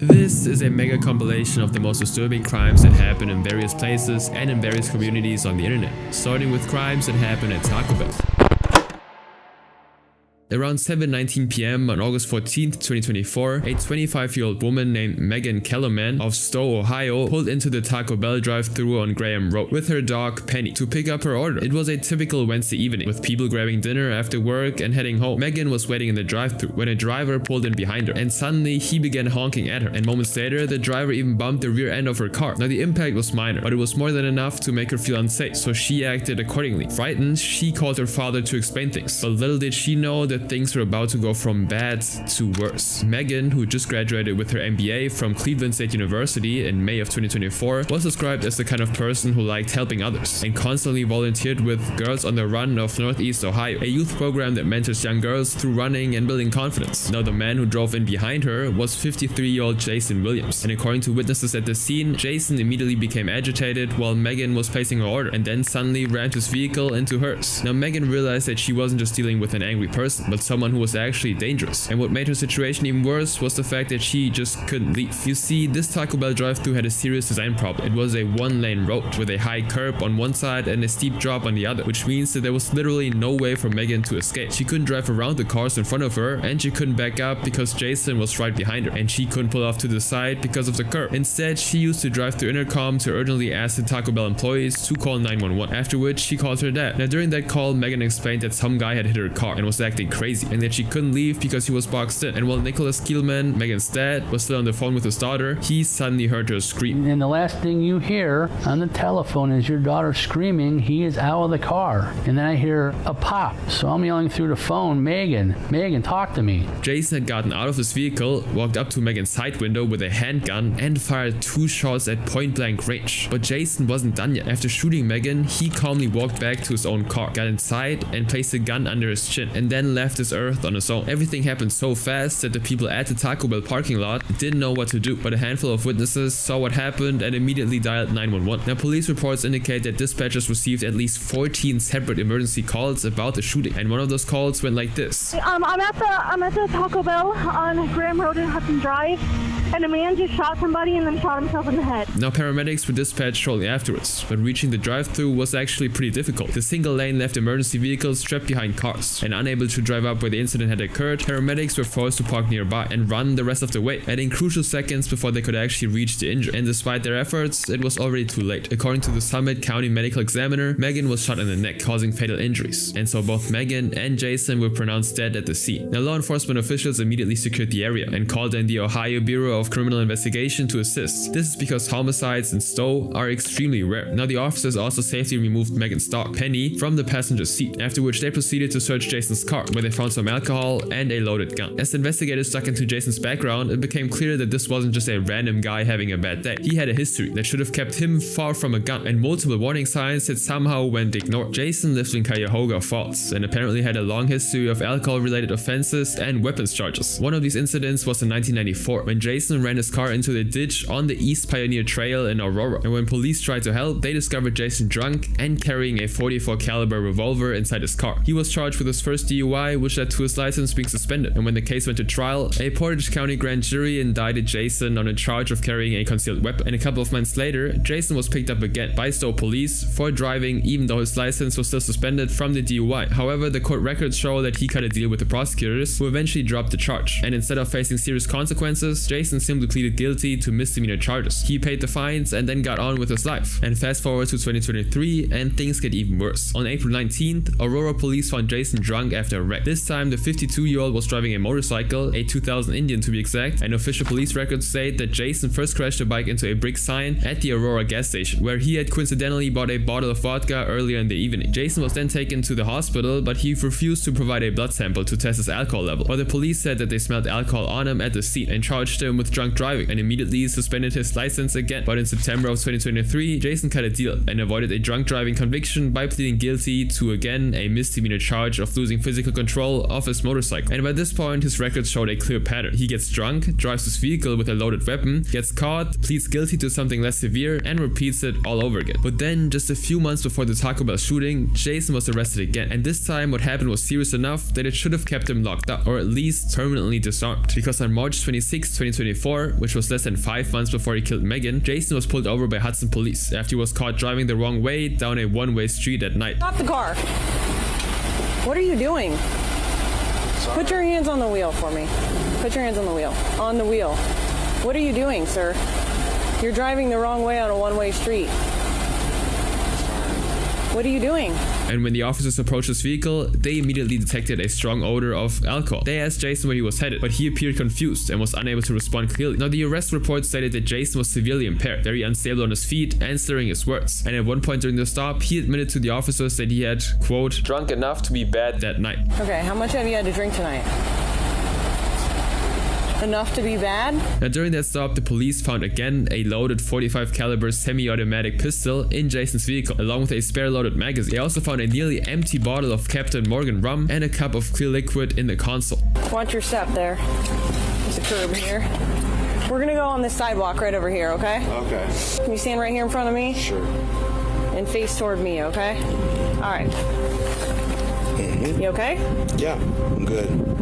This is a mega compilation of the most disturbing crimes that happen in various places and in various communities on the internet, starting with crimes that happen at Taco Bell. Around 7:19 p.m. on August 14, 2024, a 25-year-old woman named Megan Kellerman of Stowe, Ohio, pulled into the Taco Bell drive-thru on Graham Road with her dog Penny to pick up her order. It was a typical Wednesday evening, with people grabbing dinner after work and heading home. Megan was waiting in the drive-thru when a driver pulled in behind her, and suddenly he began honking at her, and moments later the driver even bumped the rear end of her car. Now the impact was minor, but it was more than enough to make her feel unsafe, so she acted accordingly. Frightened, she called her father to explain things, but little did she know that things were about to go from bad to worse. Megan, who just graduated with her MBA from Cleveland State University in May of 2024, was described as the kind of person who liked helping others and constantly volunteered with Girls on the Run of Northeast Ohio, a youth program that mentors young girls through running and building confidence. Now the man who drove in behind her was 53-year-old Jason Williams, and according to witnesses at the scene, Jason immediately became agitated while Megan was placing her order and then suddenly rammed his vehicle into hers. Now Megan realized that she wasn't just dealing with an angry person, but someone who was actually dangerous, and what made her situation even worse was the fact that she just couldn't leave. You see, this Taco Bell drive-thru had a serious design problem. It was a one-lane road with a high curb on one side and a steep drop on the other, which means that there was literally no way for Megan to escape. She couldn't drive around the cars in front of her, and she couldn't back up because Jason was right behind her, and she couldn't pull off to the side because of the curb. Instead, she used the drive-thru intercom to urgently ask the Taco Bell employees to call 911, after which she called her dad. Now during that call, Megan explained that some guy had hit her car and was acting crazy, and that she couldn't leave because he was boxed in. And while Nicholas Kielman, Megan's dad, was still on the phone with his daughter, he suddenly heard her scream. And the last thing you hear on the telephone is your daughter screaming, he is out of the car. And then I hear a pop. So I'm yelling through the phone, Megan, talk to me. Jason had gotten out of his vehicle, walked up to Megan's side window with a handgun, and fired 2 shots at point-blank range. But Jason wasn't done yet. After shooting Megan, he calmly walked back to his own car, got inside, and placed a gun under his chin, and then left this earth on his own. Everything happened so fast that the people at the Taco Bell parking lot didn't know what to do, but a handful of witnesses saw what happened and immediately dialed 911. Now police reports indicate that dispatchers received at least 14 separate emergency calls about the shooting, and one of those calls went like this. I'm at the Taco Bell on Graham Road and Hudson Drive, and a man just shot somebody and then shot himself in the head. Now paramedics were dispatched shortly afterwards, but reaching the drive-thru was actually pretty difficult. The single lane left emergency vehicles trapped behind cars, and unable to drive up where the incident had occurred, paramedics were forced to park nearby and run the rest of the way, adding crucial seconds before they could actually reach the injured. And despite their efforts, it was already too late. According to the Summit County Medical Examiner, Megan was shot in the neck, causing fatal injuries, and so both Megan and Jason were pronounced dead at the scene. Now law enforcement officials immediately secured the area and called in the Ohio Bureau of Criminal Investigation to assist. This is because homicides in Stowe are extremely rare. Now the officers also safely removed Megan's dog, Penny, from the passenger seat, after which they proceeded to search Jason's car, where they found some alcohol and a loaded gun. As investigators dug into Jason's background, it became clear that this wasn't just a random guy having a bad day. He had a history that should have kept him far from a gun, and multiple warning signs that somehow went ignored. Jason lived in Cuyahoga Falls and apparently had a long history of alcohol-related offenses and weapons charges. One of these incidents was in 1994, when Jason ran his car into the ditch on the East Pioneer Trail in Aurora, and when police tried to help, they discovered Jason drunk and carrying a .44 caliber revolver inside his car. He was charged with his first DUI, which led to his license being suspended, and when the case went to trial, a Portage County grand jury indicted Jason on a charge of carrying a concealed weapon. And a couple of months later, Jason was picked up again by Stowe police for driving, even though his license was still suspended from the DUI. However, the court records show that he cut a deal with the prosecutors, who eventually dropped the charge, and instead of facing serious consequences, Jason simply pleaded guilty to misdemeanor charges. He paid the fines and then got on with his life. And fast forward to 2023, and things get even worse. On April 19th, Aurora police found Jason drunk after a wreck. This time, the 52-year-old was driving a motorcycle, a 2000 Indian to be exact, and official police records say that Jason first crashed a bike into a brick sign at the Aurora gas station, where he had coincidentally bought a bottle of vodka earlier in the evening. Jason was then taken to the hospital, but he refused to provide a blood sample to test his alcohol level. But the police said that they smelled alcohol on him at the scene and charged him with drunk driving and immediately suspended his license again. But in September of 2023, Jason cut a deal and avoided a drunk driving conviction by pleading guilty to again a misdemeanor charge of losing physical control control of his motorcycle. And by this point, his records showed a clear pattern. He gets drunk, drives his vehicle with a loaded weapon, gets caught, pleads guilty to something less severe, and repeats it all over again. But then, just a few months before the Taco Bell shooting, Jason was arrested again. And this time, what happened was serious enough that it should have kept him locked up, or at least permanently disarmed. Because on March 26, 2024, which was less than 5 months before he killed Megan, Jason was pulled over by Hudson police after he was caught driving the wrong way down a one-way street at night. Stop the car. What are you doing? Sorry. Put your hands on the wheel for me. Put your hands on the wheel. On the wheel. What are you doing, sir? You're driving the wrong way on a one-way street. What are you doing? And when the officers approached his vehicle, they immediately detected a strong odor of alcohol. They asked Jason where he was headed, but he appeared confused and was unable to respond clearly. Now, the arrest report stated that Jason was severely impaired, very unstable on his feet, and slurring his words. And at one point during the stop, he admitted to the officers that he had, quote, drunk enough to be bad that night. Okay, how much have you had to drink tonight? Enough to be bad? Now, during that stop, the police found again a loaded .45 caliber semi-automatic pistol in Jason's vehicle, along with a spare loaded magazine. They also found a nearly empty bottle of Captain Morgan rum and a cup of clear liquid in the console. Watch your step there. There's a curb here. We're gonna go on this sidewalk right over here, okay? Okay. Can you stand right here in front of me? Sure. And face toward me, okay? All right. Mm-hmm. You okay? Yeah, I'm good.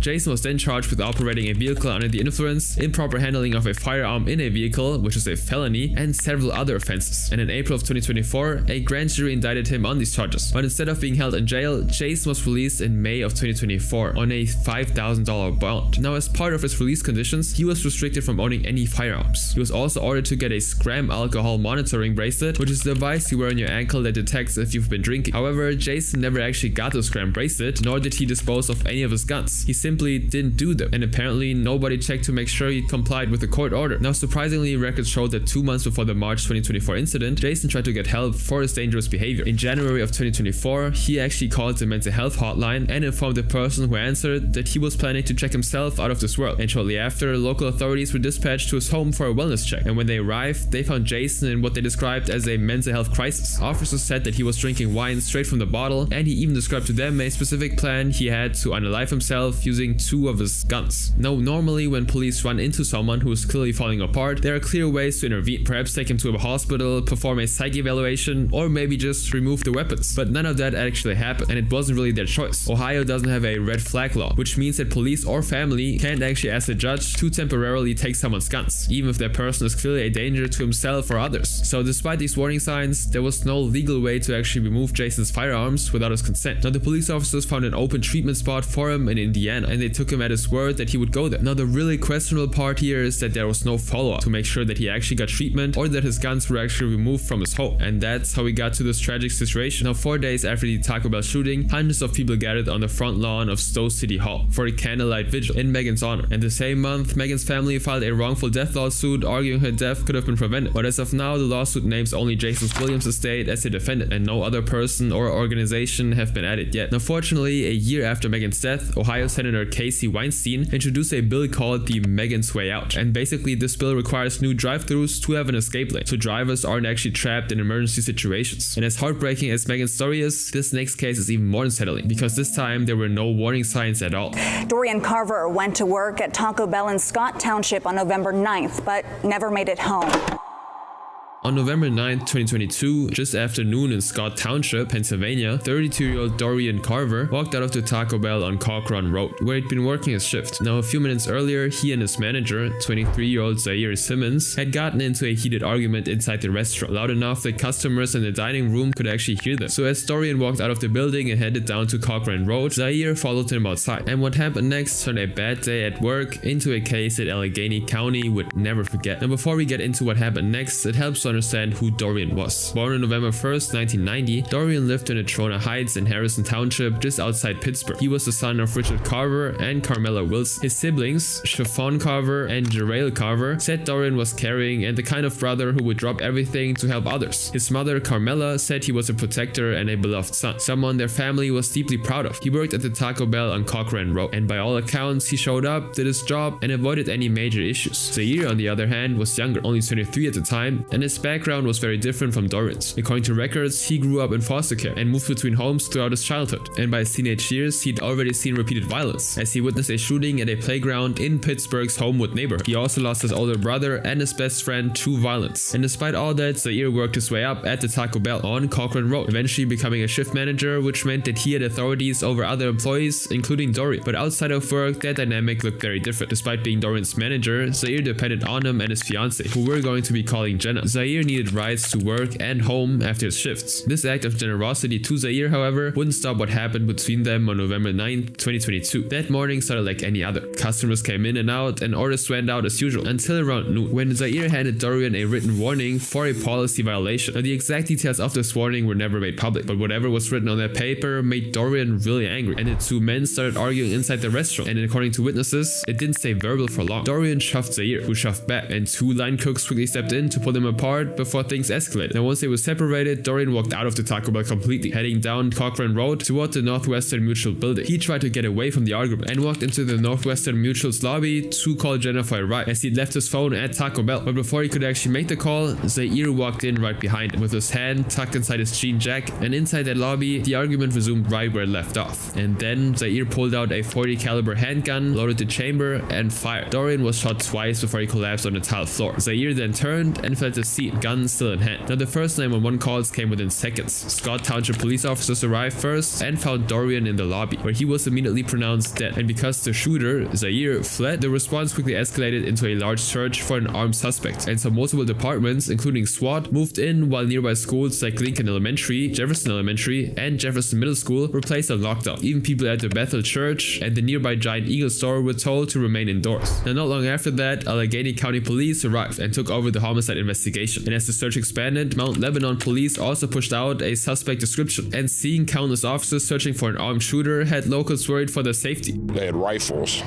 Jason was then charged with operating a vehicle under the influence, improper handling of a firearm in a vehicle, which is a felony, and several other offenses. And in April of 2024, a grand jury indicted him on these charges. But instead of being held in jail, Jason was released in May of 2024 on a $5,000 bond. Now, as part of his release conditions, he was restricted from owning any firearms. He was also ordered to get a scram alcohol monitoring bracelet, which is a device you wear on your ankle that detects if you've been drinking. However, Jason never actually got the scram bracelet, nor did he dispose of any of his guns. He simply didn't do them, and apparently nobody checked to make sure he complied with the court order. Now, surprisingly, records showed that 2 months before the March 2024 incident, Jason tried to get help for his dangerous behavior. In January of 2024, he actually called the mental health hotline and informed the person who answered that he was planning to check himself out of this world. And shortly after, local authorities were dispatched to his home for a wellness check. And when they arrived, they found Jason in what they described as a mental health crisis. Officers said that he was drinking wine straight from the bottle, and he even described to them a specific plan he had to unalive himself using 2 of his guns. Now, normally when police run into someone who is clearly falling apart, there are clear ways to intervene. Perhaps take him to a hospital, perform a psych evaluation, or maybe just remove the weapons. But none of that actually happened, and it wasn't really their choice. Ohio doesn't have a red flag law, which means that police or family can't actually ask a judge to temporarily take someone's guns, even if that person is clearly a danger to himself or others. So despite these warning signs, there was no legal way to actually remove Jason's firearms without his consent. Now, the police officers found an open treatment spot for him in Indiana, and they took him at his word that he would go there. Now, the really questionable part here is that there was no follow-up to make sure that he actually got treatment or that his guns were actually removed from his home. And that's how we got to this tragic situation. Now, 4 days after the Taco Bell shooting, hundreds of people gathered on the front lawn of Stowe City Hall for a candlelight vigil in Megan's honor. And the same month, Megan's family filed a wrongful death lawsuit arguing her death could have been prevented. But as of now, the lawsuit names only Jason Williams' estate as a defendant, and no other person or organization have been added yet. Now, fortunately, a year after Megan's death, Ohio Senator Casey Weinstein introduced a bill called the Megan's Way Out. And basically, this bill requires new drive-thrus to have an escape lane, so drivers aren't actually trapped in emergency situations. And as heartbreaking as Megan's story is, this next case is even more unsettling, because this time there were no warning signs at all. Dorian Carver went to work at Taco Bell in Scott Township on November 9th, but never made it home. On November 9, 2022, just after noon in Scott Township, Pennsylvania, 32-year-old Dorian Carver walked out of the Taco Bell on Cork Run Road, where he'd been working his shift. Now, a few minutes earlier, he and his manager, 23-year-old Zaire Simmons, had gotten into a heated argument inside the restaurant, loud enough that customers in the dining room could actually hear them. So as Dorian walked out of the building and headed down to Cork Run Road, Zaire followed him outside. And what happened next turned a bad day at work into a case that Allegheny County would never forget. Now, before we get into what happened next, it helps to understand who Dorian was. Born on November 1st, 1990, Dorian lived in Natrona Heights in Harrison Township, just outside Pittsburgh. He was the son of Richard Carver and Carmela Wilson. His siblings, Chiffon Carver and Jerail Carver, said Dorian was caring and the kind of brother who would drop everything to help others. His mother, Carmela, said he was a protector and a beloved son, someone their family was deeply proud of. He worked at the Taco Bell on Cochrane Road, and by all accounts, he showed up, did his job, and avoided any major issues. Zaire, on the other hand, was younger, only 23 at the time, and his background was very different from Dorian's. According to records, he grew up in foster care and moved between homes throughout his childhood, and by his teenage years, he'd already seen repeated violence, as he witnessed a shooting at a playground in Pittsburgh's Homewood neighborhood. He also lost his older brother and his best friend to violence. And despite all that, Zaire worked his way up at the Taco Bell on Cochrane Road, eventually becoming a shift manager, which meant that he had authorities over other employees, including Dorian. But outside of work, that dynamic looked very different. Despite being Dorian's manager, Zaire depended on him and his fiancée, who we're going to be calling Jenna. Zaire needed rides to work and home after his shifts. This act of generosity to Zaire, however, wouldn't stop what happened between them on November 9, 2022. That morning started like any other. Customers came in and out, and orders went out as usual, until around noon, when Zaire handed Dorian a written warning for a policy violation. Now, the exact details of this warning were never made public, but whatever was written on that paper made Dorian really angry, and the two men started arguing inside the restaurant, and according to witnesses, it didn't stay verbal for long. Dorian shoved Zaire, who shoved back, and two line cooks quickly stepped in to pull them apart before things escalated. Now, once they were separated, Dorian walked out of the Taco Bell completely, heading down Cochrane Road toward the Northwestern Mutual building. He tried to get away from the argument and walked into the Northwestern Mutual's lobby to call Jenna for a ride, as he'd left his phone at Taco Bell. But before he could actually make the call, Zaire walked in right behind him with his hand tucked inside his jean jacket, and inside that lobby, the argument resumed right where it left off. And then Zaire pulled out a .40 caliber handgun, loaded the chamber, and fired. Dorian was shot twice before he collapsed on the tile floor. Zaire then turned and fell to the seat, gun still in hand. Now, the first 911 calls came within seconds. Scott Township police officers arrived first and found Dorian in the lobby, where he was immediately pronounced dead. And because the shooter, Zaire, fled, the response quickly escalated into a large search for an armed suspect, and so multiple departments, including SWAT, moved in, while nearby schools like Lincoln Elementary, Jefferson Elementary, and Jefferson Middle School were placed on lockdown. Even people at the Bethel Church and the nearby Giant Eagle store were told to remain indoors. Now, not long after that, Allegheny County Police arrived and took over the homicide investigation. And as the search expanded, Mount Lebanon Police also pushed out a suspect description, and seeing countless officers searching for an armed shooter had locals worried for their safety. They had rifles,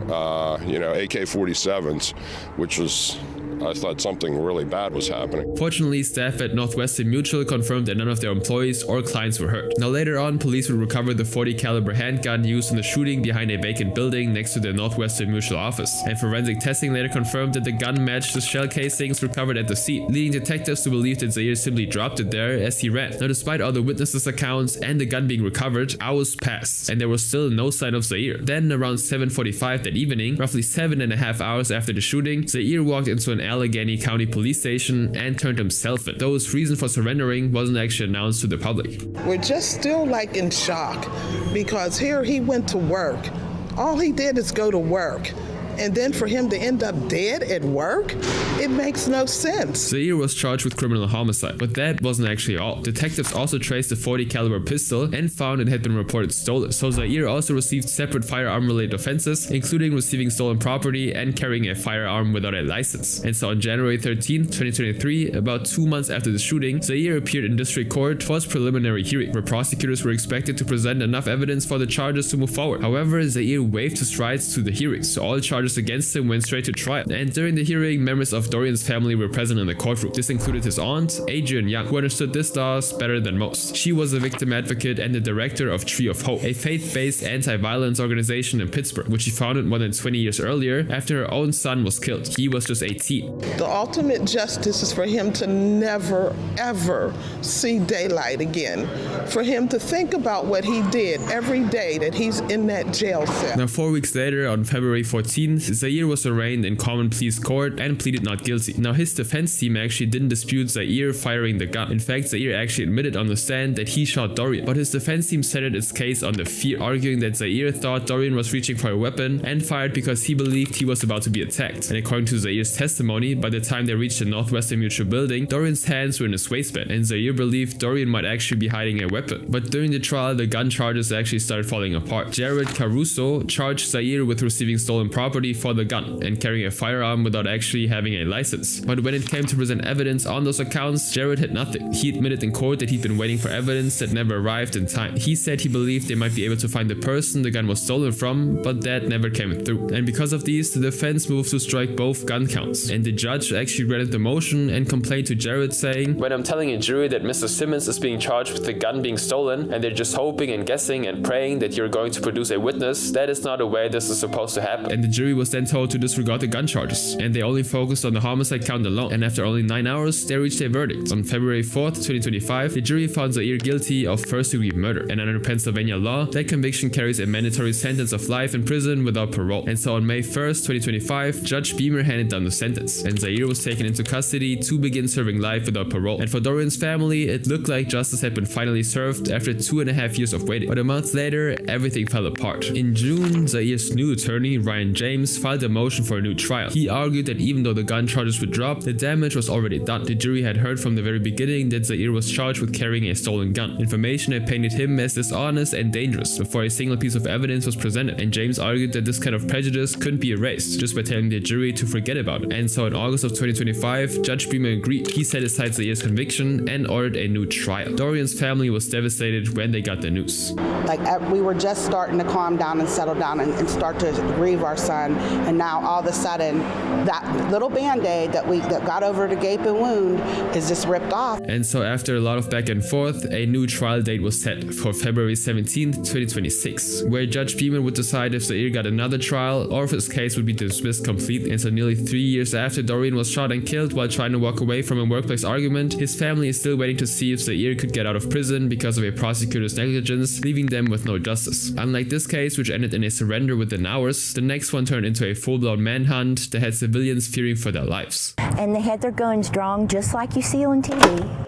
AK-47s, which was, I thought something really bad was happening. Fortunately, staff at Northwestern Mutual confirmed that none of their employees or clients were hurt. Now, later on, police would recover the .40 caliber handgun used in the shooting behind a vacant building next to the Northwestern Mutual office, and forensic testing later confirmed that the gun matched the shell casings recovered at the scene, leading detectives to believe that Zaire simply dropped it there as he ran. Now, despite all the witnesses' accounts and the gun being recovered, hours passed, and there was still no sign of Zaire. Then, around 7:45 that evening, roughly 7.5 hours after the shooting, Zaire walked into an Allegheny County Police Station and turned himself in, though his reason for surrendering wasn't actually announced to the public. We're just still like in shock, because here he went to work. All he did is go to work. And then for him to end up dead at work, it makes no sense. Zaire was charged with criminal homicide, but that wasn't actually all. Detectives also traced the .40 caliber pistol and found it had been reported stolen. So Zaire also received separate firearm-related offenses, including receiving stolen property and carrying a firearm without a license. And so on January 13, 2023, about 2 months after the shooting, Zaire appeared in district court for his preliminary hearing, where prosecutors were expected to present enough evidence for the charges to move forward. However, Zaire waived his rights to the hearing, so all charges against him went straight to trial. And during the hearing, members of Dorian's family were present in the courtroom. This included his aunt, Adrian Young, who understood this laws better than most. She was a victim advocate and the director of Tree of Hope, a faith-based anti-violence organization in Pittsburgh, which she founded more than 20 years earlier after her own son was killed. He was just 18. The ultimate justice is for him to never, ever see daylight again. For him to think about what he did every day that he's in that jail cell. Now, 4 weeks later, on February 14th, Zaire was arraigned in common pleas court and pleaded not guilty. Now, his defense team actually didn't dispute Zaire firing the gun. In fact, Zaire actually admitted on the stand that he shot Dorian, but his defense team centered its case on the fear, arguing that Zaire thought Dorian was reaching for a weapon and fired because he believed he was about to be attacked. And according to Zaire's testimony, by the time they reached the Northwestern Mutual building, Dorian's hands were in his waistband, and Zaire believed Dorian might actually be hiding a weapon. But during the trial, the gun charges actually started falling apart. Jared Caruso charged Zaire with receiving stolen property for the gun and carrying a firearm without actually having a license. But when it came to present evidence on those accounts, Jared had nothing. He admitted in court that he'd been waiting for evidence that never arrived in time. He said he believed they might be able to find the person the gun was stolen from, but that never came through. And because of these, the defense moved to strike both gun counts. And the judge actually granted the motion and complained to Jared, saying, "When I'm telling a jury that Mr. Simmons is being charged with the gun being stolen, and they're just hoping and guessing and praying that you're going to produce a witness, that is not the way this is supposed to happen." And the jury jury was then told to disregard the gun charges, and they only focused on the homicide count alone. And after only 9 hours, they reached a verdict. On February 4th, 2025, the jury found Zaire guilty of first-degree murder, and under Pennsylvania law, that conviction carries a mandatory sentence of life in prison without parole. And so on May 1st, 2025, Judge Beamer handed down the sentence, and Zaire was taken into custody to begin serving life without parole. And for Dorian's family, it looked like justice had been finally served after 2.5 years of waiting. But a month later, everything fell apart. In June, Zaire's new attorney, Ryan James, filed a motion for a new trial. He argued that even though the gun charges were dropped, the damage was already done. The jury had heard from the very beginning that Zaire was charged with carrying a stolen gun. Information had painted him as dishonest and dangerous before a single piece of evidence was presented, and James argued that this kind of prejudice couldn't be erased just by telling the jury to forget about it. And so in August of 2025, Judge Beamer agreed. He set aside Zaire's conviction and ordered a new trial. Dorian's family was devastated when they got the news. Like, we were just starting to calm down and settle down and start to grieve our son, and now all of a sudden that little band-aid that got over the gaping wound is just ripped off. And so after a lot of back and forth, a new trial date was set for February 17th, 2026, where Judge Beamer would decide if Zaire got another trial or if his case would be dismissed completely. And so nearly 3 years after Dorian was shot and killed while trying to walk away from a workplace argument, his family is still waiting to see if Zaire could get out of prison because of a prosecutor's negligence, leaving them with no justice. Unlike this case, which ended in a surrender within hours, the next one turned into a full-blown manhunt that had civilians fearing for their lives. And they had their guns drawn just like you see on TV.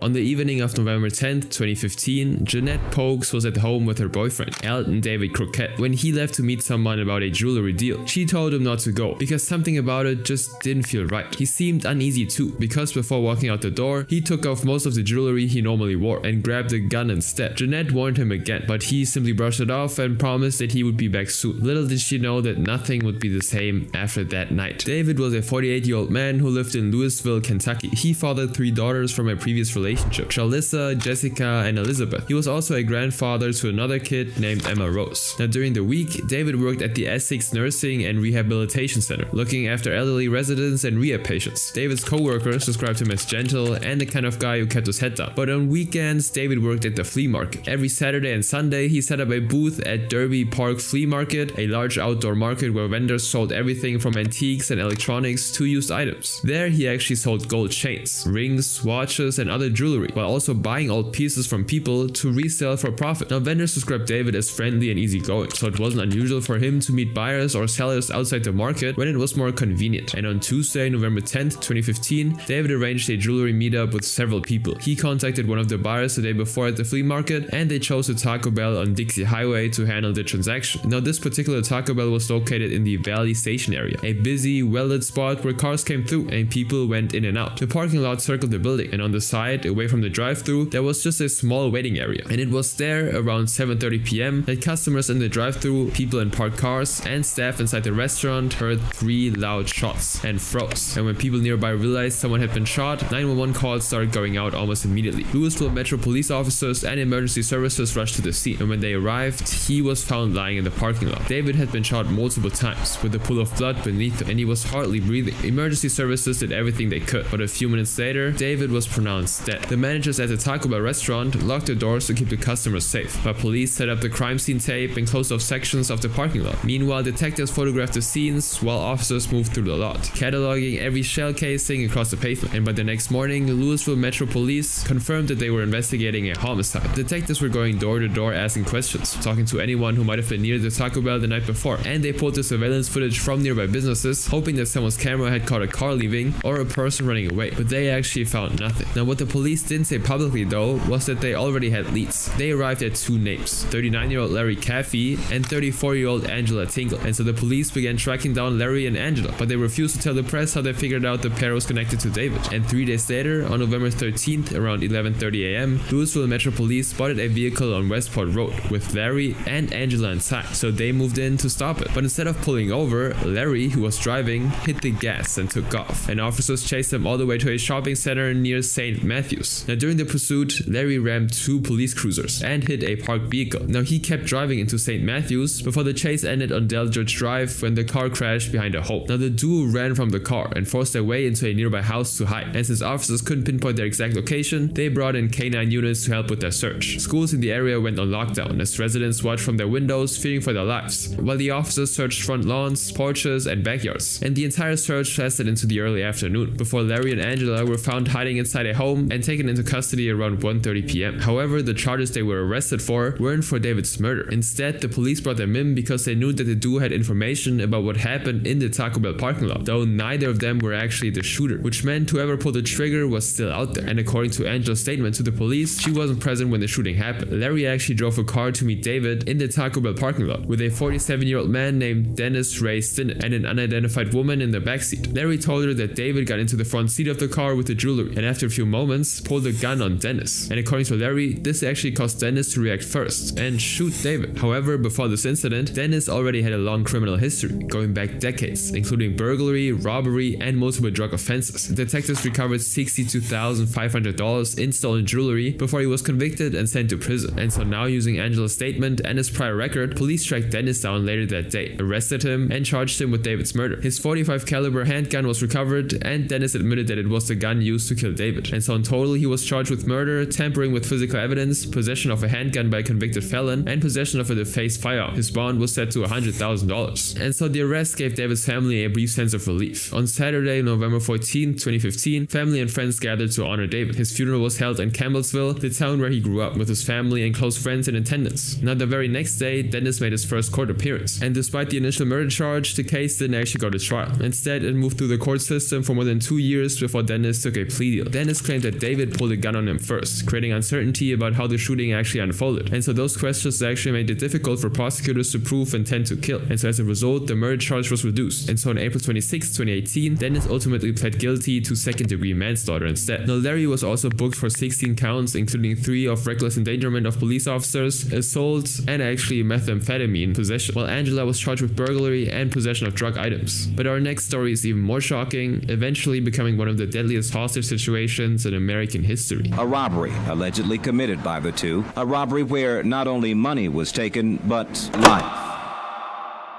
On the evening of November 10th, 2015, Jeanette Pokes was at home with her boyfriend, Elton David Croquette, when he left to meet someone about a jewelry deal. She told him not to go, because something about it just didn't feel right. He seemed uneasy too, because before walking out the door, he took off most of the jewelry he normally wore and grabbed a gun instead. Jeanette warned him again, but he simply brushed it off and promised that he would be back soon. Little did she know that nothing would be the same after that night. David was a 48-year-old man who lived in Louisville, Kentucky. He fathered 3 daughters from a previous relationship, Charlissa, Jessica, and Elizabeth. He was also a grandfather to another kid named Emma Rose. Now during the week, David worked at the Essex Nursing and Rehabilitation Center, looking after elderly residents and rehab patients. David's co-workers described him as gentle and the kind of guy who kept his head down. But on weekends, David worked at the flea market. Every Saturday and Sunday, he set up a booth at Derby Park Flea Market, a large outdoor market where vendors sold everything from antiques and electronics to used items. There, he actually sold gold chains, rings, watches, and other jewelry, while also buying old pieces from people to resell for profit. Now, vendors described David as friendly and easygoing, so it wasn't unusual for him to meet buyers or sellers outside the market when it was more convenient. And on Tuesday, November 10th, 2015, David arranged a jewelry meetup with several people. He contacted one of the buyers the day before at the flea market, and they chose a Taco Bell on Dixie Highway to handle the transaction. Now, this particular Taco Bell was located in the Valley Station area, a busy, well-lit spot where cars came through and people went in and out. The parking lot circled the building, and on the side, away from the drive-thru, there was just a small waiting area, and it was there around 7:30 p.m. that customers in the drive-thru, people in parked cars, and staff inside the restaurant heard 3 loud shots and froze. And when people nearby realized someone had been shot, 911 calls started going out almost immediately. Louisville Metro police officers and emergency services rushed to the scene, and when they arrived, he was found lying in the parking lot. David had been shot multiple times with a pool of blood beneath him, and he was hardly breathing. Emergency services did everything they could, but a few minutes later, David was pronounced dead. The managers at the Taco Bell restaurant locked the doors to keep the customers safe, but police set up the crime scene tape and closed off sections of the parking lot. Meanwhile, detectives photographed the scenes while officers moved through the lot, cataloging every shell casing across the pavement. And by the next morning, Louisville Metro Police confirmed that they were investigating a homicide. Detectives were going door to door asking questions, talking to anyone who might have been near the Taco Bell the night before, and they pulled the surveillance footage from nearby businesses, hoping that someone's camera had caught a car leaving or a person running away, but they actually found nothing. Now, what the police didn't say publicly though was that they already had leads. They arrived at 2 names, 39-year-old Larry Caffey and 34-year-old Angela Tingle, and so the police began tracking down Larry and Angela, but they refused to tell the press how they figured out the pair was connected to David. And 3 days later, on November 13th, around 11:30 a.m., Louisville Metro Police spotted a vehicle on Westport Road with Larry and Angela inside, so they moved in to stop it. But instead of pulling over, Larry, who was driving, hit the gas and took off, and officers chased him all the way to a shopping center near St. Matthews. Matthews. Now during the pursuit, Larry rammed 2 police cruisers and hit a parked vehicle. Now he kept driving into St. Matthews before the chase ended on Delgeorge Drive when the car crashed behind a home. Now the duo ran from the car and forced their way into a nearby house to hide. And since officers couldn't pinpoint their exact location, they brought in K9 units to help with their search. Schools in the area went on lockdown as residents watched from their windows fearing for their lives, while the officers searched front lawns, porches, and backyards. And the entire search lasted into the early afternoon before Larry and Angela were found hiding inside a home and taken into custody around 1:30 p.m. However, the charges they were arrested for weren't for David's murder. Instead, the police brought them in because they knew that the duo had information about what happened in the Taco Bell parking lot, though neither of them were actually the shooter, which meant whoever pulled the trigger was still out there. And according to Angela's statement to the police, she wasn't present when the shooting happened. Larry actually drove a car to meet David in the Taco Bell parking lot with a 47-year-old man named Dennis Ray Stinnett and an unidentified woman in the backseat. Larry told her that David got into the front seat of the car with the jewelry and after a few moments pulled a gun on Dennis. And according to Larry, this actually caused Dennis to react first and shoot David. However, before this incident, Dennis already had a long criminal history, going back decades, including burglary, robbery, and multiple drug offenses. Detectives recovered $62,500 in stolen jewelry before he was convicted and sent to prison. And so now, using Angela's statement and his prior record, police tracked Dennis down later that day, arrested him, and charged him with David's murder. His .45 caliber handgun was recovered, and Dennis admitted that it was the gun used to kill David. And so in total, he was charged with murder, tampering with physical evidence, possession of a handgun by a convicted felon, and possession of a defaced firearm. His bond was set to $100,000. And so the arrest gave David's family a brief sense of relief. On Saturday, November 14, 2015, family and friends gathered to honor David. His funeral was held in Campbellsville, the town where he grew up, with his family and close friends in attendance. Now the very next day, Dennis made his first court appearance. And despite the initial murder charge, the case didn't actually go to trial. Instead, it moved through the court system for more than 2 years before Dennis took a plea deal. Dennis claimed that David pulled a gun on him first, creating uncertainty about how the shooting actually unfolded. And so those questions actually made it difficult for prosecutors to prove intent to kill. And so as a result, the murder charge was reduced. And so on April 26, 2018, Dennis ultimately pled guilty to second-degree manslaughter instead. Now Larry was also booked for 16 counts, including 3 of reckless endangerment of police officers, assault, and actually methamphetamine possession, while Angela was charged with burglary and possession of drug items. But our next story is even more shocking, eventually becoming one of the deadliest hostage situations in American history. A robbery allegedly committed by the two, a robbery where not only money was taken, but life.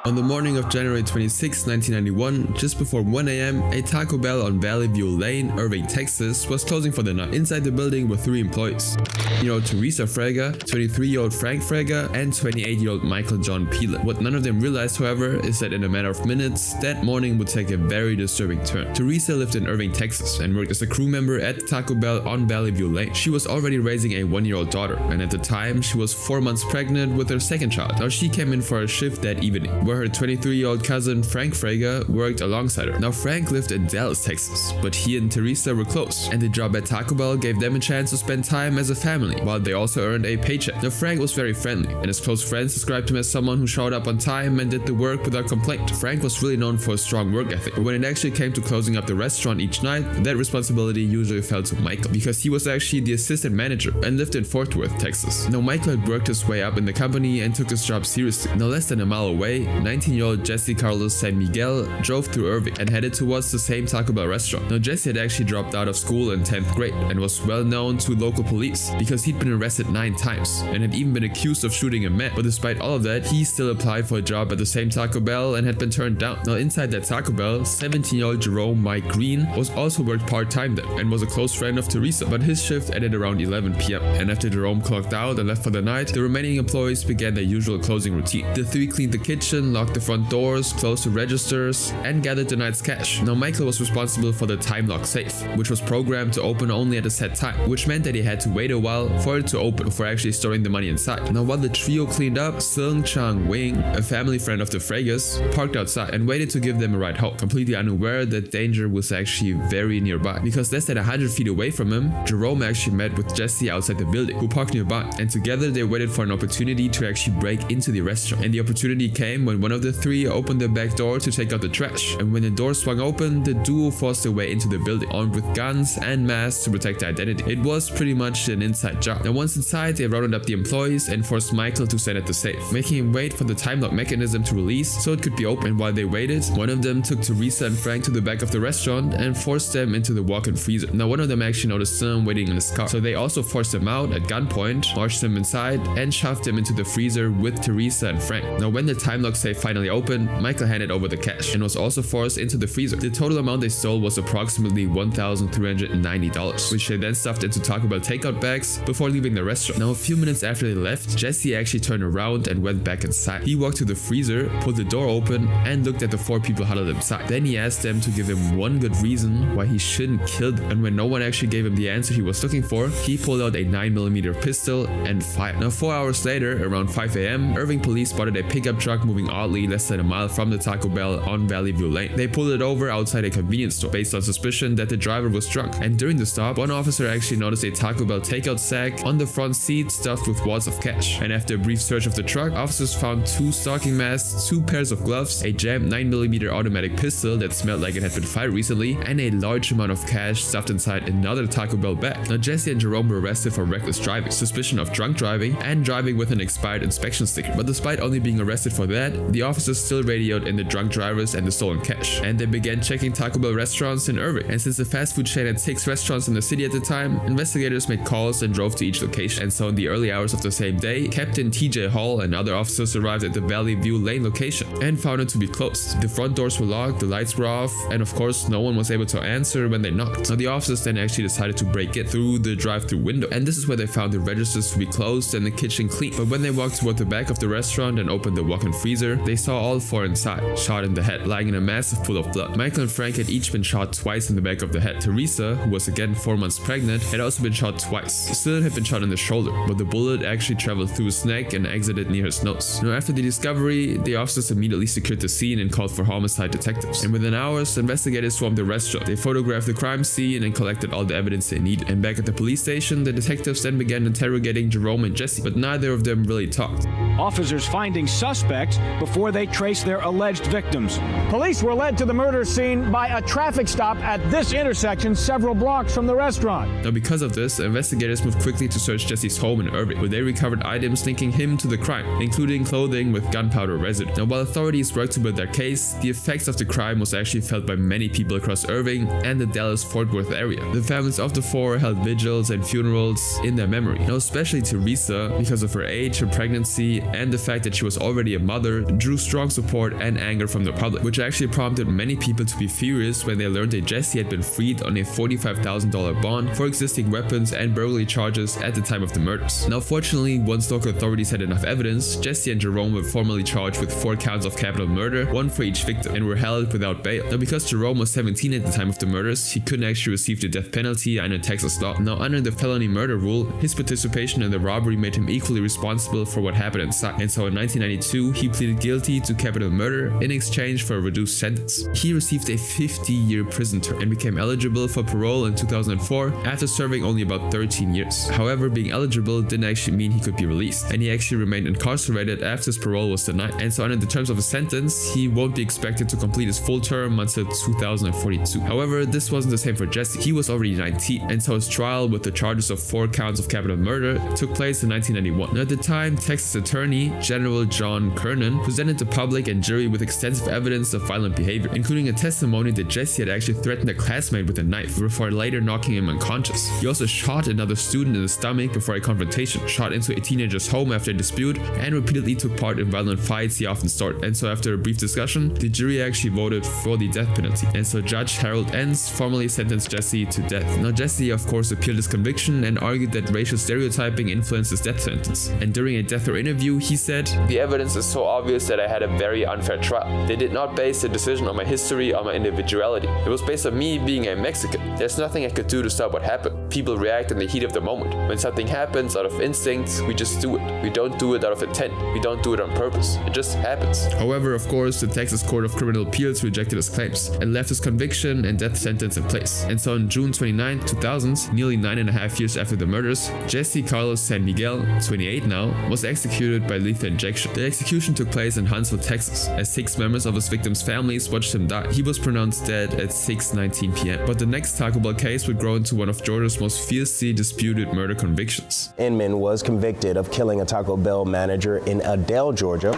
On the morning of January 26, 1991, just before 1 a.m., a Taco Bell on Valley View Lane, Irving, Texas, was closing for the night. Inside the building were 3 employees: 20-year-old Teresa Fraga, 23-year-old Frank Fraga, and 28-year-old Michael John Peelan. What none of them realized, however, is that in a matter of minutes, that morning would take a very disturbing turn. Teresa lived in Irving, Texas, and worked as a crew member at Taco Bell on Valley View Lane. She was already raising a 1-year-old daughter, and at the time, she was 4 months pregnant with her second child. Now she came in for a shift that evening, where her 23-year-old cousin Frank Fraga worked alongside her. Now Frank lived in Dallas, Texas, but he and Teresa were close, and the job at Taco Bell gave them a chance to spend time as a family, while they also earned a paycheck. Now Frank was very friendly, and his close friends described him as someone who showed up on time and did the work without complaint. Frank was really known for a strong work ethic, but when it actually came to closing up the restaurant each night, that responsibility usually fell to Michael, because he was actually the assistant manager and lived in Fort Worth, Texas. Now Michael had worked his way up in the company and took his job seriously. Now less than a mile away, 19-year-old Jesse Carlos San Miguel drove through Irving and headed towards the same Taco Bell restaurant. Now Jesse had actually dropped out of school in 10th grade and was well known to local police because he'd been arrested 9 times and had even been accused of shooting a man. But despite all of that, he still applied for a job at the same Taco Bell and had been turned down. Now inside that Taco Bell, 17-year-old Jerome Mike Green was also worked part-time there and was a close friend of Teresa, but his shift ended around 11 p.m. And after Jerome clocked out and left for the night, the remaining employees began their usual closing routine. The 3 cleaned the kitchen, locked the front doors, closed the registers, and gathered the night's cash. Now Michael was responsible for the time lock safe, which was programmed to open only at a set time, which meant that he had to wait a while for it to open before actually storing the money inside. Now while the trio cleaned up, Seung Chang Wing, a family friend of the Fragas, parked outside and waited to give them a ride home, completely unaware that danger was actually very nearby, because less than 100 feet away from him, Jerome actually met with Jesse outside the building, who parked nearby, and together they waited for an opportunity to actually break into the restaurant. And the opportunity came when point, one of the three opened the back door to take out the trash, and when the door swung open, the duo forced their way into the building, armed with guns and masks to protect their identity. It was pretty much an inside job. Now once inside, they rounded up the employees and forced Michael to stand at the safe, making him wait for the time lock mechanism to release so it could be opened. While they waited, one of them took Teresa and Frank to the back of the restaurant and forced them into the walk-in freezer. Now one of them actually noticed them waiting in his car, so they also forced them out at gunpoint, marched them inside, and shoved them into the freezer with Teresa and Frank. Now when the time lock safe finally opened, Michael handed over the cash and was also forced into the freezer. The total amount they stole was approximately $1,390, which they then stuffed into Taco Bell takeout bags before leaving the restaurant. Now a few minutes after they left, Jesse actually turned around and went back inside. He walked to the freezer, pulled the door open, and looked at the four people huddled inside. Then he asked them to give him one good reason why he shouldn't kill them, and when no one actually gave him the answer he was looking for, he pulled out a 9mm pistol and fired. Now 4 hours later, around 5 a.m., Irving police spotted a pickup truck moving oddly less than a mile from the Taco Bell on Valley View Lane. They pulled it over outside a convenience store based on suspicion that the driver was drunk, and during the stop, one officer actually noticed a Taco Bell takeout sack on the front seat stuffed with wads of cash. And after a brief search of the truck, officers found 2 stocking masks, 2 pairs of gloves, a jammed 9mm automatic pistol that smelled like it had been fired recently, and a large amount of cash stuffed inside another Taco Bell bag. Now Jesse and Jerome were arrested for reckless driving, suspicion of drunk driving, and driving with an expired inspection sticker. But despite only being arrested for that, the officers still radioed in the drunk drivers and the stolen cash, and they began checking Taco Bell restaurants in Irving. And since the fast food chain had 6 restaurants in the city at the time, investigators made calls and drove to each location. And so in the early hours of the same day, Captain TJ Hall and other officers arrived at the Valley View Lane location and found it to be closed. The front doors were locked, the lights were off, and of course no one was able to answer when they knocked. Now the officers then actually decided to break it through the drive-through window, and this is where they found the registers to be closed and the kitchen clean. But when they walked toward the back of the restaurant and opened the walk-in freezer, they saw all 4 inside, shot in the head, lying in a massive pool of blood. Michael and Frank had each been shot twice in the back of the head. Teresa, who was again 4 months pregnant, had also been shot twice. Cecilian had been shot in the shoulder, but the bullet actually traveled through his neck and exited near his nose. Now after the discovery, the officers immediately secured the scene and called for homicide detectives. And within hours, investigators swarmed the restaurant. They photographed the crime scene and collected all the evidence they needed. And back at the police station, the detectives then began interrogating Jerome and Jesse, but neither of them really talked. Officers finding suspects before they traced their alleged victims. Police were led to the murder scene by a traffic stop at this intersection several blocks from the restaurant. Now because of this, investigators moved quickly to search Jesse's home in Irving, where they recovered items linking him to the crime, including clothing with gunpowder residue. Now while authorities worked to build their case, the effects of the crime was actually felt by many people across Irving and the Dallas-Fort Worth area. The families of the 4 held vigils and funerals in their memory. Now especially Teresa, because of her age, her pregnancy, and the fact that she was already a mother, drew strong support and anger from the public, which actually prompted many people to be furious when they learned that Jesse had been freed on a $45,000 bond for existing weapons and burglary charges at the time of the murders. Now fortunately, once local authorities had enough evidence, Jesse and Jerome were formally charged with 4 counts of capital murder, 1 for each victim, and were held without bail. Now because Jerome was 17 at the time of the murders, he couldn't actually receive the death penalty under Texas law. Now under the felony murder rule, his participation in the robbery made him equally responsible for what happened inside, and so in 1992 he pleaded guilty to capital murder in exchange for a reduced sentence. He received a 50-year prison term and became eligible for parole in 2004 after serving only about 13 years. However, being eligible didn't actually mean he could be released, and he actually remained incarcerated after his parole was denied. And so under the terms of his sentence, he won't be expected to complete his full term until 2042. However, this wasn't the same for Jesse. He was already 19, and so his trial with the charges of 4 counts of capital murder took place in 1991. Now, at the time, Texas Attorney General John Kernan presented the public and jury with extensive evidence of violent behavior, including a testimony that Jesse had actually threatened a classmate with a knife before later knocking him unconscious. He also shot another student in the stomach before a confrontation, shot into a teenager's home after a dispute, and repeatedly took part in violent fights he often started. And so after a brief discussion, the jury actually voted for the death penalty. And so Judge Harold Enns formally sentenced Jesse to death. Now Jesse of course appealed his conviction and argued that racial stereotyping influenced his death sentence. And during a death row interview, he said, "The evidence is so obvious that I had a very unfair trial. They did not base the decision on my history or my individuality. It was based on me being a Mexican. There's nothing I could do to stop what happened. People react in the heat of the moment. When something happens out of instinct, we just do it. We don't do it out of intent. We don't do it on purpose. It just happens." However, of course, the Texas Court of Criminal Appeals rejected his claims and left his conviction and death sentence in place. And so on June 29, 2000, nearly 9.5 years after the murders, Jesse Carlos San Miguel, 28 now, was executed by lethal injection. The execution took place Pais in Huntsville, Texas, as 6 members of his victims' families watched him die. He was pronounced dead at 6:19 p.m. But the next Taco Bell case would grow into one of Georgia's most fiercely disputed murder convictions. Inman was convicted of killing a Taco Bell manager in Adel, Georgia.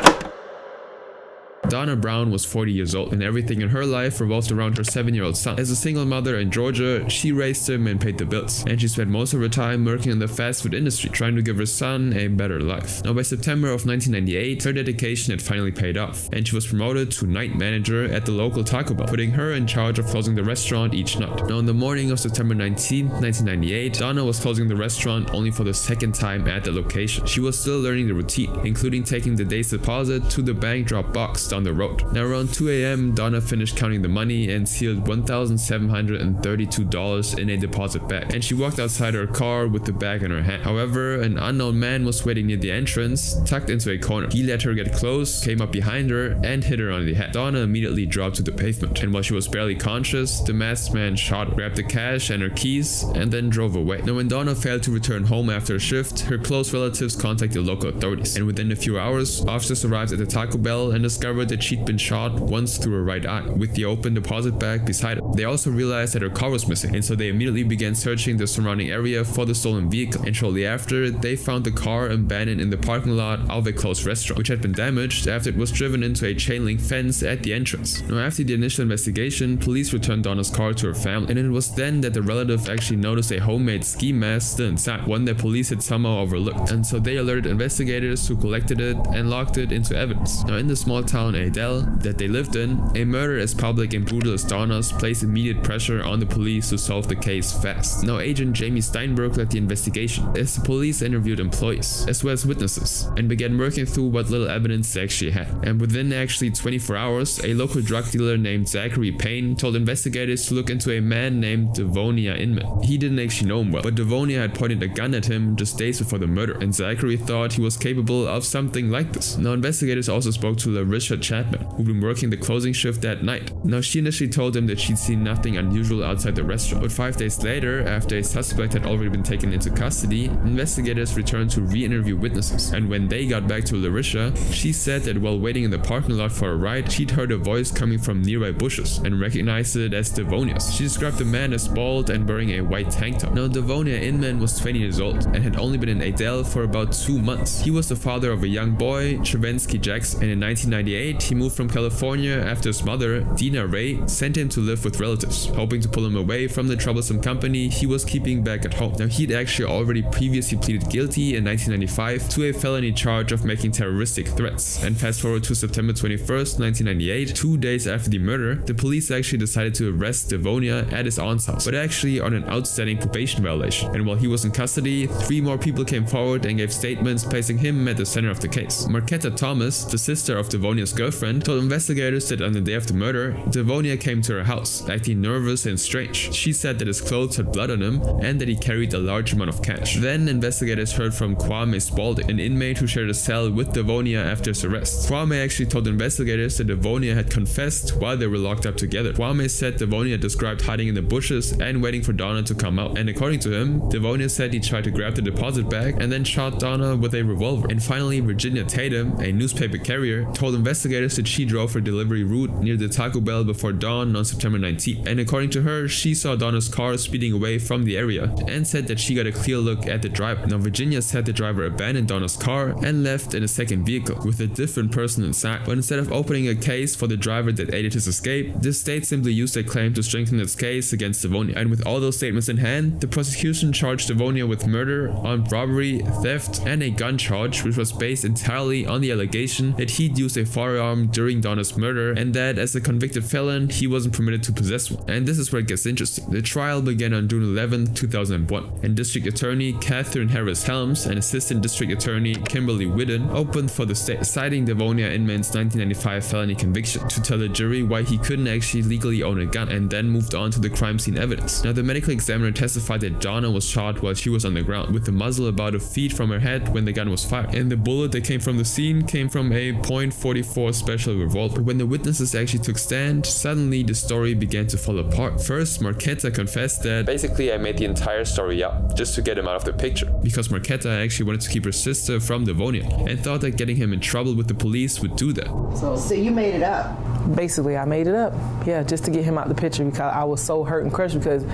Donna Brown was 40 years old, and everything in her life revolved around her 7-year-old son. As a single mother in Georgia, she raised him and paid the bills, and she spent most of her time working in the fast food industry, trying to give her son a better life. Now, by September of 1998, her dedication had finally paid off, and she was promoted to night manager at the local Taco Bell, putting her in charge of closing the restaurant each night. Now, on the morning of September 19, 1998, Donna was closing the restaurant only for the second time at the location. She was still learning the routine, including taking the day's deposit to the bank drop box down the road. Now, around 2 a.m., Donna finished counting the money and sealed $1,732 in a deposit bag, and she walked outside her car with the bag in her hand. However, an unknown man was waiting near the entrance, tucked into a corner. He let her get close, came up behind her, and hit her on the head. Donna immediately dropped to the pavement, and while she was barely conscious, the masked man shot her, grabbed the cash and her keys, and then drove away. Now, when Donna failed to return home after a shift, her close relatives contacted local authorities, and within a few hours, officers arrived at the Taco Bell and discovered that she'd been shot once through her right eye, with the open deposit bag beside her. They also realized that her car was missing, and so they immediately began searching the surrounding area for the stolen vehicle, and shortly after, they found the car abandoned in the parking lot of a closed restaurant, which had been damaged after it was driven into a chain link fence at the entrance. Now, after the initial investigation, police returned Donna's car to her family, and it was then that the relative actually noticed a homemade ski mask still inside, one that police had somehow overlooked, and so they alerted investigators who collected it and logged it into evidence. Now, in the small town Adel that they lived in, a murder as public and brutal as Donna's placed immediate pressure on the police to solve the case fast. Now, Agent Jamie Steinberg led the investigation as the police interviewed employees as well as witnesses and began working through what little evidence they actually had. And within actually 24 hours, a local drug dealer named Zachary Payne told investigators to look into a man named Devonia Inman. He didn't actually know him well, but Devonia had pointed a gun at him just days before the murder, and Zachary thought he was capable of something like this. Now, investigators also spoke to Larissa Chapman, who'd been working the closing shift that night. Now, she initially told him that she'd seen nothing unusual outside the restaurant, but 5 days later, after a suspect had already been taken into custody, investigators returned to re-interview witnesses, and when they got back to Larissa, she said that while waiting in the parking lot for a ride, she'd heard a voice coming from nearby bushes and recognized it as Devonia's. She described the man as bald and wearing a white tank top. Now, Devonia Inman was 20 years old and had only been in Adel for about 2 months. He was the father of a young boy, Trevensky Jackson, and in 1998, he moved from California after his mother, Dina Ray, sent him to live with relatives, hoping to pull him away from the troublesome company he was keeping back at home. Now, he'd actually already previously pleaded guilty in 1995 to a felony charge of making terroristic threats. And fast forward to September 21st, 1998, 2 days after the murder, the police actually decided to arrest Devonia at his aunt's house, but actually on an outstanding probation violation. And while he was in custody, 3 more people came forward and gave statements, placing him at the center of the case. Marquetta Thomas, the sister of Devonia's girlfriend, told investigators that on the day of the murder, Devonia came to her house, acting nervous and strange. She said that his clothes had blood on him and that he carried a large amount of cash. Then investigators heard from Kwame Spalding, an inmate who shared a cell with Devonia after his arrest. Kwame actually told investigators that Devonia had confessed while they were locked up together. Kwame said Devonia described hiding in the bushes and waiting for Donna to come out, and according to him, Devonia said he tried to grab the deposit bag and then shot Donna with a revolver. And finally, Virginia Tatum, a newspaper carrier, told investigators that she drove her delivery route near the Taco Bell before dawn on September 19th, and according to her, she saw Donna's car speeding away from the area and said that she got a clear look at the driver. Now, Virginia said the driver abandoned Donna's car and left in a second vehicle with a different person inside, but instead of opening a case for the driver that aided his escape, the state simply used a claim to strengthen its case against Devonia. And with all those statements in hand, the prosecution charged Devonia with murder, armed robbery, theft, and a gun charge, which was based entirely on the allegation that he'd used a firearm during Donna's murder and that as a convicted felon, he wasn't permitted to possess one. And this is where it gets interesting. The trial began on June 11, 2001, and District Attorney Catherine Harris Helms and Assistant District Attorney Kimberly Whiddon opened for the state, citing Devonia Inman's 1995 felony conviction to tell the jury why he couldn't actually legally own a gun, and then moved on to the crime scene evidence. Now, the medical examiner testified that Donna was shot while she was on the ground, with the muzzle about a feet from her head when the gun was fired, and the bullet that came from the scene came from a .44 .44 special revolver. But when the witnesses actually took stand, suddenly the story began to fall apart. First, Marquetta confessed that basically I made the entire story up just to get him out of the picture. Because Marquetta actually wanted to keep her sister from Devonia and thought that getting him in trouble with the police would do that. So you made it up? Basically, I made it up. Yeah, just to get him out the picture because I was so hurt and crushed because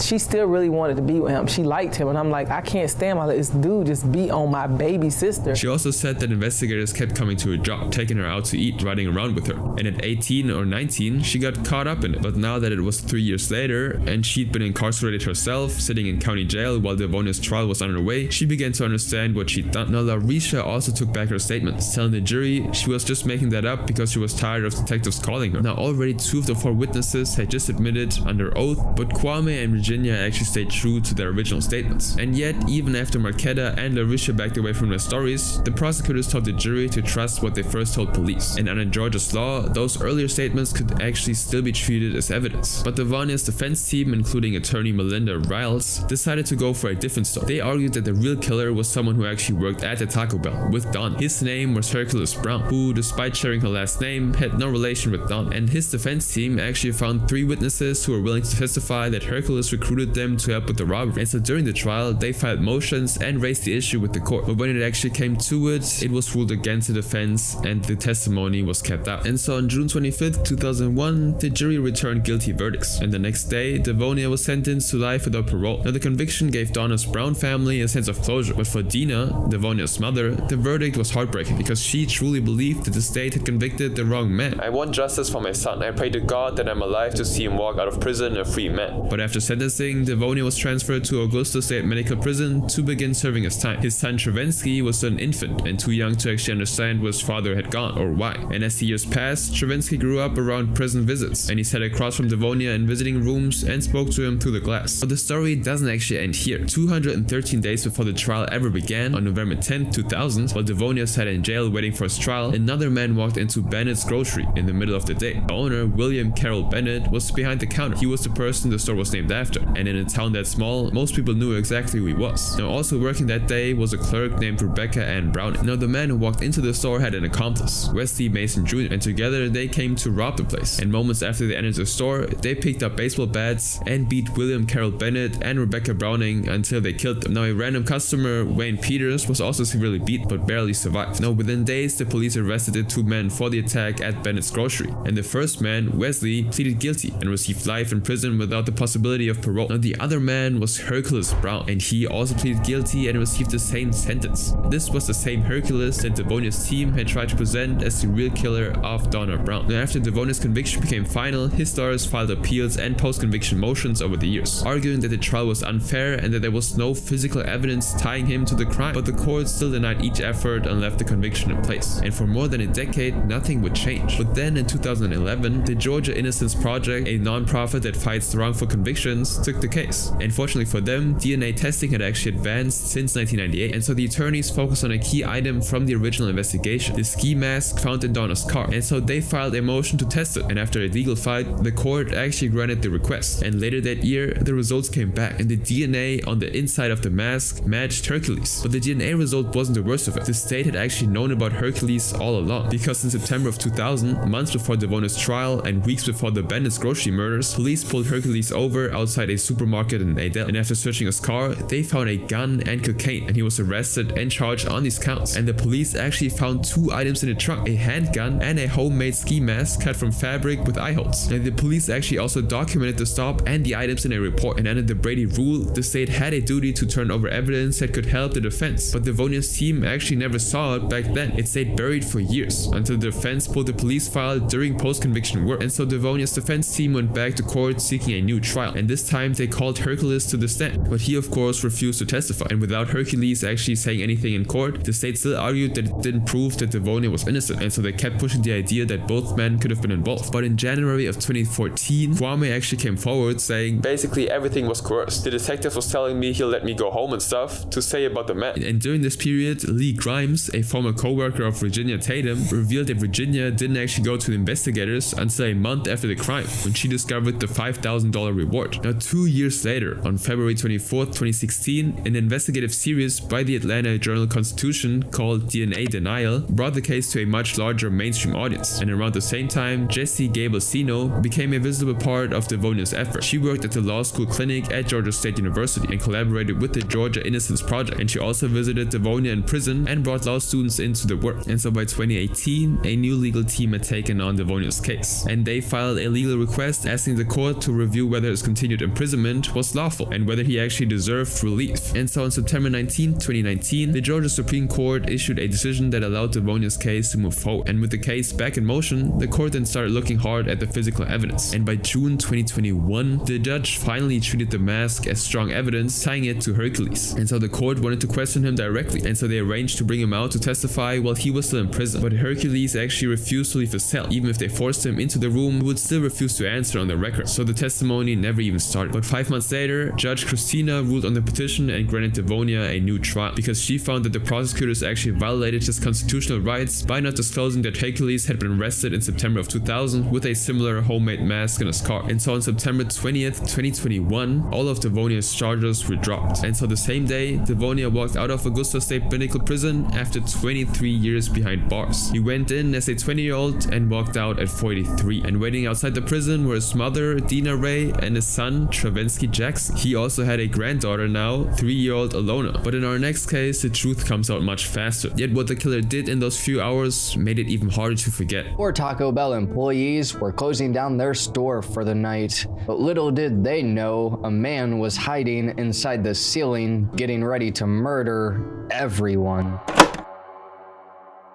she still really wanted to be with him. She liked him, and I'm like, I can't stand my this dude just beat on my baby sister. She also said that investigators kept coming to her job, taking her out to eat, riding around with her. And at 18 or 19, she got caught up in it. But now that it was 3 years later, and she'd been incarcerated herself, sitting in county jail while Devonia's trial was underway, she began to understand what she'd done. Now, Larisha also took back her statements, telling the jury she was just making that up because she was tired of detectives calling her. Now, already 2 of the 4 witnesses had just admitted under oath, but Kwame and Virginia actually stayed true to their original statements. And yet, even after Marquetta and Larisha backed away from their stories, the prosecutors told the jury to trust what they first told police. And under Georgia's law, those earlier statements could actually still be treated as evidence. But Devonia's defense team, including attorney Melinda Riles, decided to go for a different story. They argued that the real killer was someone who actually worked at the Taco Bell with Don. His name was Hercules Brown, who, despite sharing her last name, had no relation with Don. And his defense team actually found 3 witnesses who were willing to testify that Hercules recruited them to help with the robbery. And so during the trial, they filed motions and raised the issue with the court. But when it actually came to it, it was ruled against the defense and the testimony was kept out. And so on June 25th, 2001, the jury returned guilty verdicts. And the next day, Devonia was sentenced to life without parole. Now the conviction gave Donna's Brown family a sense of closure. But for Dina, Devonia's mother, the verdict was heartbreaking because she truly believed that the state had convicted the wrong man. I want justice for my son. I pray to God that I'm alive to see him walk out of prison a free man. But after sentencing, Devonia was transferred to Augusta State Medical Prison to begin serving his time. His son Travinsky was an infant and too young to actually understand where his father had gone or why. And as the years passed, Travinsky grew up around prison visits, and he sat across from Devonia in visiting rooms and spoke to him through the glass. But the story doesn't actually end here. 213 days before the trial ever began, on November 10, 2000, while Devonia sat in jail waiting for his trial, another man walked into Bennett's grocery in the middle of the day. The owner, William Carroll Bennett, was behind the counter. He was the person the store was named after, and in a town that small, most people knew exactly who he was. Now, also working that day was a clerk named Rebecca Ann Browning. Now, the man who walked into the store had an accomplice, Wesley Mason Jr., and together they came to rob the place. And moments after they entered the store, they picked up baseball bats and beat William Carroll Bennett and Rebecca Browning until they killed them. Now, a random customer, Wayne Peters, was also severely beat but barely survived. Now, within days, the police arrested the 2 men for the attack at Bennett's grocery. And the first man, Wesley, pleaded guilty and received life in prison without the possibility of parole. Now, the other man was Hercules Brown, and he also pleaded guilty and received the same sentence. This was the same Hercules that Devonia's team had tried to present as the real killer of Donna Brown. Now, after Devonia's conviction became final, his lawyers filed appeals and post-conviction motions over the years, arguing that the trial was unfair and that there was no physical evidence tying him to the crime. But the court still denied each effort and left the conviction in place. And for more than a decade, nothing would change. But then in 2011, the Georgia Innocence Project, a non-profit that fights wrongful convictions, took the case. And fortunately for them, DNA testing had actually advanced since 1998, and so the attorneys focused on a key item from the original investigation, the ski mask found in Donna's car. And so they filed a motion to test it, and after a legal fight, the court actually granted the request. And later that year, the results came back, and the DNA on the inside of the mask matched Hercules. But the DNA result wasn't the worst of it. The state had actually known about Hercules all along, because in September of 2000, months before Devonia's trial and weeks before the Bennett's grocery murders, police pulled Hercules over outside a supermarket in Adel, and after searching his car, they found a gun and cocaine, and he was arrested and charged on these counts. And the police actually found 2 items in the trunk, a handgun and a homemade ski mask cut from fabric with eye holes. And the police actually also documented the stop and the items in a report, and under the Brady rule, the state had a duty to turn over evidence that could help the defense. But Devonia's team actually never saw it back then. It stayed buried for years until the defense pulled the police file during post-conviction work. And so Devonia's defense team went back to court seeking a new trial, and this time they called Hercules to the stand, but he of course refused to testify. And without Hercules actually saying anything in court, the state still argued that it didn't prove that Devonia was innocent, and so they kept pushing the idea that both men could have been involved. But in January of 2014, Kwame actually came forward saying, basically everything was coerced. The detective was telling me he'll let me go home and stuff to say about the man. And during this period, Lee Grimes, a former co-worker of Virginia Tatum, revealed that Virginia didn't actually go to the investigators until a month after the crime, when she discovered the $5,000 reward. Now 2 years later, on February 24th, 2016, an investigative series by the Atlanta Journal-Constitution called DNA Denial brought the case to a much larger mainstream audience, and around the same time, Jessie Gabelsino became a visible part of Devonia's effort. She worked at the law school clinic at Georgia State University and collaborated with the Georgia Innocence Project, and she also visited Devonia in prison and brought law students into the work. And so by 2018, a new legal team had taken on Devonia's case, and they filed a legal request asking the court to review whether his continued imprisonment was lawful and whether he actually deserved relief. And so on September 19, 2019, the Georgia Supreme Court issued a decision that allowed Devonia's case to move forward. And with the case back in motion, the court then started looking hard at the physical evidence. And by June 2021, the judge finally treated the mask as strong evidence, tying it to Hercules. And so the court wanted to question him directly, and so they arranged to bring him out to testify while he was still in prison. But Hercules actually refused to leave his cell. Even if they forced him into the room, he would still refuse to answer on the record. So the testimony never even started. But 5 months later, Judge Christina ruled on the petition and granted Devonia a new trial because she found that the prosecutors actually violated his constitutional rights by not disclosing that Hercules had been arrested in September of 2000 with a similar homemade mask in his car. And so on September 20th, 2021, all of Devonia's charges were dropped. And so the same day, Devonia walked out of Augusta State Pinnacle Prison after 23 years behind bars. He went in as a 20-year-old and walked out at 43. And waiting outside the prison were his mother, Dina Ray, and his son, Travensky Jackson. He also had a granddaughter now, 3-year-old Alona. But in our next case, the truth comes out much faster. Yet what the killer did in those few hours made it even harder to forget. 4 Taco Bell employees were closing down their store for the night. But little did they know, a man was hiding inside the ceiling, getting ready to murder everyone.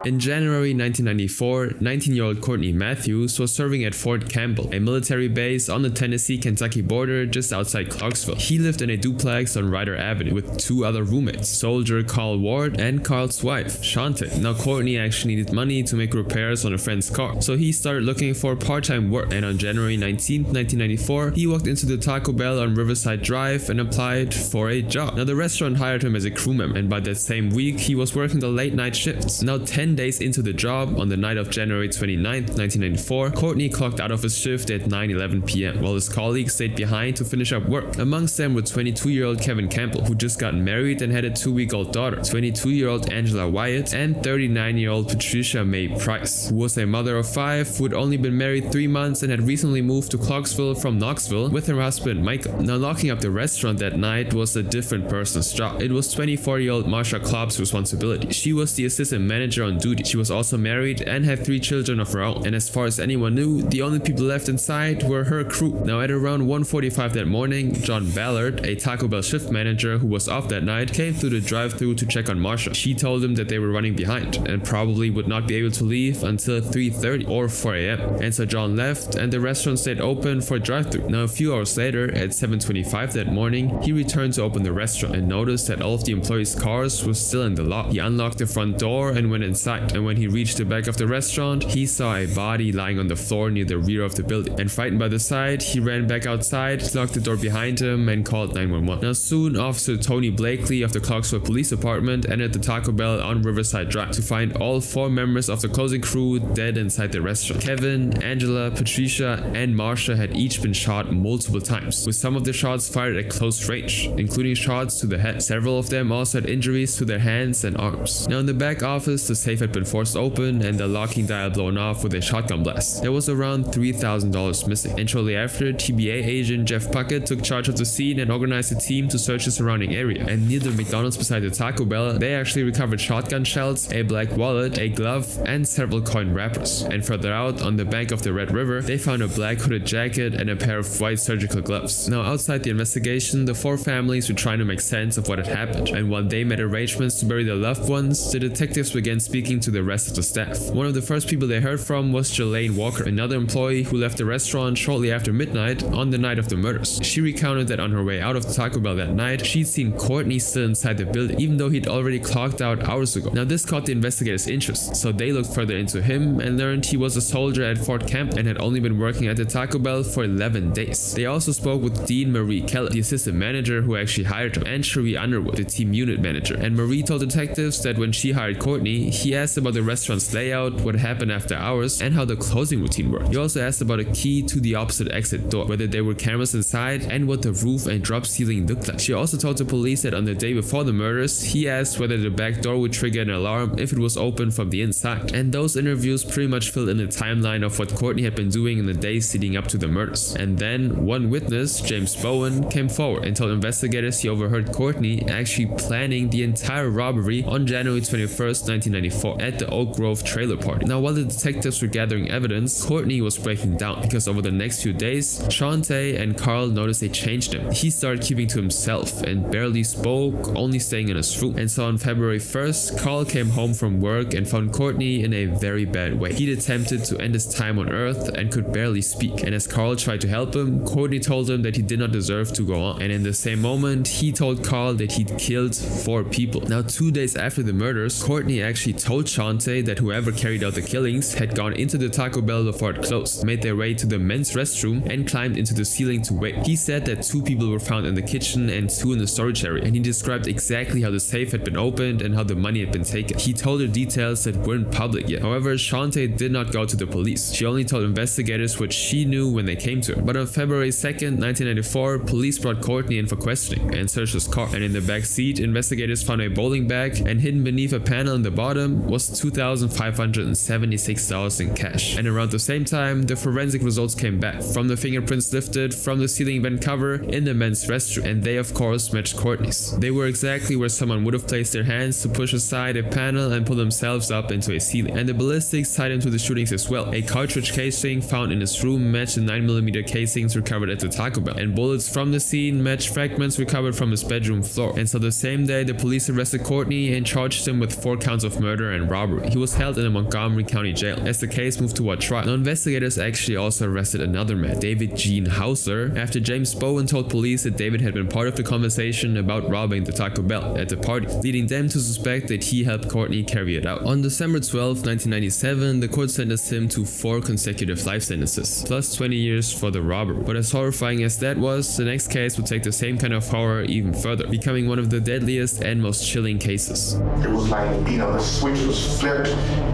In January 1994, 19-year-old Courtney Matthews was serving at Fort Campbell, a military base on the Tennessee-Kentucky border just outside Clarksville. He lived in a duplex on Ryder Avenue with 2 other roommates, soldier Carl Ward and Carl's wife, Shante. Now Courtney actually needed money to make repairs on a friend's car, so he started looking for part-time work, and on January 19, 1994, he walked into the Taco Bell on Riverside Drive and applied for a job. Now the restaurant hired him as a crew member, and by that same week, he was working the late night shifts. Now 10 days into the job, on the night of January 29, 1994, Courtney clocked out of his shift at 9:11 p.m. while his colleagues stayed behind to finish up work. Amongst them were 22-year-old Kevin Campbell, who just got married and had a 2-week-old daughter, 22-year-old Angela Wyatt, and 39-year-old Patricia Mae Price, who was a mother of 5 who had only been married 3 months and had recently moved to Clarksville from Knoxville with her husband Michael. Now locking up the restaurant that night was a different person's job. It was 24-year-old Marsha Klopp's responsibility. She was the assistant manager on duty. She was also married and had 3 children of her own, and as far as anyone knew, the only people left inside were her crew. Now at around 1:45 that morning, John Ballard, a Taco Bell shift manager who was off that night, came through the drive-thru to check on Marsha. She told him that they were running behind and probably would not be able to leave until 3:30 or 4 a.m. And so John left and the restaurant stayed open for drive-thru. Now a few hours later, at 7:25 that morning, he returned to open the restaurant and noticed that all of the employees' cars were still in the lot. He unlocked the front door and went inside, and when he reached the back of the restaurant, he saw a body lying on the floor near the rear of the building. And frightened by the sight, he ran back outside, locked the door behind him, and called 911. Now soon, Officer Tony Blakely of the Clarksville Police Department entered the Taco Bell on Riverside Drive to find all 4 members of the closing crew dead inside the restaurant. Kevin, Angela, Patricia, and Marsha had each been shot multiple times, with some of the shots fired at close range, including shots to the head. Several of them also had injuries to their hands and arms. Now in the back office, the safe had been forced open and the locking dial blown off with a shotgun blast. There was around $3,000 missing, and shortly after, TBA agent Jeff Puckett took charge of the scene and organized a team to search the surrounding area. And near the McDonald's beside the Taco Bell, they actually recovered shotgun shells, a black wallet, a glove, and several coin wrappers. And further out, on the bank of the Red River, they found a black hooded jacket and a pair of white surgical gloves. Now outside the investigation, the 4 families were trying to make sense of what had happened, and while they made arrangements to bury their loved ones, the detectives began speaking to the rest of the staff. One of the first people they heard from was Jelaine Walker, another employee who left the restaurant shortly after midnight on the night of the murders. She recounted that on her way out of the Taco Bell that night, she'd seen Courtney still inside the building, even though he'd already clocked out hours ago. Now this caught the investigators' interest, so they looked further into him and learned he was a soldier at Fort Camp and had only been working at the Taco Bell for 11 days. They also spoke with Dean Marie Keller, the assistant manager who actually hired him, and Cherie Underwood, the team unit manager. And Marie told detectives that when she hired Courtney, he asked about the restaurant's layout, what happened after hours, and how the closing routine worked. He also asked about a key to the opposite exit door, whether there were cameras inside, and what the roof and drop ceiling looked like. She also told the police that on the day before the murders, he asked whether the back door would trigger an alarm if it was open from the inside. And those interviews pretty much filled in the timeline of what Courtney had been doing in the days leading up to the murders. And then one witness, James Bowen, came forward and told investigators he overheard Courtney actually planning the entire robbery on January 21st, 1994 at the Oak Grove trailer party. Now, while the detectives were gathering evidence, Courtney was breaking down because over the next few days, Shawn and Carl noticed they changed him. He started keeping to himself and barely spoke, only staying in his room. And so on February 1st, Carl came home from work and found Courtney in a very bad way. He'd attempted to end his time on Earth and could barely speak. And as Carl tried to help him, Courtney told him that he did not deserve to go on. And in the same moment, he told Carl that he'd killed 4 people. Now, 2 days after the murders, Courtney actually told Shawn that whoever carried out the killings had gone into the Taco Bell before it closed, made their way to the men's restroom, and climbed into the ceiling to wait. He said that 2 people were found in the kitchen and 2 in the storage area, and he described exactly how the safe had been opened and how the money had been taken. He told her details that weren't public yet. However, Shawn did not go to the police. She only told investigators what she knew when they came to her. But on February 2nd, 1994, police brought Courtney in for questioning and searched his car. And in the back seat, investigators found a bowling bag, and hidden beneath a panel in the bottom was $2,576 in cash. And around the same time, the forensic results came back from the fingerprints lifted from the ceiling vent cover in the men's restroom, and they of course matched Courtney's. They were exactly where someone would have placed their hands to push aside a panel and pull themselves up into a ceiling. And the ballistics tied him to the shootings as well. A cartridge casing found in his room matched the 9mm casings recovered at the Taco Bell, and bullets from the scene matched fragments recovered from his bedroom floor. And so the same day, the police arrested Courtney and charged him with 4 counts of murder and robbery. He was held in a Montgomery County jail as the case moved toward trial. Now, investigators actually also arrested another man, David Gene Hauser, after James Bowen told police that David had been part of the conversation about robbing the Taco Bell at the party, leading them to suspect that he helped Courtney carry it out. On December 12, 1997, the court sentenced him to 4 consecutive life sentences, plus 20 years for the robbery. But as horrifying as that was, the next case would take the same kind of horror even further, becoming one of the deadliest and most chilling cases. It was like, the switch was flipped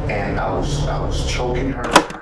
and I was choking her.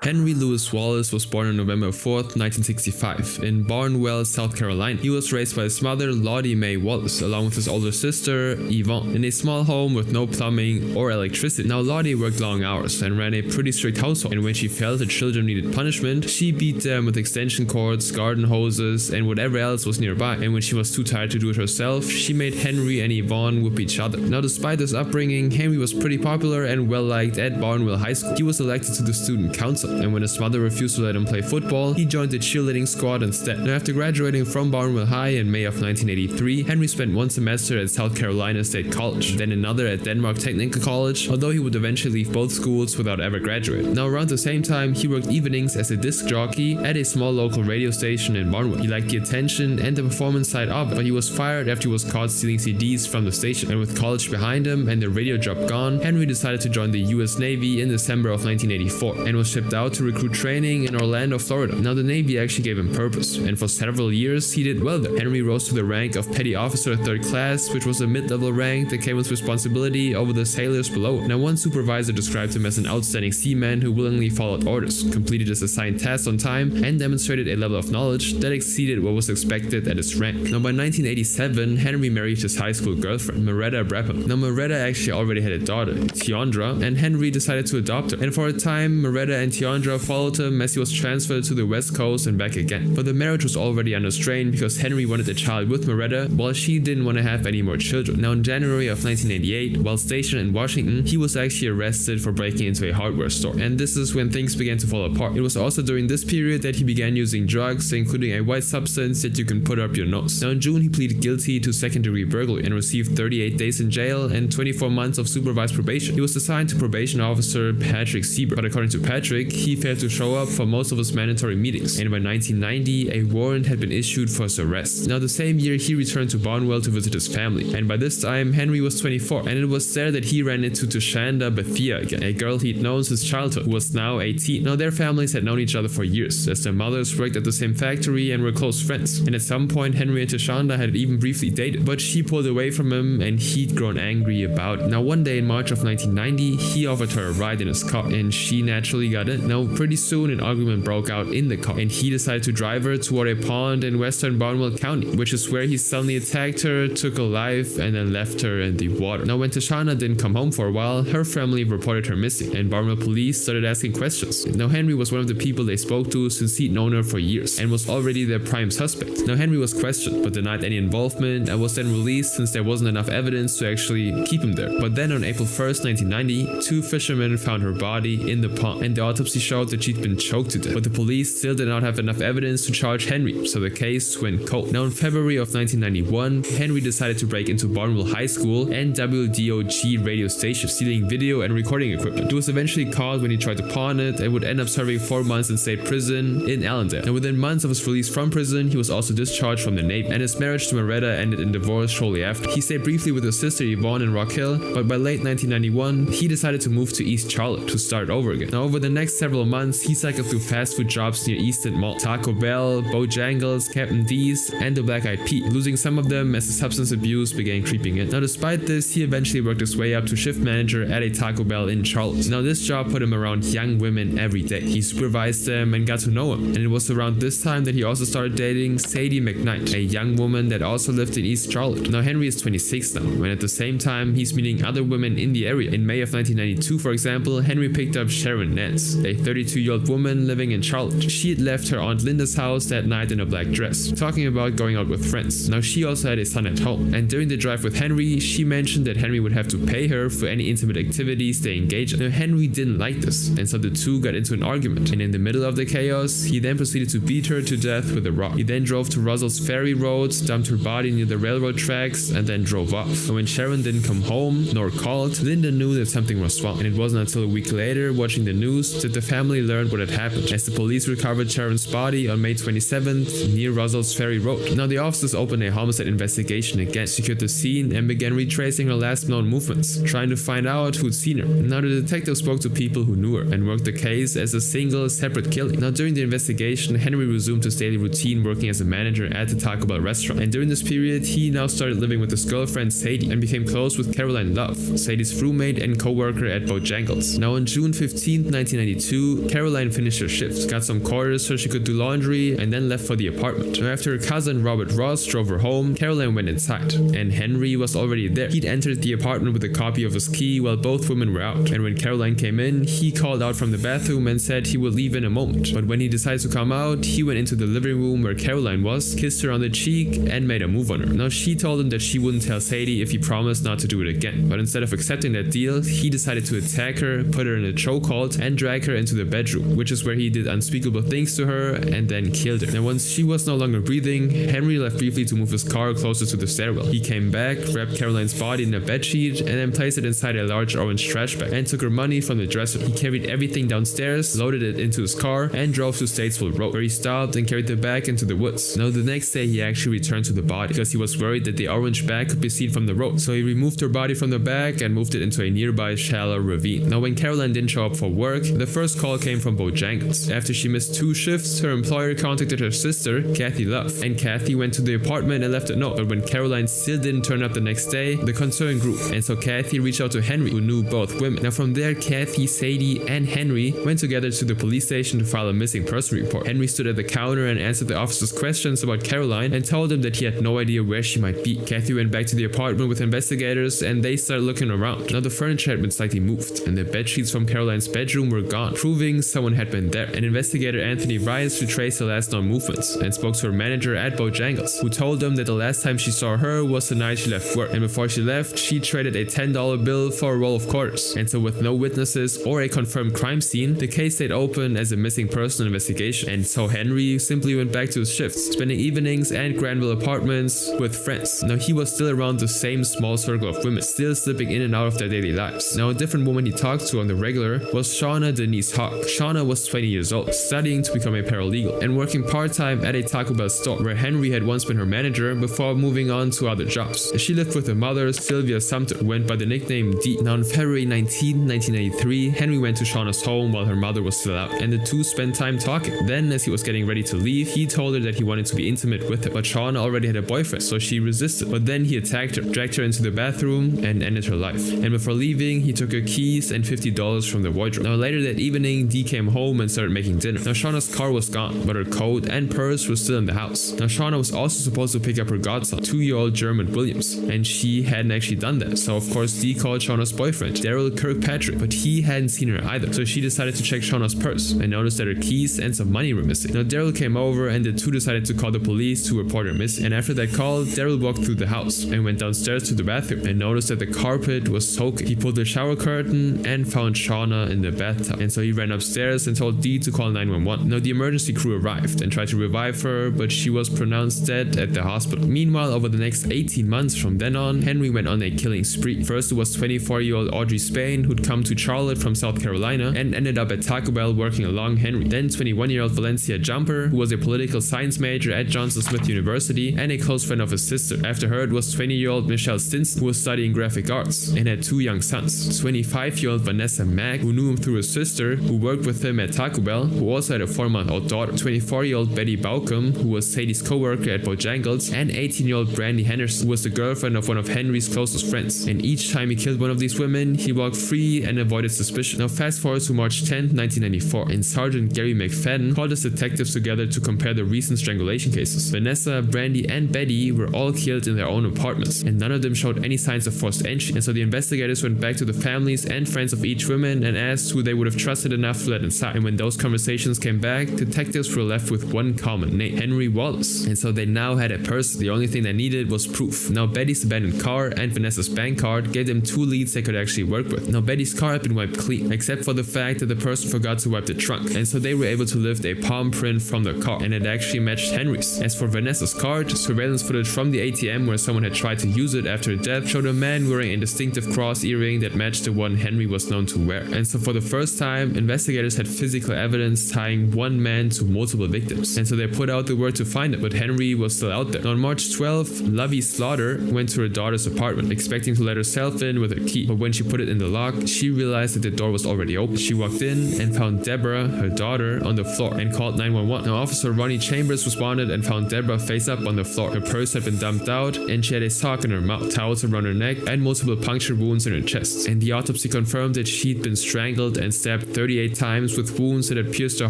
Henry Louis Wallace was born on November 4th, 1965 in Barnwell, South Carolina. He was raised by his mother, Lottie Mae Wallace, along with his older sister, Yvonne, in a small home with no plumbing or electricity. Now, Lottie worked long hours and ran a pretty strict household, and when she felt the children needed punishment, she beat them with extension cords, garden hoses, and whatever else was nearby. And when she was too tired to do it herself, she made Henry and Yvonne whoop each other. Now, despite this upbringing, Henry was pretty popular and well-liked at Barnwell High School. He was elected to the student council, and when his mother refused to let him play football, he joined the cheerleading squad instead. Now, after graduating from Barnwell High in May of 1983, Henry spent 1 semester at South Carolina State College, then another at Denmark Technical College, although he would eventually leave both schools without ever graduating. Now, around the same time, he worked evenings as a disc jockey at a small local radio station in Barnwell. He liked the attention and the performance side of it, but he was fired after he was caught stealing CDs from the station. And with college behind him and the radio job gone, Henry decided to join the US Navy in December of 1984 and was shipped out to recruit training in Orlando, Florida. Now, the Navy actually gave him purpose, and for several years he did well there. Henry rose to the rank of Petty Officer 3rd Class, which was a mid-level rank that came with responsibility over the sailors below. Now, one supervisor described him as an outstanding seaman who willingly followed orders, completed his assigned tasks on time, and demonstrated a level of knowledge that exceeded what was expected at his rank. Now, by 1987, Henry married his high school girlfriend, Moretta Brabham. Now, Moretta actually already had a daughter, Tiandra, and Henry decided to adopt her. And for a time, Moretta and Tiandra followed him as he was transferred to the West Coast and back again. But the marriage was already under strain because Henry wanted a child with Moretta, while she didn't want to have any more children. Now, in January of 1988, while stationed in Washington, he was actually arrested for breaking into a hardware store. And this is when things began to fall apart. It was also during this period that he began using drugs, including a white substance that you can put up your nose. Now, in June, he pleaded guilty to second-degree burglary and received 38 days in jail and 24 months of supervised probation. He was assigned to probation officer Patrick Seaber, but according to Patrick, he failed to show up for most of his mandatory meetings, and by 1990, a warrant had been issued for his arrest. Now the same year, he returned to Barnwell to visit his family, and by this time, Henry was 24, and it was there that he ran into Shanda Bethia again, a girl he'd known since childhood, who was now 18. Now their families had known each other for years, as their mothers worked at the same factory and were close friends, and at some point, Henry and Shanda had even briefly dated, but she pulled away from him, and he'd grown angry about it. Now one day in March of 1990, he offered her a ride in his car, and she naturally got in. Now pretty soon, an argument broke out in the car, and he decided to drive her toward a pond in western Barnwell County, which is where he suddenly attacked her, took her life, and then left her in the water. Now when Tashana didn't come home for a while, her family reported her missing, and Barnwell police started asking questions. Now Henry was one of the people they spoke to since he'd known her for years, and was already their prime suspect. Now Henry was questioned, but denied any involvement, and was then released since there wasn't enough evidence to actually keep him there. But then on April 1st, 1990, 2 fishermen found her body in the pond, and the autopsy showed that she'd been choked to death. But the police still did not have enough evidence to charge Henry, so the case went cold. Now in February of 1991, Henry decided to break into Barnwell High School and WDOG radio station, stealing video and recording equipment. He was eventually caught when he tried to pawn it, and would end up serving 4 months in state prison in Allendale. And within months of his release from prison, he was also discharged from the Navy, and his marriage to Moretta ended in divorce shortly after. He stayed briefly with his sister Yvonne in Rock Hill, but by late 1991, he decided to move to East Charlotte to start over again. Now over the next several months, he cycled through fast food jobs near East End Mall, Taco Bell, Bojangles, Captain D's, and the Black Eyed Peas, losing some of them as the substance abuse began creeping in. Now despite this, he eventually worked his way up to shift manager at a Taco Bell in Charlotte. Now this job put him around young women every day. He supervised them and got to know them, and it was around this time that he also started dating Sadie McKnight, a young woman that also lived in East Charlotte. Now Henry is 26 now, and at the same time he's meeting other women in the area. In May of 1992, for example, Henry picked up Sharon Nance, a 32-year-old woman living in Charlotte. She had left her Aunt Linda's house that night in a black dress, talking about going out with friends. Now she also had a son at home, and during the drive with Henry, she mentioned that Henry would have to pay her for any intimate activities they engaged in. Now Henry didn't like this, and so the two got into an argument, and in the middle of the chaos, he then proceeded to beat her to death with a rock. He then drove to Russell's Ferry Road, dumped her body near the railroad tracks, and then drove off. And when Sharon didn't come home, nor called, Linda knew that something was wrong, and it wasn't until a week later, watching the news, that the family learned what had happened, as the police recovered Sharon's body on May 27th near Russell's Ferry Road. Now the officers opened a homicide investigation again, secured the scene, and began retracing her last known movements, trying to find out who'd seen her. Now the detective spoke to people who knew her, and worked the case as a single, separate killing. Now during the investigation, Henry resumed his daily routine working as a manager at the Taco Bell restaurant, and during this period, he now started living with his girlfriend Sadie, and became close with Caroline Love, Sadie's roommate and co-worker at Bojangles. Now on June 15, 1992, Caroline finished her shift, got some quarters so she could do laundry, and then left for the apartment. Now after her cousin Robert Ross drove her home, Caroline went inside, and Henry was already there. He'd entered the apartment with a copy of his key while both women were out, and when Caroline came in, he called out from the bathroom and said he would leave in a moment. But when he decided to come out, he went into the living room where Caroline was, kissed her on the cheek, and made a move on her. Now she told him that she wouldn't tell Sadie if he promised not to do it again, but instead of accepting that deal, he decided to attack her, put her in a chokehold, and drag her into the bedroom, which is where he did unspeakable things to her and then killed her. Now once she was no longer breathing, Henry left briefly to move his car closer to the stairwell. He came back, wrapped Caroline's body in a bedsheet, and then placed it inside a large orange trash bag, and took her money from the dresser. He carried everything downstairs, loaded it into his car, and drove to Statesville Road, where he stopped and carried the bag into the woods. Now the next day he actually returned to the body, because he was worried that the orange bag could be seen from the road. So he removed her body from the bag and moved it into a nearby shallow ravine. Now when Caroline didn't show up for work, the first call came from Bojangles. After she missed 2 shifts, her employer contacted her sister, Kathy Love, and Kathy went to the apartment and left a note. But when Caroline still didn't turn up the next day, the concern grew, and so Kathy reached out to Henry, who knew both women. Now from there, Kathy, Sadie, and Henry went together to the police station to file a missing person report. Henry stood at the counter and answered the officer's questions about Caroline and told him that he had no idea where she might be. Kathy went back to the apartment with investigators, and they started looking around. Now the furniture had been slightly moved, and the bedsheets from Caroline's bedroom were gone, proving someone had been there. And investigator Anthony Rice retraced the last known movements and spoke to her manager at Bojangles, who told them that the last time she saw her was the night she left work, and before she left, she traded a $10 bill for a roll of quarters. And so with no witnesses or a confirmed crime scene, the case stayed open as a missing person investigation. And so Henry simply went back to his shifts, spending evenings at Granville Apartments with friends. Now he was still around the same small circle of women, still slipping in and out of their daily lives. Now a different woman he talked to on the regular was Shauna Denise Henry's heart. Shauna was 20 years old, studying to become a paralegal, and working part-time at a Taco Bell store where Henry had once been her manager before moving on to other jobs. She lived with her mother, Sylvia Sumter, who went by the nickname Dee. Now on February 19, 1983, Henry went to Shauna's home while her mother was still out, and the two spent time talking. Then, as he was getting ready to leave, he told her that he wanted to be intimate with her, but Shauna already had a boyfriend, so she resisted. But then he attacked her, dragged her into the bathroom, and ended her life. And before leaving, he took her keys and $50 from the wardrobe. Now later that evening, Dee came home and started making dinner. Now Shauna's car was gone, but her coat and purse were still in the house. Now Shauna was also supposed to pick up her godson, 2-year-old German Williams, and she hadn't actually done that. So of course Dee called Shauna's boyfriend, Daryl Kirkpatrick, but he hadn't seen her either. So she decided to check Shauna's purse and noticed that her keys and some money were missing. Now Daryl came over and the two decided to call the police to report her missing. And after that call, Daryl walked through the house and went downstairs to the bathroom and noticed that the carpet was soaking. He pulled the shower curtain and found Shauna in the bathtub. And so he ran upstairs and told Dee to call 911. Now the emergency crew arrived and tried to revive her, but she was pronounced dead at the hospital. Meanwhile, over the next 18 months from then on, Henry went on a killing spree. First it was 24-year-old Audrey Spain, who'd come to Charlotte from South Carolina and ended up at Taco Bell working along Henry. Then 21-year-old Valencia Jumper, who was a political science major at Johnson Smith University and a close friend of his sister. After her it was 20-year-old Michelle Stinson, who was studying graphic arts and had 2 young sons. 25-year-old Vanessa Mack, who knew him through his sister, who worked with him at Taco Bell, who also had a 4-month-old daughter. 24-year-old Betty Baucom, who was Sadie's co-worker at Bojangles, and 18-year-old Brandy Henderson, who was the girlfriend of one of Henry's closest friends. And each time he killed one of these women, he walked free and avoided suspicion. Now fast forward to March 10, 1994, and Sergeant Gary McFadden called his detectives together to compare the recent strangulation cases. Vanessa, Brandy, and Betty were all killed in their own apartments, and none of them showed any signs of forced entry. And so the investigators went back to the families and friends of each woman and asked who they would have trusted enough to let inside. And when those conversations came back, detectives were left with one common name, Henry Wallace. And so they now had a person. The only thing they needed was proof. Now Betty's abandoned car and Vanessa's bank card gave them 2 leads they could actually work with. Now Betty's car had been wiped clean, except for the fact that the person forgot to wipe the trunk, and so they were able to lift a palm print from the car, and it actually matched Henry's. As for Vanessa's card, surveillance footage from the ATM where someone had tried to use it after her death showed a man wearing a distinctive cross earring that matched the one Henry was known to wear. And so for the first time, investigators had physical evidence tying one man to multiple victims, and so they put out the word to find him, but Henry was still out there. Now, on March 12th, Lovey Slaughter went to her daughter's apartment, expecting to let herself in with her key, but when she put it in the lock, she realized that the door was already open. She walked in and found Deborah, her daughter, on the floor and called 911. Now Officer Ronnie Chambers responded and found Deborah face up on the floor. Her purse had been dumped out and she had a sock in her mouth, towels around her neck, and multiple puncture wounds in her chest. And the autopsy confirmed that she'd been strangled and stabbed 38 times with wounds that had pierced her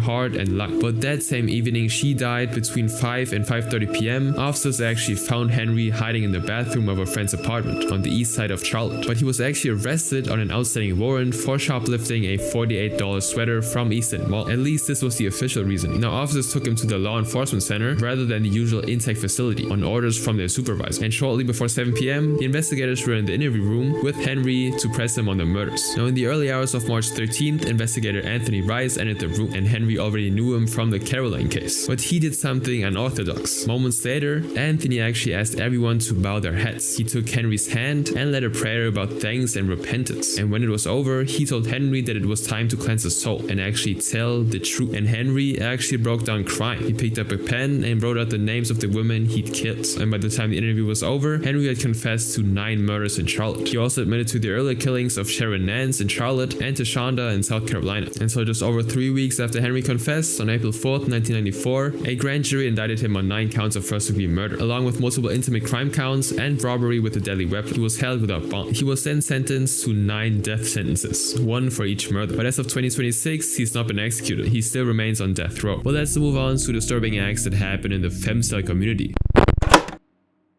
heart and lung. But that same evening, she died between 5 and 5:30 p.m. Officers actually found Henry hiding in the bathroom of a friend's apartment on the east side of Charlotte. But he was actually arrested on an outstanding warrant for shoplifting a $48 sweater from East End Mall. At least this was the official reasoning. Now officers took him to the law enforcement center rather than the usual intake facility on orders from their supervisor. And shortly before 7 p.m., the investigators were in the interview room with Henry to press him on the murders. Now in the early hours of March 13th, investigator Anthony Rice entered the room, and Henry already knew him from the Caroline case. But he did something unorthodox. Moments later, Anthony actually asked everyone to bow their heads. He took Henry's hand and led a prayer about thanks and repentance. And when it was over, he told Henry that it was time to cleanse his soul and actually tell the truth. And Henry actually broke down crying. He picked up a pen and wrote out the names of the women he'd killed. And by the time the interview was over, Henry had confessed to 9 murders in Charlotte. He also admitted to the earlier killings of Sharon Nance in Charlotte and to Shonda in South Carolina. And so just over 3 weeks after Henry confessed, on April 4th, 1994, a grand jury indicted him on 9 counts of first-degree murder, along with multiple intimate crime counts and robbery with a deadly weapon. He was held without bond. He was then sentenced to 9 death sentences, 1 for each murder. But as of 2026, he's not been executed. He still remains on death row. Well, let's move on to disturbing acts that happen in the femcel community.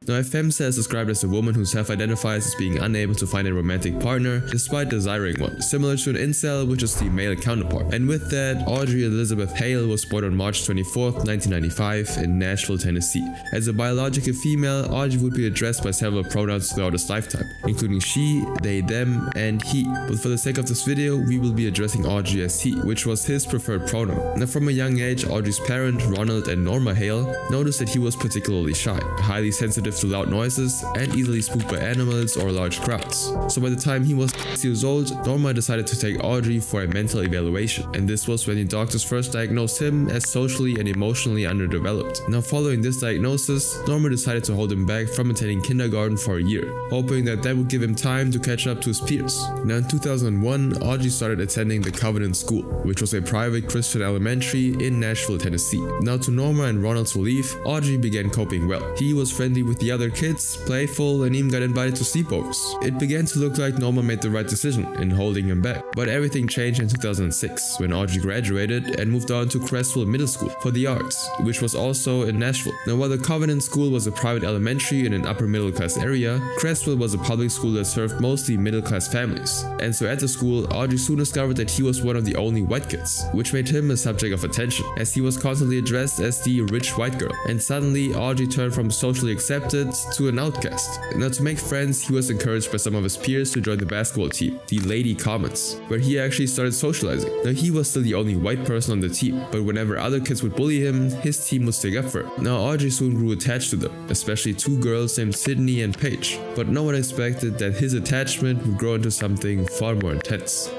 Now, a femcel is described as a woman who self-identifies as being unable to find a romantic partner despite desiring one, similar to an incel, which is the male counterpart. And with that, Audrey Elizabeth Hale was born on March 24th, 1995 in Nashville, Tennessee. As a biological female, Audrey would be addressed by several pronouns throughout his lifetime, including she, they, them, and he. But for the sake of this video, we will be addressing Audrey as he, which was his preferred pronoun. Now, from a young age, Audrey's parent, Ronald and Norma Hale, noticed that he was particularly shy, highly sensitive to loud noises and easily spooked by animals or large crowds. So by the time he was 6 years old, Norma decided to take Audrey for a mental evaluation, and this was when the doctors first diagnosed him as socially and emotionally underdeveloped. Now following this diagnosis, Norma decided to hold him back from attending kindergarten for a year, hoping that would give him time to catch up to his peers. Now in 2001, Audrey started attending the Covenant School, which was a private Christian elementary in Nashville, Tennessee. Now to Norma and Ronald's relief, Audrey began coping well. He was friendly with the other kids, playful, and even got invited to sleepovers. It began to look like Norma made the right decision in holding him back. But everything changed in 2006 when Audrey graduated and moved on to Clarksville Middle School for the Arts, which was also in Nashville. Now while the Covenant School was a private elementary in an upper middle class area, Clarksville was a public school that served mostly middle class families. And so at the school, Audrey soon discovered that he was one of the only white kids, which made him a subject of attention, as he was constantly addressed as the rich white girl. And suddenly, Audrey turned from socially accepted to an outcast. Now to make friends, he was encouraged by some of his peers to join the basketball team, the Lady Comets, where he actually started socializing. Now he was still the only white person on the team, but whenever other kids would bully him, his team would stick up for him. Now Audrey soon grew attached to them, especially two girls named Sydney and Paige, but no one expected that his attachment would grow into something far more intense.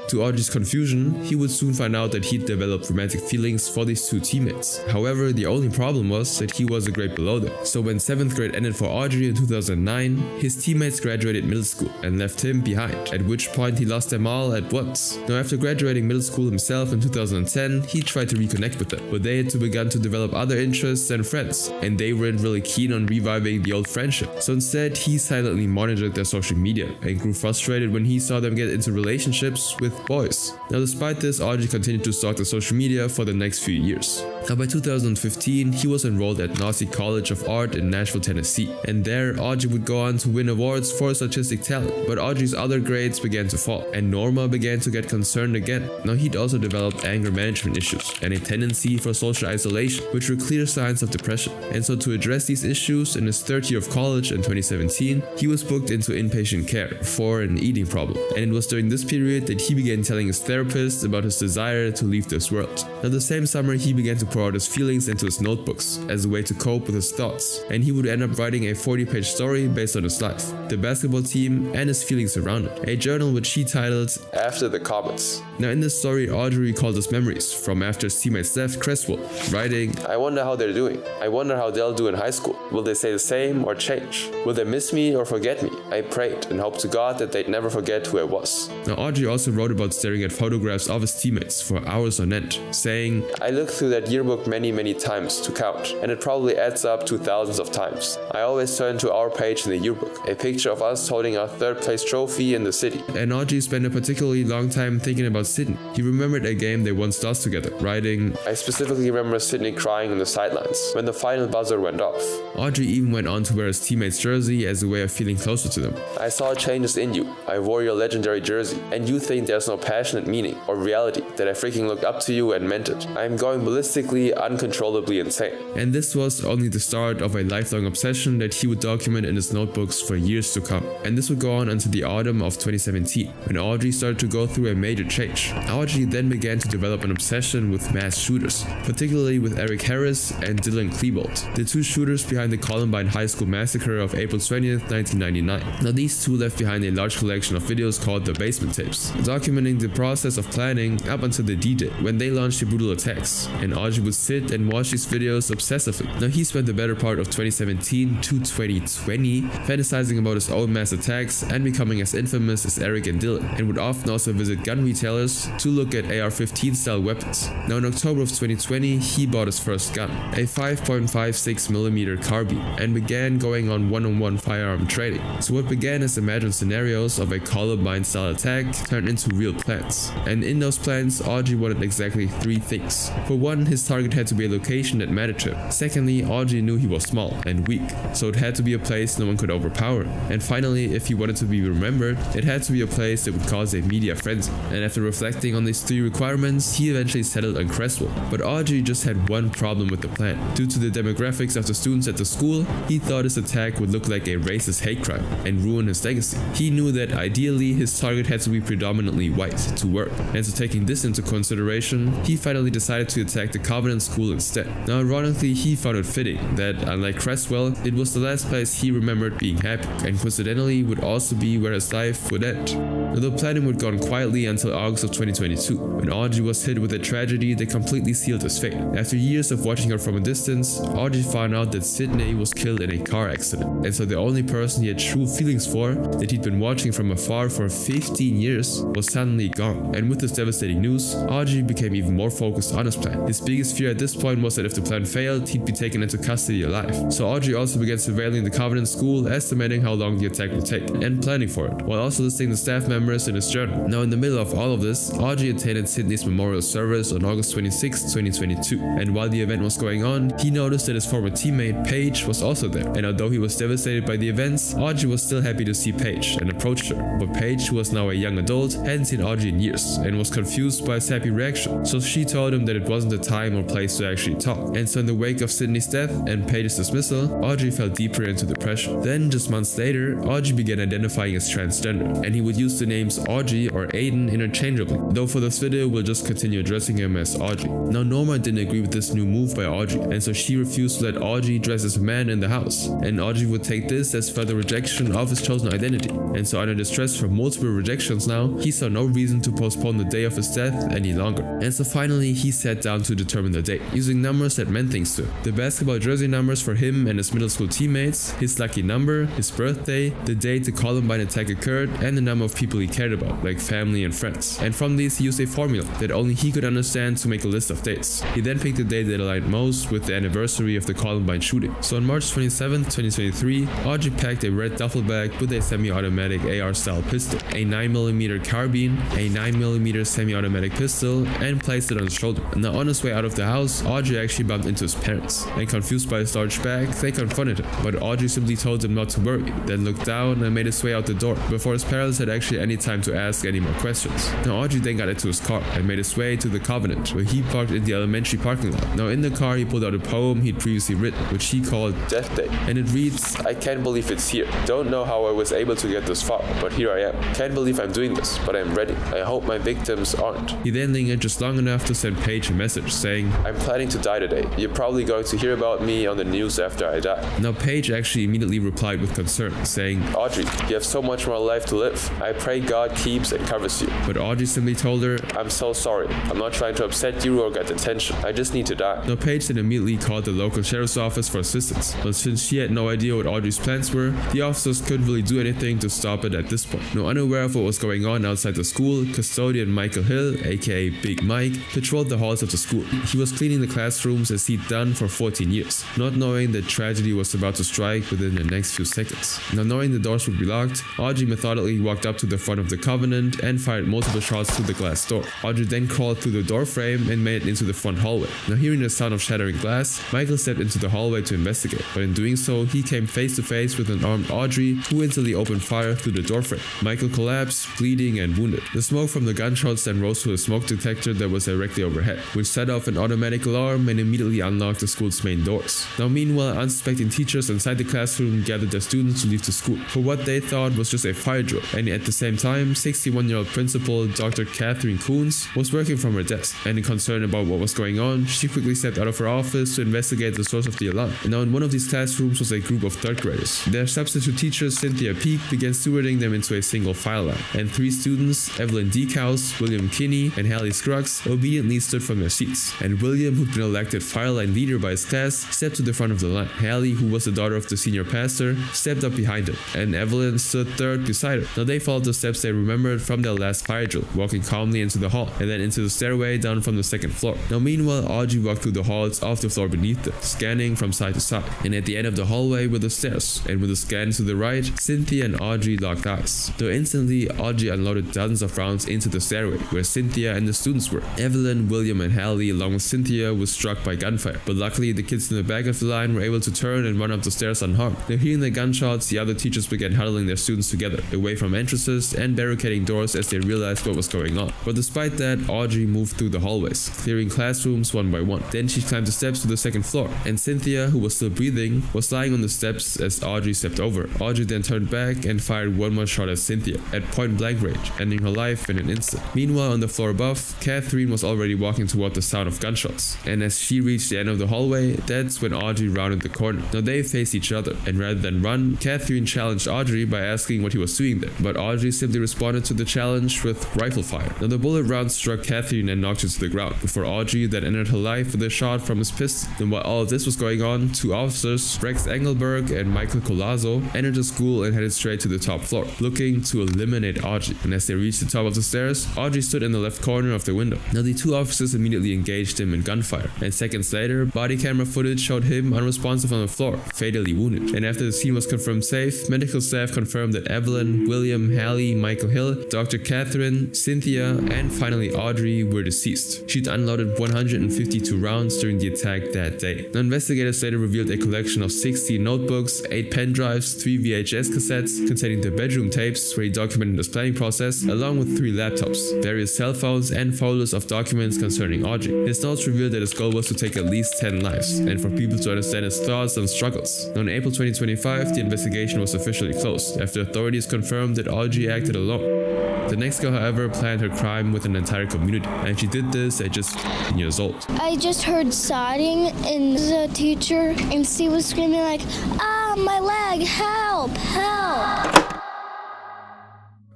To Audrey's confusion, he would soon find out that he'd developed romantic feelings for these two teammates. However, the only problem was that he was a grade below them. So when 7th grade ended for Audrey in 2009, his teammates graduated middle school and left him behind, at which point he lost them all at once. Now after graduating middle school himself in 2010, he tried to reconnect with them, but they had begun to develop other interests and friends, and they weren't really keen on reviving the old friendship. So instead, he silently monitored their social media and grew frustrated when he saw them get into relationships with boys. Now despite this, Audrey continued to stalk the social media for the next few years. Now by 2015, he was enrolled at Nazi College of Art in Nashville, Tennessee, and there Audrey would go on to win awards for his artistic talent. But Audrey's other grades began to fall, and Norma began to get concerned again. Now he'd also developed anger management issues and a tendency for social isolation, which were clear signs of depression. And so to address these issues, in his third year of college in 2017, he was booked into inpatient care for an eating problem. And it was during this period that he began telling his therapist about his desire to leave this world. Now the same summer, he began to pour out his feelings into his notebooks as a way to cope with his thoughts, and he would end up writing a 40-page story based on his life, the basketball team, and his feelings around it, a journal which he titled After the Comets. Now in this story, Audrey recalled his memories from after his teammates left Clarksville, writing, I wonder how they're doing. I wonder how they'll do in high school. Will they say the same or change? Will they miss me or forget me? I prayed and hoped to God that they'd never forget who I was. Now Audrey also wrote about staring at photographs of his teammates for hours on end, saying, I looked through that yearbook many times to count, and it probably adds up to thousands of times. I always turn to our page in the yearbook, a picture of us holding our third place trophy in the city. And Audrey spent a particularly long time thinking about Sydney. He remembered a game they once lost together, writing, I specifically remember Sydney crying on the sidelines when the final buzzer went off. Audrey even went on to wear his teammate's jersey as a way of feeling closer to them. I saw changes in you. I wore your legendary jersey, and you think there's no passionate meaning or reality, that I freaking looked up to you and meant it. I am going ballistically, uncontrollably insane. And this was only the start of a lifelong obsession that he would document in his notebooks for years to come. And this would go on until the autumn of 2017, when Audrey started to go through a major change. Audrey then began to develop an obsession with mass shooters, particularly with Eric Harris and Dylan Klebold, the two shooters behind the Columbine High School massacre of April 20th, 1999. Now these two left behind a large collection of videos called the Basement Tapes, documenting the process of planning up until the D-Day, when they launched the brutal attacks, and Audrey would sit and watch these videos obsessively. Now he spent the better part of 2017 to 2020 fantasizing about his own mass attacks and becoming as infamous as Eric and Dylan, and would often also visit gun retailers to look at AR-15 style weapons. Now in October of 2020, he bought his first gun, a 5.56mm carbine, and began going on one-on-one firearm training. So what began as imagined scenarios of a Columbine style attack turned into real plans. And in those plans, Audrey wanted exactly three things. For one, his target had to be a location that mattered to him. Secondly, Audrey knew he was small and weak, so it had to be a place no one could overpower. And finally, if he wanted to be remembered, it had to be a place that would cause a media frenzy. And after reflecting on these three requirements, he eventually settled on Clarksville. But Audrey just had one problem with the plan. Due to the demographics of the students at the school, he thought his attack would look like a racist hate crime and ruin his legacy. He knew that ideally his target had to be predominantly white to work. And so taking this into consideration, he finally decided to attack the Covenant School instead. Now ironically, he found it fitting that, unlike Cresswell, it was the last place he remembered being happy, and coincidentally would also be where his life would end. Now the planning would go on quietly until August of 2022, when Audrey was hit with a tragedy that completely sealed his fate. After years of watching her from a distance, Audrey found out that Sydney was killed in a car accident, and so the only person he had true feelings for, that he'd been watching from afar for 15 years, was suddenly gone. And with this devastating news, Audrey became even more focused on his plan. His biggest fear at this point was that if the plan failed, he'd be taken into custody alive. So Audrey also began surveilling the Covenant School, estimating how long the attack would take, and planning for it, while also listing the staff members in his journal. Now in the middle of all of this, Audrey attended Sydney's memorial service on August 26, 2022, and while the event was going on, he noticed that his former teammate Paige was also there, and although he was devastated by the events, Audrey was still happy to see Paige and approached her. But Paige, who was now a young adult, hadn't seen Audrey in years and was confused by his happy reaction, so she told him that it wasn't the time or place to actually talk. And so in the wake of Sydney's death and Paige's dismissal, Audrey fell deeper into depression. Then just months later, Audrey began identifying as transgender, and he would use the names Audrey or Aiden interchangeably, though for this video we'll just continue addressing him as Audrey. Now Norma didn't agree with this new move by Audrey, and so she refused to let Audrey dress as a man in the house, and Audrey would take this as further rejection of his chosen identity. And so under distress from multiple rejections now, he saw no reason to postpone the day of his death any longer. And so finally he sat down to determine the date, using numbers that meant things to him. The basketball jersey numbers for him and his middle school teammates, his lucky number, his birthday, the date the Columbine attack occurred, and the number of people he cared about, like family and friends. And from these he used a formula that only he could understand to make a list of dates. He then picked the date that aligned most with the anniversary of the Columbine shooting. So on March 27, 2023, Audrey packed a red duffel bag with a semi-automatic AR-style pistol, a 9mm carbine, a 9mm semi-automatic pistol, and placed it on his shoulder. Now on his way out of the house, Audrey actually bumped into his parents, and confused by his large bag, they confronted him, but Audrey simply told him not to worry, then looked down and made his way out the door, before his parents had actually any time to ask any more questions. Now Audrey then got into his car and made his way to the Covenant, where he parked in the elementary parking lot. Now in the car he pulled out a poem he'd previously written, which he called Death Day, and it reads, "I can't believe it's here. Don't know how I was able to get this far, but here I am. Can't believe I'm doing this, but I'm ready. I hope my victims aren't." He then lingered just long enough to send Paige a message saying, "I'm planning to die today. You're probably going to hear about me on the news after I die." Now Paige actually immediately replied with concern, saying, "Audrey, you have so much more life to live. I pray God keeps and covers you." But Audrey simply told her, "I'm so sorry. I'm not trying to upset you or get attention. I just need to die." Now Paige then immediately called the local sheriff's office for assistance, but since she had no idea what Audrey's plans were, the officers couldn't really do anything to stop it at this point. Now unaware of what was going on outside the school, custodian Michael Hill, aka Big Mike, patrolled the halls of the school. He was cleaning the classrooms as he'd done for 14 years, not knowing that tragedy was about to strike within the next few seconds. Now knowing the doors would be locked, Audrey methodically walked up to the front of the Covenant and fired multiple shots through the glass door. Audrey then crawled through the door frame and made it into the front hallway. Now hearing the sound of shattering glass, Michael stepped into the hallway to investigate, but in doing so, he came face to face with an armed Audrey who instantly opened fire through the doorframe. Michael collapsed, bleeding and wounded. The smoke from the gunshots then rose to a smoke detector that was directly overhead, which set off an automatic alarm and immediately unlocked the school's main doors. Now meanwhile, unsuspecting teachers inside the classroom gathered their students to leave the school for what they thought was just a fire drill, and at the same time, 61-year-old principal Dr. Catherine Coons was working from her desk, and in concern about what was going on, she quickly stepped out of her office to investigate the source of the alarm. And now in one of these classrooms was a group of third graders. Their substitute teacher Cynthia Peak began stewarding them into a single file line, and three students, Evelyn Decaus, William Kinney, and Hallie Scruggs, obediently stood from their seats, and William, who'd been elected file line leader by his class, stepped to the front of the line. Hallie, who was the daughter of the senior pastor, stepped up behind him, and Evelyn stood third beside her. Now they followed the steps they remembered from their last fire drill, walking calmly into the hall, and then into the stairway down from the second floor. Now meanwhile, Audrey walked through the halls off the floor beneath them, scanning from side to side, and at the end of the hallway were the stairs, and with a scan to the right, Cynthia and Audrey locked eyes. Though instantly, Audrey unloaded dozens of rounds into the stairway, where Cynthia and the students were. Evelyn, William, and Hallie, along with Cynthia, was struck by gunfire, but luckily the kids in the back of the line were able to turn and run up the stairs unharmed. Now hearing the gunshots, the other teachers began huddling their students together, away from entrances and barricading doors as they realized what was going on. But despite that, Audrey moved through the hallways, clearing classrooms one by one. Then she climbed the steps to the second floor, and Cynthia, who was still breathing, was lying on the steps as Audrey stepped over. Audrey then turned back and fired one more shot at Cynthia, at point blank range, ending her life in an instant. Meanwhile, on the floor above, Catherine was already walking toward the sound of gunshots. And as she reached the end of the hallway, that's when Audrey rounded the corner. Now they faced each other, and rather than run, Catherine challenged Audrey by asking what he was doing there. But Audrey simply responded to the challenge with rifle fire. Now the bullet round struck Catherine and knocked her to the ground, before Audrey then ended her life with a shot from his pistol. And while all of this was going on, two officers, Rex Engelberg and Michael Colazo, entered the school and headed straight to the top floor, looking to eliminate Audrey. And as they reached the top of the stairs, Audrey stood in the left corner of the window. Now the two officers immediately engaged him in gunfire, and seconds later, body camera footage showed him unresponsive on the floor, fatally wounded. And after the scene was confirmed safe, medical staff confirmed that Evelyn, William, Hallie, Michael Hill, Dr. Catherine, Cynthia, and finally Audrey were deceased. She'd unloaded 152 rounds during the attack that day. Now investigators later revealed a collection of 60 notebooks, 8 pen drives, 3 VHS cassettes containing the bedroom tapes where he documented this planning process, along with 3 laptops, various cell phones, and folders of documents concerning Audrey. His notes revealed that his goal was to take at least 10 lives, and for people to understand his thoughts and struggles. Now in April 2025, the investigation was officially closed, after authorities confirmed that Audrey acted alone. The next girl, however, planned her crime with an entire community, and she did this at just 15 years old. I just heard sobbing, and the teacher, and she was screaming like, "Ah, my leg, help, help!"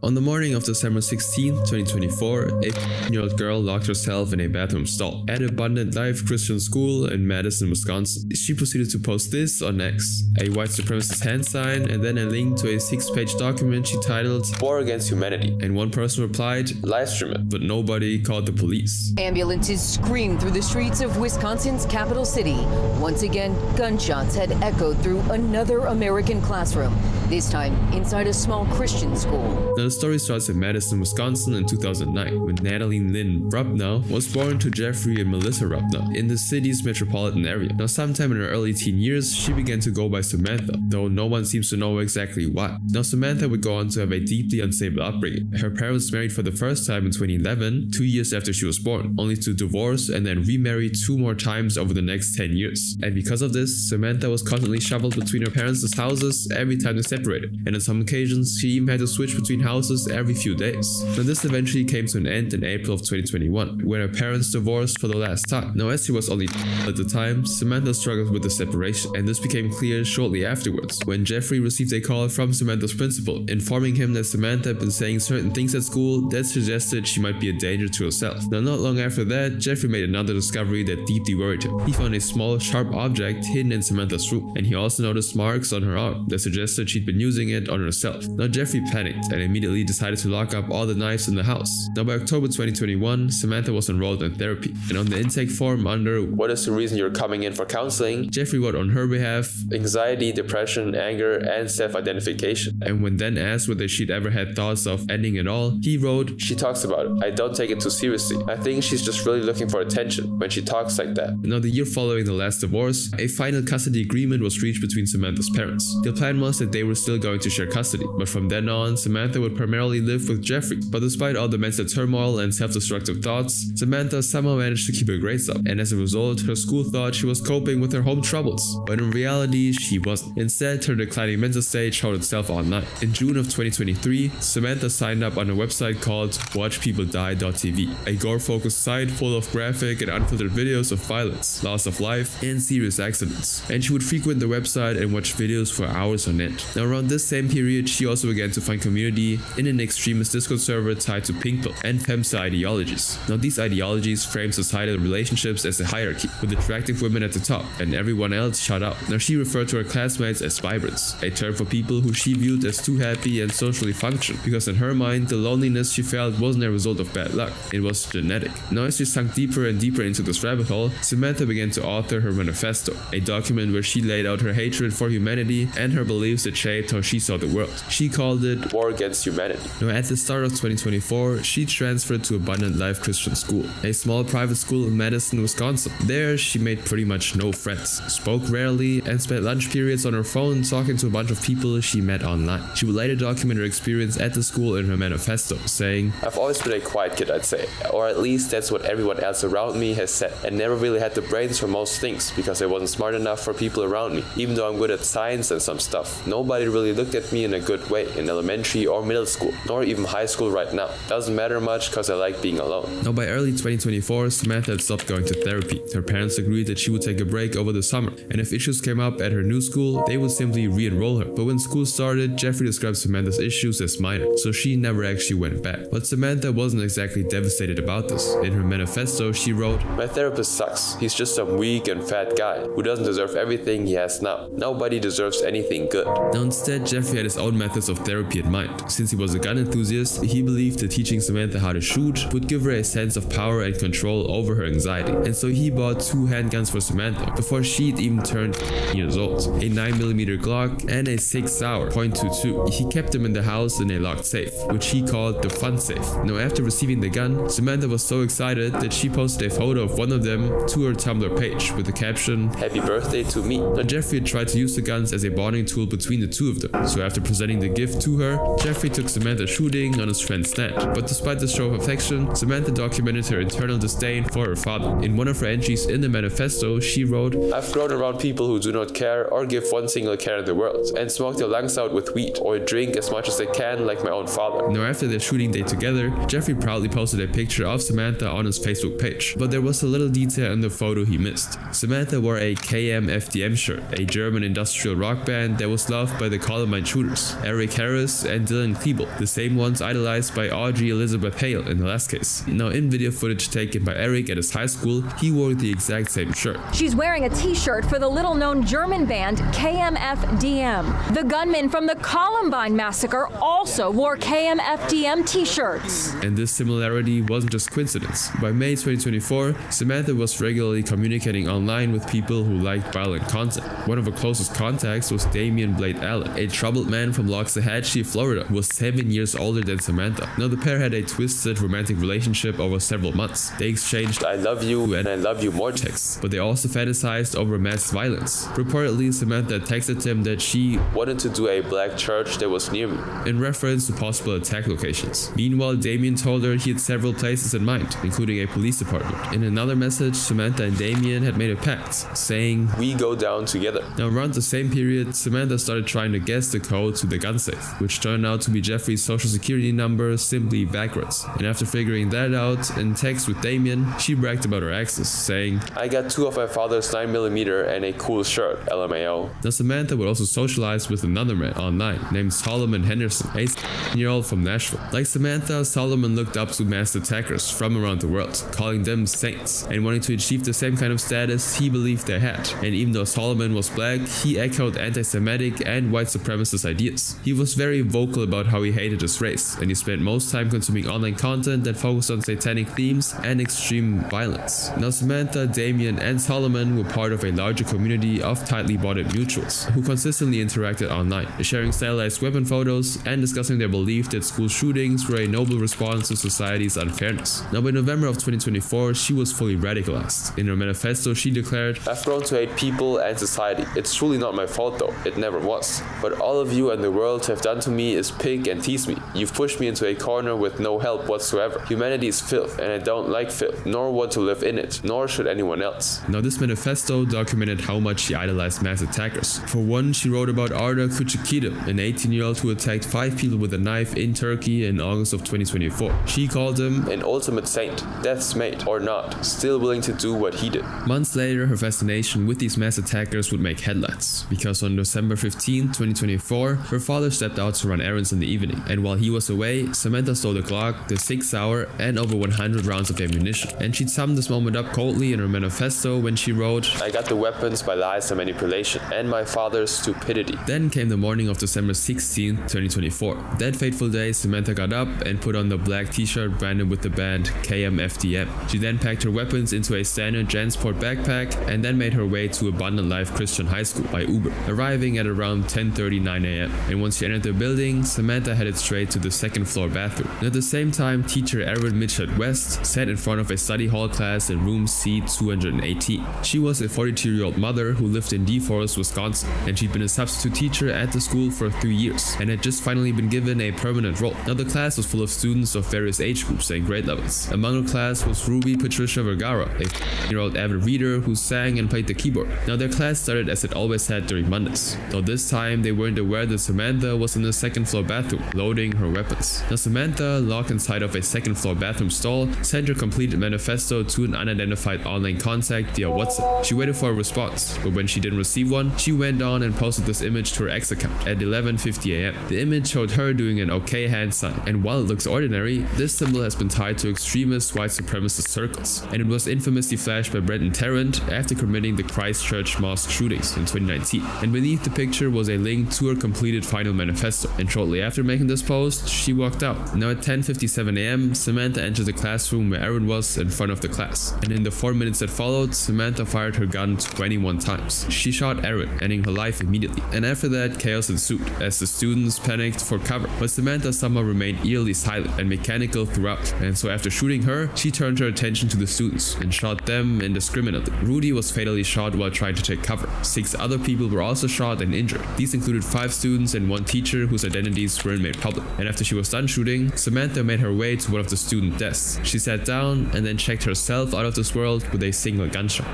On the morning of December 16, 2024, a 15-year-old girl locked herself in a bathroom stall at Abundant Life Christian School in Madison, Wisconsin. She proceeded to post this on X, a white supremacist hand sign, and then a link to a 6-page document she titled War Against Humanity. And one person replied, "Live stream it," but nobody called the police. Ambulances screamed through the streets of Wisconsin's capital city. Once again, gunshots had echoed through another American classroom, this time inside a small Christian school. Now, the story starts in Madison, Wisconsin in 2009, when Natalie Lynn Rubnow was born to Jeffrey and Melissa Rubnow in the city's metropolitan area. Now, sometime in her early teen years, she began to go by Samantha, though no one seems to know exactly why. Now, Samantha would go on to have a deeply unstable upbringing. Her parents married for the first time in 2011, 2 years after she was born, only to divorce and then remarry 2 more times over the next 10 years. And because of this, Samantha was constantly shuffled between her parents' houses every time they separated, and on some occasions, she even had to switch between houses every few days. Now this eventually came to an end in April of 2021, when her parents divorced for the last time. Now as she was only at the time, Samantha struggled with the separation, and this became clear shortly afterwards, when Jeffrey received a call from Samantha's principal, informing him that Samantha had been saying certain things at school that suggested she might be a danger to herself. Now not long after that, Jeffrey made another discovery that deeply worried him. He found a small, sharp object hidden in Samantha's room, and he also noticed marks on her arm that suggested she'd been using it on herself. Now Jeffrey panicked and immediately decided to lock up all the knives in the house. Now by October 2021, Samantha was enrolled in therapy, and on the intake form under "What is the reason you're coming in for counseling?" Jeffrey wrote on her behalf anxiety, depression, anger, and self-identification. And when then asked whether she'd ever had thoughts of ending it all, he wrote, "She talks about it. I don't take it too seriously. I think she's just really looking for attention when she talks like that." Now the year following the last divorce, a final custody agreement was reached between Samantha's parents. The plan was that they were still going to share custody, but from then on, Samantha would primarily live with Jeffrey. But despite all the mental turmoil and self-destructive thoughts, Samantha somehow managed to keep her grades up, and as a result, her school thought she was coping with her home troubles. But in reality, she wasn't. Instead, her declining mental state showed itself online. In June of 2023, Samantha signed up on a website called WatchPeopleDie.tv, a gore-focused site full of graphic and unfiltered videos of violence, loss of life, and serious accidents. And she would frequent the website and watch videos for hours on end. Now around this same period, she also began to find community in an extremist Discord server tied to pink pill and femicide ideologies. Now these ideologies frame societal relationships as a hierarchy, with attractive women at the top and everyone else shut out. Now she referred to her classmates as vibrants, a term for people who she viewed as too happy and socially functional, because in her mind, the loneliness she felt wasn't a result of bad luck, it was genetic. Now as she sunk deeper and deeper into this rabbit hole, Samantha began to author her manifesto, a document where she laid out her hatred for humanity and her beliefs that shaped how she saw the world. She called it War Against Humanity. Now at the start of 2024, she transferred to Abundant Life Christian School, a small private school in Madison, Wisconsin. There, she made pretty much no friends, spoke rarely, and spent lunch periods on her phone talking to a bunch of people she met online. She would later document her experience at the school in her manifesto, saying, "I've always been a quiet kid, I'd say, or at least that's what everyone else around me has said, and never really had the brains for most things because I wasn't smart enough for people around me. Even though I'm good at science and some stuff, nobody Nobody really looked at me in a good way in elementary or middle school, nor even high school right now. Doesn't matter much because I like being alone. Now by early 2024, Samantha had stopped going to therapy. Her parents agreed that she would take a break over the summer, and if issues came up at her new school, they would simply re-enroll her. But when school started, Jeffrey described Samantha's issues as minor, so she never actually went back. But Samantha wasn't exactly devastated about this. In her manifesto, she wrote, "My therapist sucks. He's just some weak and fat guy who doesn't deserve everything he has now. Nobody deserves anything good." Now instead, Jeffrey had his own methods of therapy in mind. Since he was a gun enthusiast, he believed that teaching Samantha how to shoot would give her a sense of power and control over her anxiety. And so he bought 2 handguns for Samantha before she'd even turned years old. A 9mm Glock and a 6 Sauer .22. He kept them in the house in a locked safe, which he called the fun safe. Now after receiving the gun, Samantha was so excited that she posted a photo of one of them to her Tumblr page with the caption, "Happy birthday to me." Now Jeffrey had tried to use the guns as a bonding tool between the two of them, so after presenting the gift to her, Jeffrey took Samantha shooting on his friend's stand. But despite the show of affection, Samantha documented her internal disdain for her father. In one of her entries in the manifesto, she wrote, "I've grown around people who do not care or give one single care in the world, and smoke their lungs out with weed, or drink as much as they can like my own father." Now after their shooting day together, Jeffrey proudly posted a picture of Samantha on his Facebook page. But there was a little detail in the photo he missed. Samantha wore a KMFDM shirt, a German industrial rock band that was loved by the Columbine shooters, Eric Harris and Dylan Klebold, the same ones idolized by Audrey Elizabeth Hale in the last case. Now in video footage taken by Eric at his high school, he wore the exact same shirt. She's wearing a t-shirt for the little-known German band KMFDM. The gunman from the Columbine massacre also wore KMFDM t-shirts. And this similarity wasn't just coincidence. By May 2024, Samantha was regularly communicating online with people who liked violent content. One of her closest contacts was Damian Blade Allen, a troubled man from Loxahatchee, Florida, who was 7 years older than Samantha. Now the pair had a twisted romantic relationship over several months. They exchanged "I love you" and "I love you more" texts, but they also fantasized over mass violence. Reportedly, Samantha texted him that she wanted to do a black church that was near me, in reference to possible attack locations. Meanwhile, Damian told her he had several places in mind, including a police department. In another message, Samantha and Damian had made a pact, saying, "We go down together." Now around the same period, Samantha started trying to guess the code to the gun safe, which turned out to be Jeffrey's social security number simply backwards. And after figuring that out in text with Damian, she bragged about her exes, saying, "I got 2 of my father's 9mm and a cool shirt, LMAO." Now Samantha would also socialize with another man online named Solomon Henderson, a 16-year-old from Nashville. Like Samantha, Solomon looked up to mass attackers from around the world, calling them saints, and wanting to achieve the same kind of status he believed they had. And even though Solomon was black, he echoed anti-Semitic and white supremacist ideas. He was very vocal about how he hated his race, and he spent most time consuming online content that focused on satanic themes and extreme violence. Now Samantha, Damian, and Solomon were part of a larger community of tightly bonded mutuals who consistently interacted online, sharing stylized weapon photos and discussing their belief that school shootings were a noble response to society's unfairness. Now by November of 2024, she was fully radicalized. In her manifesto, she declared, "I've grown to hate people and society. It's truly not my fault though, it never was. But all of you and the world have done to me is pick and tease me. You've pushed me into a corner with no help whatsoever. Humanity is filth, and I don't like filth, nor want to live in it, nor should anyone else." Now this manifesto documented how much she idolized mass attackers. For one, she wrote about Arda Küçükidem, an 18-year-old who attacked 5 people with a knife in Turkey in August of 2024. She called him an ultimate saint, death's mate or not, still willing to do what he did. Months later, her fascination with these mass attackers would make headlines, because on December 15, 2024, her father stepped out to run errands in the evening, and while he was away, Samantha stole the Glock, the 6 Sauer, and over 100 rounds of ammunition. And she'd summed this moment up coldly in her manifesto when she wrote, "I got the weapons by lies and manipulation, and my father's stupidity." Then came the morning of December 16, 2024. That fateful day, Samantha got up and put on the black t-shirt branded with the band KMFDM. She then packed her weapons into a standard JanSport backpack and then made her way to Abundant Life Christian High School by Uber, arriving at around 10:39 a.m. And once she entered the building, Samantha headed straight to the second floor bathroom. And at the same time, teacher Aaron Mitchell West sat in front of a study hall class in room C218. She was a 42-year-old mother who lived in DeForest, Wisconsin, and she'd been a substitute teacher at the school for 3 years and had just finally been given a permanent role. Now the class was full of students of various age groups and grade levels. Among her class was Ruby Patricia Vergara, a 15-year-old avid reader who sang and played the keyboard. Now their class started as it always had during Mondays, though this time time, they weren't aware that Samantha was in the second floor bathroom, loading her weapons. Now Samantha, locked inside of a second floor bathroom stall, sent her completed manifesto to an unidentified online contact via WhatsApp. She waited for a response, but when she didn't receive one, she went on and posted this image to her ex account at 11:50 a.m. The image showed her doing an okay hand sign, and while it looks ordinary, this symbol has been tied to extremist white supremacist circles, and it was infamously flashed by Brenton Tarrant after committing the Christchurch mosque shootings in 2019. And beneath the picture was a link to her completed final manifesto, and shortly after making this post, she walked out. Now at 10:57 a.m., Samantha entered the classroom where Aaron was in front of the class, and in the 4 minutes that followed, Samantha fired her gun 21 times. She shot Aaron, ending her life immediately, and after that, chaos ensued as the students panicked for cover, but Samantha somehow remained eerily silent and mechanical throughout, and so after shooting her, she turned her attention to the students and shot them indiscriminately. Rudy was fatally shot while trying to take cover. 6 other people were also shot and injured. These included 5 students and 1 teacher whose identities weren't made public. And after she was done shooting, Samantha made her way to one of the student desks. She sat down and then checked herself out of this world with a single gunshot.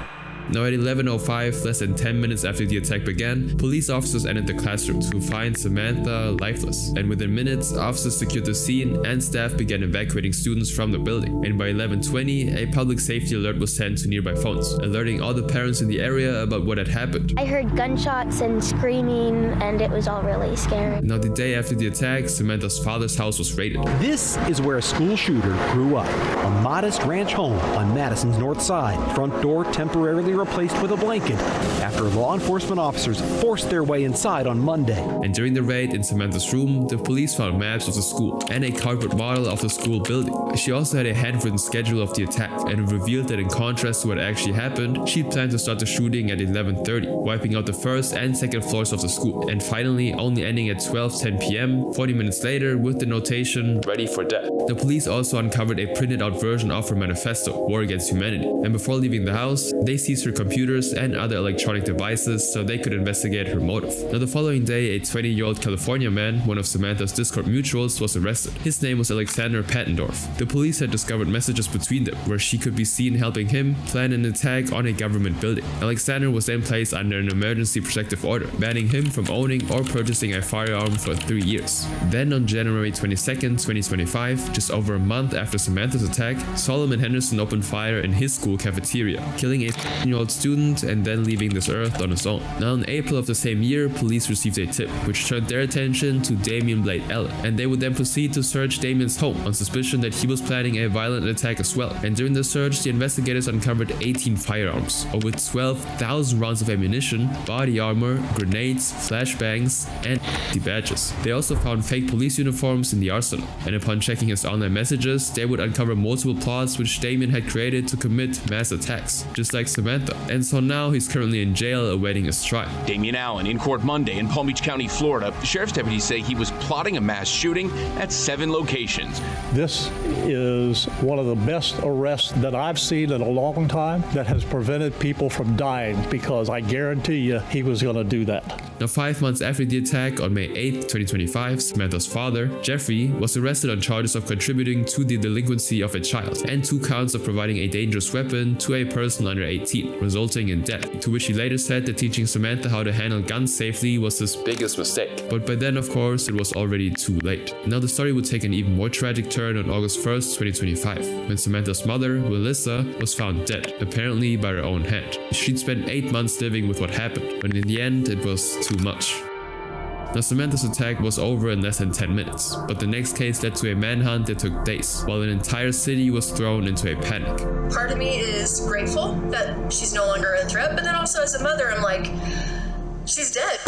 Now at 11:05, less than 10 minutes after the attack began, police officers entered the classroom to find Samantha lifeless, and within minutes, officers secured the scene and staff began evacuating students from the building. And by 11:20, a public safety alert was sent to nearby phones, alerting all the parents in the area about what had happened. I heard gunshots and screaming, and it was all really scary. Now the day after the attack, Samantha's father's house was raided. This is where a school shooter grew up, a modest ranch home on Madison's north side, front door temporarily replaced with a blanket after law enforcement officers forced their way inside on Monday. And during the raid in Samantha's room, the police found maps of the school and a cardboard model of the school building. She also had a handwritten schedule of the attack, and it revealed that in contrast to what actually happened, she planned to start the shooting at 11:30, wiping out the first and second floors of the school, and finally only ending at 12:10 p.m., 40 minutes later with the notation, "Ready for death." The police also uncovered a printed out version of her manifesto, War Against Humanity, and before leaving the house, they seized her computers and other electronic devices so they could investigate her motive. Now the following day, a 20-year-old California man, one of Samantha's Discord mutuals, was arrested. His name was Alexander Pattendorf. The police had discovered messages between them where she could be seen helping him plan an attack on a government building. Alexander was then placed under an emergency protective order, banning him from owning or purchasing a firearm for 3 years. Then on January 22nd, 2025, just over a month after Samantha's attack, Solomon Henderson opened fire in his school cafeteria, killing a 15-year-old student and then leaving this earth on his own. Now in April of the same year, police received a tip which turned their attention to Damian Blade Allen, and they would then proceed to search Damian's home on suspicion that he was planning a violent attack as well. And during the search, the investigators uncovered 18 firearms, over 12,000 rounds of ammunition, body armor, grenades, flashbangs, and badges. They also found fake police uniforms in the arsenal, and upon checking his online messages, they would uncover multiple plots which Damian had created to commit mass attacks, just like Samantha. And so now he's currently in jail awaiting his trial. Damian Allen in court Monday in Palm Beach County, Florida. Sheriff's deputies say he was plotting a mass shooting at 7 locations. This is one of the best arrests that I've seen in a long time that has prevented people from dying, because I guarantee you he was going to do that. Now 5 months after the attack on May 8, 2025, Samantha's father, Jeffrey, was arrested on charges of contributing to the delinquency of a child and 2 counts of providing a dangerous weapon to a person under 18, resulting in death, to which he later said that teaching Samantha how to handle guns safely was his biggest mistake. But by then, of course, it was already too late. Now the story would take an even more tragic turn on August 1st, 2025, when Samantha's mother, Melissa, was found dead, apparently by her own hand. She'd spent 8 months living with what happened, but in the end, it was too much. Now Samantha's attack was over in less than 10 minutes, but the next case led to a manhunt that took days, while an entire city was thrown into a panic. Part of me is grateful that she's no longer a threat, but then also as a mother, I'm like, she's dead.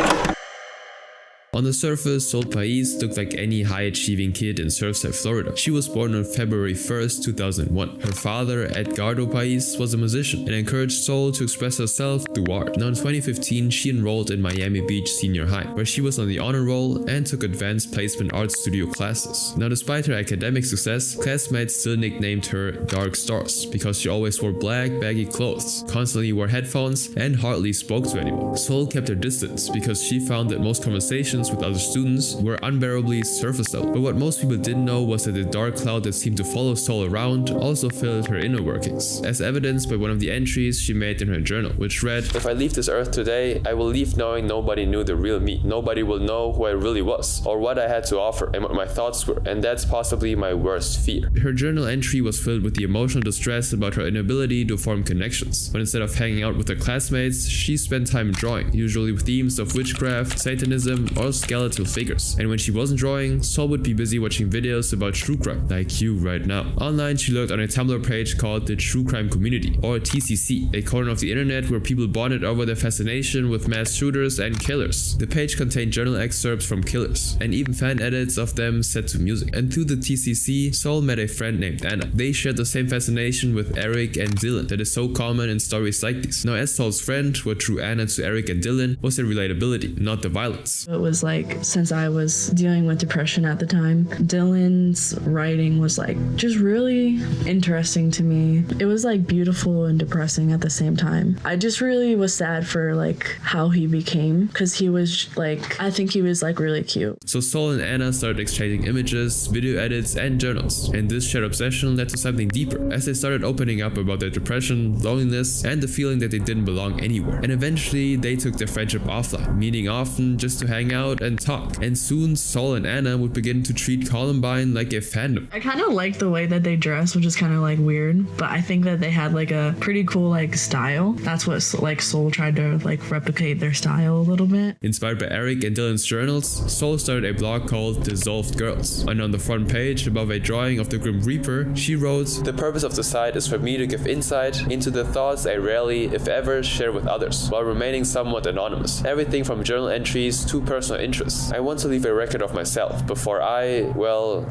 On the surface, Soul Pais looked like any high-achieving kid in Surfside, Florida. She was born on February 1st, 2001. Her father, Edgardo Pais, was a musician and encouraged Soul to express herself through art. Now in 2015, she enrolled in Miami Beach Senior High, where she was on the honor roll and took advanced placement art studio classes. Now despite her academic success, classmates still nicknamed her Dark Stars because she always wore black, baggy clothes, constantly wore headphones, and hardly spoke to anyone. Soul kept her distance because she found that most conversations interactions with other students were unbearably surface level. But what most people didn't know was that the dark cloud that seemed to follow Soul around also filled her inner workings, as evidenced by one of the entries she made in her journal, which read, "If I leave this earth today, I will leave knowing nobody knew the real me. Nobody will know who I really was, or what I had to offer, and what my thoughts were, and that's possibly my worst fear." Her journal entry was filled with the emotional distress about her inability to form connections, when instead of hanging out with her classmates, she spent time drawing, usually with themes of witchcraft, Satanism, or skeletal figures. And when she wasn't drawing, Soul would be busy watching videos about true crime, like you right now. Online, she lurked on a Tumblr page called the True Crime Community, or TCC, a corner of the internet where people bonded over their fascination with mass shooters and killers. The page contained journal excerpts from killers, and even fan edits of them set to music. And through the TCC, Soul met a friend named Anna. They shared the same fascination with Eric and Dylan that is so common in stories like these. Now, as Soul's friend, what drew Anna to Eric and Dylan was their relatability, not the violence. It was like, since I was dealing with depression at the time, Dylan's writing was like just really interesting to me. It was like beautiful and depressing at the same time. I just really was sad for like how he became, because he was like, I think he was like really cute. So Soul and Anna started exchanging images, video edits, and journals, and this shared obsession led to something deeper, as they started opening up about their depression, loneliness, and the feeling that they didn't belong anywhere. And eventually, they took their friendship offline, meeting often just to hang out and talk. And soon, Soul and Anna would begin to treat Columbine like a fandom. I kind of liked the way that they dressed, which is kind of like weird, but I think that they had like a pretty cool like style. That's what like Soul tried to like replicate their style a little bit. Inspired by Eric and Dylan's journals, Soul started a blog called Dissolved Girls. And on the front page, above a drawing of the Grim Reaper, she wrote, "The purpose of the site is for me to give insight into the thoughts I rarely, if ever, share with others, while remaining somewhat anonymous. Everything from journal entries to personal interests. I want to leave a record of myself before I, well, ...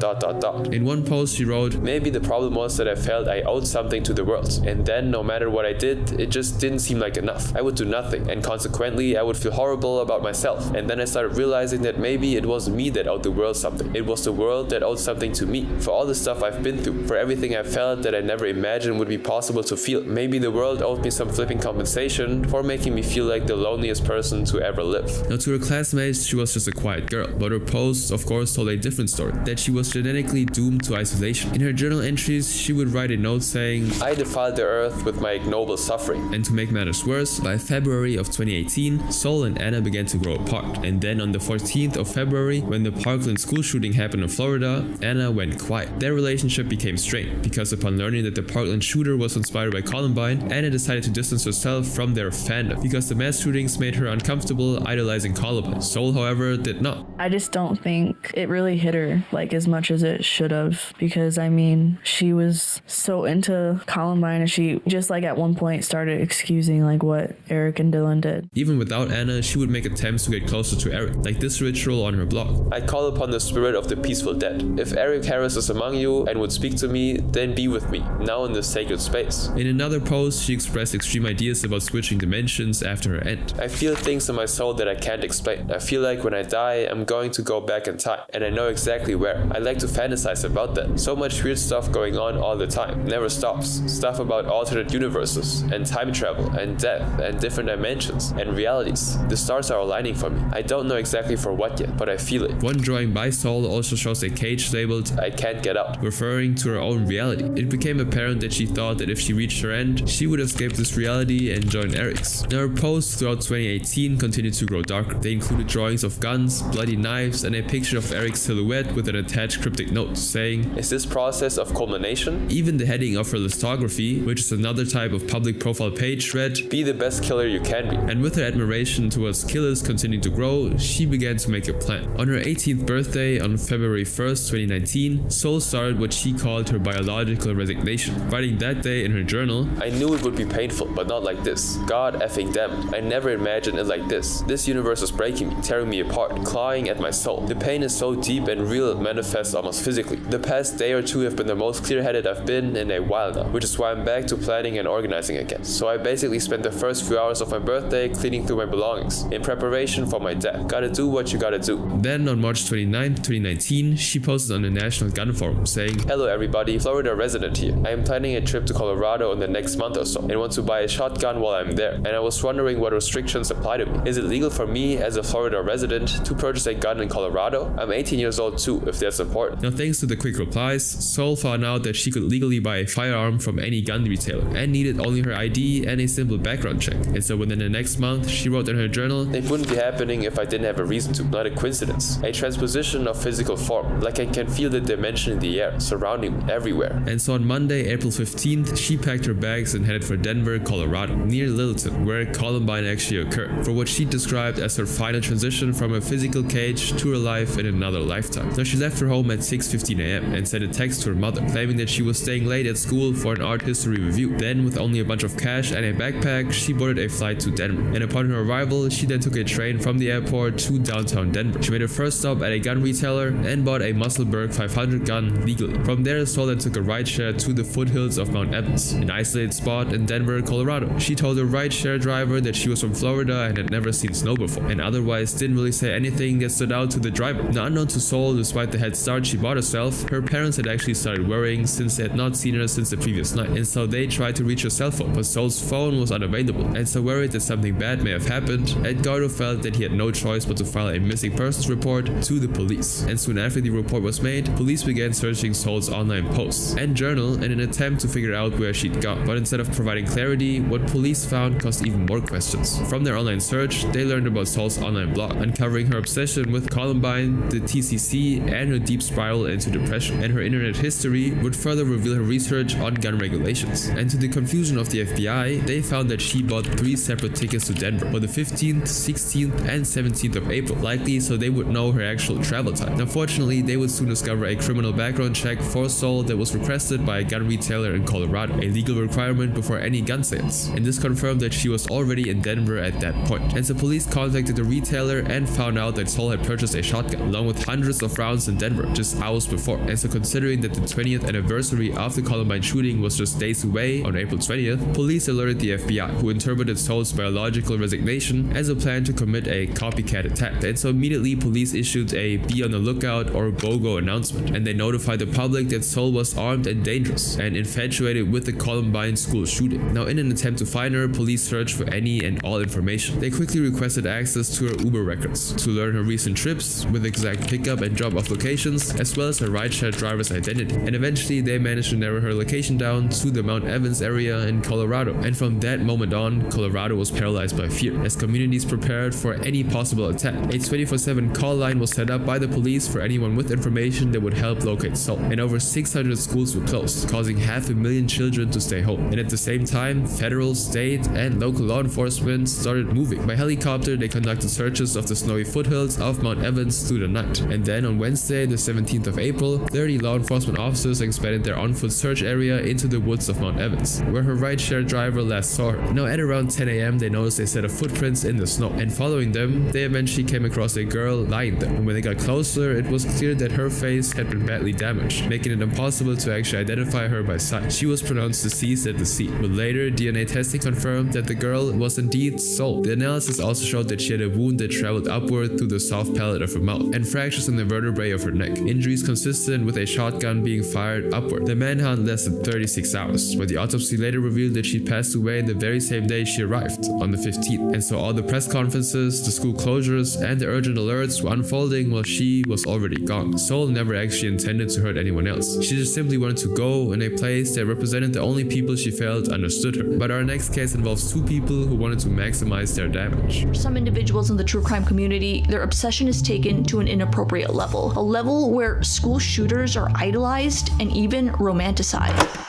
In one post, she wrote, "Maybe the problem was that I felt I owed something to the world, and then no matter what I did, it just didn't seem like enough. I would do nothing, and consequently, I would feel horrible about myself. And then I started realizing that maybe it wasn't me that owed the world something. It was the world that owed something to me. For all the stuff I've been through, for everything I felt that I never imagined would be possible to feel. Maybe the world owed me some flipping compensation for making me feel like the loneliest person to ever live." Now, to her classmates, she was just a quiet girl, but her posts, of course, told a different story, that she was genetically doomed to isolation. In her journal entries, she would write a note saying, "I defiled the earth with my ignoble suffering." And to make matters worse, by February of 2018, Soul and Anna began to grow apart. And then on the 14th of February, when the Parkland school shooting happened in Florida, Anna went quiet. Their relationship became strained, because upon learning that the Parkland shooter was inspired by Columbine, Anna decided to distance herself from their fandom, because the mass shootings made her uncomfortable idolizing Columbine. Soul, however, did not. I just don't think it really hit her like as much as it should have, because I mean, she was so into Columbine, and she just like at one point started excusing like what Eric and Dylan did. Even without Anna, she would make attempts to get closer to Eric, like this ritual on her blog. "I call upon the spirit of the peaceful dead. If Eric Harris is among you and would speak to me, then be with me, now in this sacred space." In another post, she expressed extreme ideas about switching dimensions after her end. "I feel things in my soul that I can't explain. I feel like when I die, I'm going to go back in time, and I know exactly where. I like to fantasize about that. So much weird stuff going on all the time. Never stops. Stuff about alternate universes, and time travel, and death, and different dimensions, and realities. The stars are aligning for me. I don't know exactly for what yet, but I feel it." One drawing by Soul also shows a cage labeled "I can't get out," referring to her own reality. It became apparent that she thought that if she reached her end, she would escape this reality and join Eric's. Now, her posts throughout 2018 continued to grow darker. They included drawings of guns, bloody knives, and a picture of Eric's silhouette with an attached cryptic note saying, "Is this process of culmination?" Even the heading of her lithography, which is another type of public profile page, read, "Be the best killer you can be." And with her admiration towards killers continuing to grow, she began to make a plan. On her 18th birthday, on February 1st, 2019, Soul started what she called her biological resignation, writing that day in her journal, "I knew it would be painful, but not like this. God effing damn it. I never imagined it like this. This universe is breaking me, tearing me apart, clawing at my soul. The pain is so deep and real it manifests almost physically. The past day or two have been the most clear-headed I've been in a while now, which is why I'm back to planning and organizing again. So I basically spent the first few hours of my birthday cleaning through my belongings, in preparation for my death. Gotta do what you gotta do." Then on March 29, 2019, she posted on the National Gun Forum saying, "Hello everybody, Florida resident here. I am planning a trip to Colorado in the next month or so, and want to buy a shotgun while I'm there. And I was wondering what restrictions apply to me. Is it legal for me as a Florida resident president to purchase a gun in Colorado. I'm 18 years old too, if that's important. Now, thanks to the quick replies, Soul found out that she could legally buy a firearm from any gun retailer and needed only her ID and a simple background check. And so within the next month, she wrote in her journal, "It wouldn't be happening if I didn't have a reason to, not a coincidence. A transposition of physical form, like I can feel the dimension in the air, surrounding me everywhere." And so on Monday, April 15th, she packed her bags and headed for Denver, Colorado, near Littleton, where Columbine actually occurred, for what she described as her final transition from a physical cage to her life in another lifetime. Now, she left her home at 6:15 a.m. and sent a text to her mother, claiming that she was staying late at school for an art history review. Then, with only a bunch of cash and a backpack, she boarded a flight to Denver. And upon her arrival, she then took a train from the airport to downtown Denver. She made her first stop at a gun retailer and bought a Musselberg 500 gun legally. From there, Soul then took a rideshare to the foothills of Mount Evans, an isolated spot in Denver, Colorado. She told the rideshare driver that she was from Florida and had never seen snow before, and otherwise didn't really say anything that stood out to the driver. Now, unknown to Soul, despite the head start she bought herself, her parents had actually started worrying since they had not seen her since the previous night, and so they tried to reach her cell phone, but Soul's phone was unavailable, and so worried that something bad may have happened, Edgardo felt that he had no choice but to file a missing persons report to the police. And soon after the report was made, police began searching Soul's online posts and journal in an attempt to figure out where she'd gone. But instead of providing clarity, what police found caused even more questions. From their online search, they learned about Soul's online blog, uncovering her obsession with Columbine, the TCC, and her deep spiral into depression. And her internet history would further reveal her research on gun regulations. And to the confusion of the FBI, they found that she bought 3 separate tickets to Denver for the 15th, 16th, and 17th of April, likely so they would know her actual travel time. Now, fortunately, they would soon discover a criminal background check for Soul that was requested by a gun retailer in Colorado, a legal requirement before any gun sales. And this confirmed that she was already in Denver at that point. And so police contacted the retailer and found out that Soul had purchased a shotgun, along with hundreds of rounds in Denver, just hours before. And so considering that the 20th anniversary of the Columbine shooting was just days away on April 20th, police alerted the FBI, who interpreted Soul's biological resignation as a plan to commit a copycat attack. And so immediately police issued a be on the lookout or go-go announcement, and they notified the public that Soul was armed and dangerous and infatuated with the Columbine school shooting. Now, in an attempt to find her, police searched for any and all information. They quickly requested access to her Uber records to learn her recent trips with exact pickup and drop-off locations, as well as her rideshare driver's identity. And eventually, they managed to narrow her location down to the Mount Evans area in Colorado. And from that moment on, Colorado was paralyzed by fear as communities prepared for any possible attack. A 24/7 call line was set up by the police for anyone with information that would help locate Soul. And over 600 schools were closed, causing 500,000 children to stay home. And at the same time, federal, state, and local law enforcement started moving. By helicopter, they conducted searches of the snowy foothills of Mount Evans through the night. And then on Wednesday, the 17th of April, 30 law enforcement officers expanded their on-foot search area into the woods of Mount Evans, where her rideshare driver last saw her. Now, at around 10 a.m., they noticed a set of footprints in the snow, and following them, they eventually came across a girl lying there. And when they got closer, it was clear that her face had been badly damaged, making it impossible to actually identify her by sight. She was pronounced deceased at the scene, but later DNA testing confirmed that the girl was indeed Soul. The analysis also showed that she had a wound that traveled upward through the soft palate of her mouth and fractures in the vertebrae of her neck, injuries consistent with a shotgun being fired upward. The manhunt lasted 36 hours, but the autopsy later revealed that she passed away the very same day she arrived, on the 15th. And so all the press conferences, the school closures, and the urgent alerts were unfolding while she was already gone. Soul never actually intended to hurt anyone else. She just simply wanted to go in a place that represented the only people she felt understood her. But our next case involves 2 people who wanted to maximize their damage. For some individuals in the true crime community, their obsession is taken to an inappropriate level, a level where school shooters are idolized and even romanticized.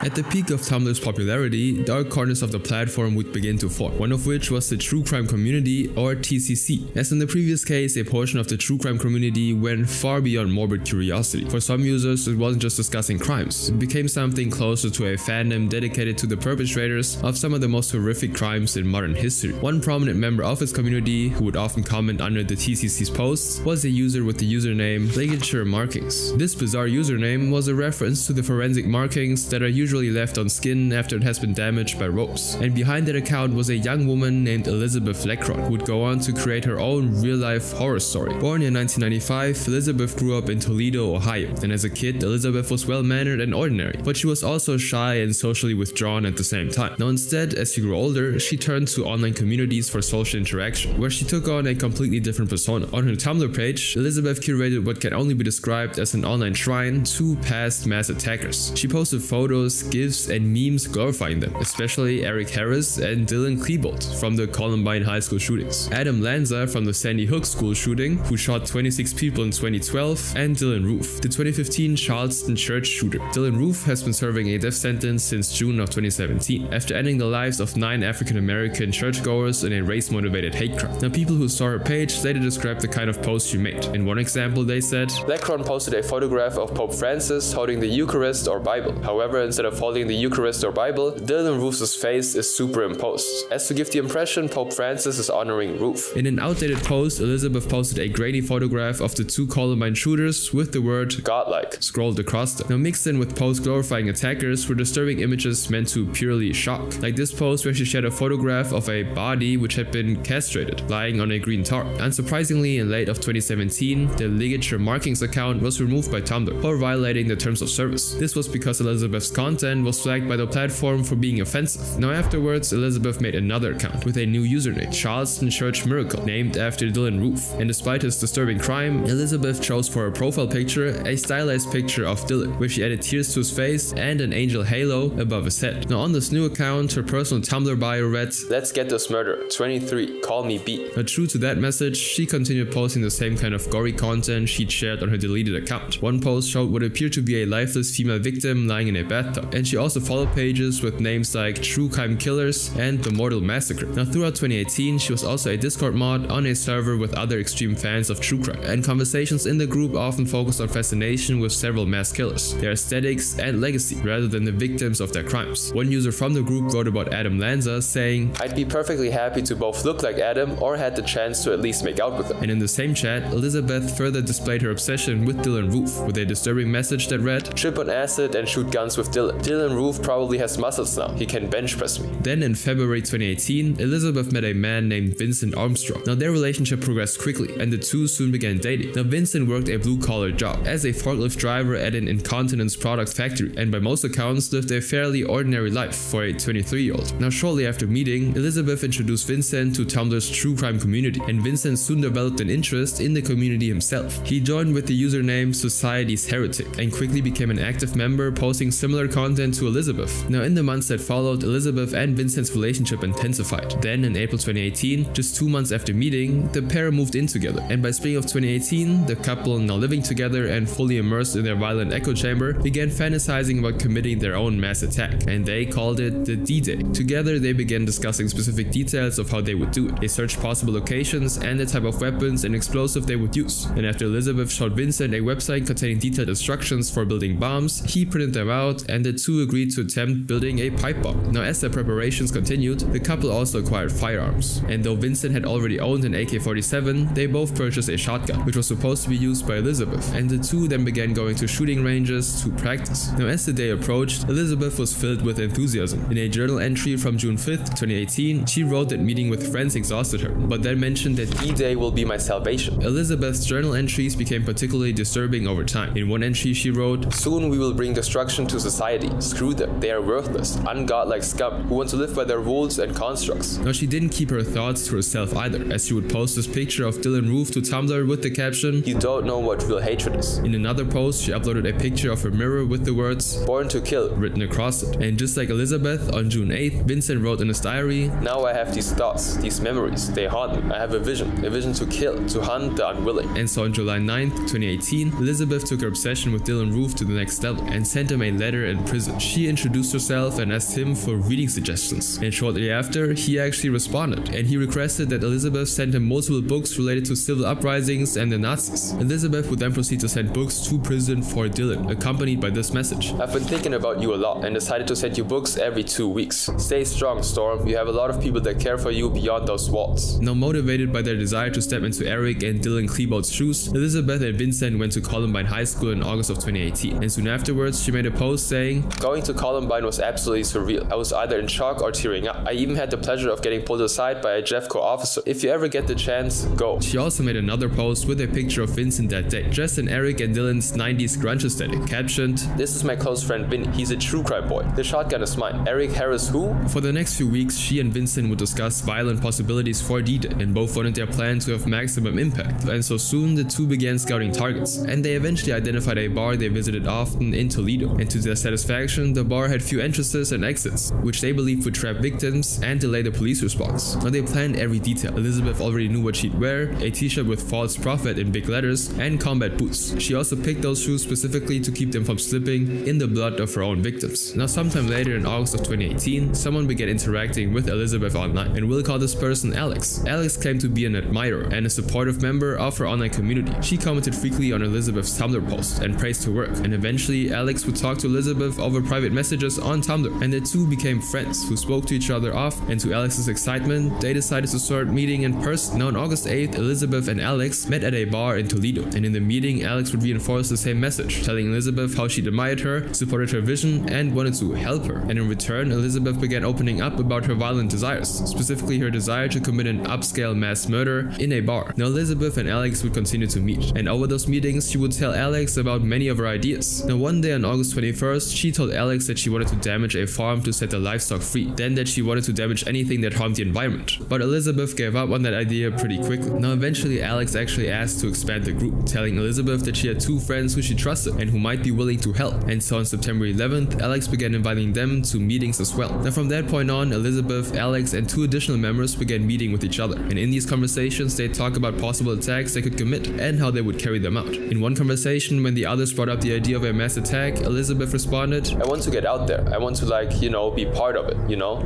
At the peak of Tumblr's popularity, dark corners of the platform would begin to form, one of which was the true crime community, or TCC. As in the previous case, a portion of the true crime community went far beyond morbid curiosity. For some users, it wasn't just discussing crimes, it became something closer to a fandom dedicated to the perpetrators of some of the most horrific crimes in modern history. One prominent member of its community, who would often comment under the TCC's posts, was a user with the username Ligature Markings. This bizarre username was a reference to the forensic markings that are usually usually left on skin after it has been damaged by ropes. And behind that account was a young woman named Elizabeth Leckron, who would go on to create her own real-life horror story. Born in 1995, Elizabeth grew up in Toledo, Ohio, and as a kid, Elizabeth was well-mannered and ordinary, but she was also shy and socially withdrawn at the same time. Now instead, as she grew older, she turned to online communities for social interaction, where she took on a completely different persona. On her Tumblr page, Elizabeth curated what can only be described as an online shrine to past mass attackers. She posted photos, GIFs, and memes glorifying them, especially Eric Harris and Dylan Klebold from the Columbine high school shootings, Adam Lanza from the Sandy Hook school shooting, who shot 26 people in 2012, and Dylan Roof, the 2015 Charleston church shooter. Dylan Roof has been serving a death sentence since June of 2017, after ending the lives of 9 African-American churchgoers in a race-motivated hate crime. Now, people who saw her page later described the kind of post she made. In one example, they said, Leckron posted a photograph of Pope Francis holding the Eucharist or Bible. However, instead of holding the Eucharist or Bible, Dylan Roof's face is superimposed, as to give the impression Pope Francis is honoring Roof. In an outdated post, Elizabeth posted a grainy photograph of the 2 Columbine shooters with the word godlike scrolled across them. Now, mixed in with posts glorifying attackers were disturbing images meant to purely shock, like this post where she shared a photograph of a body which had been castrated, lying on a green tarp. Unsurprisingly, in late of 2017, the ligature markings account was removed by Tumblr for violating the terms of service. This was because Elizabeth's content was flagged by the platform for being offensive. Now afterwards, Elizabeth made another account with a new username, Charleston Church Miracle, named after Dylan Roof. And despite his disturbing crime, Elizabeth chose for her profile picture a stylized picture of Dylan, where she added tears to his face and an angel halo above his head. Now on this new account, her personal Tumblr bio read, "Let's get this murder, 23, call me B." Now true to that message, she continued posting the same kind of gory content she'd shared on her deleted account. One post showed what appeared to be a lifeless female victim lying in a bathtub, and she also followed pages with names like True Crime Killers and The Mortal Massacre. Now throughout 2018, she was also a Discord mod on a server with other extreme fans of true crime, and conversations in the group often focused on fascination with several mass killers, their aesthetics and legacy, rather than the victims of their crimes. One user from the group wrote about Adam Lanza, saying, "I'd be perfectly happy to both look like Adam or had the chance to at least make out with him." And in the same chat, Elizabeth further displayed her obsession with Dylan Roof with a disturbing message that read, "Trip on acid and shoot guns with Dylan. Dylan Roof probably has muscles now. He can bench press me." Then in February 2018, Elizabeth met a man named Vincent Armstrong. Now their relationship progressed quickly, and the two soon began dating. Now Vincent worked a blue-collar job as a forklift driver at an incontinence product factory, and by most accounts lived a fairly ordinary life for a 23-year-old. Now shortly after meeting, Elizabeth introduced Vincent to Tumblr's true crime community, and Vincent soon developed an interest in the community himself. He joined with the username Society's Heretic and quickly became an active member, posting similar content to Elizabeth. Now in the months that followed, Elizabeth and Vincent's relationship intensified. Then in April 2018, just 2 months after meeting, the pair moved in together, and by spring of 2018, the couple, now living together and fully immersed in their violent echo chamber, began fantasizing about committing their own mass attack, and they called it the D-Day. Together they began discussing specific details of how they would do it. They searched possible locations and the type of weapons and explosive they would use. And after Elizabeth showed Vincent a website containing detailed instructions for building bombs, he printed them out, and the two agreed to attempt building a pipe bomb. Now as their preparations continued, the couple also acquired firearms, and though Vincent had already owned an AK-47, they both purchased a shotgun, which was supposed to be used by Elizabeth, and the two then began going to shooting ranges to practice. Now as the day approached, Elizabeth was filled with enthusiasm. In a journal entry from June 5th, 2018, she wrote that meeting with friends exhausted her, but then mentioned that D-Day will be my salvation. Elizabeth's journal entries became particularly disturbing over time. In one entry she wrote, "Soon we will bring destruction to society. Screw them. They are worthless, ungodlike scum who want to live by their rules and constructs." Now she didn't keep her thoughts to herself either, as she would post this picture of Dylan Roof to Tumblr with the caption, "You don't know what real hatred is." In another post, she uploaded a picture of her mirror with the words, "Born to kill," written across it. And just like Elizabeth, on June 8th, Vincent wrote in his diary, "Now I have these thoughts, these memories. They haunt me. I have a vision to kill, to hunt the unwilling." And so on July 9th, 2018, Elizabeth took her obsession with Dylan Roof to the next level and sent him a letter in prison. She introduced herself and asked him for reading suggestions. And shortly after, he actually responded, and he requested that Elizabeth send him multiple books related to civil uprisings and the Nazis. Elizabeth would then proceed to send books to prison for Dylan, accompanied by this message, "I've been thinking about you a lot and decided to send you books every 2 weeks. Stay strong, Storm. You have a lot of people that care for you beyond those walls." Now motivated by their desire to step into Eric and Dylan Klebold's shoes, Elizabeth and Vincent went to Columbine High School in August of 2018, and soon afterwards she made a post saying, smuggling. Going to Columbine was absolutely surreal. I was either in shock or tearing up. I even had the pleasure of getting pulled aside by a Jeffco officer. If you ever get the chance, go. She also made another post with a picture of Vincent that day, dressed in Eric and Dylan's 90s grunge aesthetic, captioned, "This is my close friend Vin. He's a true crime boy. The shotgun is mine. Eric Harris who?" For the next few weeks, she and Vincent would discuss violent possibilities for D-Day, and both wanted their plan to have maximum impact. And so soon the two began scouting targets, and they eventually identified a bar they visited often in Toledo. And to their satisfaction, the bar had few entrances and exits, which they believed would trap victims and delay the police response. Now they planned every detail. Elizabeth already knew what she'd wear: a t-shirt with false prophet in big letters and combat boots. She also picked those shoes specifically to keep them from slipping in the blood of her own victims. Now sometime later in August of 2018, someone began interacting with Elizabeth online, and we'll call this person Alex. Alex claimed to be an admirer and a supportive member of her online community. She commented frequently on Elizabeth's Tumblr posts and praised her work, and eventually Alex would talk to Elizabeth over private messages on Tumblr, and the two became friends who spoke to each other often. And to Alex's excitement, they decided to start meeting in person. Now on August 8th, Elizabeth and Alex met at a bar in Toledo, and in the meeting Alex would reinforce the same message, telling Elizabeth how she admired her, supported her vision, and wanted to help her. And in return, Elizabeth began opening up about her violent desires, specifically her desire to commit an upscale mass murder in a bar. Now Elizabeth and Alex would continue to meet, and over those meetings she would tell Alex about many of her ideas. Now one day on August 21st, she told Alex that she wanted to damage a farm to set the livestock free, then that she wanted to damage anything that harmed the environment. But Elizabeth gave up on that idea pretty quickly. Now eventually Alex actually asked to expand the group, telling Elizabeth that she had two friends who she trusted and who might be willing to help. And so on September 11th, Alex began inviting them to meetings as well. Now from that point on, Elizabeth, Alex, and two additional members began meeting with each other, and in these conversations they talk about possible attacks they could commit and how they would carry them out. In one conversation, when the others brought up the idea of a mass attack, Elizabeth responded, "I want to get out there. I want to be part of it,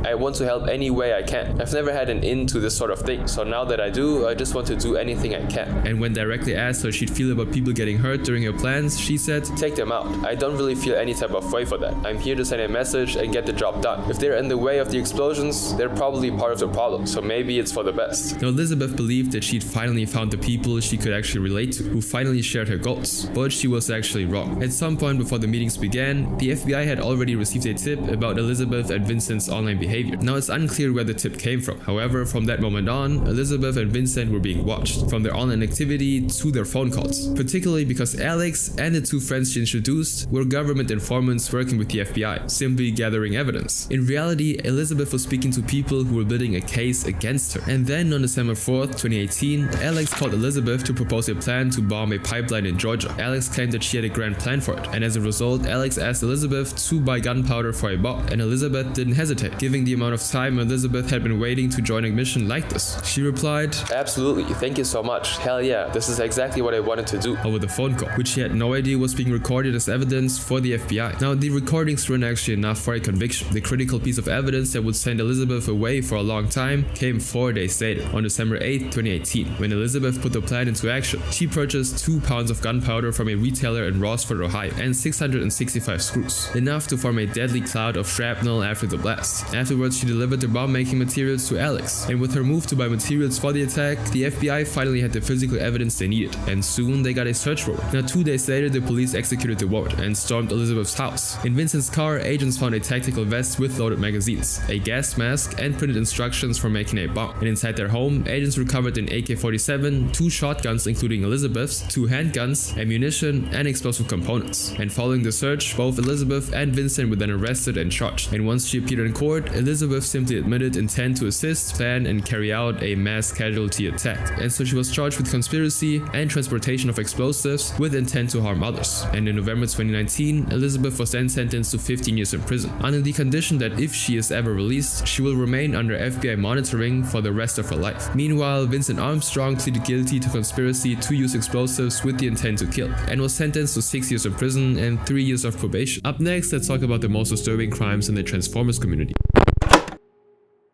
I want to help any way I can. I've never had an in to this sort of thing, so now that I do, I just want to do anything I can." And when directly asked how she'd feel about people getting hurt during her plans, she said, "Take them out. I don't really feel any type of way for that. I'm here to send a message and get the job done. If they're in the way of the explosions, they're probably part of the problem, so maybe it's for the best." Now Elizabeth believed that she'd finally found the people she could actually relate to, who finally shared her goals, but she was actually wrong. At some point before the meetings began, the FBI had already received a tip about Elizabeth and Vincent's online behavior. Now it's unclear where the tip came from. However, from that moment on, Elizabeth and Vincent were being watched, from their online activity to their phone calls, particularly because Alex and the two friends she introduced were government informants working with the FBI, simply gathering evidence. In reality, Elizabeth was speaking to people who were building a case against her. And then on December 4th, 2018, Alex called Elizabeth to propose a plan to bomb a pipeline in Georgia. Alex claimed that she had a grand plan for it, and as a result, Alex asked Elizabeth to buy gunpowder for a bomb, and Elizabeth didn't hesitate, given the amount of time Elizabeth had been waiting to join a mission like this. She replied, "Absolutely, thank you so much. Hell yeah, this is exactly what I wanted to do," over the phone call, which she had no idea was being recorded as evidence for the FBI. Now, the recordings weren't actually enough for a conviction. The critical piece of evidence that would send Elizabeth away for a long time came 4 days later, on December 8th, 2018, when Elizabeth put the plan into action. She purchased 2 pounds of gunpowder from a retailer in Rossford, Ohio, and 665 screws, enough to form a deadly cloud of shrapnel after the blast. Afterwards, she delivered the bomb-making materials to Alex, and with her move to buy materials for the attack, the FBI finally had the physical evidence they needed, and soon they got a search warrant. Now 2 days later, the police executed the warrant and stormed Elizabeth's house. In Vincent's car, agents found a tactical vest with loaded magazines, a gas mask, and printed instructions for making a bomb. And inside their home, agents recovered an AK-47, 2 shotguns including Elizabeth's, 2 handguns, ammunition, and explosive components. And following the search, both Elizabeth and Vincent were then arrested and charged. And once she appeared in court, Elizabeth simply admitted intent to assist, plan, and carry out a mass casualty attack. And so she was charged with conspiracy and transportation of explosives with intent to harm others. And in November 2019, Elizabeth was then sentenced to 15 years in prison, under the condition that if she is ever released, she will remain under FBI monitoring for the rest of her life. Meanwhile, Vincent Armstrong pleaded guilty to conspiracy to use explosives with the intent to kill, and was sentenced to 6 years in prison and 3 years of probation. Up next, let's talk about the most disturbing crimes in the Transformers community.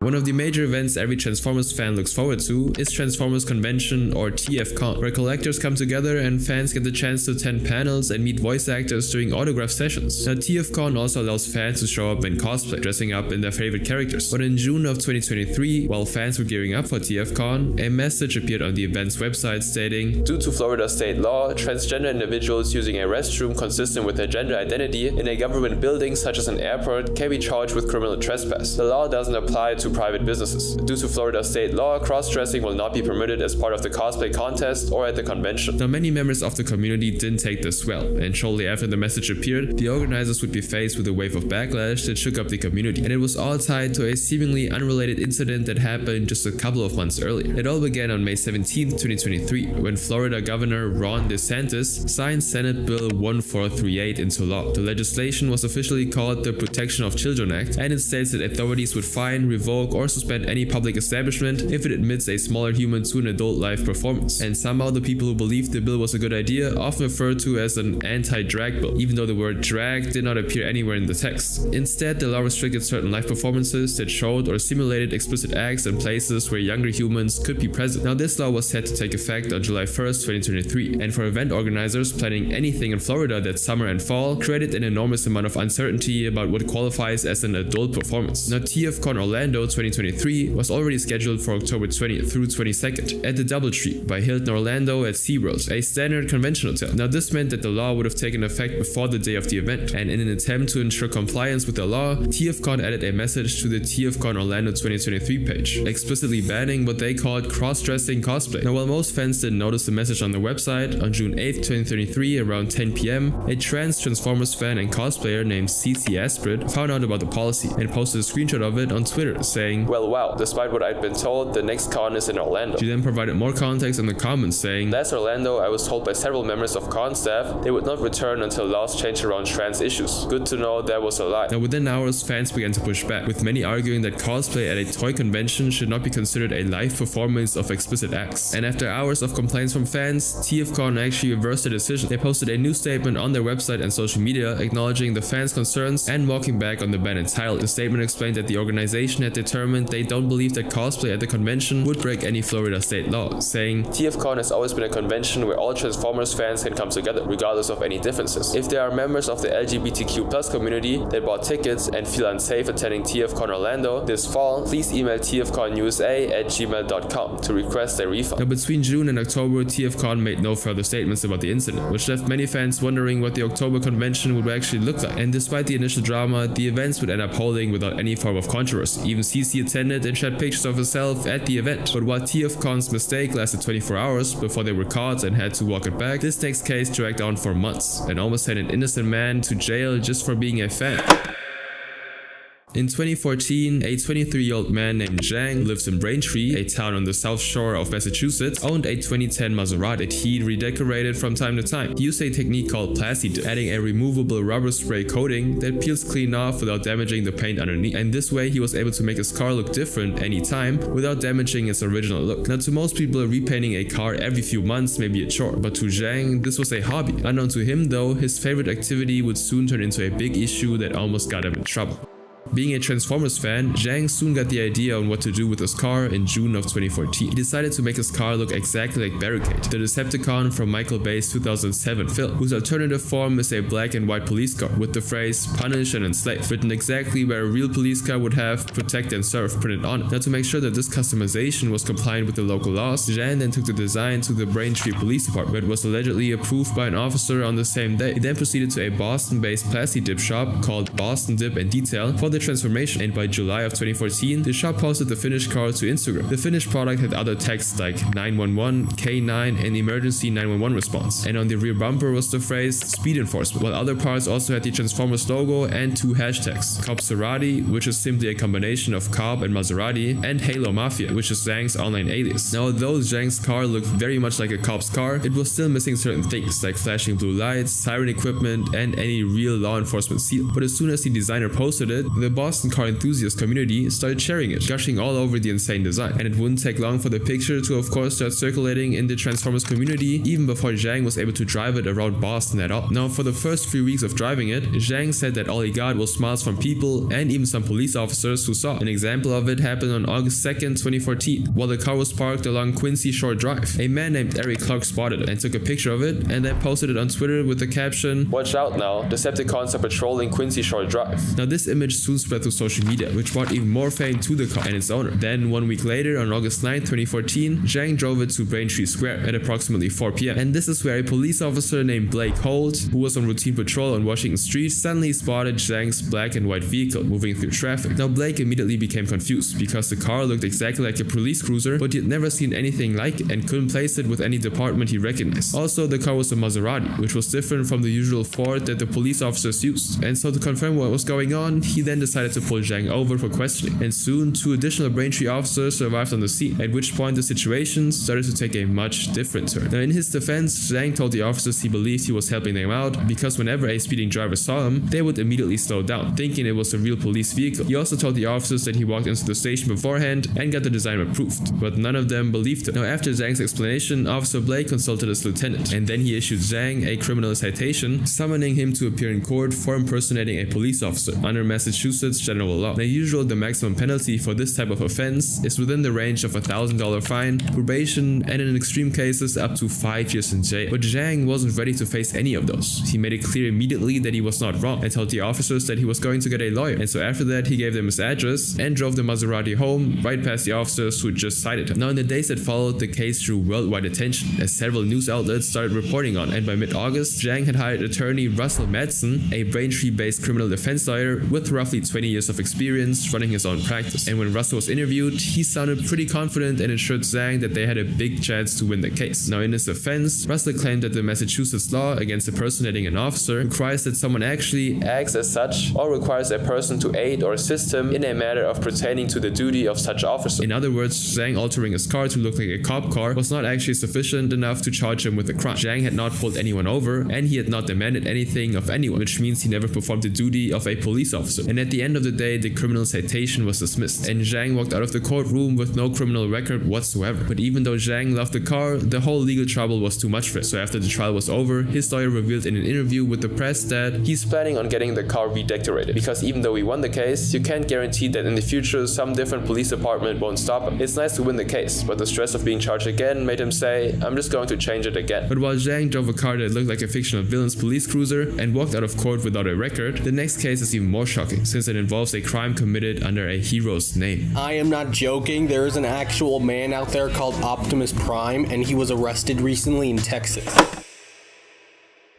One of the major events every Transformers fan looks forward to is Transformers Convention, or TFcon, where collectors come together and fans get the chance to attend panels and meet voice actors during autograph sessions. Now, TFcon also allows fans to show up in cosplay, dressing up in their favorite characters. But in June of 2023, while fans were gearing up for TFcon, a message appeared on the event's website stating, "Due to Florida state law, transgender individuals using a restroom consistent with their gender identity in a government building such as an airport can be charged with criminal trespass. The law doesn't apply to private businesses. Due to Florida state law, cross-dressing will not be permitted as part of the cosplay contest or at the convention." Now, many members of the community didn't take this well, and shortly after the message appeared, the organizers would be faced with a wave of backlash that shook up the community, and it was all tied to a seemingly unrelated incident that happened just a couple of months earlier. It all began on May 17, 2023, when Florida Governor Ron DeSantis signed Senate Bill 1438 into law. The legislation was officially called the Protection of Children Act, and it states that authorities would fine, revoke, or suspend any public establishment if it admits a smaller human to an adult live performance. And somehow the people who believed the bill was a good idea often referred to as an anti-drag bill, even though the word drag did not appear anywhere in the text. Instead, the law restricted certain live performances that showed or simulated explicit acts in places where younger humans could be present. Now, this law was set to take effect on July 1st, 2023, and for event organizers planning anything in Florida that summer and fall, created an enormous amount of uncertainty about what qualifies as an adult performance. Now, TFcon Orlando 2023 was already scheduled for October 20th through 22nd at the Doubletree by Hilton Orlando at SeaWorld, a standard convention hotel. Now, this meant that the law would have taken effect before the day of the event, and in an attempt to ensure compliance with the law, TFcon added a message to the TFcon Orlando 2023 page, explicitly banning what they called cross-dressing cosplay. Now, while most fans didn't notice the message on the website, on June 8th, 2023, around 10 p.m., a trans Transformers fan and cosplayer named CC Asprid found out about the policy and posted a screenshot of it on Twitter saying, "Well, wow, despite what I'd been told, the next con is in Orlando." She then provided more context in the comments saying, "Last Orlando, I was told by several members of con staff they would not return until laws changed around trans issues. Good to know that was a lie." Now, within hours, fans began to push back, with many arguing that cosplay at a toy convention should not be considered a live performance of explicit acts. And after hours of complaints from fans, TFcon actually reversed the decision. They posted a new statement on their website and social media acknowledging the fans' concerns and walking back on the ban entirely. The statement explained that the organization had determined they don't believe that cosplay at the convention would break any Florida state law, saying, "TFcon has always been a convention where all Transformers fans can come together, regardless of any differences. If there are members of the LGBTQ+ community that bought tickets and feel unsafe attending TFcon Orlando this fall, please email tfconusa@gmail.com to request a refund." Now, between June and October, TFcon made no further statements about the incident, which left many fans wondering what the October convention would actually look like. And despite the initial drama, the events would end up holding without any form of controversy. Even CC attended and shared pictures of herself at the event. But while TFcon's mistake lasted 24 hours before they were caught and had to walk it back, this next case dragged on for months and almost sent an innocent man to jail just for being a fan. In 2014, a 23-year-old man named Zhang lives in Braintree, a town on the south shore of Massachusetts, owned a 2010 Maserati that he'd redecorated from time to time. He used a technique called Plasti Dip, adding a removable rubber spray coating that peels clean off without damaging the paint underneath. And this way, he was able to make his car look different anytime without damaging its original look. Now, to most people, repainting a car every few months may be a chore, but to Zhang, this was a hobby. Unknown to him, though, his favorite activity would soon turn into a big issue that almost got him in trouble. Being a Transformers fan, Zhang soon got the idea on what to do with his car in June of 2014. He decided to make his car look exactly like Barricade, the Decepticon from Michael Bay's 2007 film, whose alternative form is a black and white police car with the phrase "Punish and Enslave" written exactly where a real police car would have "Protect and Serve" printed on it. Now, to make sure that this customization was compliant with the local laws, Zhang then took the design to the Braintree Police Department, where it was allegedly approved by an officer on the same day. He then proceeded to a Boston-based Plasti Dip shop called Boston Dip and Detail for the transformation, and by July of 2014, the shop posted the finished car to Instagram. The finished product had other texts like 911, K9, and emergency 911 response, and on the rear bumper was the phrase "Speed Enforcement," while other parts also had the Transformers logo and two hashtags, Copserati, which is simply a combination of Cop and Maserati, and Halo Mafia, which is Zhang's online alias. Now, although Zhang's car looked very much like a cop's car, it was still missing certain things like flashing blue lights, siren equipment, and any real law enforcement seal. But as soon as the designer posted it, the the Boston car enthusiast community started sharing it, gushing all over the insane design. And it wouldn't take long for the picture to of course start circulating in the Transformers community even before Zhang was able to drive it around Boston at all. Now for the first few weeks of driving it, Zhang said that all he got was smiles from people and even some police officers who saw it. An example of it happened on August 2nd, 2014, while the car was parked along Quincy Shore Drive. A man named Eric Clark spotted it and took a picture of it and then posted it on Twitter with the caption, "Watch out now, Decepticons are patrolling Quincy Shore Drive." Now this image soon spread through social media, which brought even more fame to the car and its owner. Then 1 week later, on August 9th, 2014, Zhang drove it to Braintree Square at approximately 4 p.m. And this is where a police officer named Blake Holt, who was on routine patrol on Washington Street, suddenly spotted Zhang's black and white vehicle moving through traffic. Now Blake immediately became confused because the car looked exactly like a police cruiser, but he had never seen anything like it and couldn't place it with any department he recognized. Also, the car was a Maserati, which was different from the usual Ford that the police officers used. And so to confirm what was going on, he then decided to pull Zhang over for questioning. And soon, 2 additional Braintree officers arrived on the scene, at which point the situation started to take a much different turn. Now in his defense, Zhang told the officers he believed he was helping them out because whenever a speeding driver saw him, they would immediately slow down, thinking it was a real police vehicle. He also told the officers that he walked into the station beforehand and got the design approved, but none of them believed him. Now after Zhang's explanation, Officer Blake consulted his lieutenant, and then he issued Zhang a criminal citation, summoning him to appear in court for impersonating a police officer under Massachusetts general law. Now usually the maximum penalty for this type of offense is within the range of $1,000 fine, probation, and in extreme cases up to 5 years in jail. But Zhang wasn't ready to face any of those. He made it clear immediately that he was not wrong and told the officers that he was going to get a lawyer. And so after that, he gave them his address and drove the Maserati home right past the officers who had just cited him. Now in the days that followed, the case drew worldwide attention as several news outlets started reporting on, and by mid-August, Zhang had hired attorney Russell Madsen, a Braintree-based criminal defense lawyer with roughly 20 years of experience running his own practice. And when Russell was interviewed, he sounded pretty confident and assured Zhang that they had a big chance to win the case. Now in his defense, Russell claimed that the Massachusetts law against impersonating an officer requires that someone actually Acts as such or requires a person to aid or assist him in a matter of pertaining to the duty of such officer. In other words, Zhang altering his car to look like a cop car was not actually sufficient enough to charge him with a crime. Zhang had not pulled anyone over and he had not demanded anything of anyone, which means he never performed the duty of a police officer. And at the end of the day, the criminal citation was dismissed and Zhang walked out of the courtroom with no criminal record whatsoever. But even though Zhang loved the car, the whole legal trouble was too much for him. So after the trial was over, his lawyer revealed in an interview with the press that he's planning on getting the car redecorated, because even though he won the case, you can't guarantee that in the future some different police department won't stop him. It's nice to win the case, but the stress of being charged again made him say, I'm just going to change it again. But while Zhang drove a car that looked like a fictional villain's police cruiser and walked out of court without a record, the next case is even more shocking since it involves a crime committed under a hero's name. I am not joking, there is an actual man out there called Optimus Prime and he was arrested recently in Texas.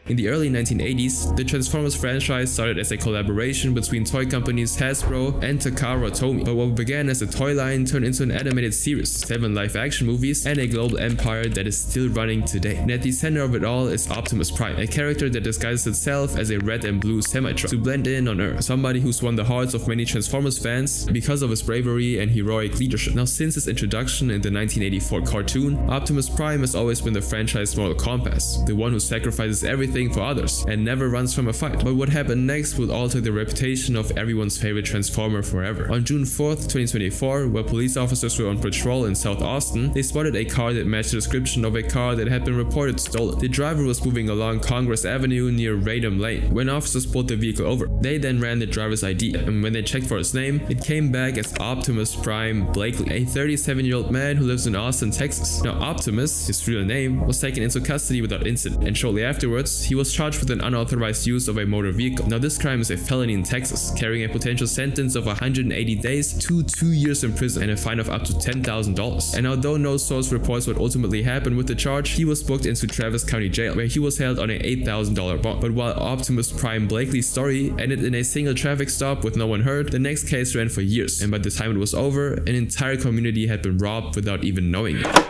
In the early 1980s, the Transformers franchise started as a collaboration between toy companies Hasbro and Takara Tomy, but what began as a toy line turned into an animated series, 7 live-action movies, and a global empire that is still running today. And at the center of it all is Optimus Prime, a character that disguises itself as a red and blue semi-truck to blend in on Earth, somebody who's won the hearts of many Transformers fans because of his bravery and heroic leadership. Now, since its introduction in the 1984 cartoon, Optimus Prime has always been the franchise moral compass, the one who sacrifices everything for others and never runs from a fight. But what happened next would alter the reputation of everyone's favorite Transformer forever. On June 4th, 2024, while police officers were on patrol in South Austin, they spotted a car that matched the description of a car that had been reported stolen. The driver was moving along Congress Avenue near Radom Lane when officers pulled the vehicle over. They then ran the driver's ID, and when they checked for his name, it came back as Optimus Prime Blakely, a 37-year-old man who lives in Austin, Texas. Now Optimus, his real name, was taken into custody without incident, and shortly afterwards, he was charged with an unauthorized use of a motor vehicle. Now this crime is a felony in Texas, carrying a potential sentence of 180 days to 2 years in prison and a fine of up to $10,000. And although no source reports what ultimately happened with the charge, he was booked into Travis County Jail, where he was held on an $8,000 bond. But while Optimus Prime Blakely's story ended in a single traffic stop with no one hurt, the next case ran for years, and by the time it was over, an entire community had been robbed without even knowing it.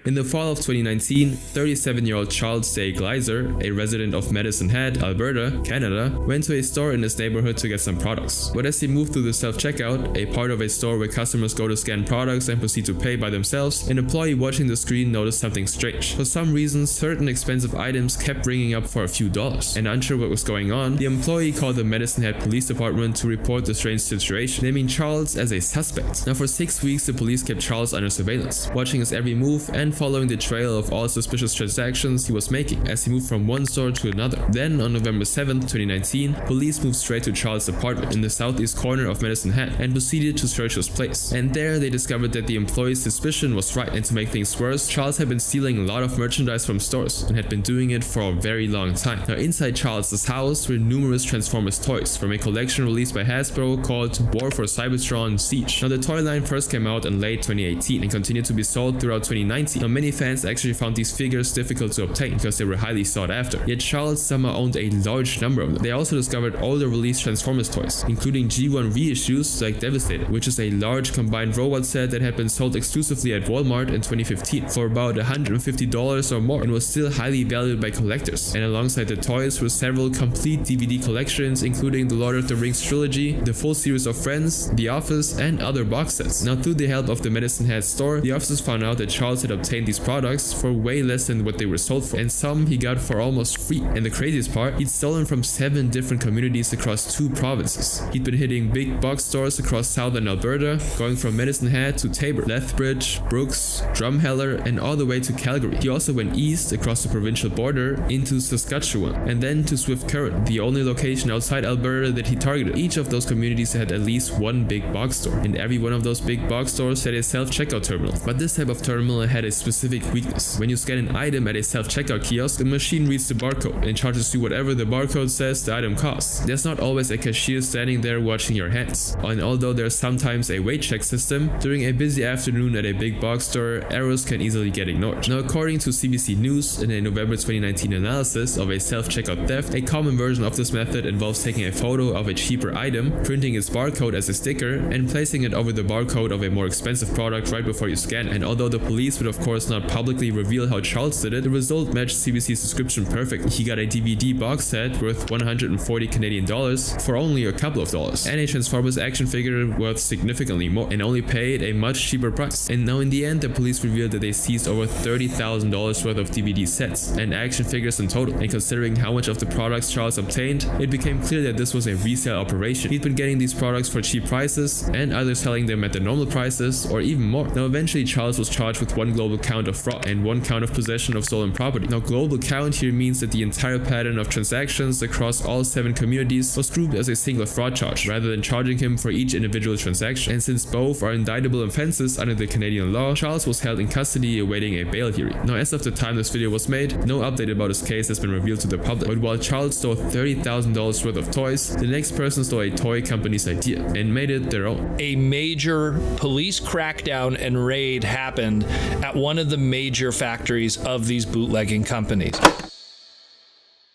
In the fall of 2019, 37-year-old Charles J. Gleiser, a resident of Medicine Hat, Alberta, Canada, went to a store in his neighborhood to get some products. But as he moved through the self-checkout, a part of a store where customers go to scan products and proceed to pay by themselves, an employee watching the screen noticed something strange. For some reason, certain expensive items kept ringing up for a few dollars, and unsure what was going on, the employee called the Medicine Hat Police Department to report the strange situation, naming Charles as a suspect. Now for 6 weeks, the police kept Charles under surveillance, watching his every move and following the trail of all suspicious transactions he was making as he moved from one store to another. Then on November 7th, 2019, police moved straight to Charles' apartment in the southeast corner of Medicine Hat and proceeded to search his place. And there they discovered that the employee's suspicion was right, and to make things worse, Charles had been stealing a lot of merchandise from stores and had been doing it for a very long time. Now inside Charles' house were numerous Transformers toys from a collection released by Hasbro called War for Cybertron Siege. Now the toy line first came out in late 2018 and continued to be sold throughout 2019. Now many fans actually found these figures difficult to obtain because they were highly sought after, yet Charles somehow owned a large number of them. They also discovered older released Transformers toys, including G1 reissues like Devastator, which is a large combined robot set that had been sold exclusively at Walmart in 2015 for about $150 or more and was still highly valued by collectors. And alongside the toys were several complete DVD collections, including the Lord of the Rings trilogy, the full series of Friends, The Office, and other box sets. Now through the help of the Medicine Hat store, the officers found out that Charles had obtained these products for way less than what they were sold for, and some he got for almost free. And the craziest part, he'd stolen from 7 different communities across 2 provinces. He'd been hitting big box stores across southern Alberta, going from Medicine Hat to Tabor, Lethbridge, Brooks, Drumheller, and all the way to Calgary. He also went east across the provincial border into Saskatchewan, and then to Swift Current, the only location outside Alberta that he targeted. Each of those communities had at least one big box store, and every one of those big box stores had a self-checkout terminal. But this type of terminal had a specific weakness. When you scan an item at a self-checkout kiosk, the machine reads the barcode and charges you whatever the barcode says the item costs. There's not always a cashier standing there watching your hands. And although there's sometimes a weight check system, during a busy afternoon at a big box store, errors can easily get ignored. Now according to CBC News, in a November 2019 analysis of a self-checkout theft, a common version of this method involves taking a photo of a cheaper item, printing its barcode as a sticker, and placing it over the barcode of a more expensive product right before you scan it. And although the police would of course not publicly reveal how Charles did it, the result matched CBC's description perfectly. He got a DVD box set worth 140 Canadian dollars for only a couple of dollars, and a Transformers action figure worth significantly more, and only paid a much cheaper price. And now in the end, the police revealed that they seized over $30,000 worth of DVD sets and action figures in total. And considering how much of the products Charles obtained, it became clear that this was a resale operation. He'd been getting these products for cheap prices and either selling them at their normal prices or even more. Now eventually Charles was charged with 1 global count of fraud and 1 count of possession of stolen property. Now global count here means that the entire pattern of transactions across all 7 communities was grouped as a single fraud charge, rather than charging him for each individual transaction. And since both are indictable offenses under the Canadian law, Charles was held in custody awaiting a bail hearing. Now as of the time this video was made, no update about his case has been revealed to the public. But while Charles stole $30,000 worth of toys, the next person stole a toy company's idea and made it their own. A major police crackdown and raid happened at one of the major factories of these bootlegging companies.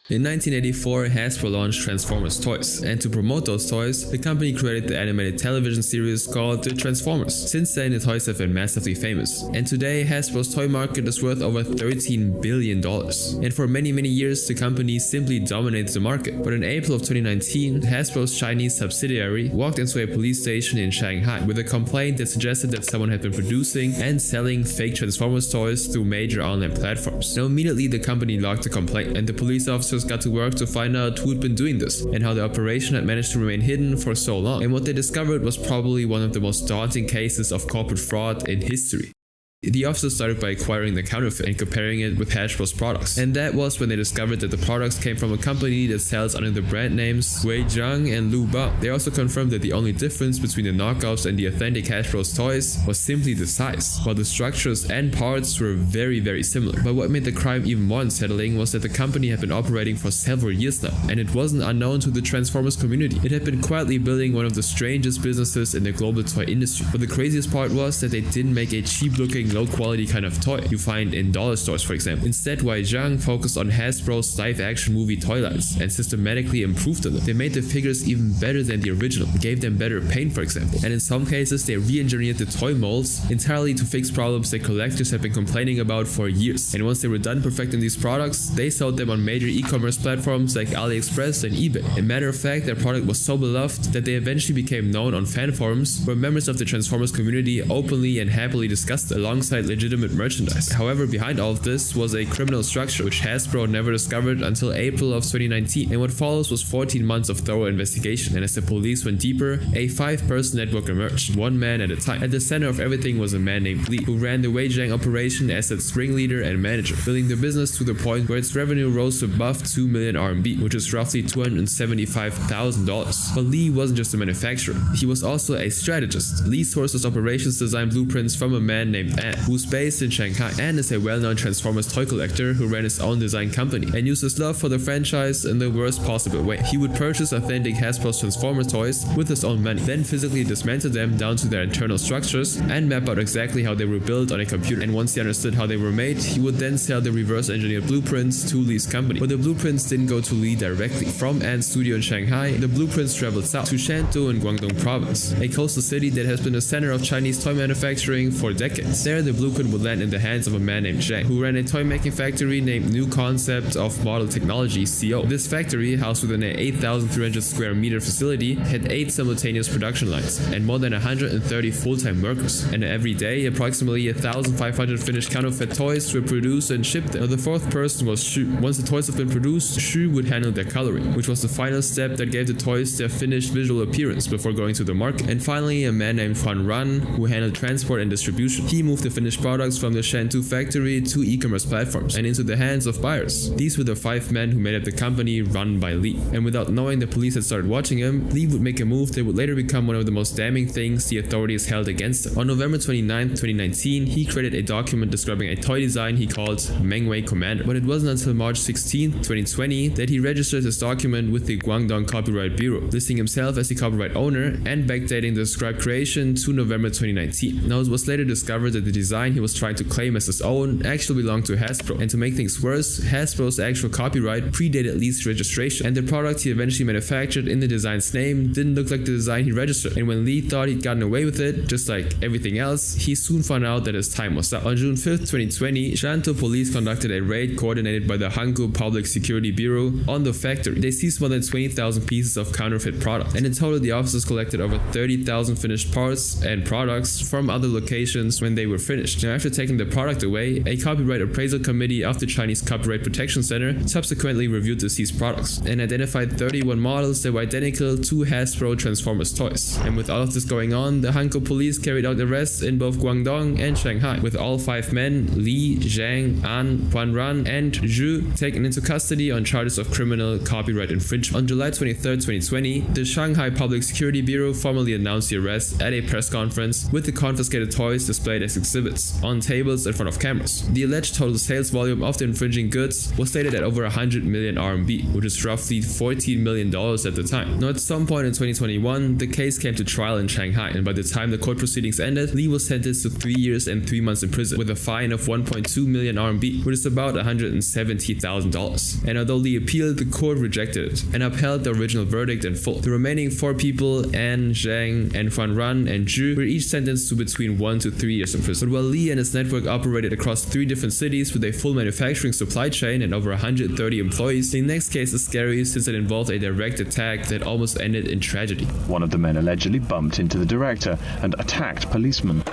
In 1984, Hasbro launched Transformers toys, and to promote those toys, the company created the animated television series called The Transformers. Since then, the toys have been massively famous, and today Hasbro's toy market is worth over $13 billion. And for many years, the company simply dominated the market. But in April of 2019, Hasbro's Chinese subsidiary walked into a police station in Shanghai with a complaint that suggested that someone had been producing and selling fake Transformers toys through major online platforms. Now immediately the company logged the complaint, and the police officers got to work to find out who had been doing this and how the operation had managed to remain hidden for so long. And what they discovered was probably one of the most daunting cases of corporate fraud in history. The officers started by acquiring the counterfeit and comparing it with Hasbro's products. And that was when they discovered that the products came from a company that sells under the brand names Weijiang and Lu Ba. They also confirmed that the only difference between the knockoffs and the authentic Hasbro's toys was simply the size, while the structures and parts were very similar. But what made the crime even more unsettling was that the company had been operating for several years now, and it wasn't unknown to the Transformers community. It had been quietly building one of the strangest businesses in the global toy industry. But the craziest part was that they didn't make a cheap looking manufacturing low-quality kind of toy you find in dollar stores, for example. Instead, Wei Zhang focused on Hasbro's live-action movie toy lines and systematically improved on them. They made the figures even better than the original, gave them better paint, for example, and in some cases they re-engineered the toy molds entirely to fix problems that collectors have been complaining about for years. And once they were done perfecting these products, they sold them on major e-commerce platforms like AliExpress and eBay. A matter of fact, their product was so beloved that they eventually became known on fan forums where members of the Transformers community openly and happily discussed alongside legitimate merchandise. However, behind all of this was a criminal structure which Hasbro never discovered until April of 2019, and what follows was 14 months of thorough investigation. And as the police went deeper, a 5-person network emerged, one man at a time. At the center of everything was a man named Lee, who ran the Wei Zhang operation as its ringleader and manager, building the business to the point where its revenue rose to above 2 million RMB, which is roughly $275,000. But Lee wasn't just a manufacturer, he was also a strategist. Lee sources operations design blueprints from a man named Ann, who's based in Shanghai. Ann is a well-known Transformers toy collector who ran his own design company and used his love for the franchise in the worst possible way. He would purchase authentic Hasbro's Transformers toys with his own money, then physically dismantle them down to their internal structures and map out exactly how they were built on a computer. And once he understood how they were made, he would then sell the reverse engineered blueprints to Lee's company. But the blueprints didn't go to Lee directly. From Ann's studio in Shanghai, the blueprints traveled south to Shantou in Guangdong province, a coastal city that has been the center of Chinese toy manufacturing for decades. There, the blueprint would land in the hands of a man named Zhang, who ran a toy making factory named New Concept of Model Technology CO. This factory, housed within an 8,300 square meter facility, had 8 simultaneous production lines and more than 130 full-time workers. And every day, approximately 1,500 finished counterfeit toys were produced and shipped there. Now, the 4th person was Xu. Once the toys have been produced, Xu would handle their coloring, which was the final step that gave the toys their finished visual appearance before going to the market. And finally, a man named Fan Ran, who handled transport and distribution. He moved the finished products from the Shantou factory to e-commerce platforms and into the hands of buyers. These were the 5 men who made up the company run by Lee. And without knowing the police had started watching him, Lee would make a move that would later become one of the most damning things the authorities held against him. On November 29, 2019, he created a document describing a toy design he called Mengwei Commander. But it wasn't until March 16, 2020 that he registered his document with the Guangdong Copyright Bureau, listing himself as the copyright owner and backdating the described creation to November 2019. Now, it was later discovered that the design he was trying to claim as his own actually belonged to Hasbro, and to make things worse, Hasbro's actual copyright predated Lee's registration, and the product he eventually manufactured in the design's name didn't look like the design he registered. And when Lee thought he'd gotten away with it, just like everything else, he soon found out that his time was up. On June 5th, 2020, Shantou police conducted a raid coordinated by the Hankou Public Security Bureau on the factory. They seized more than 20,000 pieces of counterfeit product, and in total the officers collected over 30,000 finished parts and products from other locations when they were finished. Now, after taking the product away, a copyright appraisal committee of the Chinese Copyright Protection Center subsequently reviewed the seized products and identified 31 models that were identical to Hasbro Transformers toys. And with all of this going on, the Hankou police carried out arrests in both Guangdong and Shanghai, with all 5 men, Li, Zhang, An, Fan Ran, and Zhu, taken into custody on charges of criminal copyright infringement. On July 23, 2020, the Shanghai Public Security Bureau formally announced the arrest at a press conference, with the confiscated toys displayed as exhibits on tables in front of cameras. The alleged total sales volume of the infringing goods was stated at over 100 million RMB, which is roughly $14 million at the time. Now, at some point in 2021, the case came to trial in Shanghai, and by the time the court proceedings ended, Lee was sentenced to 3 years and 3 months in prison with a fine of 1.2 million RMB, which is about $170,000. And although Lee appealed, the court rejected it and upheld the original verdict in full. The remaining 4 people, An, Zhang, and Fan Ran and Zhu, were each sentenced to between 1 to 3 years in prison. But while Lee and his network operated across 3 different cities with a full manufacturing supply chain and over 130 employees, the next case is scary since it involved a direct attack that almost ended in tragedy. One of the men allegedly bumped into the director and attacked policemen.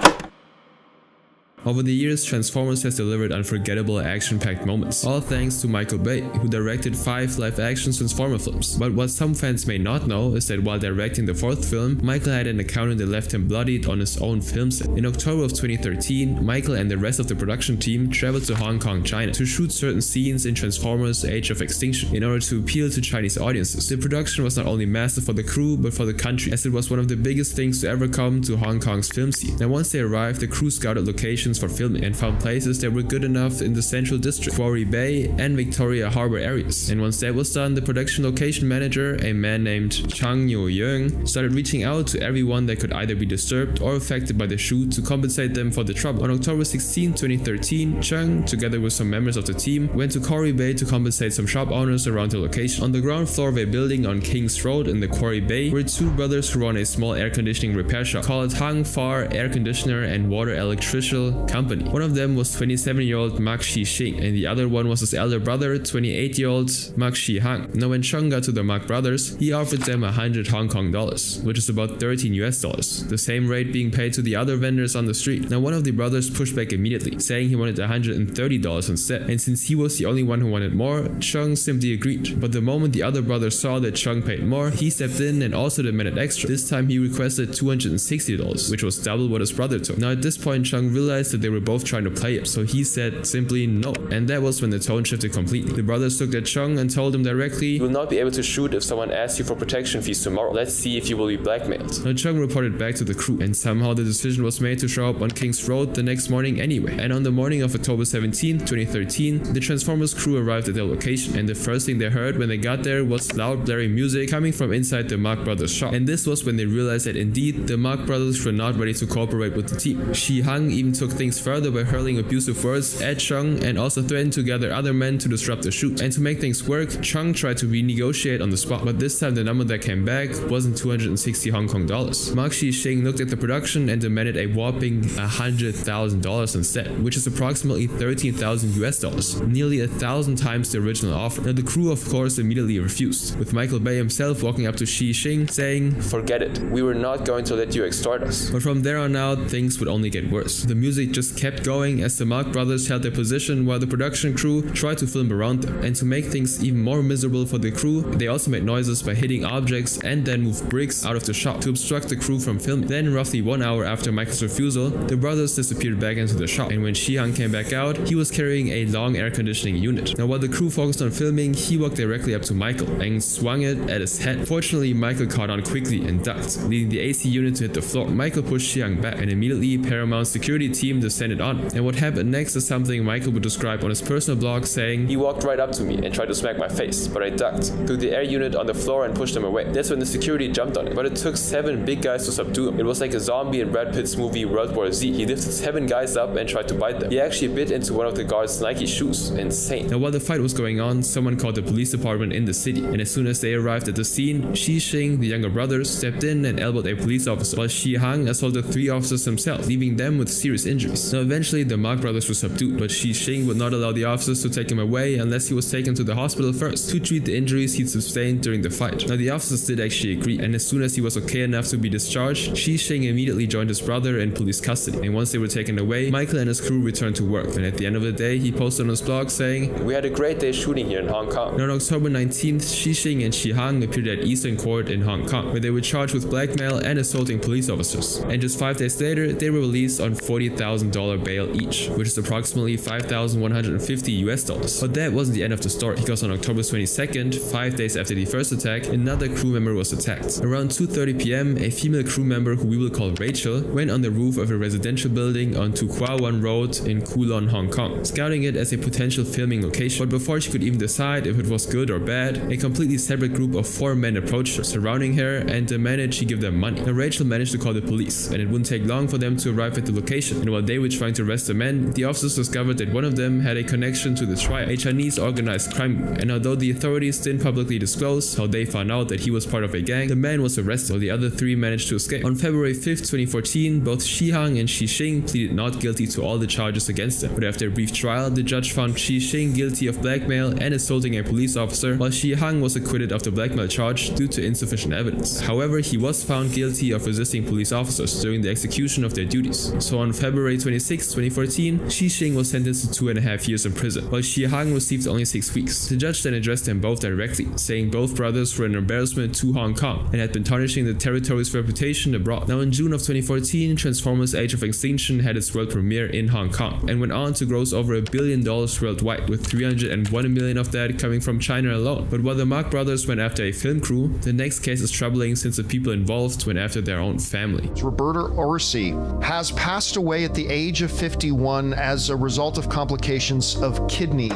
Over the years, Transformers has delivered unforgettable action-packed moments, all thanks to Michael Bay, who directed 5 live-action Transformer films. But what some fans may not know is that while directing the 4th film, Michael had an encounter that left him bloodied on his own film set. In October of 2013, Michael and the rest of the production team traveled to Hong Kong, China, to shoot certain scenes in Transformers Age of Extinction in order to appeal to Chinese audiences. The production was not only massive for the crew, but for the country, as it was one of the biggest things to ever come to Hong Kong's film scene. Now, once they arrived, the crew scouted locations locations for filming and found places that were good enough in the Central District, Quarry Bay, and Victoria Harbor areas. And once that was done, the production location manager, a man named Chang Yo-young, started reaching out to everyone that could either be disturbed or affected by the shoot to compensate them for the trouble. On October 16, 2013, Chung, together with some members of the team, went to Quarry Bay to compensate some shop owners around the location. On the ground floor of a building on Kings Road in the Quarry Bay were two brothers who run a small air conditioning repair shop called Hang Far Air Conditioner and Water Electrical Company. One of them was 27-year-old Mak Shi-shing, and the other one was his elder brother, 28-year-old Mak Shi-hang. Now when Chung got to the Mak brothers, he offered them 100 Hong Kong dollars, which is about 13 US dollars, the same rate being paid to the other vendors on the street. Now one of the brothers pushed back immediately, saying he wanted $130 instead, and since he was the only one who wanted more, Chung simply agreed. But the moment the other brother saw that Chung paid more, he stepped in and also demanded extra. This time he requested $260, which was double what his brother took. Now at this point, Chung realized that they were both trying to play it, so he said simply no. And that was when the tone shifted completely. The brothers looked at Chung and told him directly, "You will not be able to shoot if someone asks you for protection fees tomorrow. Let's see if you will be blackmailed." Now Chung reported back to the crew, and somehow the decision was made to show up on Kings Road the next morning anyway. And on the morning of October 17, 2013, the Transformers crew arrived at their location, and the first thing they heard when they got there was loud blaring music coming from inside the Mak brothers shop. And this was when they realized that indeed the Mak brothers were not ready to cooperate with the team. Shi-hang even took things further by hurling abusive words at Chung and also threatened to gather other men to disrupt the shoot. And to make things work, Chung tried to renegotiate on the spot, but this time the number that came back wasn't 260 Hong Kong dollars. Mak Shi-shing looked at the production and demanded a whopping $100,000 instead, which is approximately 13,000 US dollars, nearly 1,000 times the original offer. Now the crew of course immediately refused, with Michael Bay himself walking up to Shi-shing saying, "Forget it, we were not going to let you extort us." But from there on out, things would only get worse. The music just kept going as the Mak brothers held their position while the production crew tried to film around them. And to make things even more miserable for the crew, they also made noises by hitting objects and then moved bricks out of the shop to obstruct the crew from filming. Then roughly 1 hour after Michael's refusal, the brothers disappeared back into the shop, and when Shi-hang came back out, he was carrying a long air conditioning unit. Now while the crew focused on filming, he walked directly up to Michael and swung it at his head. Fortunately, Michael caught on quickly and ducked, leading the AC unit to hit the floor. Michael pushed Shi-hang back, and immediately Paramount's security team descended on him. And what happened next is something Michael would describe on his personal blog, saying, "He walked right up to me and tried to smack my face, but I ducked, threw the air unit on the floor and pushed him away. That's when the security jumped on him, but it took 7 big guys to subdue him. It was like a zombie in Brad Pitt's movie World War Z. He lifted 7 guys up and tried to bite them. He actually bit into one of the guards' Nike shoes. Insane." Now while the fight was going on, someone called the police department in the city, and as soon as they arrived at the scene, Shi-shing, the younger brothers, stepped in and elbowed a police officer, while Shi-hang assaulted 3 officers himself, leaving them with serious injuries. Now eventually the Mak brothers were subdued, but Shi-shing would not allow the officers to take him away unless he was taken to the hospital first to treat the injuries he'd sustained during the fight. Now the officers did actually agree, and as soon as he was okay enough to be discharged, Shi-shing immediately joined his brother in police custody. And once they were taken away, Michael and his crew returned to work, and at the end of the day he posted on his blog saying, "We had a great day shooting here in Hong Kong." Now on October 19th, Shi-shing and Shi-hang appeared at Eastern Court in Hong Kong, where they were charged with blackmail and assaulting police officers. And just 5 days later, they were released on $40,000 bail each, which is approximately 5,150 US dollars. But that wasn't the end of the story, because on October 22nd, 5 days after the first attack, another crew member was attacked. Around 2:30 p.m., a female crew member who we will call Rachel went on the roof of a residential building on Tu Kwa Wan Road in Kulon, Hong Kong, scouting it as a potential filming location. But before she could even decide if it was good or bad, a completely separate group of 4 men approached her, surrounding her and demanded she give them money. Now Rachel managed to call the police, and it wouldn't take long for them to arrive at the location. And while they were trying to arrest the men, the officers discovered that one of them had a connection to the triad, a Chinese organized crime group. And although the authorities didn't publicly disclose how they found out that he was part of a gang, the man was arrested, while the other 3 managed to escape. On February 5th, 2014, both Shi-hang and Shi-shing pleaded not guilty to all the charges against them. But after a brief trial, the judge found Shi-shing guilty of blackmail and assaulting a police officer, while Shi-hang was acquitted of the blackmail charge due to insufficient evidence. However, he was found guilty of resisting police officers during the execution of their duties. So on February 26, 2014, Shi-shing was sentenced to 2.5 years in prison, while Shi-hang received only 6 weeks. The judge then addressed them both directly, saying both brothers were an embarrassment to Hong Kong and had been tarnishing the territory's reputation abroad. Now in June of 2014, Transformers Age of Extinction had its world premiere in Hong Kong and went on to gross over $1 billion worldwide, with 301 million of that coming from China alone. But while the Mak brothers went after a film crew, the next case is troubling since the people involved went after their own family. Roberto Orsi has passed away at the the age of 51 as a result of complications of kidney.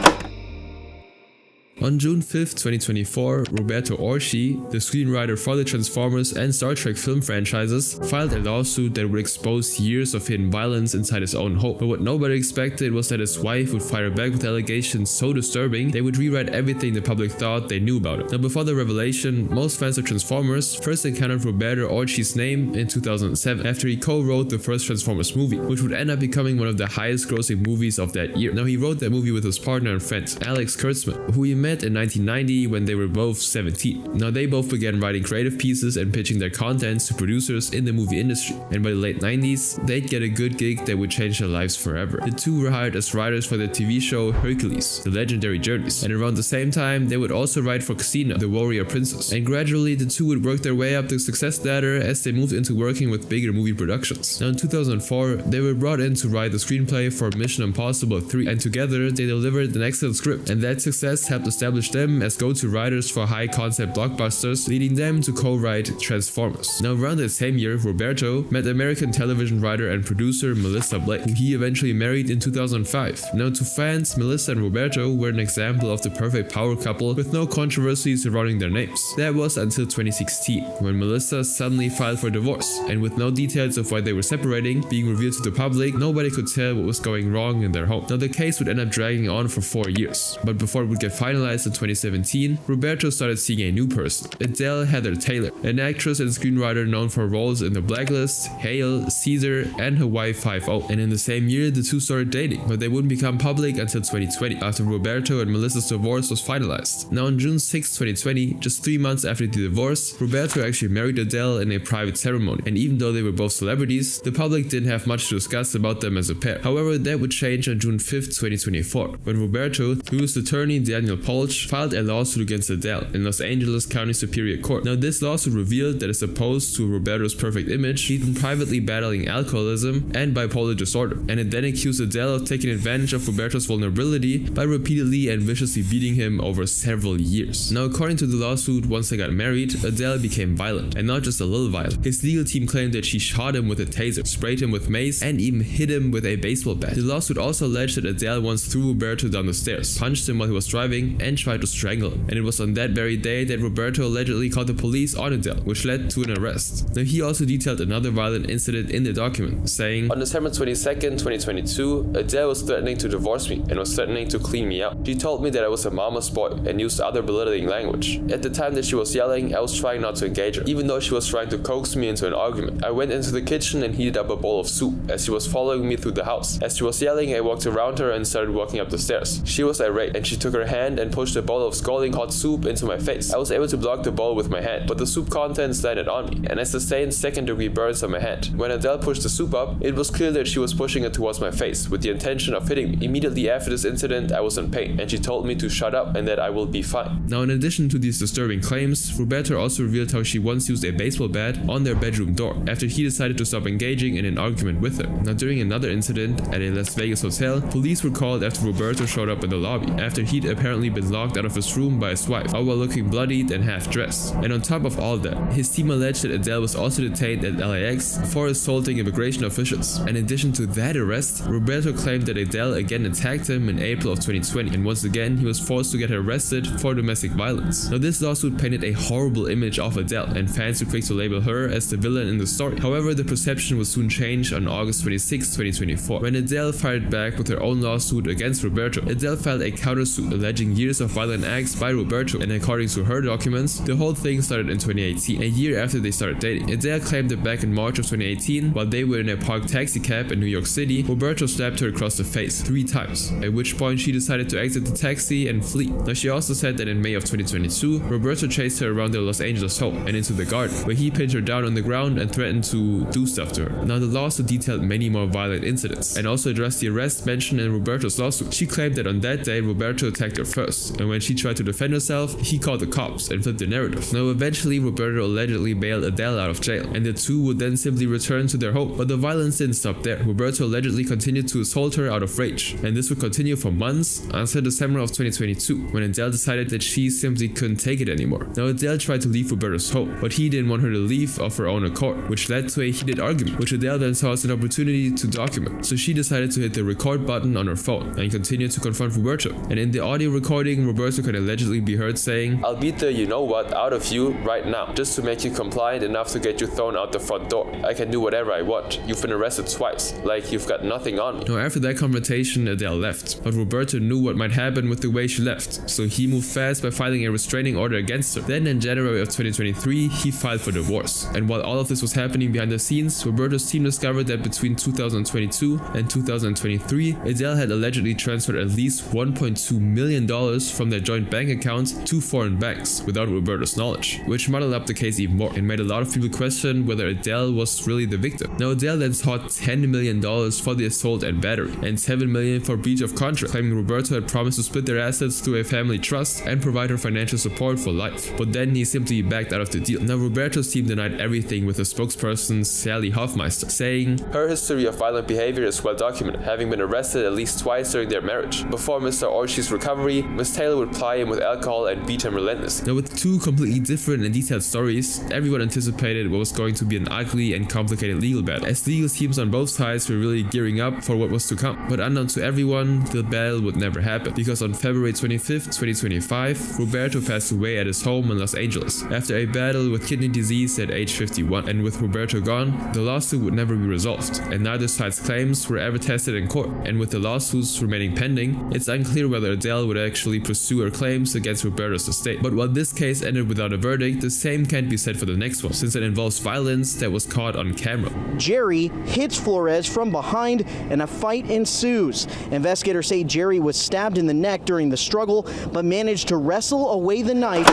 On June 5th, 2024, Roberto Orsi, the screenwriter for the Transformers and Star Trek film franchises, filed a lawsuit that would expose years of hidden violence inside his own home. But what nobody expected was that his wife would fire back with allegations so disturbing they would rewrite everything the public thought they knew about it. Now, before the revelation, most fans of Transformers first encountered Roberto Orsi's name in 2007 after he co-wrote the first Transformers movie, which would end up becoming one of the highest grossing movies of that year. Now, he wrote that movie with his partner and friend, Alex Kurtzman, who he met in 1990 when they were both 17. Now, they both began writing creative pieces and pitching their contents to producers in the movie industry, and by the late 90s, they'd get a good gig that would change their lives forever. The two were hired as writers for the TV show Hercules, The Legendary Journeys, and around the same time, they would also write for Xena, the Warrior Princess, and gradually the two would work their way up the success ladder as they moved into working with bigger movie productions. Now, in 2004, they were brought in to write the screenplay for Mission Impossible 3, and together they delivered an excellent script, and that success helped establish them as go-to writers for high-concept blockbusters, leading them to co-write Transformers. Now, around that same year, Roberto met American television writer and producer Melissa Blake, who he eventually married in 2005. Now, to fans, Melissa and Roberto were an example of the perfect power couple with no controversy surrounding their names. That was until 2016, when Melissa suddenly filed for divorce, and with no details of why they were separating being revealed to the public, nobody could tell what was going wrong in their home. Now, the case would end up dragging on for 4 years, but before it would get finalized in 2017, Roberto started seeing a new person, Adele Heather Taylor, an actress and screenwriter known for roles in The Blacklist, Hail, Caesar, and Hawaii 5-0. And in the same year, the two started dating, but they wouldn't become public until 2020, after Roberto and Melissa's divorce was finalized. Now, on June 6, 2020, just 3 months after the divorce, Roberto actually married Adele in a private ceremony, and even though they were both celebrities, the public didn't have much to discuss about them as a pair. However, that would change on June 5th, 2024, when Roberto, through his attorney Daniel Polch, filed a lawsuit against Adele in Los Angeles County Superior Court. Now, this lawsuit revealed that as opposed to Roberto's perfect image, he'd been privately battling alcoholism and bipolar disorder, and it then accused Adele of taking advantage of Roberto's vulnerability by repeatedly and viciously beating him over several years. Now, according to the lawsuit, once they got married, Adele became violent, and not just a little violent. His legal team claimed that she shot him with a taser, sprayed him with mace, and even hit him with a baseball bat. The lawsuit also alleged that Adele once threw Roberto down the stairs, punched him while he was driving, and tried to strangle him. And it was on that very day that Roberto allegedly called the police on Adele, which led to an arrest. Now, he also detailed another violent incident in the document, saying, "On December 22nd, 2022, Adele was threatening to divorce me and was threatening to clean me out. She told me that I was a mama's boy and used other belittling language. At the time that she was yelling, I was trying not to engage her, even though she was trying to coax me into an argument. I went into the kitchen and heated up a bowl of soup as she was following me through the house. As she was yelling, I walked around her and started walking up the stairs. She was irate and she took her hand and pushed a bowl of scalding hot soup into my face. I was able to block the bowl with my hand, but the soup contents landed on me, and I sustained second-degree burns on my hand. When Adele pushed the soup up, it was clear that she was pushing it towards my face with the intention of hitting me. Immediately after this incident, I was in pain, and she told me to shut up and that I will be fine." Now, in addition to these disturbing claims, Roberto also revealed how she once used a baseball bat on their bedroom door after he decided to stop engaging in an argument with her. Now, during another incident at a Las Vegas hotel, police were called after Roberto showed up in the lobby, after he'd apparently been locked out of his room by his wife, all while looking bloodied and half-dressed. And on top of all that, his team alleged that Adele was also detained at LAX for assaulting immigration officials. In addition to that arrest, Roberto claimed that Adele again attacked him in April of 2020, and once again he was forced to get her arrested for domestic violence. Now, this lawsuit painted a horrible image of Adele, and fans were quick to label her as the villain in the story. However, the perception was soon changed on August 26, 2024, when Adele fired back with her own lawsuit against Roberto. Adele filed a countersuit alleging years of violent acts by Roberto, and according to her documents, the whole thing started in 2018, a year after they started dating. Adele claimed that back in March of 2018, while they were in a parked taxi cab in New York City, Roberto slapped her across the face 3 times, at which point she decided to exit the taxi and flee. Now, she also said that in May of 2022, Roberto chased her around their Los Angeles home and into the garden, where he pinned her down on the ground and threatened to do stuff to her. Now, the lawsuit detailed many more violent incidents, and also addressed the arrest mentioned in Roberto's lawsuit. She claimed that on that day, Roberto attacked her first, divorce, and when she tried to defend herself, he called the cops and flipped the narrative. Now eventually Roberto allegedly bailed Adele out of jail, and the two would then simply return to their home. But the violence didn't stop there. Roberto allegedly continued to assault her out of rage, and this would continue for months until December of 2022, when Adele decided that she simply couldn't take it anymore. Now Adele tried to leave Roberto's home, but he didn't want her to leave of her own accord, which led to a heated argument, which Adele then saw as an opportunity to document. So she decided to hit the record button on her phone and continued to confront Roberto. And in the audio recording, Roberto could allegedly be heard saying, "I'll beat the you know what out of you right now, just to make you compliant enough to get you thrown out the front door. I can do whatever I want. You've been arrested twice, like you've got nothing on me." Now after that confrontation, Adele left, but Roberto knew what might happen with the way she left, so he moved fast by filing a restraining order against her. Then in January of 2023, he filed for divorce. And while all of this was happening behind the scenes, Roberto's team discovered that between 2022 and 2023, Adele had allegedly transferred at least $1.2 million from their joint bank account to foreign banks without Roberto's knowledge, which muddled up the case even more and made a lot of people question whether Adele was really the victim. Now Adele then sought $10 million for the assault and battery, and $7 million for breach of contract, claiming Roberto had promised to split their assets through a family trust and provide her financial support for life. But then he simply backed out of the deal. Now Roberto's team denied everything, with a spokesperson, Sally Hoffmeister, saying, "Her history of violent behavior is well documented, having been arrested at least twice during their marriage. Before Mr. Orsi's recovery, Miss Taylor would ply him with alcohol and beat him relentlessly." Now with two completely different and detailed stories, everyone anticipated what was going to be an ugly and complicated legal battle, as legal teams on both sides were really gearing up for what was to come. But unknown to everyone, the battle would never happen, because on February 25th, 2025, Roberto passed away at his home in Los Angeles after a battle with kidney disease at age 51. And with Roberto gone, the lawsuit would never be resolved, and neither side's claims were ever tested in court. And with the lawsuits remaining pending, it's unclear whether Adele would actually pursue her claims against Roberto's estate. But while this case ended without a verdict, the same can't be said for the next one, since it involves violence that was caught on camera. Jerry hits Flores from behind and a fight ensues. Investigators say Jerry was stabbed in the neck during the struggle, but managed to wrestle away the knife.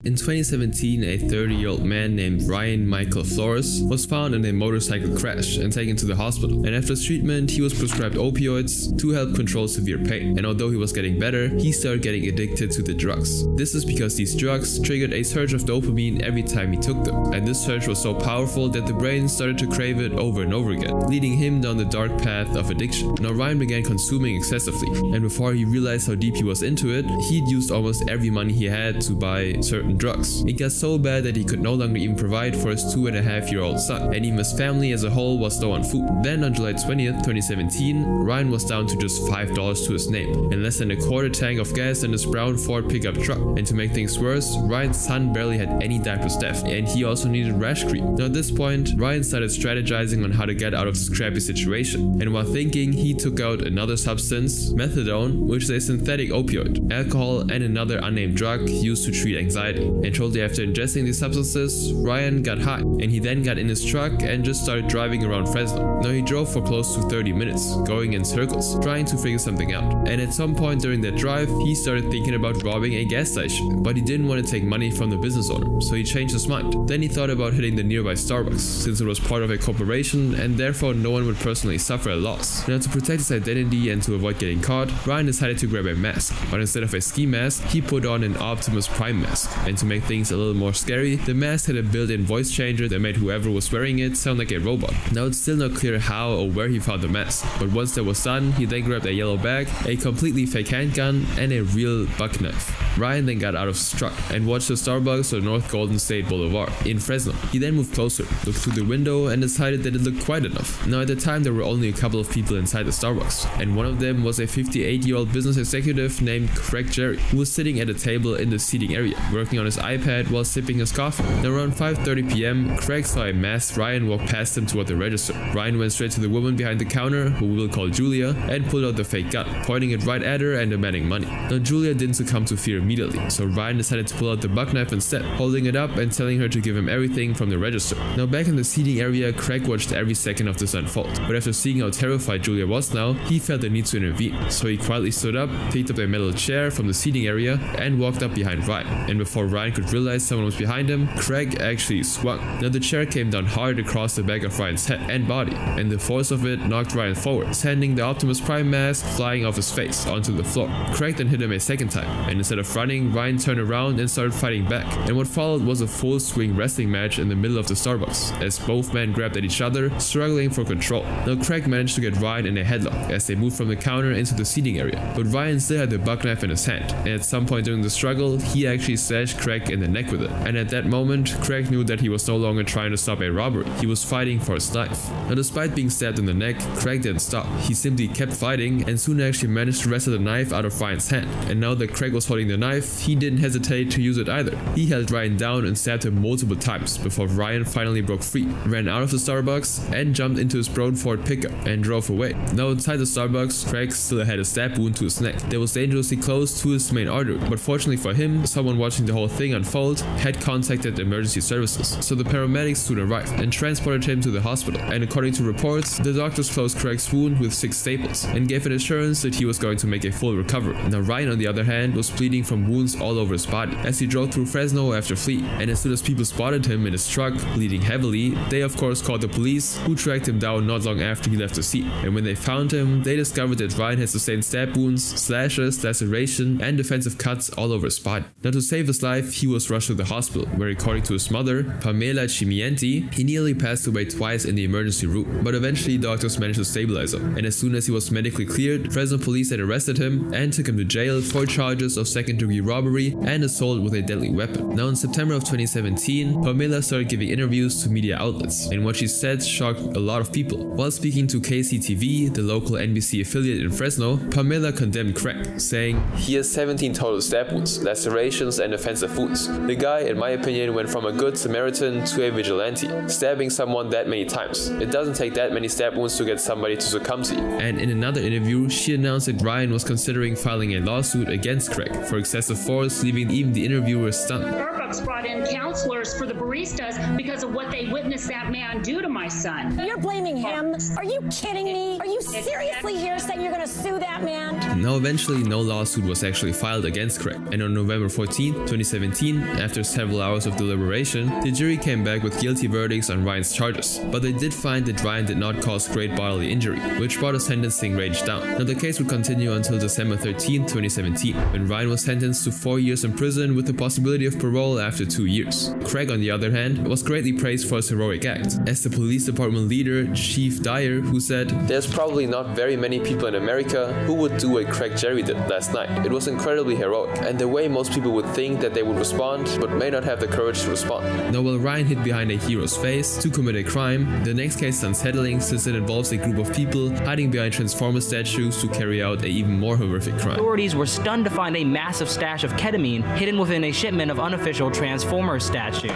In 2017, a 30-year-old man named Ryan Michael Flores was found in a motorcycle crash and taken to the hospital. And after treatment, he was prescribed opioids to help control severe pain. And although he was getting better, he started getting addicted to the drugs. This is because these drugs triggered a surge of dopamine every time he took them. And this surge was so powerful that the brain started to crave it over and over again, leading him down the dark path of addiction. Now Ryan began consuming excessively, and before he realized how deep he was into it, he'd used almost every money he had to buy certain drugs. It got so bad that he could no longer even provide for his 2.5-year-old son, and even his family as a whole was low on food. Then on July 20th, 2017, Ryan was down to just $5 to his name, and less than a quarter tank of gas in his brown Ford pickup truck. And to make things worse, Ryan's son barely had any diapers left, and he also needed rash cream. Now at this point, Ryan started strategizing on how to get out of this crappy situation, and while thinking, he took out another substance, methadone, which is a synthetic opioid, alcohol, and another unnamed drug used to treat anxiety. And shortly after ingesting these substances, Ryan got high, and he then got in his truck and just started driving around Fresno. Now he drove for close to 30 minutes, going in circles, trying to figure something out. And at some point during that drive, he started thinking about robbing a gas station, but he didn't want to take money from the business owner, so he changed his mind. Then he thought about hitting the nearby Starbucks, since it was part of a corporation and therefore no one would personally suffer a loss. Now to protect his identity and to avoid getting caught, Ryan decided to grab a mask, but instead of a ski mask, he put on an Optimus Prime mask. And to make things a little more scary, the mask had a built-in voice changer that made whoever was wearing it sound like a robot. Now it's still not clear how or where he found the mask, but once that was done, he then grabbed a yellow bag, a completely fake handgun, and a real buck knife. Ryan then got out of his truck and watched the Starbucks on North Golden State Boulevard in Fresno. He then moved closer, looked through the window, and decided that it looked quiet enough. Now at the time there were only a couple of people inside the Starbucks, and one of them was a 58-year-old business executive named Craig Jerry, who was sitting at a table in the seating area, working on his iPad while sipping his coffee. Now around 5:30 p.m, Craig saw a masked Ryan walk past him toward the register. Ryan went straight to the woman behind the counter, who we will call Julia, and pulled out the fake gun, pointing it right at her and demanding money. Now Julia didn't succumb to fear immediately, so Ryan decided to pull out the buck knife instead, holding it up and telling her to give him everything from the register. Now back in the seating area, Craig watched every second of this unfold, but after seeing how terrified Julia was now, he felt the need to intervene. So he quietly stood up, picked up a metal chair from the seating area, and walked up behind Ryan. And before before Ryan could realize someone was behind him, Craig actually swung. Now the chair came down hard across the back of Ryan's head and body, and the force of it knocked Ryan forward, sending the Optimus Prime mask flying off his face onto the floor. Craig then hit him a second time, and instead of running, Ryan turned around and started fighting back. And what followed was a full swing wrestling match in the middle of the Starbucks, as both men grabbed at each other, struggling for control. Now Craig managed to get Ryan in a headlock as they moved from the counter into the seating area, but Ryan still had the buck knife in his hand, and at some point during the struggle, he actually slashed Craig in the neck with it. And at that moment, Craig knew that he was no longer trying to stop a robbery, he was fighting for his life. Now despite being stabbed in the neck, Craig didn't stop. He simply kept fighting and soon actually managed to wrestle the knife out of Ryan's hand. And now that Craig was holding the knife, he didn't hesitate to use it either. He held Ryan down and stabbed him multiple times before Ryan finally broke free, ran out of the Starbucks and jumped into his brown Ford pickup and drove away. Now inside the Starbucks, Craig still had a stab wound to his neck that was dangerously close to his main artery, but fortunately for him, someone watching the whole thing unfold had contacted emergency services, so the paramedics soon arrived and transported him to the hospital. And according to reports, the doctors closed Craig's wound with 6 staples and gave an assurance that he was going to make a full recovery. Now Ryan, on the other hand, was bleeding from wounds all over his body as he drove through Fresno after fleeing, and as soon as people spotted him in his truck bleeding heavily, they of course called the police, who tracked him down not long after he left the scene. And when they found him, they discovered that Ryan had sustained stab wounds, slashes, laceration, and defensive cuts all over his body. Now to save his life, he was rushed to the hospital, where according to his mother, Pamela Cimienti, he nearly passed away twice in the emergency room, but eventually doctors managed to stabilize him, and as soon as he was medically cleared, Fresno police had arrested him and took him to jail for charges of second-degree robbery and assault with a deadly weapon. Now in September of 2017, Pamela started giving interviews to media outlets, and what she said shocked a lot of people. While speaking to KCTV, the local NBC affiliate in Fresno, Pamela condemned Craig, saying, "He has 17 total stab wounds, lacerations and offensive wounds. The guy, in my opinion, went from a good Samaritan to a vigilante, stabbing someone that many times. It doesn't take that many stab wounds to get somebody to succumb to you." And in another interview, she announced that Ryan was considering filing a lawsuit against Craig for excessive force, leaving even the interviewer stunned. Starbucks brought in counselors for the baristas because of what they witnessed that man do to my son. You're blaming him? Are you kidding me? Are you seriously here saying you're going to sue that man? Now eventually no lawsuit was actually filed against Craig, and on November 14, 2017, after several hours of deliberation, the jury came back with guilty verdicts on Ryan's charges, but they did find that Ryan did not cause great bodily injury, which brought his sentencing range down. Now the case would continue until December 13, 2017, when Ryan was sentenced to 4 years in prison with the possibility of parole after 2 years. Craig, on the other hand, was greatly praised for his heroic act, as the police department leader, Chief Dyer, who said, "There's probably not very many people in America who would do what Craig Jerry did last night. It was incredibly heroic, and the way most people would think that they would respond, but may not have the courage to respond." Now while Ryan hid behind a hero's face to commit a crime, the next case is unsettling since it involves a group of people hiding behind Transformer statues to carry out an even more horrific crime. Authorities were stunned to find a massive stash of ketamine hidden within a shipment of unofficial Transformer statues.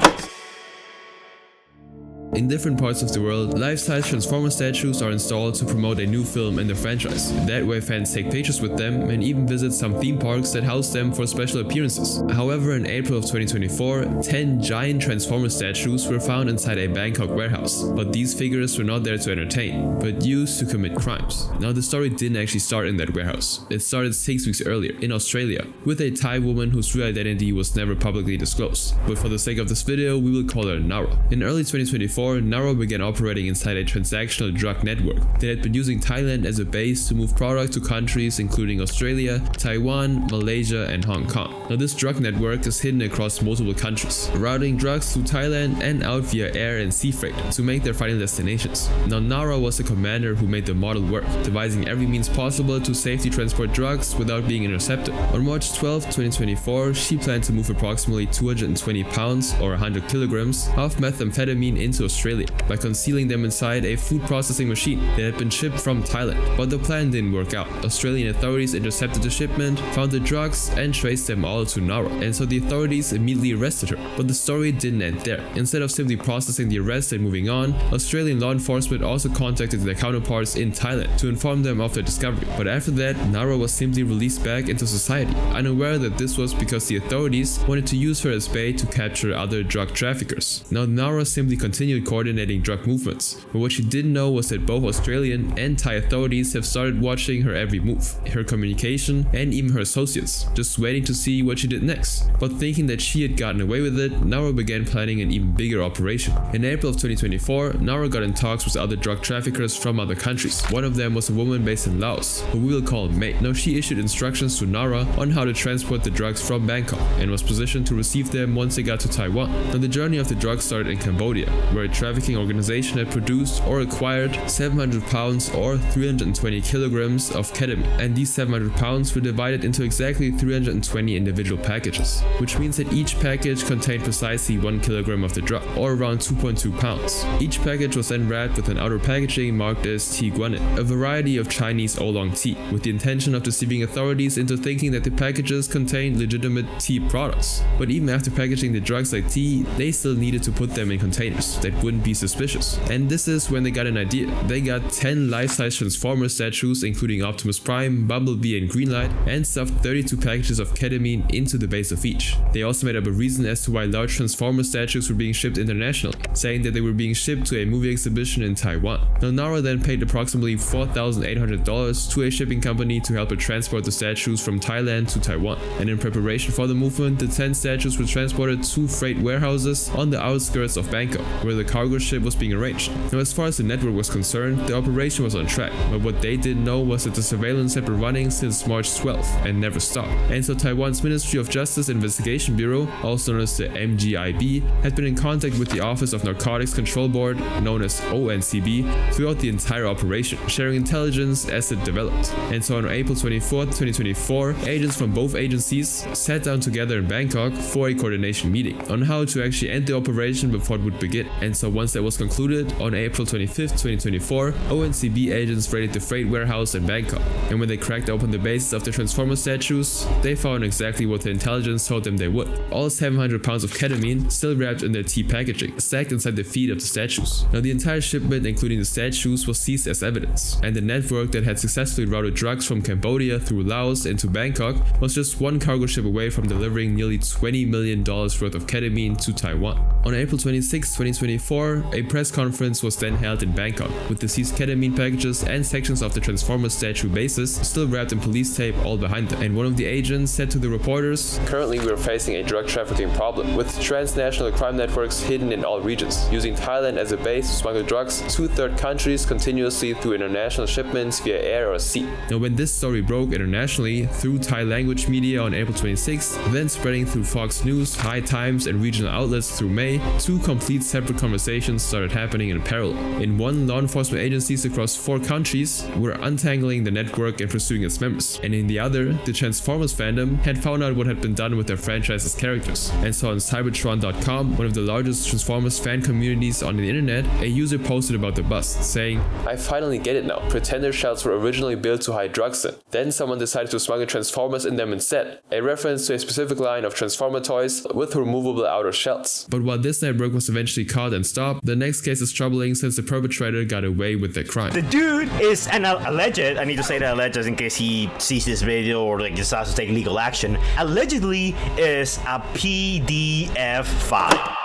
In different parts of the world, life-size Transformer statues are installed to promote a new film in the franchise. That way fans take pictures with them and even visit some theme parks that house them for special appearances. However, in April of 2024, 10 giant Transformer statues were found inside a Bangkok warehouse. But these figures were not there to entertain, but used to commit crimes. Now the story didn't actually start in that warehouse. It started 6 weeks earlier, in Australia, with a Thai woman whose real identity was never publicly disclosed. But for the sake of this video, we will call her Nara. In early 2024, Nara began operating inside a transactional drug network that had been using Thailand as a base to move product to countries including Australia, Taiwan, Malaysia, and Hong Kong. Now this drug network is hidden across multiple countries, routing drugs through Thailand and out via air and sea freight to make their final destinations. Now Nara was the commander who made the model work, devising every means possible to safely transport drugs without being intercepted. On March 12, 2024, she planned to move approximately 220 pounds or 100 kilograms of methamphetamine into Australia by concealing them inside a food processing machine that had been shipped from Thailand. But the plan didn't work out. Australian authorities intercepted the shipment, found the drugs, and traced them all to Nara, and so the authorities immediately arrested her. But the story didn't end there. Instead of simply processing the arrest and moving on, Australian law enforcement also contacted their counterparts in Thailand to inform them of their discovery. But after that, Nara was simply released back into society, unaware that this was because the authorities wanted to use her as bait to capture other drug traffickers. Now Nara simply continued successfully coordinating drug movements. But what she didn't know was that both Australian and Thai authorities have started watching her every move, her communication, and even her associates, just waiting to see what she did next. But thinking that she had gotten away with it, Nara began planning an even bigger operation. In April of 2024, Nara got in talks with other drug traffickers from other countries. One of them was a woman based in Laos, who we will call May. Now she issued instructions to Nara on how to transport the drugs from Bangkok and was positioned to receive them once they got to Taiwan. Now the journey of the drugs started in Cambodia, where a trafficking organization had produced or acquired 700 pounds or 320 kilograms of ketamine, and these 700 pounds were divided into exactly 320 individual packages, which means that each package contained precisely 1 kilogram of the drug, or around 2.2 pounds. Each package was then wrapped with an outer packaging marked as tea guanyin, a variety of Chinese oolong tea, with the intention of deceiving authorities into thinking that the packages contained legitimate tea products. But even after packaging the drugs like tea, they still needed to put them in containers that wouldn't be suspicious. And this is when they got an idea. They got 10 life-size Transformer statues, including Optimus Prime, Bumblebee, and Greenlight, and stuffed 32 packages of ketamine into the base of each. They also made up a reason as to why large Transformer statues were being shipped internationally, saying that they were being shipped to a movie exhibition in Taiwan. Now Nara then paid approximately $4,800 to a shipping company to help her transport the statues from Thailand to Taiwan. And in preparation for the movement, the 10 statues were transported to freight warehouses on the outskirts of Bangkok, where the cargo ship was being arranged. Now as far as the network was concerned, the operation was on track, but what they didn't know was that the surveillance had been running since March 12th and never stopped. And so Taiwan's Ministry of Justice Investigation Bureau, also known as the MGIB, had been in contact with the Office of Narcotics Control Board, known as ONCB, throughout the entire operation, sharing intelligence as it developed. And so on April 24th, 2024, agents from both agencies sat down together in Bangkok for a coordination meeting on how to actually end the operation before it would begin. And so once that was concluded, on April 25th, 2024, ONCB agents raided the freight warehouse in Bangkok. And when they cracked open the bases of the Transformer statues, they found exactly what the intelligence told them they would. All 700 pounds of ketamine still wrapped in their tea packaging, stacked inside the feet of the statues. Now the entire shipment, including the statues, was seized as evidence, and the network that had successfully routed drugs from Cambodia through Laos into Bangkok was just one cargo ship away from delivering nearly $20 million worth of ketamine to Taiwan. On April 26, 2024, a press conference was then held in Bangkok, with the seized ketamine packages and sections of the Transformer statue bases still wrapped in police tape all behind them. And one of the agents said to the reporters, "Currently we are facing a drug trafficking problem, with transnational crime networks hidden in all regions, using Thailand as a base to smuggle drugs to third countries continuously through international shipments via air or sea." Now when this story broke internationally through Thai language media on April 26th, then spreading through Fox News, High Times, and regional outlets through May, two complete separate conversations started happening in parallel. In one, law enforcement agencies across 4 countries were untangling the network and pursuing its members, and in the other, the Transformers fandom had found out what had been done with their franchise's characters. And so on Cybertron.com, one of the largest Transformers fan communities on the internet, a user posted about the bust, saying, "I finally get it now. Pretender shells were originally built to hide drugs in. Then someone decided to smuggle Transformers in them instead. A reference to a specific line of Transformer toys with removable outer shells." But while this network was eventually caught and stopped, the next case is troubling since the perpetrator got away with their crime. The dude is an alleged, I need to say that alleged in case he sees this video or decides to take legal action, allegedly is a PDF file.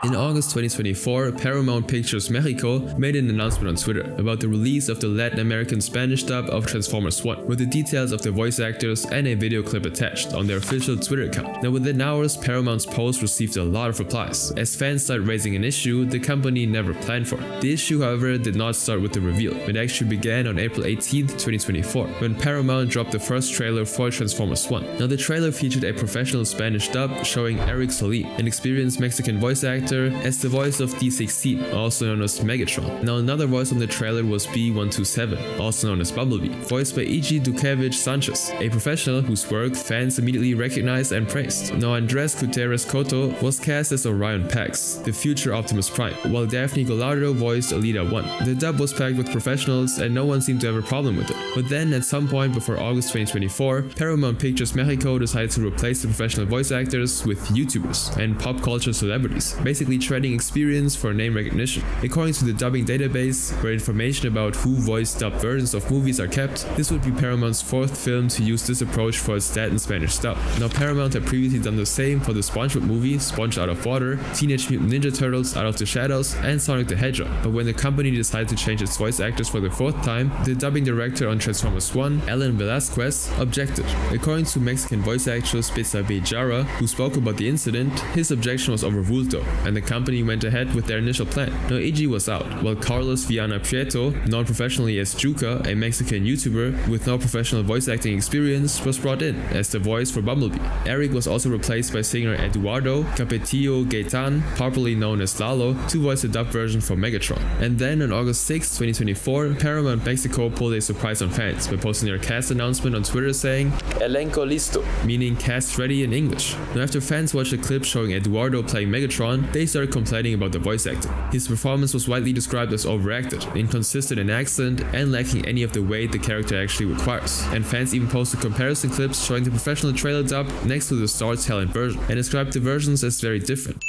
In August 2024, Paramount Pictures Mexico made an announcement on Twitter about the release of the Latin American Spanish dub of Transformers 1, with the details of the voice actors and a video clip attached on their official Twitter account. Now within hours, Paramount's post received a lot of replies, as fans started raising an issue the company never planned for. The issue, however, did not start with the reveal. It actually began on April 18th, 2024, when Paramount dropped the first trailer for Transformers 1. Now the trailer featured a professional Spanish dub showing Eric Salim, an experienced Mexican voice actor, as the voice of D16, also known as Megatron. Now another voice on the trailer was B127, also known as Bumblebee, voiced by Iji Dukevich Sanchez, a professional whose work fans immediately recognized and praised. Now Andres Gutierrez Coto was cast as Orion Pax, the future Optimus Prime, while Daphne Gallardo voiced Alita 1. The dub was packed with professionals and no one seemed to have a problem with it. But then at some point before August 2024, Paramount Pictures Mexico decided to replace the professional voice actors with YouTubers and pop culture celebrities, basically basically trading experience for name recognition. According to the dubbing database, where information about who voiced dubbed versions of movies are kept, this would be Paramount's 4th film to use this approach for its dead and Spanish dub. Now, Paramount had previously done the same for the SpongeBob movie, Sponge Out of Water, Teenage Mutant Ninja Turtles, Out of the Shadows, and Sonic the Hedgehog. But when the company decided to change its voice actors for the 4th time, the dubbing director on Transformers 1, Alan Velasquez, objected. According to Mexican voice actress Betsabe Jara, who spoke about the incident, his objection was overruled though, and the company went ahead with their initial plan. Now, Iggy was out, while Carlos Viana Prieto, known professionally as Juka, a Mexican YouTuber with no professional voice acting experience, was brought in as the voice for Bumblebee. Eric was also replaced by singer Eduardo Capetillo Gaetan, popularly known as Lalo, to voice the dub version for Megatron. And then on August 6, 2024, Paramount Mexico pulled a surprise on fans by posting their cast announcement on Twitter saying "Elenco listo," meaning cast ready in English. Now, after fans watched a clip showing Eduardo playing Megatron, they started complaining about the voice acting. His performance was widely described as overacted, inconsistent in accent, and lacking any of the weight the character actually requires. And fans even posted comparison clips showing the professional trailer dub next to the Star Talent version, and described the versions as very different.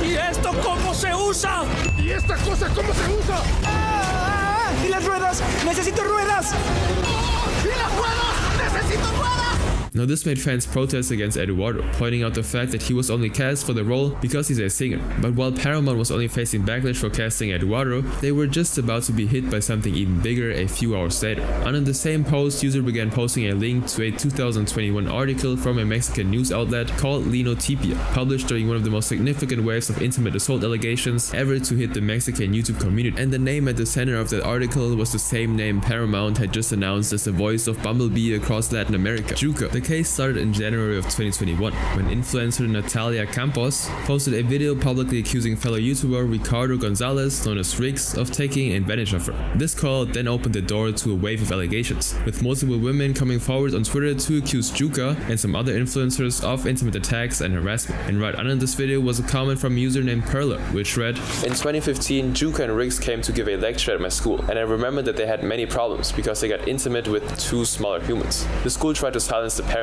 ¿Y esto cómo se usa? ¿Y esta cosa cómo se usa? ¿Y las ruedas? ¡Necesito ruedas! ¿Y las ruedas? ¡Necesito ruedas! Now, this made fans protest against Eduardo, pointing out the fact that he was only cast for the role because he's a singer. But while Paramount was only facing backlash for casting Eduardo, they were just about to be hit by something even bigger a few hours later. Under the same post, user began posting a link to a 2021 article from a Mexican news outlet called Linotipia, published during one of the most significant waves of intimate assault allegations ever to hit the Mexican YouTube community. And the name at the center of that article was the same name Paramount had just announced as the voice of Bumblebee across Latin America, Juka. The case started in January of 2021 when influencer Natalia Campos posted a video publicly accusing fellow YouTuber Ricardo Gonzalez, known as Riggs, of taking advantage of her. This call then opened the door to a wave of allegations, with multiple women coming forward on Twitter to accuse Juka and some other influencers of intimate attacks and harassment. And right under this video was a comment from a user named Perla, which read, "In 2015, Juka and Riggs came to give a lecture at my school, and I remember that they had many problems because they got intimate with 2 smaller humans. The school tried to silence the parents."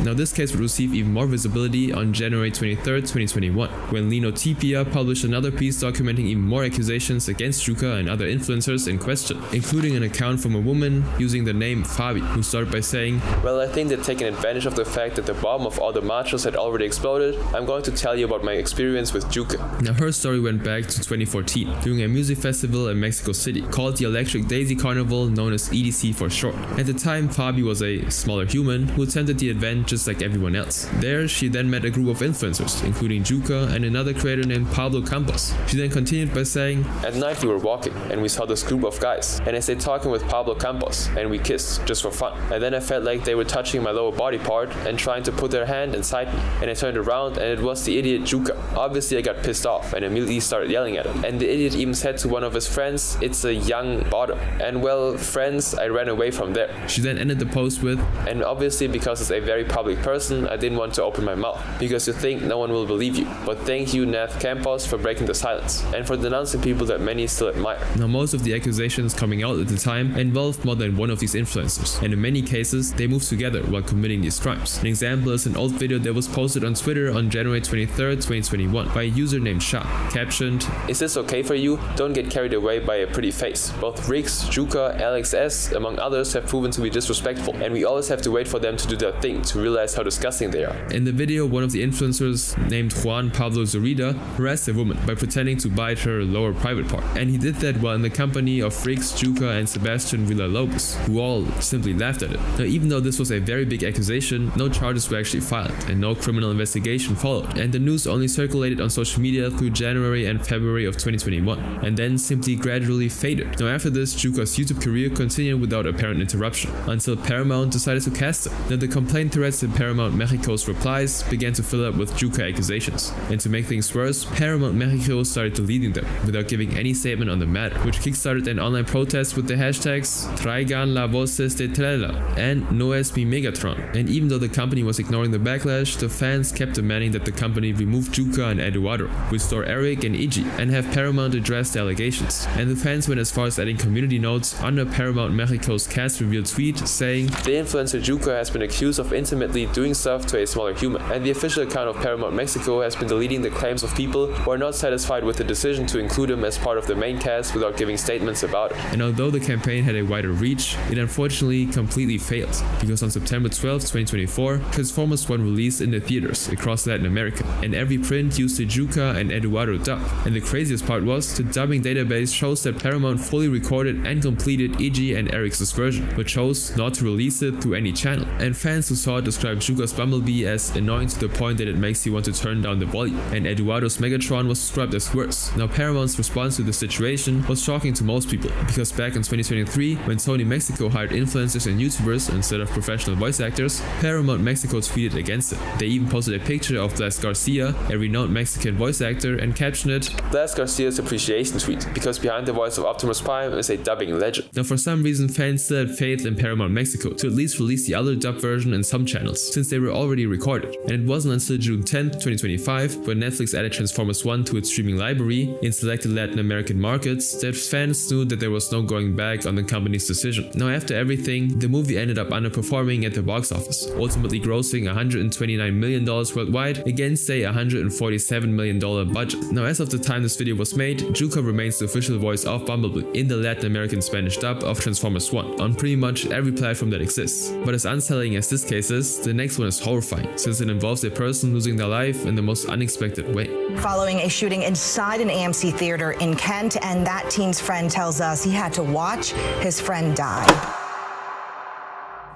Now, this case would receive even more visibility on January 23, 2021, when Linotipia published another piece documenting even more accusations against Juka and other influencers in question, including an account from a woman using the name Fabi, who started by saying, "Well, I think they're taking advantage of the fact that the bomb of all the machos had already exploded. I'm going to tell you about my experience with Juka." Now, her story went back to 2014, during a music festival in Mexico City called the Electric Daisy Carnival, known as EDC for short. At the time, Fabi was a smaller human who attended the event just like everyone else. There, she then met a group of influencers, including Juka and another creator named Pablo Campos. She then continued by saying, "At night we were walking, and we saw this group of guys, and I stayed talking with Pablo Campos, and we kissed, just for fun. And then I felt like they were touching my lower body part and trying to put their hand inside me, and I turned around and it was the idiot Juka. Obviously I got pissed off and immediately started yelling at him. And the idiot even said to one of his friends, 'It's a young bottom.' And well, friends, I ran away from there." She then ended the post with, "And obviously because it's a very public person, I didn't want to open my mouth, because you think no one will believe you. But thank you, Nath Campos, for breaking the silence, and for denouncing people that many still admire." Now, most of the accusations coming out at the time involved more than one of these influencers, and in many cases, they moved together while committing these crimes. An example is an old video that was posted on Twitter on January 23, 2021 by a user named Shah, captioned, "Is this okay for you? Don't get carried away by a pretty face. Both Riggs, Juka, Alex S, among others, have proven to be disrespectful, and we always have to wait for them to do their thing to realize how disgusting they are." In the video, one of the influencers, named Juan Pablo Zurida, harassed a woman by pretending to bite her lower private part, and he did that while in the company of Riggs, Juka, and Sebastian Villalobos, who all simply laughed at it. Now, even though this was a very big accusation, no charges were actually filed, and no criminal investigation followed, and the news only circulated on social media through January and February of 2021, and then simply gradually faded. Now, after this, Juka's YouTube career continued without apparent interruption, until Paramount decided to cast him. Now, the complaint threads in Paramount Mexico's replies began to fill up with Juka accusations, and to make things worse, Paramount Mexico started deleting them without giving any statement on the matter, which kickstarted an online protest with the hashtags Traigan la voces de Trela and No es mi Megatron. And even though the company was ignoring the backlash, the fans kept demanding that the company remove Juka and Eduardo, restore Eric and Iggy, and have Paramount address the allegations. And the fans went as far as adding community notes under Paramount Mexico's cast reveal tweet saying, "The influencer Juka has been accused accused of intimately doing stuff to a smaller human. And the official account of Paramount Mexico has been deleting the claims of people who are not satisfied with the decision to include him as part of the main cast without giving statements about it. And although the campaign had a wider reach, it unfortunately completely failed, because on September 12, 2024, Transformers 1 released in the theaters across Latin America, and every print used the Juka and Eduardo dub. And the craziest part was, the dubbing database shows that Paramount fully recorded and completed Iggy and Eric's version, but chose not to release it through any channel. And fans who saw it described Juka's Bumblebee as annoying to the point that it makes you want to turn down the volume, and Eduardo's Megatron was described as worse. Now Paramount's response to the situation was shocking to most people, because back in 2023, when Sony Mexico hired influencers and YouTubers instead of professional voice actors, Paramount Mexico tweeted against it. They even posted a picture of Blas Garcia, a renowned Mexican voice actor, and captioned it, Blas Garcia's appreciation tweet, because behind the voice of Optimus Prime is a dubbing legend. Now for some reason fans still had faith in Paramount Mexico to at least release the other dub version in some channels, since they were already recorded. And it wasn't until June 10, 2025, when Netflix added Transformers 1 to its streaming library in selected Latin American markets, that fans knew that there was no going back on the company's decision. Now after everything, the movie ended up underperforming at the box office, ultimately grossing $129 million worldwide against a $147 million budget. Now as of the time this video was made, Juka remains the official voice of Bumblebee in the Latin American Spanish dub of Transformers 1 on pretty much every platform that exists. But as unsettling as this case is, the next one is horrifying, since it involves a person losing their life in the most unexpected way. Following a shooting inside an AMC theater in Kent, and that teen's friend tells us he had to watch his friend die.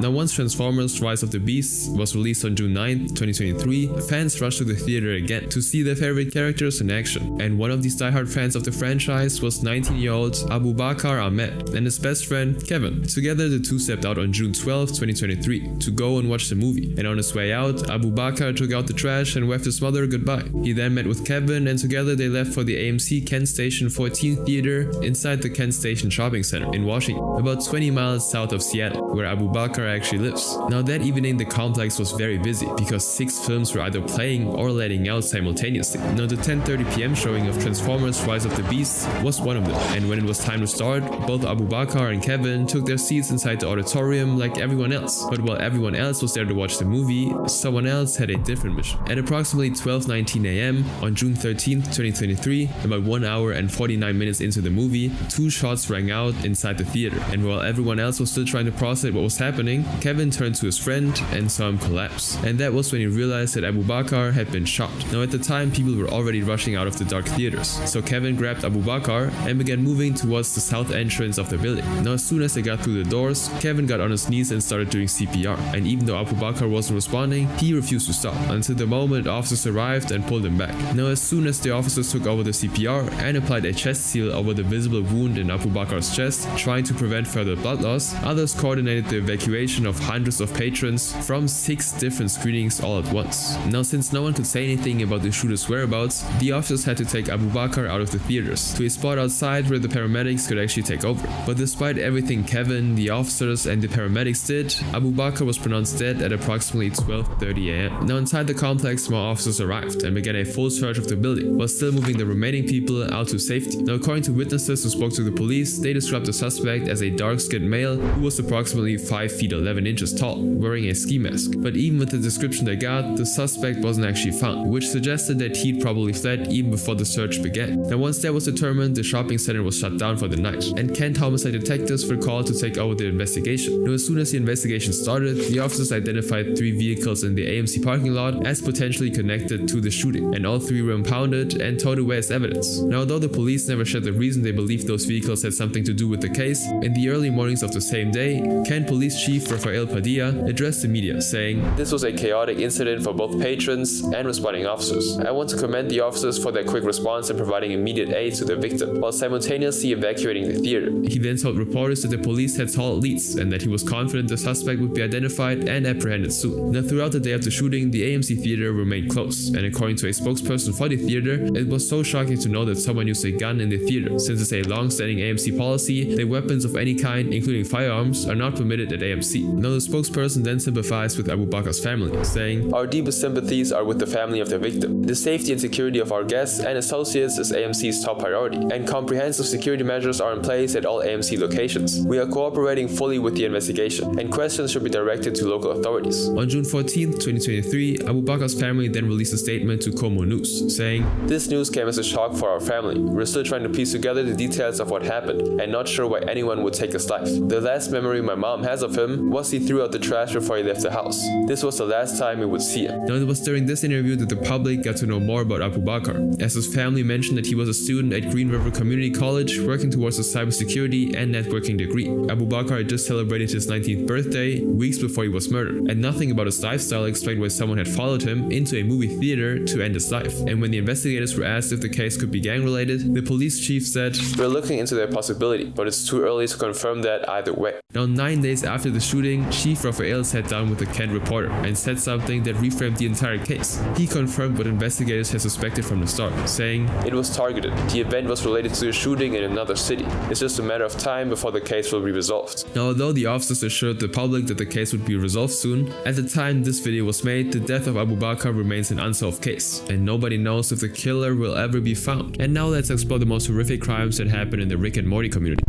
Now once Transformers Rise of the Beasts was released on June 9, 2023, fans rushed to the theater again to see their favorite characters in action. And one of these diehard fans of the franchise was 19-year-old Abubakar Ahmed and his best friend Kevin. Together the two stepped out on June 12, 2023 to go and watch the movie. And on his way out, Abubakar took out the trash and waved his mother goodbye. He then met with Kevin, and together they left for the AMC Kent Station 14 theater inside the Kent Station Shopping Center in Washington, about 20 miles south of Seattle, where Abubakar actually lives. Now that evening the complex was very busy, because 6 films were either playing or letting out simultaneously. Now the 10:30 p.m. showing of Transformers Rise of the Beasts was one of them, and when it was time to start, both Abubakar and Kevin took their seats inside the auditorium like everyone else. But while everyone else was there to watch the movie, someone else had a different mission. At approximately 12:19 a.m. on June 13, 2023, about 1 hour and 49 minutes into the movie, 2 shots rang out inside the theater, and while everyone else was still trying to process what was happening, Kevin turned to his friend and saw him collapse. And that was when he realized that Abubakar had been shot. Now at the time, people were already rushing out of the dark theaters, so Kevin grabbed Abubakar and began moving towards the south entrance of the building. Now as soon as they got through the doors, Kevin got on his knees and started doing CPR, and even though Abubakar wasn't responding, he refused to stop until the moment officers arrived and pulled him back. Now as soon as the officers took over the CPR and applied a chest seal over the visible wound in Abubakar's chest, trying to prevent further blood loss, others coordinated the evacuation of hundreds of patrons from 6 different screenings all at once. Now since no one could say anything about the shooter's whereabouts, the officers had to take Abubakar out of the theaters to a spot outside where the paramedics could actually take over. But despite everything Kevin, the officers and the paramedics did, Abubakar was pronounced dead at approximately 12:30 a.m. Now inside the complex, more officers arrived and began a full search of the building, while still moving the remaining people out to safety. Now according to witnesses who spoke to the police, they described the suspect as a dark-skinned male who was approximately 5 feet 11 inches tall, wearing a ski mask. But even with the description they got, the suspect wasn't actually found, which suggested that he'd probably fled even before the search began. Now once that was determined, the shopping center was shut down for the night, and Kent homicide detectives were called to take over the investigation. Now as soon as the investigation started, the officers identified 3 vehicles in the AMC parking lot as potentially connected to the shooting, and all 3 were impounded and towed away as evidence. Now although the police never shared the reason they believed those vehicles had something to do with the case, in the early mornings of the same day, Kent Police Chief Rafael Padilla addressed the media, saying, "This was a chaotic incident for both patrons and responding officers. I want to commend the officers for their quick response in providing immediate aid to the victim, while simultaneously evacuating the theater." He then told reporters that the police had solid leads and that he was confident the suspect would be identified and apprehended soon. Now throughout the day of the shooting, the AMC theater remained closed, and according to a spokesperson for the theater, it was so shocking to know that someone used a gun in the theater, since it's a long-standing AMC policy that weapons of any kind, including firearms, are not permitted at AMC. AMC. Now the spokesperson then sympathized with Abu Bakar's family, saying, "Our deepest sympathies are with the family of the victim. The safety and security of our guests and associates is AMC's top priority, and comprehensive security measures are in place at all AMC locations. We are cooperating fully with the investigation, and questions should be directed to local authorities." On June 14, 2023, Abu Bakar's family then released a statement to Como News, saying, "This news came as a shock for our family. We're still trying to piece together the details of what happened, and not sure why anyone would take his life. The last memory my mom has of him was he threw out the trash before he left the house. This was the last time we would see him." Now it was during this interview that the public got to know more about Abu Bakar, as his family mentioned that he was a student at Green River Community College working towards a cybersecurity and networking degree. Abu Bakar had just celebrated his 19th birthday weeks before he was murdered, and nothing about his lifestyle explained why someone had followed him into a movie theater to end his life. And when the investigators were asked if the case could be gang related, the police chief said, "We're looking into that possibility, but it's too early to confirm that either way." Now 9 days after the shooting, Chief Raphael sat down with the Kent reporter and said something that reframed the entire case. He confirmed what investigators had suspected from the start, saying, "It was targeted. The event was related to a shooting in another city. It's just a matter of time before the case will be resolved." Now although the officers assured the public that the case would be resolved soon, at the time this video was made, the death of Abu Bakar remains an unsolved case, and nobody knows if the killer will ever be found. And now let's explore the most horrific crimes that happened in the Rick and Morty community.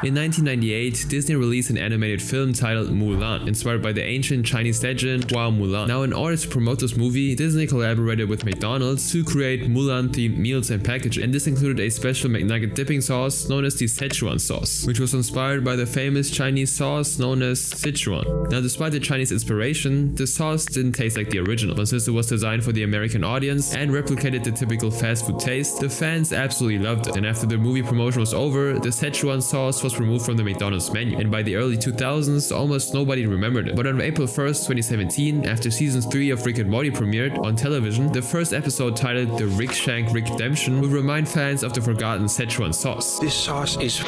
In 1998, Disney released an animated film titled Mulan, inspired by the ancient Chinese legend Hua Mulan. Now in order to promote this movie, Disney collaborated with McDonald's to create Mulan-themed meals and packaging, and this included a special McNugget dipping sauce known as the Szechuan sauce, which was inspired by the famous Chinese sauce known as Sichuan. Now despite the Chinese inspiration, the sauce didn't taste like the original, but since it was designed for the American audience and replicated the typical fast food taste, the fans absolutely loved it. And after the movie promotion was over, the Szechuan sauce was removed from the McDonald's menu, and by the early 2000s almost nobody remembered it. But on April 1st, 2017, after season 3 of Rick and Morty premiered on television, the first episode titled The Rick Shank Rick Redemption will remind fans of the forgotten Szechuan sauce. "This sauce is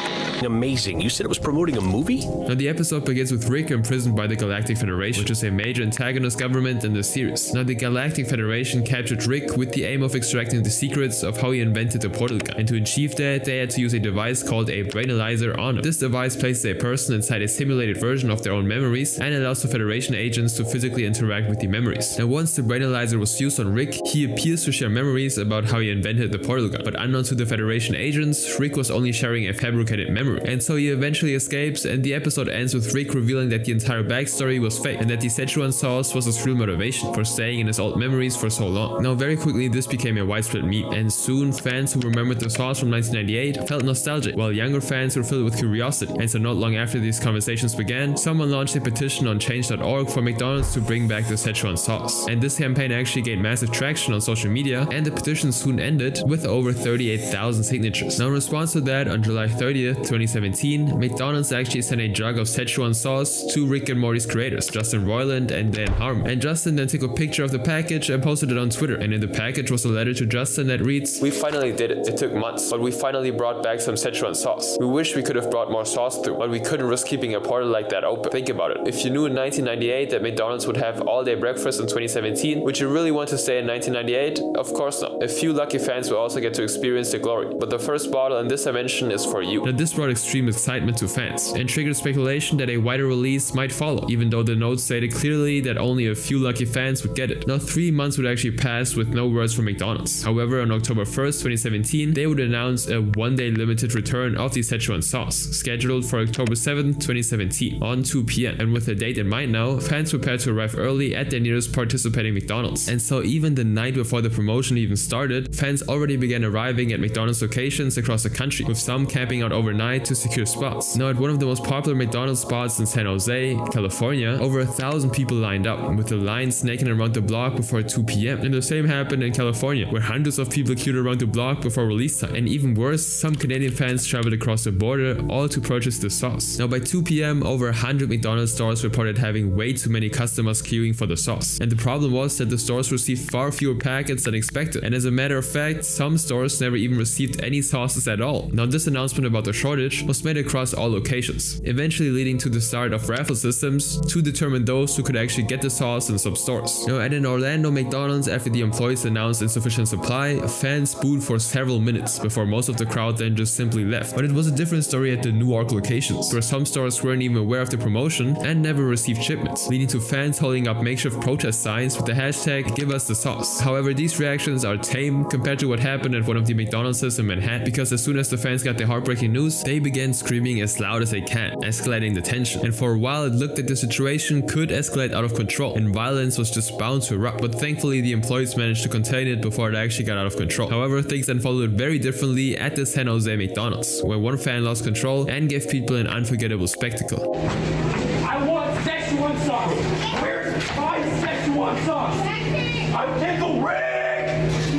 amazing. You said it was promoting a movie?" Now the episode begins with Rick imprisoned by the Galactic Federation, which is a major antagonist government in the series. Now the Galactic Federation captured Rick with the aim of extracting the secrets of how he invented the portal gun, and to achieve that they had to use a device called a brainalyzer on it. This device places a person inside a simulated version of their own memories and allows the Federation agents to physically interact with the memories. Now once the brainalyzer was used on Rick, he appears to share memories about how he invented the portal gun, but unknown to the Federation agents, Rick was only sharing a fabricated memory, and so he eventually escapes, and the episode ends with Rick revealing that the entire backstory was fake and that the Szechuan sauce was his real motivation for staying in his old memories for so long. Now very quickly this became a widespread meme, and soon fans who remembered the sauce from 1998 felt nostalgic, while younger fans were filled with curiosity. And so not long after these conversations began, someone launched a petition on change.org for McDonald's to bring back the Szechuan sauce. And this campaign actually gained massive traction on social media, and the petition soon ended with over 38,000 signatures. Now in response to that, on July 30th, 2017, McDonald's actually sent a jug of Szechuan sauce to Rick and Morty's creators, Justin Roiland and Dan Harmon. And Justin then took a picture of the package and posted it on Twitter, and in the package was a letter to Justin that reads, "We finally did it. It took months, but we finally brought back some Szechuan sauce. We wish we could have brought more sauce through, but we couldn't risk keeping a portal like that open. Think about it. If you knew in 1998 that McDonald's would have all-day breakfast in 2017, would you really want to stay in 1998? Of course not. A few lucky fans will also get to experience the glory, but the first bottle in this dimension is for you." Now this brought extreme excitement to fans, and triggered speculation that a wider release might follow, even though the notes stated clearly that only a few lucky fans would get it. Now 3 months would actually pass with no words from McDonald's. However, on October 1st, 2017, they would announce a one-day limited return of the Szechuan sauce, scheduled for October 7th, 2017, on 2 p.m. And with the date in mind now, fans prepared to arrive early at their nearest participating McDonald's. And so even the night before the promotion even started, fans already began arriving at McDonald's locations across the country, with some camping out overnight to secure spots. Now at one of the most popular McDonald's spots in San Jose, California, over 1,000 people lined up, with the line snaking around the block before 2 p.m. And the same happened in California, where hundreds of people queued around the block before release time. And even worse, some Canadian fans traveled across the border, all to purchase the sauce. Now by 2 p.m, over 100 McDonald's stores reported having way too many customers queuing for the sauce. And the problem was that the stores received far fewer packets than expected. And as a matter of fact, some stores never even received any sauces at all. Now this announcement about the shortage was made across all locations, eventually leading to the start of raffle systems to determine those who could actually get the sauce in some stores. Now at an Orlando McDonald's, after the employees announced insufficient supply, fans booed for several minutes before most of the crowd then just simply left. But it was a different story robbery at the Newark locations, where some stores weren't even aware of the promotion and never received shipments, leading to fans holding up makeshift protest signs with the hashtag "Give us the sauce." However, these reactions are tame compared to what happened at one of the McDonald's in Manhattan, because as soon as the fans got the heartbreaking news, they began screaming as loud as they can, escalating the tension. And for a while it looked like the situation could escalate out of control and violence was just bound to erupt, but thankfully the employees managed to contain it before it actually got out of control. However, things unfolded very differently at the San Jose McDonald's, where one fan lost control and gave people an unforgettable spectacle. I want Szechuan sauce. Where's my Szechuan sauce? I'm Pickle Rick.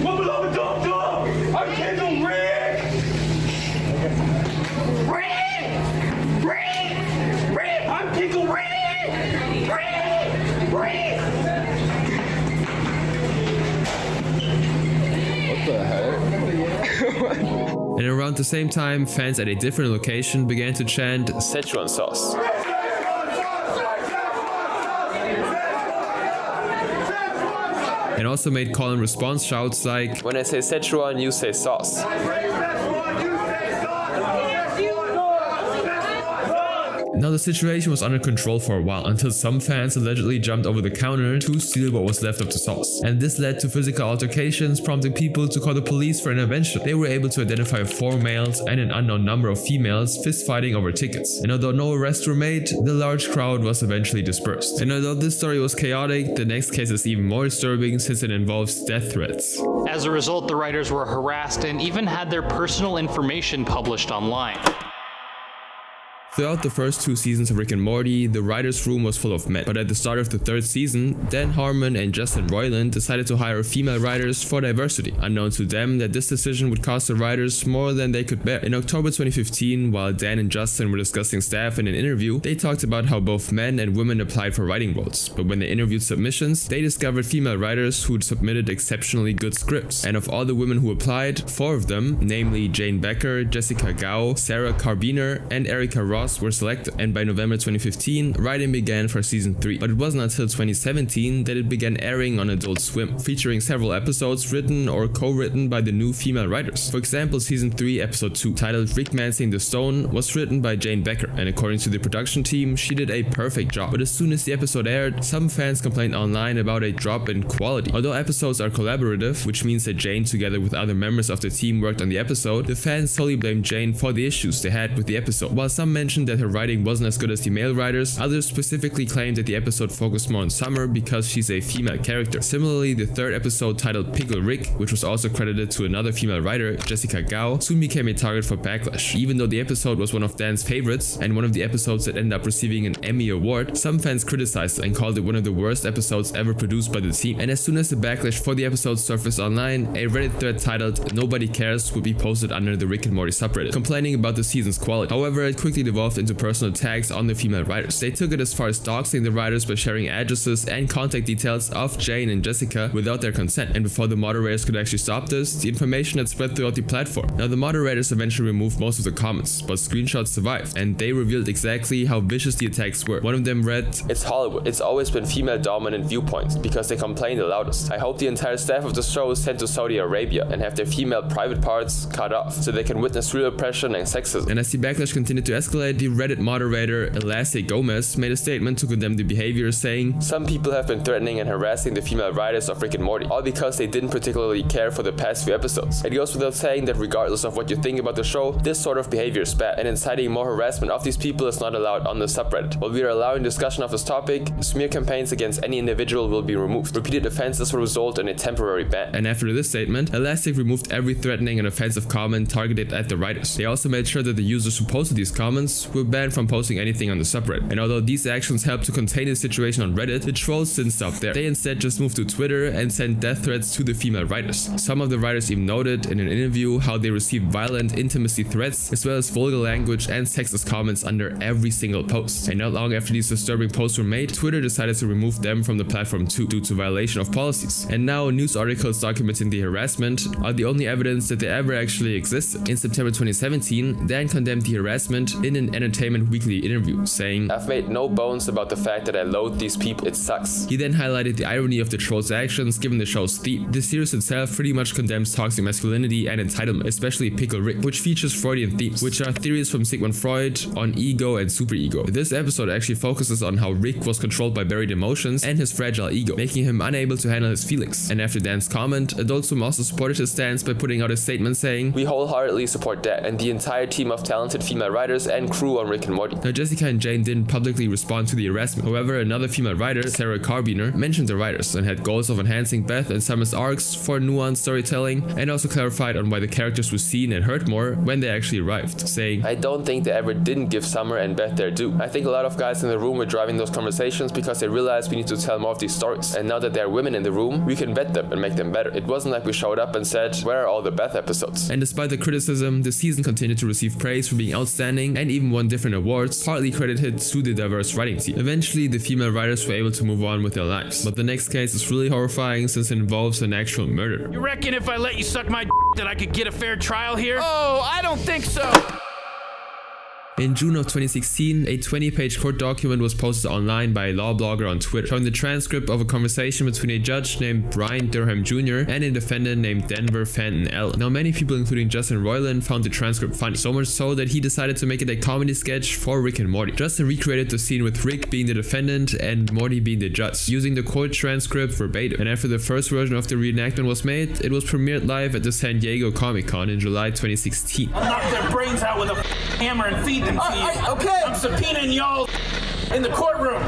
What below the dum dum? I'm Pickle Rick. Rick. I'm Pickle Rick. Rick. What the heck? And around the same time, fans at a different location began to chant Szechuan sauce. And also made call and response shouts like, "When I say Szechuan, you say sauce." Now the situation was under control for a while, until some fans allegedly jumped over the counter to steal what was left of the sauce. And this led to physical altercations, prompting people to call the police for intervention. They were able to identify 4 males and an unknown number of females fist-fighting over tickets. And although no arrests were made, the large crowd was eventually dispersed. And although this story was chaotic, the next case is even more disturbing since it involves death threats. As a result, the writers were harassed and even had their personal information published online. Throughout the first 2 seasons of Rick and Morty, the writer's room was full of men, but at the start of the 3rd season, Dan Harmon and Justin Roiland decided to hire female writers for diversity, unknown to them that this decision would cost the writers more than they could bear. In October 2015, while Dan and Justin were discussing staff in an interview, they talked about how both men and women applied for writing roles, but when they interviewed submissions, they discovered female writers who'd submitted exceptionally good scripts. And of all the women who applied, 4 of them, namely Jane Becker, Jessica Gao, Sarah Carbiner, and Erica Ross, were selected, and by November 2015, writing began for season 3. But it wasn't until 2017 that it began airing on Adult Swim, featuring several episodes written or co-written by the new female writers. For example, season 3, episode 2, titled Rick Mansing the Stone, was written by Jane Becker, and according to the production team, she did a perfect job. But as soon as the episode aired, some fans complained online about a drop in quality. Although episodes are collaborative, which means that Jane together with other members of the team worked on the episode, the fans solely blamed Jane for the issues they had with the episode. While some mentioned that her writing wasn't as good as the male writers, others specifically claimed that the episode focused more on Summer because she's a female character. Similarly, the 3rd episode, titled Pickle Rick, which was also credited to another female writer, Jessica Gao, soon became a target for backlash. Even though the episode was one of Dan's favorites and one of the episodes that ended up receiving an Emmy award, some fans criticized it and called it one of the worst episodes ever produced by the team. And as soon as the backlash for the episode surfaced online, a Reddit thread titled Nobody Cares would be posted under the Rick and Morty subreddit, complaining about the season's quality. However, it quickly devolved into personal attacks on the female writers. They took it as far as doxing the writers by sharing addresses and contact details of Jane and Jessica without their consent, and before the moderators could actually stop this, the information had spread throughout the platform. Now the moderators eventually removed most of the comments, but screenshots survived, and they revealed exactly how vicious the attacks were. One of them read, "It's Hollywood. It's always been female dominant viewpoints because they complain the loudest. I hope the entire staff of the show is sent to Saudi Arabia and have their female private parts cut off so they can witness real oppression and sexism." And as the backlash continued to escalate, the Reddit moderator Elastic Gomez made a statement to condemn the behavior, saying, "Some people have been threatening and harassing the female writers of Rick and Morty, all because they didn't particularly care for the past few episodes. It goes without saying that regardless of what you think about the show, this sort of behavior is bad, and inciting more harassment of these people is not allowed on the subreddit. While we are allowing discussion of this topic, smear campaigns against any individual will be removed. Repeated offenses will result in a temporary ban." And after this statement, Elastic removed every threatening and offensive comment targeted at the writers. They also made sure that the users who posted these comments were banned from posting anything on the subreddit. And although these actions helped to contain the situation on Reddit, the trolls didn't stop there. They instead just moved to Twitter and sent death threats to the female writers. Some of the writers even noted in an interview how they received violent intimacy threats as well as vulgar language and sexist comments under every single post. And not long after these disturbing posts were made, Twitter decided to remove them from the platform too, due to violation of policies. And now news articles documenting the harassment are the only evidence that they ever actually existed. In September 2017, Dan condemned the harassment in an an Entertainment Weekly interview, saying, "I've made no bones about the fact that I loathe these people. It sucks." He then highlighted the irony of the trolls' actions given the show's theme. The series itself pretty much condemns toxic masculinity and entitlement, especially Pickle Rick, which features Freudian themes, which are theories from Sigmund Freud on ego and superego. This episode actually focuses on how Rick was controlled by buried emotions and his fragile ego, making him unable to handle his feelings. And after Dan's comment, Adult Swim also supported his stance by putting out a statement saying, "We wholeheartedly support Dan and the entire team of talented female writers and crew on Rick and Morty." Now, Jessica and Jane didn't publicly respond to the harassment. However, another female writer, Sarah Carbiner, mentioned the writers and had goals of enhancing Beth and Summer's arcs for nuanced storytelling, and also clarified on why the characters were seen and heard more when they actually arrived, saying, "I don't think they ever didn't give Summer and Beth their due. I think a lot of guys in the room were driving those conversations because they realized we need to tell more of these stories. And now that there are women in the room, we can vet them and make them better. It wasn't like we showed up and said, 'Where are all the Beth episodes?'" And despite the criticism, the season continued to receive praise for being outstanding and even won different awards, partly credited to the diverse writing team. Eventually, the female writers were able to move on with their lives. But the next case is really horrifying since it involves an actual murder. You reckon if I let you suck my that I could get a fair trial here? Oh, I don't think so. In June of 2016, a 20-page court document was posted online by a law blogger on Twitter, showing the transcript of a conversation between a judge named Brian Durham Jr. and a defendant named Denver Fenton L. Now, many people, including Justin Roiland, found the transcript funny, so much so that he decided to make it a comedy sketch for Rick and Morty. Justin recreated the scene with Rick being the defendant and Morty being the judge, using the court transcript verbatim. And after the first version of the reenactment was made, it was premiered live at the San Diego Comic-Con in July 2016. I'll knock their brains out with a hammer and feed them to you. Okay. I'm subpoenaing y'all in the courtroom.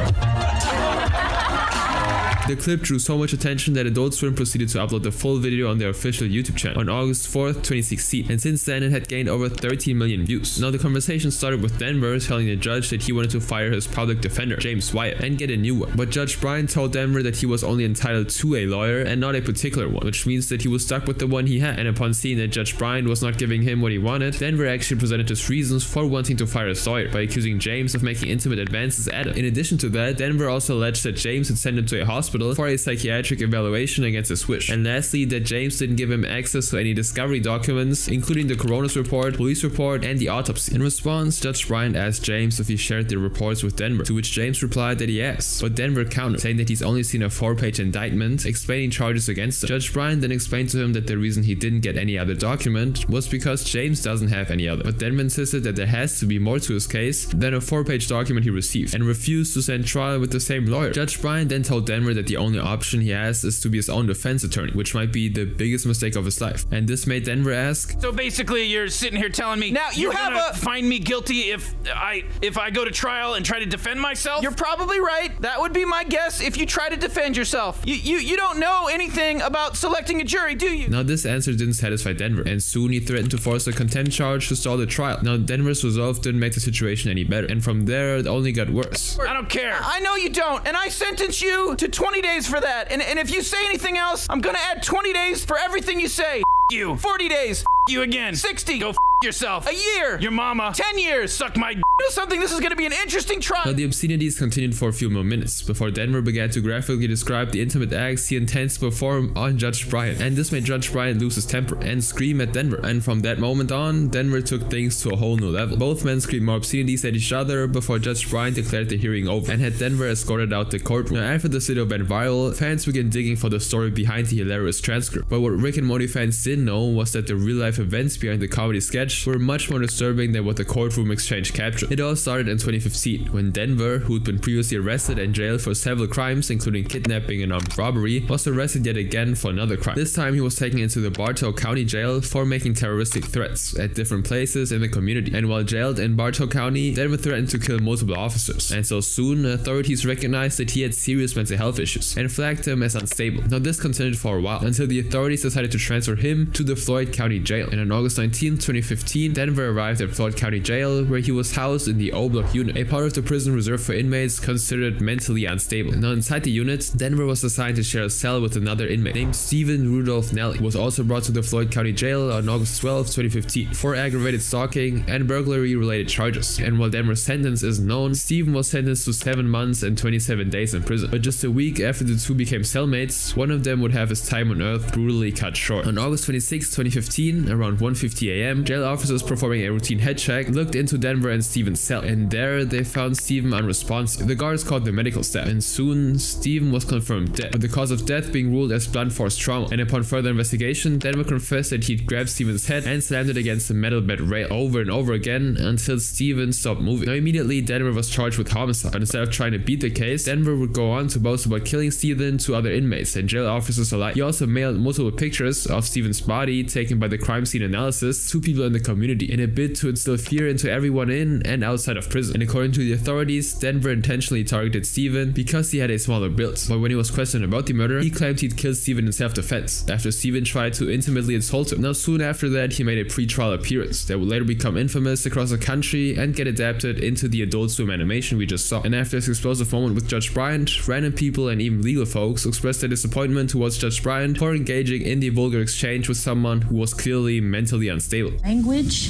The clip drew so much attention that Adult Swim proceeded to upload the full video on their official YouTube channel on August 4th, 2016, and since then it had gained over 13 million views. Now, the conversation started with Denver telling the judge that he wanted to fire his public defender, James Wyatt, and get a new one. But Judge Brian told Denver that he was only entitled to a lawyer and not a particular one, which means that he was stuck with the one he had. And upon seeing that Judge Brian was not giving him what he wanted, Denver actually presented his reasons for wanting to fire his lawyer by accusing James of making intimate advances at him. In addition to that, Denver also alleged that James had sent him to a hospital for a psychiatric evaluation against his wish. And lastly, that James didn't give him access to any discovery documents, including the coroner's report, police report, and the autopsy. In response, Judge Brian asked James if he shared the reports with Denver, to which James replied that he has. But Denver countered, saying that he's only seen a 4-page indictment explaining charges against him. Judge Brian then explained to him that the reason he didn't get any other document was because James doesn't have any other. But Denver insisted that there has to be more to his case than a 4-page document he received, and refused to stand trial with the same lawyer. Judge Brian then told Denver that the only option he has is to be his own defense attorney, which might be the biggest mistake of his life. And this made Denver ask, "So basically you're sitting here telling me now you have to find me guilty if I go to trial and try to defend myself?" You're probably right. That would be my guess if you try to defend yourself. You don't know anything about selecting a jury, do you? Now, this answer didn't satisfy Denver, and soon he threatened to force a contempt charge to stall the trial. Now, Denver's resolve didn't make the situation any better, and from there it only got worse. I don't care. I know you don't, and I sentence you to 20 days for that. And if you say anything else, I'm gonna add 20 days for everything you say. You. 40 days. You again. 60. Go yourself. A year. Your mama. 10 years. Suck my do something. This is going to be an interesting trial. Now, the obscenities continued for a few more minutes before Denver began to graphically describe the intimate acts he intends to perform on Judge Brian. And this made Judge Brian lose his temper and scream at Denver. And from that moment on, Denver took things to a whole new level. Both men screamed more obscenities at each other before Judge Brian declared the hearing over and had Denver escorted out the courtroom. Now, after the video went viral, fans began digging for the story behind the hilarious transcript. But what Rick and Morty fans didn't know was that the real-life events behind the comedy sketch were much more disturbing than what the courtroom exchange captured. It all started in 2015, when Denver, who'd been previously arrested and jailed for several crimes, including kidnapping and armed robbery, was arrested yet again for another crime. This time, he was taken into the Bartow County Jail for making terroristic threats at different places in the community. And while jailed in Bartow County, Denver threatened to kill multiple officers. And so soon, authorities recognized that he had serious mental health issues and flagged him as unstable. Now, this continued for a while, until the authorities decided to transfer him to the Floyd County Jail. And on August 19, 2015, Denver arrived at Floyd County Jail, where he was housed in the O-Block unit, a part of the prison reserved for inmates considered mentally unstable. Now, inside the unit, Denver was assigned to share a cell with another inmate named Stephen Rudolph Nelly, who was also brought to the Floyd County Jail on August 12, 2015, for aggravated stalking and burglary-related charges. And while Denver's sentence isn't known, Stephen was sentenced to 7 months and 27 days in prison. But just a week after the two became cellmates, one of them would have his time on Earth brutally cut short. On August 26, 2015, around 1:50 a.m., jail officers performing a routine head check looked into Denver and Steven's cell, and there they found Steven unresponsive. The guards called the medical staff, and soon Steven was confirmed dead, with the cause of death being ruled as blunt force trauma. And upon further investigation, Denver confessed that he'd grabbed Steven's head and slammed it against the metal bed rail over and over again until Steven stopped moving. Now immediately Denver was charged with homicide, but instead of trying to beat the case, Denver would go on to boast about killing Steven to other inmates and jail officers alike. He also mailed multiple pictures of Steven's body taken by the crime scene analysis to people in the community in a bid to instill fear into everyone in and outside of prison. And according to the authorities, Denver intentionally targeted Steven because he had a smaller build. But when he was questioned about the murder, he claimed he'd killed Steven in self-defense after Steven tried to intimately insult him. Now soon after that, he made a pre-trial appearance that would later become infamous across the country and get adapted into the Adult Swim animation we just saw. And after this explosive moment with Judge Bryant, random people and even legal folks expressed their disappointment towards Judge Bryant for engaging in the vulgar exchange with someone who was clearly mentally unstable. Language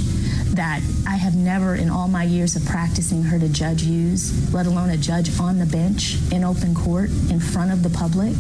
that I have never in all my years of practicing heard a judge use, let alone a judge on the bench, in open court, in front of the public,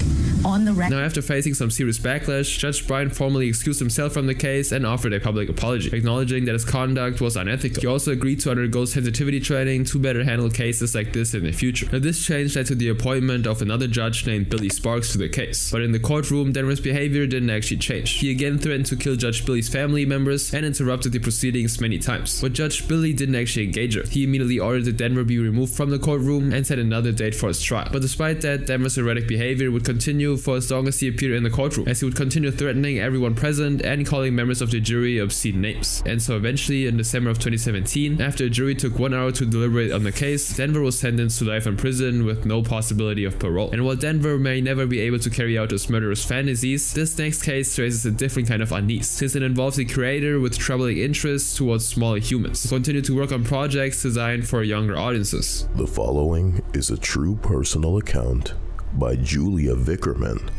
on the record. Now after facing some serious backlash, Judge Bryant formally excused himself from the case and offered a public apology, acknowledging that his conduct was unethical. He also agreed to undergo sensitivity training to better handle cases like this in the future. Now this change led to the appointment of another judge named Billy Sparks to the case. But in the courtroom, Denver's behavior didn't actually change. He again threatened to kill Judge Billy's family members and interrupted the proceedings many times. But Judge Billy didn't actually engage her. He immediately ordered that Denver be removed from the courtroom and set another date for his trial. But despite that, Denver's erratic behavior would continue for as long as he appeared in the courtroom, as he would continue threatening everyone present and calling members of the jury obscene names. And so eventually, in December of 2017, after a jury took 1 hour to deliberate on the case, Denver was sentenced to life in prison with no possibility of parole. And while Denver may never be able to carry out his murderous fantasies, this next case raises a different kind of unease, since it involves a creator with troubling interests towards smaller humans, who continue to work on projects designed for younger audiences. The following is a true personal account by Julia Vickerman,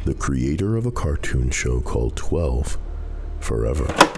the creator of a cartoon show called 12 Forever.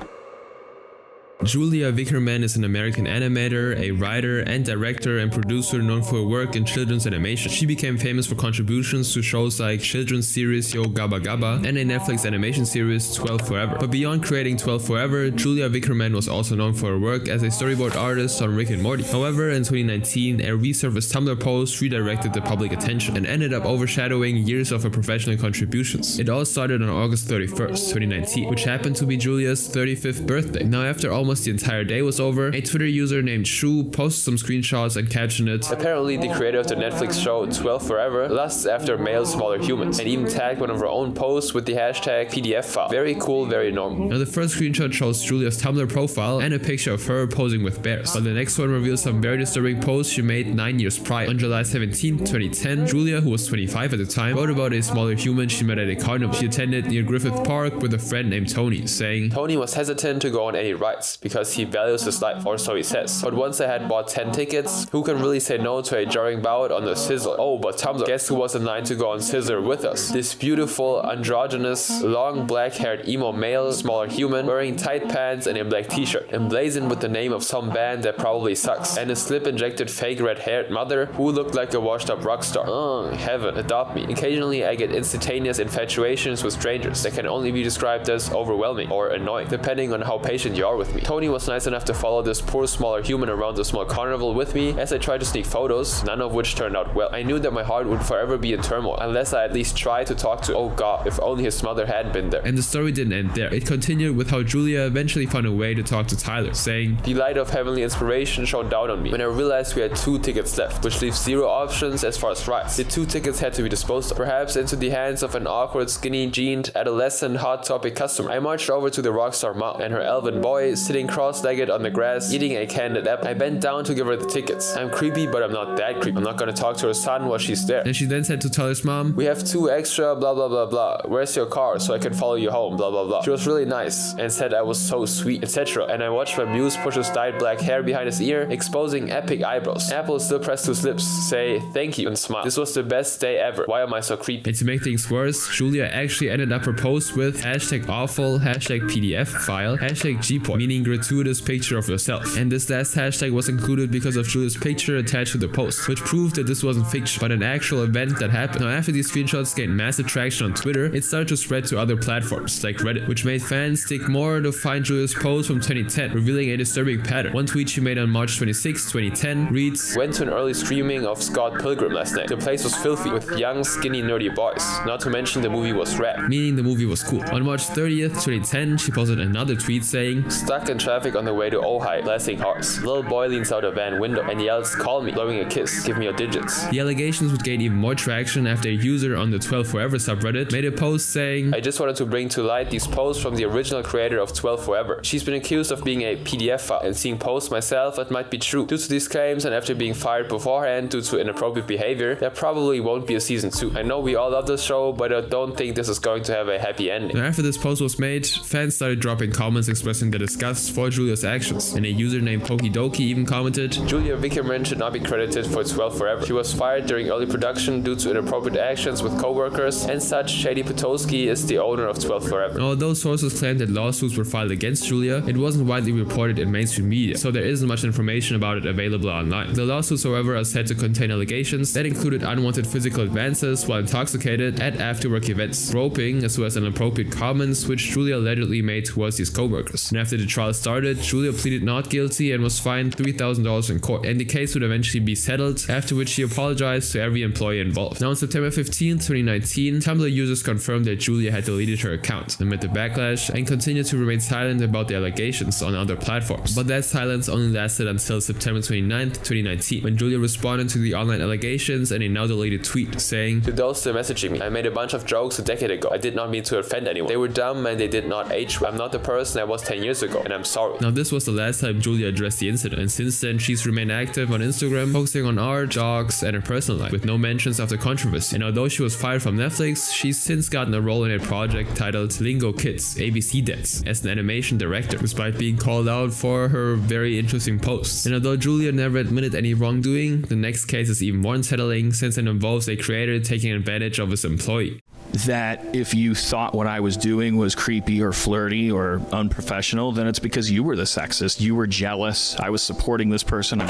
Julia Vickerman is an American animator, a writer and director and producer known for her work in children's animation. She became famous for contributions to shows like children's series Yo Gabba Gabba and a Netflix animation series 12 Forever. But beyond creating 12 Forever, Julia Vickerman was also known for her work as a storyboard artist on Rick and Morty. However, in 2019, a resurfaced Tumblr post redirected the public attention and ended up overshadowing years of her professional contributions. It all started on August 31st, 2019, which happened to be Julia's 35th birthday. Now, after almost the entire day was over, a Twitter user named Shu posted some screenshots and captioned it, "Apparently the creator of the Netflix show 12 Forever lusts after male smaller humans," and even tagged one of her own posts with the hashtag PDF file. Very cool, very normal. Now the first screenshot shows Julia's Tumblr profile and a picture of her posing with bears, while the next one reveals some very disturbing posts she made 9 years prior. On July 17, 2010, Julia, who was 25 at the time, wrote about a smaller human she met at a carnival she attended near Griffith Park with a friend named Tony, saying, "Tony was hesitant to go on any rides because he values his life, or so he says. But once I had bought 10 tickets, who can really say no to a jarring bout on the Sizzler? Oh, but Tumblr, guess who was in line to go on Sizzler with us? This beautiful, androgynous, long black-haired emo male, smaller human, wearing tight pants and a black t-shirt, emblazoned with the name of some band that probably sucks, and a slip-injected fake red-haired mother who looked like a washed-up rock star. Oh, heaven, adopt me. Occasionally, I get instantaneous infatuations with strangers that can only be described as overwhelming or annoying, depending on how patient you are with me. Tony was nice enough to follow this poor smaller human around the small carnival with me as I tried to sneak photos, none of which turned out well. I knew that my heart would forever be in turmoil unless I at least tried to talk to, oh god, if only his mother had been there." And the story didn't end there. It continued with how Julia eventually found a way to talk to Tyler, saying, "The light of heavenly inspiration shone down on me when I realized we had 2 tickets left, which leaves 0 options as far as rides. The 2 tickets had to be disposed of, perhaps into the hands of an awkward, skinny-jeaned, adolescent, hot topic customer. I marched over to the rockstar mom and her elven boy sitting cross-legged on the grass eating a candied apple. I bent down to give her the tickets. I'm creepy, but I'm not that creepy. I'm not gonna talk to her son while she's there." And she then said to Tyler's mom, "We have 2 extra blah blah blah blah. Where's your car so I can follow you home, blah blah blah." She was really nice and said I was so sweet, etc. And I watched my muse push his dyed black hair behind his ear, exposing epic eyebrows. Apple still pressed to his lips, say thank you and smile. This was the best day ever. Why am I so creepy? And to make things worse, Julia actually ended up her post with #awful, #PDF file, #gpoint, meaning gratuitous picture of yourself. And this last hashtag was included because of Julia's picture attached to the post, which proved that this wasn't fiction, but an actual event that happened. Now, after these screenshots gained massive traction on Twitter, it started to spread to other platforms like Reddit, which made fans dig more to find Julia's post from 2010, revealing a disturbing pattern. One tweet she made on March 26, 2010 reads, "Went to an early streaming of Scott Pilgrim last night. The place was filthy with young, skinny, nerdy boys. Not to mention the movie was rad." Meaning the movie was cool. On March 30th, 2010, she posted another tweet saying, "Stuck in traffic on the way to Ojai, blasting cars. Little boy leans out a van window and yells, 'Call me,' blowing a kiss. Give me your digits." The allegations would gain even more traction after a user on the 12 Forever subreddit made a post saying, "I just wanted to bring to light these posts from the original creator of 12 Forever. She's been accused of being a PDF file, and seeing posts myself that might be true. Due to these claims and after being fired beforehand due to inappropriate behavior, there probably won't be a season 2. I know we all love this show, but I don't think this is going to have a happy ending." Now, after this post was made, fans started dropping comments expressing their disgust for Julia's actions, and a user named Pokidoki even commented, "Julia Vickerman should not be credited for 12 Forever. She was fired during early production due to inappropriate actions with co-workers, and such Shady Potosky is the owner of 12 Forever." Although sources claimed that lawsuits were filed against Julia, it wasn't widely reported in mainstream media, so there isn't much information about it available online. The lawsuits, however, are said to contain allegations that included unwanted physical advances while intoxicated at after-work events, groping, as well as inappropriate comments which Julia allegedly made towards these co-workers. And after the trial started, Julia pleaded not guilty and was fined $3,000 in court, and the case would eventually be settled, after which she apologized to every employee involved. Now on September 15, 2019, Tumblr users confirmed that Julia had deleted her account amid the backlash and continued to remain silent about the allegations on other platforms. But that silence only lasted until September 29, 2019, when Julia responded to the online allegations in a now deleted tweet saying, "To those still messaging me, I made a bunch of jokes a decade ago. I did not mean to offend anyone. They were dumb and they did not age well. I'm not the person I was 10 years ago, and I'm sorry." Now this was the last time Julia addressed the incident, and since then she's remained active on Instagram, focusing on art, dogs, and her personal life, with no mentions of the controversy. And although she was fired from Netflix, she's since gotten a role in a project titled Lingo Kids, ABC Dance, as an animation director, despite being called out for her very interesting posts. And although Julia never admitted any wrongdoing, the next case is even more unsettling since it involves a creator taking advantage of his employee. That if you thought what I was doing was creepy or flirty or unprofessional, then it's because you were the sexist. You were jealous. I was supporting this person.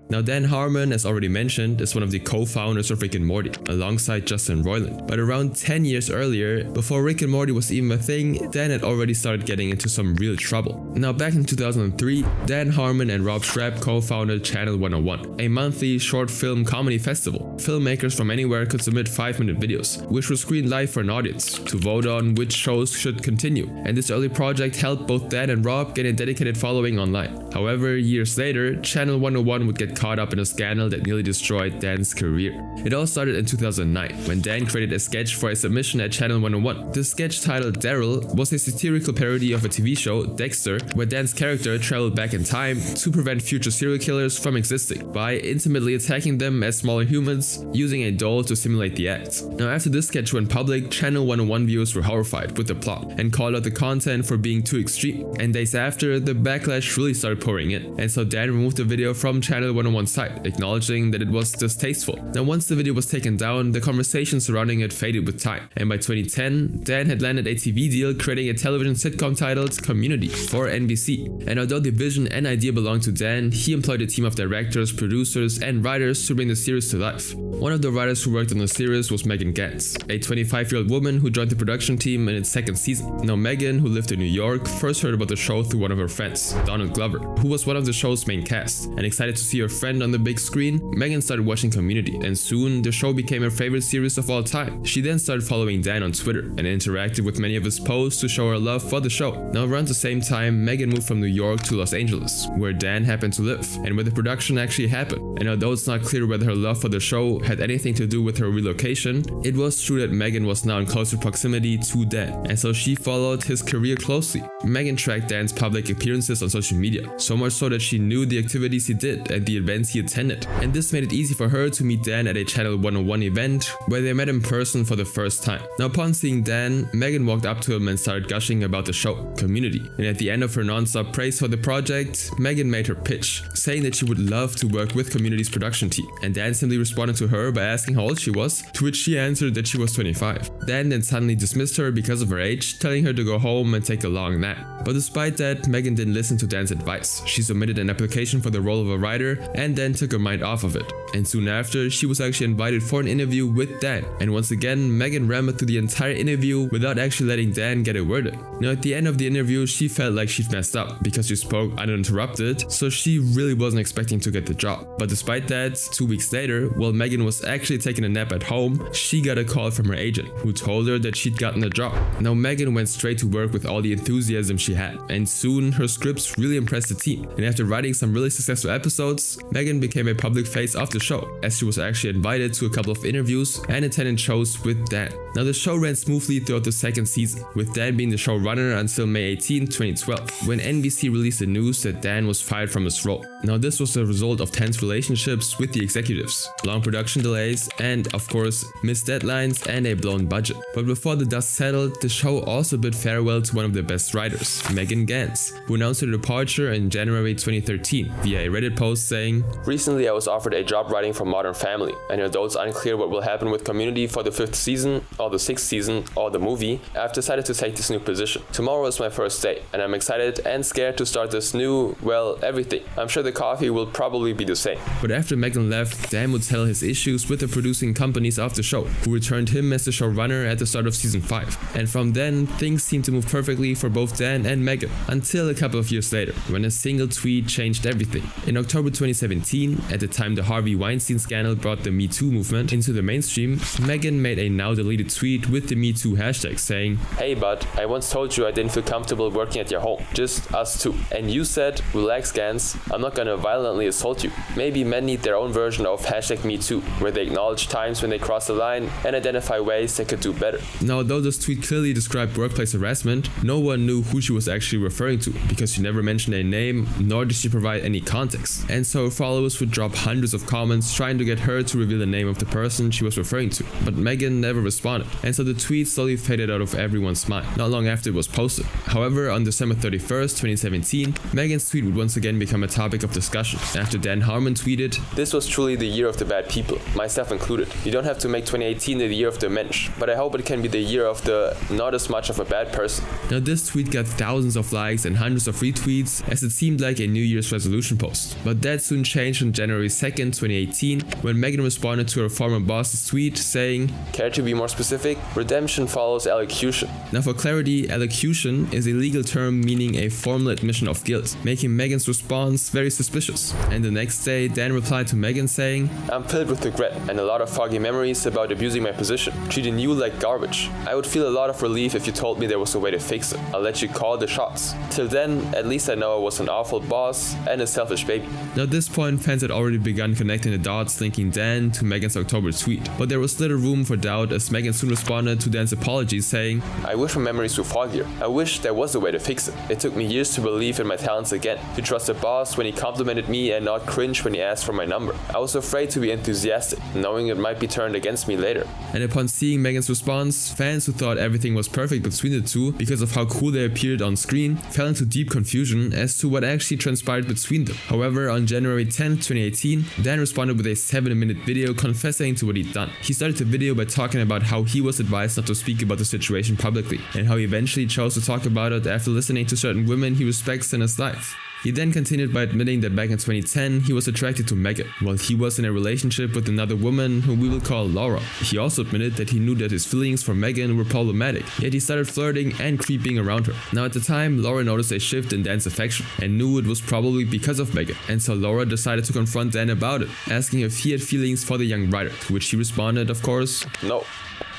Now Dan Harmon, as already mentioned, is one of the co-founders of Rick and Morty, alongside Justin Roiland. But around 10 years earlier, before Rick and Morty was even a thing, Dan had already started getting into some real trouble. Now back in 2003, Dan Harmon and Rob Schrapp co-founded Channel 101, a monthly short film comedy festival. Filmmakers from anywhere could submit 5-minute videos, which were screened live for an audience, to vote on which shows should continue. And this early project helped both Dan and Rob gain a dedicated following online. However, years later, Channel 101 would get caught up in a scandal that nearly destroyed Dan's career. It all started in 2009, when Dan created a sketch for a submission at Channel 101. The sketch, titled Daryl, was a satirical parody of a TV show, Dexter, where Dan's character traveled back in time to prevent future serial killers from existing by intimately attacking them as smaller humans, using a doll to simulate the act. Now after this sketch went public, Channel 101 viewers were horrified with the plot and called out the content for being too extreme. And days after, the backlash really started pouring in, and so Dan removed the video from Channel 101 site, acknowledging that it was distasteful. Now once the video was taken down, the conversation surrounding it faded with time, and by 2010, Dan had landed a TV deal creating a television sitcom titled Community for NBC. And although the vision and idea belonged to Dan, he employed a team of directors, producers, and writers to bring the series to life. One of the writers who worked on the series was Megan Gantz, a 25-year-old woman who joined the production team in its second season. Now Megan, who lived in New York, first heard about the show through one of her friends, Donald Glover, who was one of the show's main cast, and excited to see her friend on the big screen, Megan started watching Community, and soon the show became her favorite series of all time. She then started following Dan on Twitter and interacted with many of his posts to show her love for the show. Now around the same time, Megan moved from New York to Los Angeles, where Dan happened to live, and where the production actually happened. And although it's not clear whether her love for the show had anything to do with her relocation, it was true that Megan was now in closer proximity to Dan, and so she followed his career closely. Megan tracked Dan's public appearances on social media, so much so that she knew the activities he did and the events he attended, and this made it easy for her to meet Dan at a Channel 101 event where they met in person for the first time. Now upon seeing Dan, Megan walked up to him and started gushing about the show, Community, and at the end of her non-stop praise for the project, Megan made her pitch, saying that she would love to work with Community's production team, and Dan simply responded to her by asking how old she was, to which she answered that she was 25. Dan then suddenly dismissed her because of her age, telling her to go home and take a long nap. But despite that, Megan didn't listen to Dan's advice. She submitted an application for the role of a writer and then took her mind off of it. And soon after, she was actually invited for an interview with Dan. And once again, Megan rambled through the entire interview without actually letting Dan get a word in. Now at the end of the interview, she felt like she'd messed up because she spoke uninterrupted, so she really wasn't expecting to get the job. But despite that, 2 weeks later, while Megan was actually taking a nap at home, she got a call from her agent, who told her that she'd gotten a job. Now Megan went straight to work with all the enthusiasm she had, and soon her scripts really impressed the team. And after writing some really successful episodes, Megan became a public face of the show, as she was actually invited to a couple of interviews and attended shows with Dan. Now the show ran smoothly throughout the second season, with Dan being the showrunner until May 18, 2012, when NBC released the news that Dan was fired from his role. Now this was a result of tense relationships with the executives, long production delays, and of course missed deadlines and a blown budget. But before the dust settled, the show also bid farewell to one of their best writers, Megan Gantz, who announced her departure in January 2013 via a Reddit post saying, "Recently I was offered a job writing for Modern Family, and although it's unclear what will happen with Community for the 5th season, or the 6th season, or the movie, I've decided to take this new position. Tomorrow is my first day, and I'm excited and scared to start this new, well, everything. I'm sure the coffee will probably be the same." But after Megan left, Dan would tell his issues with the producing companies of the show, who returned him as the showrunner at the start of season 5. And from then, things seemed to move perfectly for both Dan and Megan, until a couple of years later, when a single tweet changed everything. In October 2017, at the time the Harvey Weinstein scandal brought the Me Too movement into the mainstream, Megan made a now deleted tweet with the Me Too hashtag saying, "Hey bud, I once told you I didn't feel comfortable working at your home, just us two. And you said, relax Gans, I'm not gonna violently assault you." Maybe men need their own version of hashtag Me Too, where they acknowledge times when they cross the line and identify ways they could do better. Now although this tweet clearly described workplace harassment, no one knew who she was actually referring to, because she never mentioned a name, nor did she provide any context. And so followers would drop hundreds of comments trying to get her to reveal the name of the person she was referring to. But Megan never responded, and so the tweet slowly faded out of everyone's mind, not long after it was posted. However, on December 31st, 2017, Megan's tweet would once again become a topic of discussion, after Dan Harmon tweeted, "This was truly the year of the bad people, myself included. You don't have to make 2018 the year of the mensch, but I hope it can be the year of the not as much of a bad person." Now this tweet got thousands of likes and hundreds of retweets, as it seemed like a New Year's resolution post. But that soon changed on January 2nd, 2018, when Megan responded to her former boss's tweet saying, "Care to be more specific? Redemption follows allocution." Now for clarity, allocution is a legal term meaning a formal admission of guilt, making Megan's response very suspicious. And the next day, Dan replied to Megan saying, "I'm filled with regret and a lot of foggy memories about abusing my position, treating you like garbage. I would feel a lot of relief if you told me there was a way to fix it. I'll let you call the shots. Till then, at least I know I was an awful boss and a selfish baby." Now at this point, fans had already begun connecting the dots linking Dan to Megan's October tweet, but there was little room for doubt as Megan soon responded to Dan's apology saying, "I wish my memories were foggier. I wish there was a way to fix it. It took me years to believe in my talents again, to trust a boss when he complimented me and not cringe when he asked for my number. I was afraid to be enthusiastic, knowing it might be turned against me later." And upon seeing Megan's response, fans who thought everything was perfect between the two because of how cool they appeared on screen fell into deep confusion as to what actually transpired between them. However, on January 10, 2018, Dan responded with a 7-minute video confessing to what he'd done. He started the video by talking about how he was advised not to speak about the situation publicly, and how he eventually chose to talk about it after listening to certain women he respects in his life. He then continued by admitting that back in 2010 he was attracted to Megan, while he was in a relationship with another woman whom we will call Laura. He also admitted that he knew that his feelings for Megan were problematic, yet he started flirting and creeping around her. Now at the time, Laura noticed a shift in Dan's affection, and knew it was probably because of Megan, and so Laura decided to confront Dan about it, asking if he had feelings for the young writer, to which he responded, of course, "No."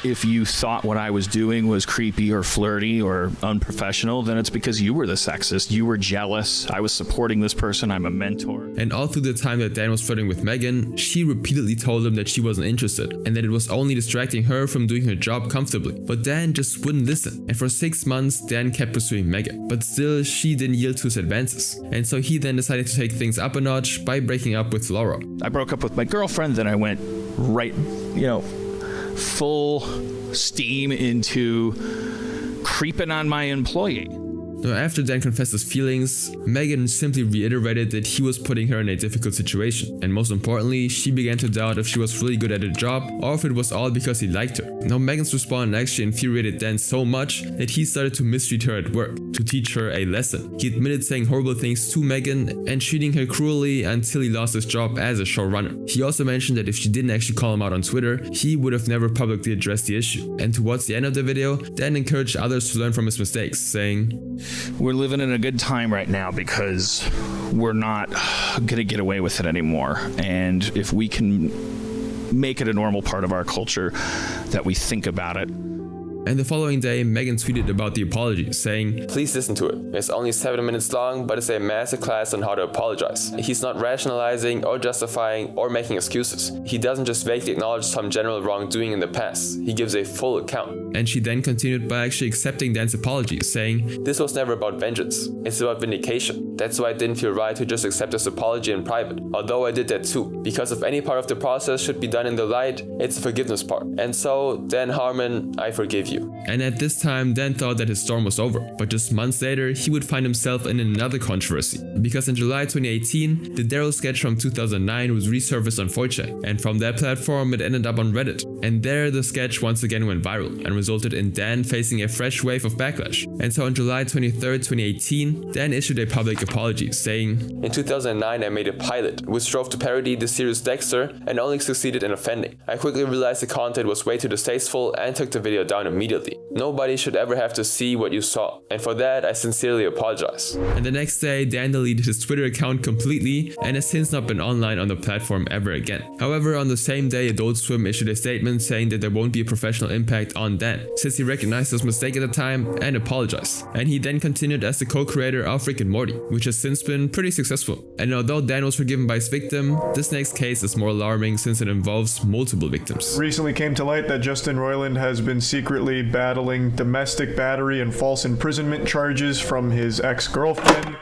If you thought what I was doing was creepy or flirty or unprofessional, then it's because you were the sexist. You were jealous. I was supporting this person. I'm a mentor. And all through the time that Dan was flirting with Megan, she repeatedly told him that she wasn't interested and that it was only distracting her from doing her job comfortably. But Dan just wouldn't listen. And for 6 months, Dan kept pursuing Megan. But still, she didn't yield to his advances. And so he then decided to take things up a notch by breaking up with Laura. I broke up with my girlfriend, then I went right, full steam into creeping on my employee. Now, after Dan confessed his feelings, Megan simply reiterated that he was putting her in a difficult situation, and most importantly, she began to doubt if she was really good at her job or if it was all because he liked her. Now, Megan's response actually infuriated Dan so much that he started to mistreat her at work to teach her a lesson. He admitted saying horrible things to Megan and treating her cruelly until he lost his job as a showrunner. He also mentioned that if she didn't actually call him out on Twitter, he would have never publicly addressed the issue. And towards the end of the video, Dan encouraged others to learn from his mistakes, saying, "We're living in a good time right now because we're not gonna get away with it anymore. And if we can make it a normal part of our culture that we think about it." And the following day, Megan tweeted about the apology, saying, "Please listen to it. It's only 7 minutes long, but it's a masterclass on how to apologize. He's not rationalizing or justifying or making excuses. He doesn't just vaguely acknowledge some general wrongdoing in the past. He gives a full account." And she then continued by actually accepting Dan's apology, saying, "This was never about vengeance. It's about vindication. That's why I didn't feel right to just accept his apology in private, although I did that too. Because if any part of the process should be done in the light, it's the forgiveness part. And so, Dan Harmon, I forgive you." And at this time, Dan thought that his storm was over, but just months later, he would find himself in another controversy. Because in July 2018, the Daryl sketch from 2009 was resurfaced on 4chan, and from that platform, it ended up on Reddit. And there, the sketch once again went viral, and resulted in Dan facing a fresh wave of backlash. And so on July 23rd, 2018, Dan issued a public apology, saying, "In 2009, I made a pilot, which strove to parody the series Dexter, and only succeeded in offending. I quickly realized the content was way too distasteful and took the video down immediately. Nobody should ever have to see what you saw, and for that I sincerely apologize." And the next day, Dan deleted his Twitter account completely and has since not been online on the platform ever again. However, on the same day, Adult Swim issued a statement saying that there won't be a professional impact on Dan, since he recognized his mistake at the time and apologized. And he then continued as the co-creator of Rick and Morty, which has since been pretty successful. And although Dan was forgiven by his victim, this next case is more alarming since it involves multiple victims. Recently came to light that Justin Roiland has been secretly battling domestic battery and false imprisonment charges from his ex-girlfriend.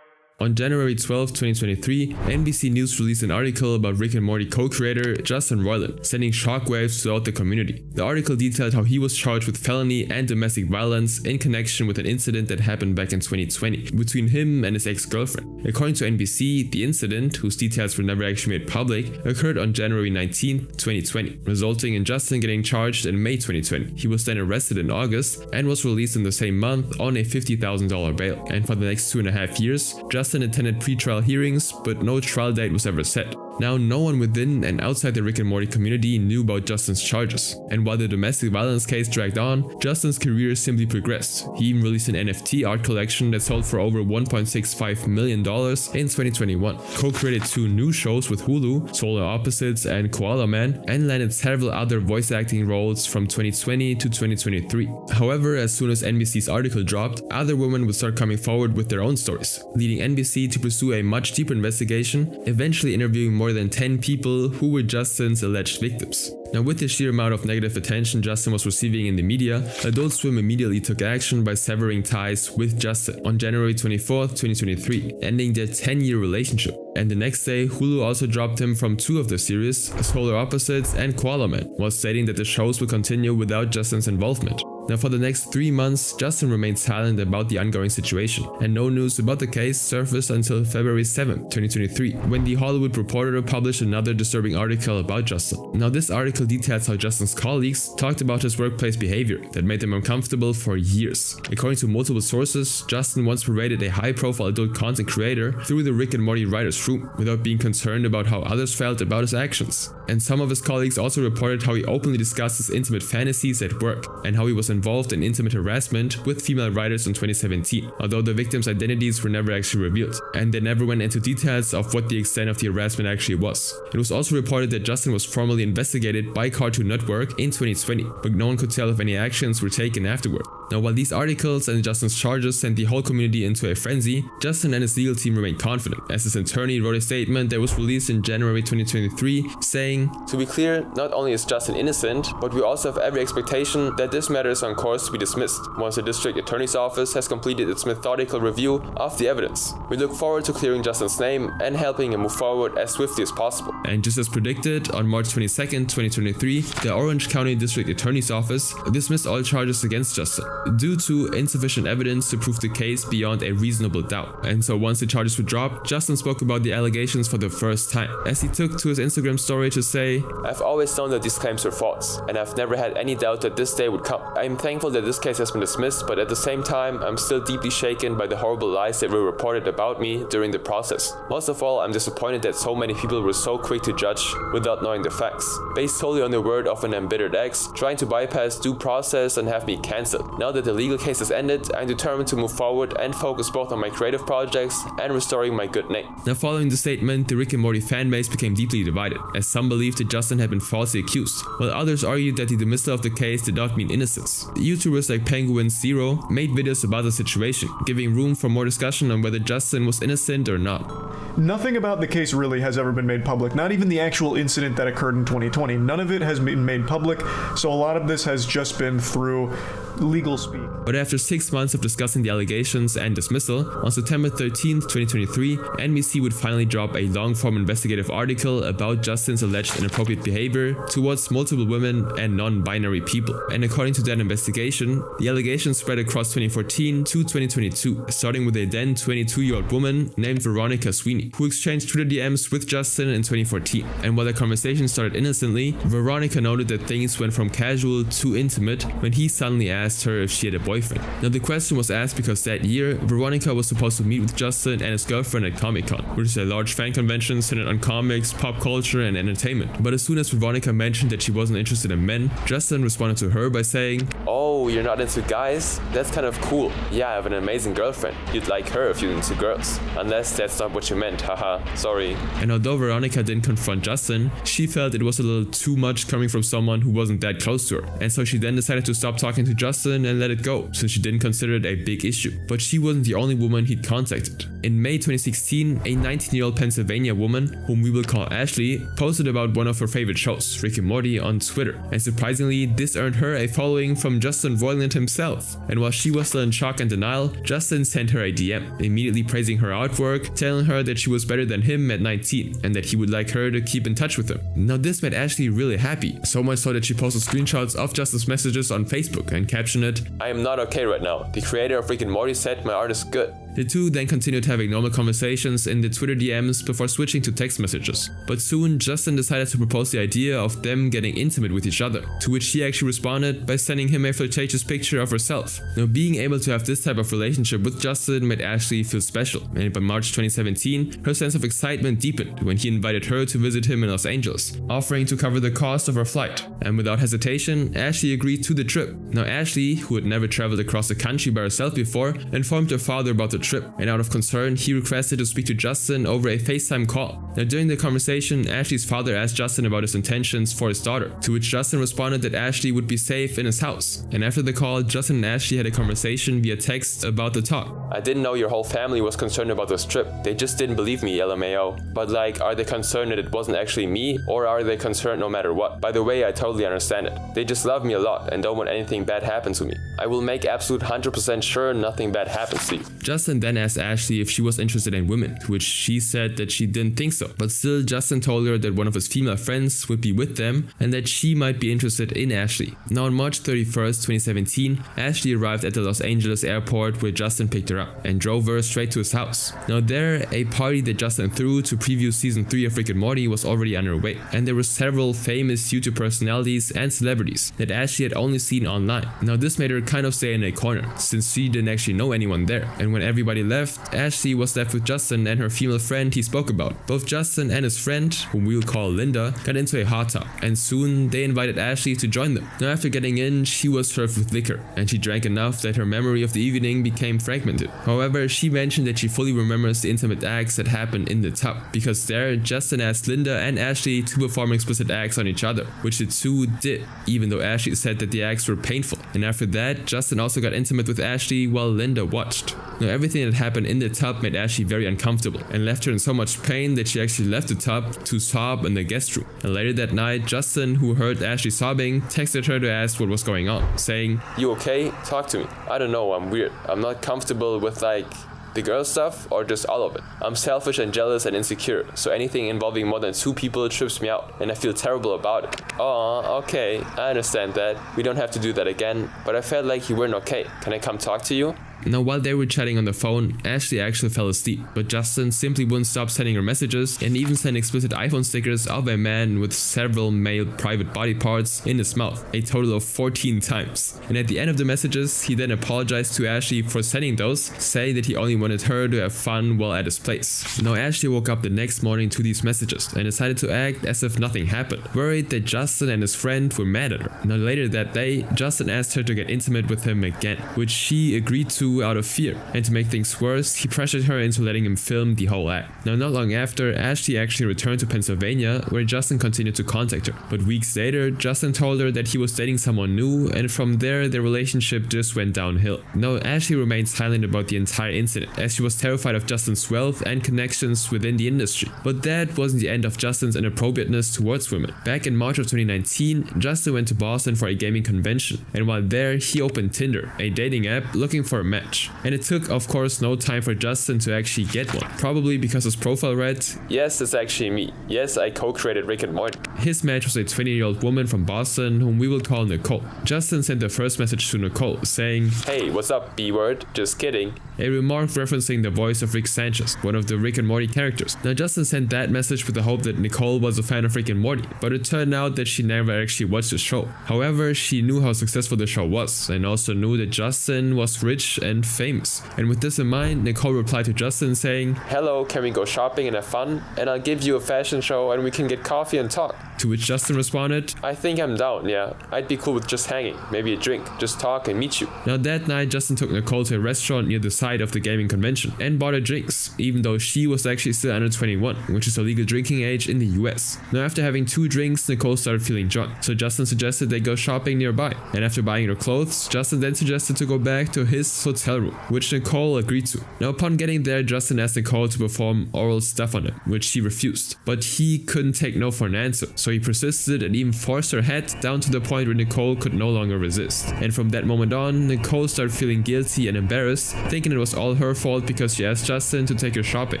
On January 12, 2023, NBC News released an article about Rick and Morty co-creator Justin Roiland, sending shockwaves throughout the community. The article detailed how he was charged with felony and domestic violence in connection with an incident that happened back in 2020 between him and his ex-girlfriend. According to NBC, the incident, whose details were never actually made public, occurred on January 19, 2020, resulting in Justin getting charged in May 2020. He was then arrested in August and was released in the same month on a $50,000 bail. And for the next 2.5 years, Justin attended pre-trial hearings, but no trial date was ever set. Now, no one within and outside the Rick and Morty community knew about Justin's charges. And while the domestic violence case dragged on, Justin's career simply progressed. He even released an NFT art collection that sold for over $1.65 million in 2021, co-created 2 new shows with Hulu, Solar Opposites and Koala Man, and landed several other voice acting roles from 2020 to 2023. However, as soon as NBC's article dropped, other women would start coming forward with their own stories, leading NBC to pursue a much deeper investigation, eventually interviewing more than 10 people who were Justin's alleged victims. Now, with the sheer amount of negative attention Justin was receiving in the media, Adult Swim immediately took action by severing ties with Justin on January 24th, 2023, ending their 10-year relationship. And the next day, Hulu also dropped him from 2 of the series, Solar Opposites and Koala Man, while stating that the shows would continue without Justin's involvement. Now, for the next 3 months, Justin remained silent about the ongoing situation, and no news about the case surfaced until February 7, 2023, when The Hollywood Reporter published another disturbing article about Justin. Now, this article details how Justin's colleagues talked about his workplace behavior that made them uncomfortable for years. According to multiple sources, Justin once paraded a high-profile adult content creator through the Rick and Morty writer's room without being concerned about how others felt about his actions. And some of his colleagues also reported how he openly discussed his intimate fantasies at work, and how he was involved in intimate harassment with female writers in 2017, although the victims' identities were never actually revealed, and they never went into details of what the extent of the harassment actually was. It was also reported that Justin was formally investigated by Cartoon Network in 2020, but no one could tell if any actions were taken afterward. Now, while these articles and Justin's charges sent the whole community into a frenzy, Justin and his legal team remained confident, as his attorney wrote a statement that was released in January 2023 saying, "To be clear, not only is Justin innocent, but we also have every expectation that this matter is on course to be dismissed once the district attorney's office has completed its methodical review of the evidence. We look forward to clearing Justin's name and helping him move forward as swiftly as possible." And just as predicted, on March 22nd, 2023, the Orange County District Attorney's Office dismissed all charges against Justin due to insufficient evidence to prove the case beyond a reasonable doubt. And so once the charges were dropped, Justin spoke about the allegations for the first time, as he took to his Instagram story to say, "I've always known that these claims were false, and I've never had any doubt that this day would come. I am thankful that this case has been dismissed, but at the same time, I'm still deeply shaken by the horrible lies that were reported about me during the process. Most of all, I'm disappointed that so many people were so quick to judge without knowing the facts, based solely on the word of an embittered ex, trying to bypass due process and have me cancelled. Now that the legal case has ended, I'm determined to move forward and focus both on my creative projects and restoring my good name." Now, following the statement, the Rick and Morty fanbase became deeply divided, as some believed that Justin had been falsely accused, while others argued that the dismissal of the case did not mean innocence. YouTubers like Penguin Zero made videos about the situation, giving room for more discussion on whether Justin was innocent or not. Nothing about the case really has ever been made public, not even the actual incident that occurred in 2020. None of it has been made public, so a lot of this has just been through legal speak. But after 6 months of discussing the allegations and dismissal, on September 13th, 2023, NBC would finally drop a long-form investigative article about Justin's alleged inappropriate behavior towards multiple women and non-binary people. And according to that investigation, the allegations spread across 2014 to 2022, starting with a then 22-year-old woman named Veronica Sweeney, who exchanged Twitter DMs with Justin in 2014. And while the conversation started innocently, Veronica noted that things went from casual to intimate when he suddenly asked her if she had a boyfriend. Now, the question was asked because that year, Veronica was supposed to meet with Justin and his girlfriend at Comic-Con, which is a large fan convention centered on comics, pop culture, and entertainment. But as soon as Veronica mentioned that she wasn't interested in men, Justin responded to her by saying, "Oh, you're not into guys? That's kind of cool. Yeah, I have an amazing girlfriend. You'd like her if you're into girls. Unless that's not what you meant, haha, sorry." And although Veronica didn't confront Justin, she felt it was a little too much coming from someone who wasn't that close to her. And so she then decided to stop talking to Justin and let it go, since she didn't consider it a big issue. But she wasn't the only woman he'd contacted. In May 2016, a 19-year-old Pennsylvania woman, whom we will call Ashley, posted about one of her favorite shows, Rick and Morty, on Twitter. And surprisingly, this earned her a following from Justin Roiland himself. And while she was still in shock and denial, Justin sent her a DM, immediately praising her artwork, telling her that she was better than him at 19, and that he would like her to keep in touch with him. Now, this made Ashley really happy, so much so that she posted screenshots of Justin's messages on Facebook and captioned it, "I am not okay right now. The creator of Rick and Morty said my art is good." The two then continued having normal conversations in the Twitter DMs before switching to text messages. But soon, Justin decided to propose the idea of them getting intimate with each other, to which she actually responded by sending him a flirtatious picture of herself. Now, being able to have this type of relationship with Justin made Ashley feel special, and by March 2017, her sense of excitement deepened when he invited her to visit him in Los Angeles, offering to cover the cost of her flight. And without hesitation, Ashley agreed to the trip. Now, Ashley, who had never traveled across the country by herself before, informed her father about the trip, and out of concern, he requested to speak to Justin over a FaceTime call. Now, during the conversation, Ashley's father asked Justin about his intentions for his daughter, to which Justin responded that Ashley would be safe in his house. And after the call, Justin and Ashley had a conversation via text about the talk. "I didn't know your whole family was concerned about this trip. They just didn't believe me, LMAO. But like, are they concerned that it wasn't actually me, or are they concerned no matter what? By the way, I totally understand it. They just love me a lot and don't want anything bad happen to me. I will make absolute 100% sure nothing bad happens to you." Justin then asked Ashley if she was interested in women, to which she said that she didn't think so. But still, Justin told her that one of his female friends would be with them and that she might be interested in Ashley. Now, on March 31st, 2017, Ashley arrived at the Los Angeles airport where Justin picked her up and drove her straight to his house. Now, there, a party that Justin threw to preview season 3 of Rick and Morty was already underway, and there were several famous YouTube personalities and celebrities that Ashley had only seen online. Now, this made her kind of stay in a corner, since she didn't actually know anyone there, and when everyone everybody left, Ashley was left with Justin and her female friend he spoke about. Both Justin and his friend, whom we'll call Linda, got into a hot tub, and soon they invited Ashley to join them. Now after getting in, she was served with liquor, and she drank enough that her memory of the evening became fragmented. However, she mentioned that she fully remembers the intimate acts that happened in the tub, because there, Justin asked Linda and Ashley to perform explicit acts on each other, which the two did, even though Ashley said that the acts were painful. And after that, Justin also got intimate with Ashley while Linda watched. Now everything that happened in the tub made Ashley very uncomfortable, and left her in so much pain that she actually left the tub to sob in the guest room. And later that night, Justin, who heard Ashley sobbing, texted her to ask what was going on, saying, "You okay? Talk to me. I don't know, I'm weird. I'm not comfortable with the girl stuff or just all of it. I'm selfish and jealous and insecure, so anything involving more than 2 people trips me out, and I feel terrible about it." "Oh, okay, I understand that. We don't have to do that again, but I felt like you weren't okay. Can I come talk to you?" Now while they were chatting on the phone, Ashley actually fell asleep, but Justin simply wouldn't stop sending her messages and even sent explicit iPhone stickers of a man with several male private body parts in his mouth, a total of 14 times. And at the end of the messages, he then apologized to Ashley for sending those, saying that he only wanted her to have fun while at his place. Now Ashley woke up the next morning to these messages and decided to act as if nothing happened, worried that Justin and his friend were mad at her. Now later that day, Justin asked her to get intimate with him again, which she agreed to out of fear, and to make things worse, he pressured her into letting him film the whole act. Now not long after, Ashley actually returned to Pennsylvania, where Justin continued to contact her, but weeks later, Justin told her that he was dating someone new, and from there their relationship just went downhill. Now Ashley remained silent about the entire incident, as she was terrified of Justin's wealth and connections within the industry. But that wasn't the end of Justin's inappropriateness towards women. Back in March of 2019, Justin went to Boston for a gaming convention, and while there, he opened Tinder, a dating app, looking for a match. And it took, of course, no time for Justin to actually get one, probably because his profile read, "Yes, it's actually me. Yes, I co-created Rick and Morty." His match was a 20-year-old woman from Boston, whom we will call Nicole. Justin sent the first message to Nicole, saying, "Hey, what's up, B-word? Just kidding." A remark referencing the voice of Rick Sanchez, one of the Rick and Morty characters. Now Justin sent that message with the hope that Nicole was a fan of Rick and Morty, but it turned out that she never actually watched the show. However, she knew how successful the show was, and also knew that Justin was rich and famous. And with this in mind, Nicole replied to Justin saying, "Hello, can we go shopping and have fun? And I'll give you a fashion show and we can get coffee and talk." To which Justin responded, "I think I'm down, yeah. I'd be cool with just hanging, maybe a drink, just talk and meet you." Now that night, Justin took Nicole to a restaurant near the site of the gaming convention and bought her drinks, even though she was actually still under 21, which is a legal drinking age in the US. Now after having 2 drinks, Nicole started feeling drunk, so Justin suggested they go shopping nearby. And after buying her clothes, Justin then suggested to go back to his hotel room, which Nicole agreed to. Now upon getting there, Justin asked Nicole to perform oral stuff on him, which she refused. But he couldn't take no for an answer, so he persisted and even forced her head down to the point where Nicole could no longer resist. And from that moment on, Nicole started feeling guilty and embarrassed, thinking it was all her fault because she asked Justin to take her shopping.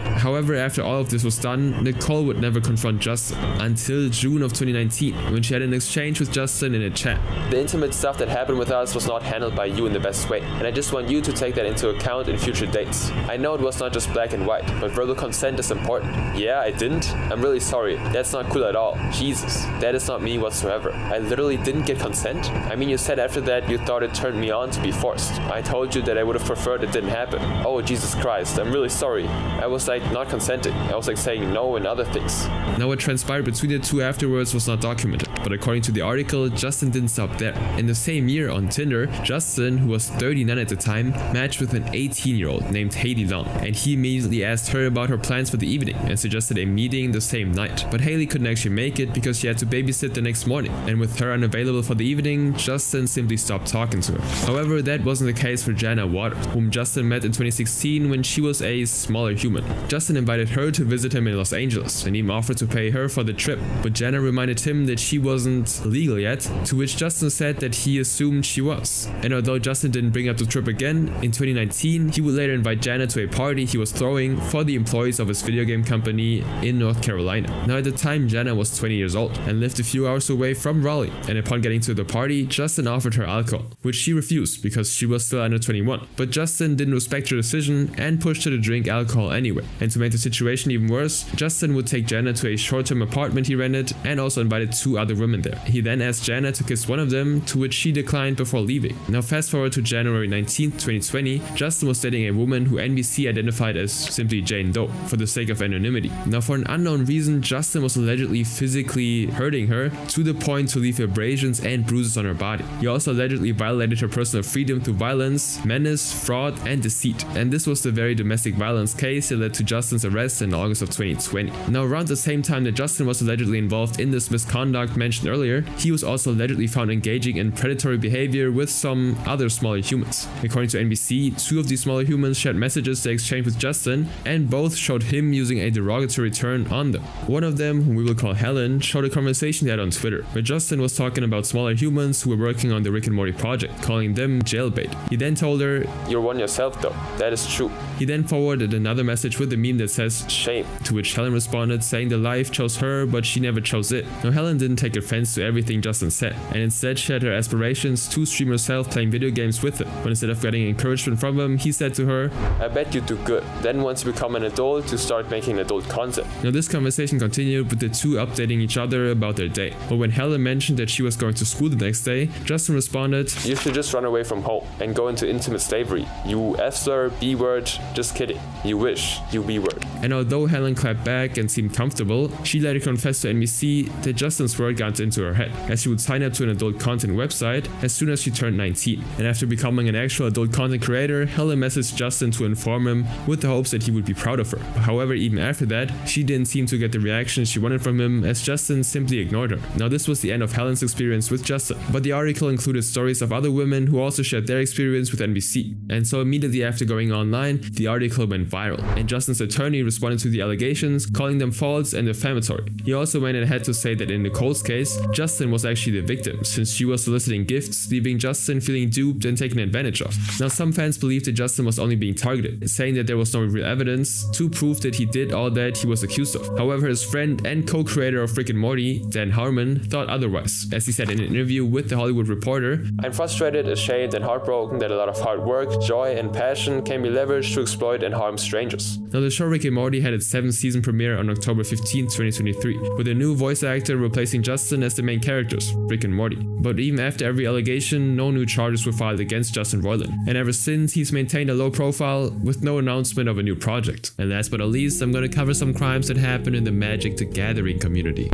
However, after all of this was done, Nicole would never confront Justin until June of 2019, when she had an exchange with Justin in a chat. "The intimate stuff that happened with us was not handled by you in the best way, and I just want you to take that into account in future dates. I know it was not just black and white, but verbal consent is important." "Yeah, I didn't? I'm really sorry. That's not cool at all. Jesus, that is not me whatsoever. I literally didn't get consent? I mean, you said after that you thought it turned me on to be forced. I told you that I would have preferred it didn't happen. Oh, Jesus Christ, I'm really sorry. I was not consenting. I was saying no and other things." Now what transpired between the two afterwards was not documented, but according to the article, Justin didn't stop there. In the same year on Tinder, Justin, who was 39 at the time, matched with an 18-year-old named Haley Long, and he immediately asked her about her plans for the evening and suggested a meeting the same night. But Haley couldn't actually make it because she had to babysit the next morning, and with her unavailable for the evening, Justin simply stopped talking to her. However, that wasn't the case for Jana Waters, whom Justin met in 2016 when she was a smaller human. Justin invited her to visit him in Los Angeles and even offered to pay her for the trip, but Jana reminded him that she wasn't legal yet, to which Justin said that he assumed she was. And although Justin didn't bring up the trip again, in 2019, he would later invite Jana to a party he was throwing for the employees of his video game company in North Carolina. Now at the time, Jana was 20 years old and lived a few hours away from Raleigh, and upon getting to the party, Justin offered her alcohol, which she refused because she was still under 21. But Justin didn't respect her decision and pushed her to drink alcohol anyway. And to make the situation even worse, Justin would take Jana to a short-term apartment he rented and also invited 2 other women there. He then asked Jana to kiss one of them, to which she declined before leaving. Now fast forward to January 19th, 2020, Justin was dating a woman who NBC identified as simply Jane Doe for the sake of anonymity. Now for an unknown reason, Justin was allegedly physically hurting her to the point to leave abrasions and bruises on her body. He also allegedly violated her personal freedom through violence, menace, fraud, and deceit. And this was the very domestic violence case that led to Justin's arrest in August of 2020. Now around the same time that Justin was allegedly involved in this misconduct mentioned earlier, he was also allegedly found engaging in predatory behavior with some other smaller humans. According to NBC, 2 of these smaller humans shared messages they exchanged with Justin, and both showed him using a derogatory turn on them. One of them, whom we will call Helen, showed a conversation they had on Twitter, where Justin was talking about smaller humans who were working on the Rick and Morty project, calling them jailbait. He then told her, "You're one yourself though, that is true." He then forwarded another message with a meme that says, "Shame," to which Helen responded saying the life chose her, but she never chose it. Now Helen didn't take offense to everything Justin said, and instead shared her aspirations to stream herself playing video games with him. But instead of getting encouragement from him, he said to her, "I bet you do good. Then once you become an adult, you start making adult content." Now this conversation continued with the 2 updating each other about their day. But when Helen mentioned that she was going to school the next day, Justin responded, "You should just run away from home and go into intimate slavery. You F-slur, B-word, just kidding. You wish, you B-word." And although Helen clapped back and seemed comfortable, she later confessed to NBC that Justin's word got into her head, as she would sign up to an adult content website as soon as she turned 19. And after becoming an actual adult content creator, Helen messaged Justin to inform him with the hopes that he would be proud of her. However, even after that, she didn't seem to get the reaction she wanted from him, as Justin simply ignored her. Now this was the end of Helen's experience with Justin, but the article included stories of other women who also shared their experience with NBC. And so immediately after going online, the article went viral, and Justin's attorney responded to the allegations, calling them false and defamatory. He also went ahead to say that in Nicole's case, Justin was actually the victim, since she was soliciting gifts, leaving Justin feeling duped and taken advantage of. Now some fans believed that Justin was only being targeted, saying that there was no real evidence to prove that he did all that he was accused of. However, his friend and co-creator of Rick and Morty, Dan Harmon, thought otherwise, as he said in an interview with The Hollywood Reporter, "I'm frustrated, ashamed, and heartbroken that a lot of hard work, joy, and passion can be leveraged to exploit and harm strangers." Now the show Rick and Morty had its 7th season premiere on October 15, 2023, with a new voice actor replacing Justin as the main characters, Rick and Morty. But even after every allegation, no new charges were filed against Justin Roiland, and ever since he's maintained a low profile with no announcement of a new project. And last but not least, I'm gonna cover some crimes that happen in the Magic the Gathering community.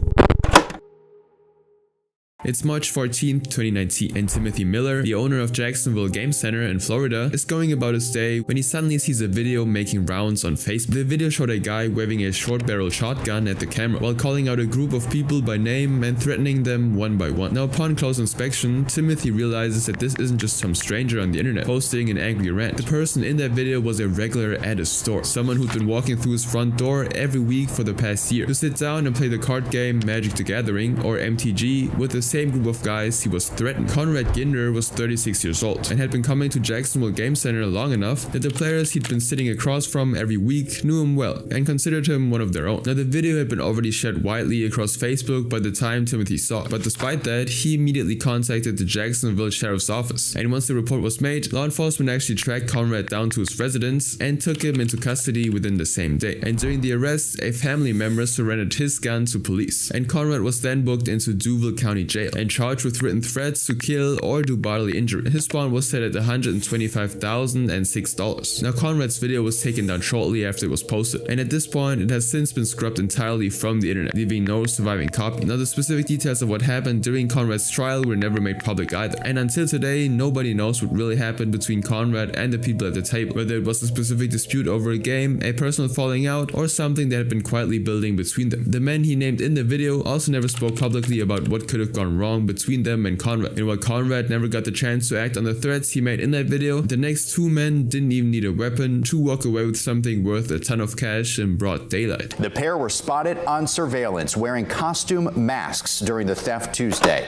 It's March 14th, 2019, and Timothy Miller, the owner of Jacksonville Game Center in Florida, is going about his day when he suddenly sees a video making rounds on Facebook. The video showed a guy waving a short-barrel shotgun at the camera while calling out a group of people by name and threatening them one by one. Now upon close inspection, Timothy realizes that this isn't just some stranger on the internet posting an angry rant. The person in that video was a regular at a store, someone who'd been walking through his front door every week for the past year to sit down and play the card game Magic the Gathering, or MTG, with the same group of guys he was threatening. Conrad Ginder was 36 years old and had been coming to Jacksonville Game Center long enough that the players he'd been sitting across from every week knew him well and considered him one of their own. Now the video had been already shared widely across Facebook by the time Timothy saw it, but despite that, he immediately contacted the Jacksonville Sheriff's Office, and once the report was made, law enforcement actually tracked Conrad down to his residence and took him into custody within the same day. And during the arrest, a family member surrendered his gun to police, and Conrad was then booked into Duval County Jail and charged with written threats to kill or do bodily injury. His bond was set at $125,006. Now Conrad's video was taken down shortly after it was posted, and at this point it has since been scrubbed entirely from the internet, leaving no surviving copy. Now the specific details of what happened during Conrad's trial were never made public either, and until today nobody knows what really happened between Conrad and the people at the table, whether it was a specific dispute over a game, a personal falling out, or something that had been quietly building between them. The men he named in the video also never spoke publicly about what could have gone wrong between them and Conrad. And while Conrad never got the chance to act on the threats he made in that video, the next two men didn't even need a weapon to walk away with something worth a ton of cash in broad daylight. The pair were spotted on surveillance wearing costume masks during the theft Tuesday.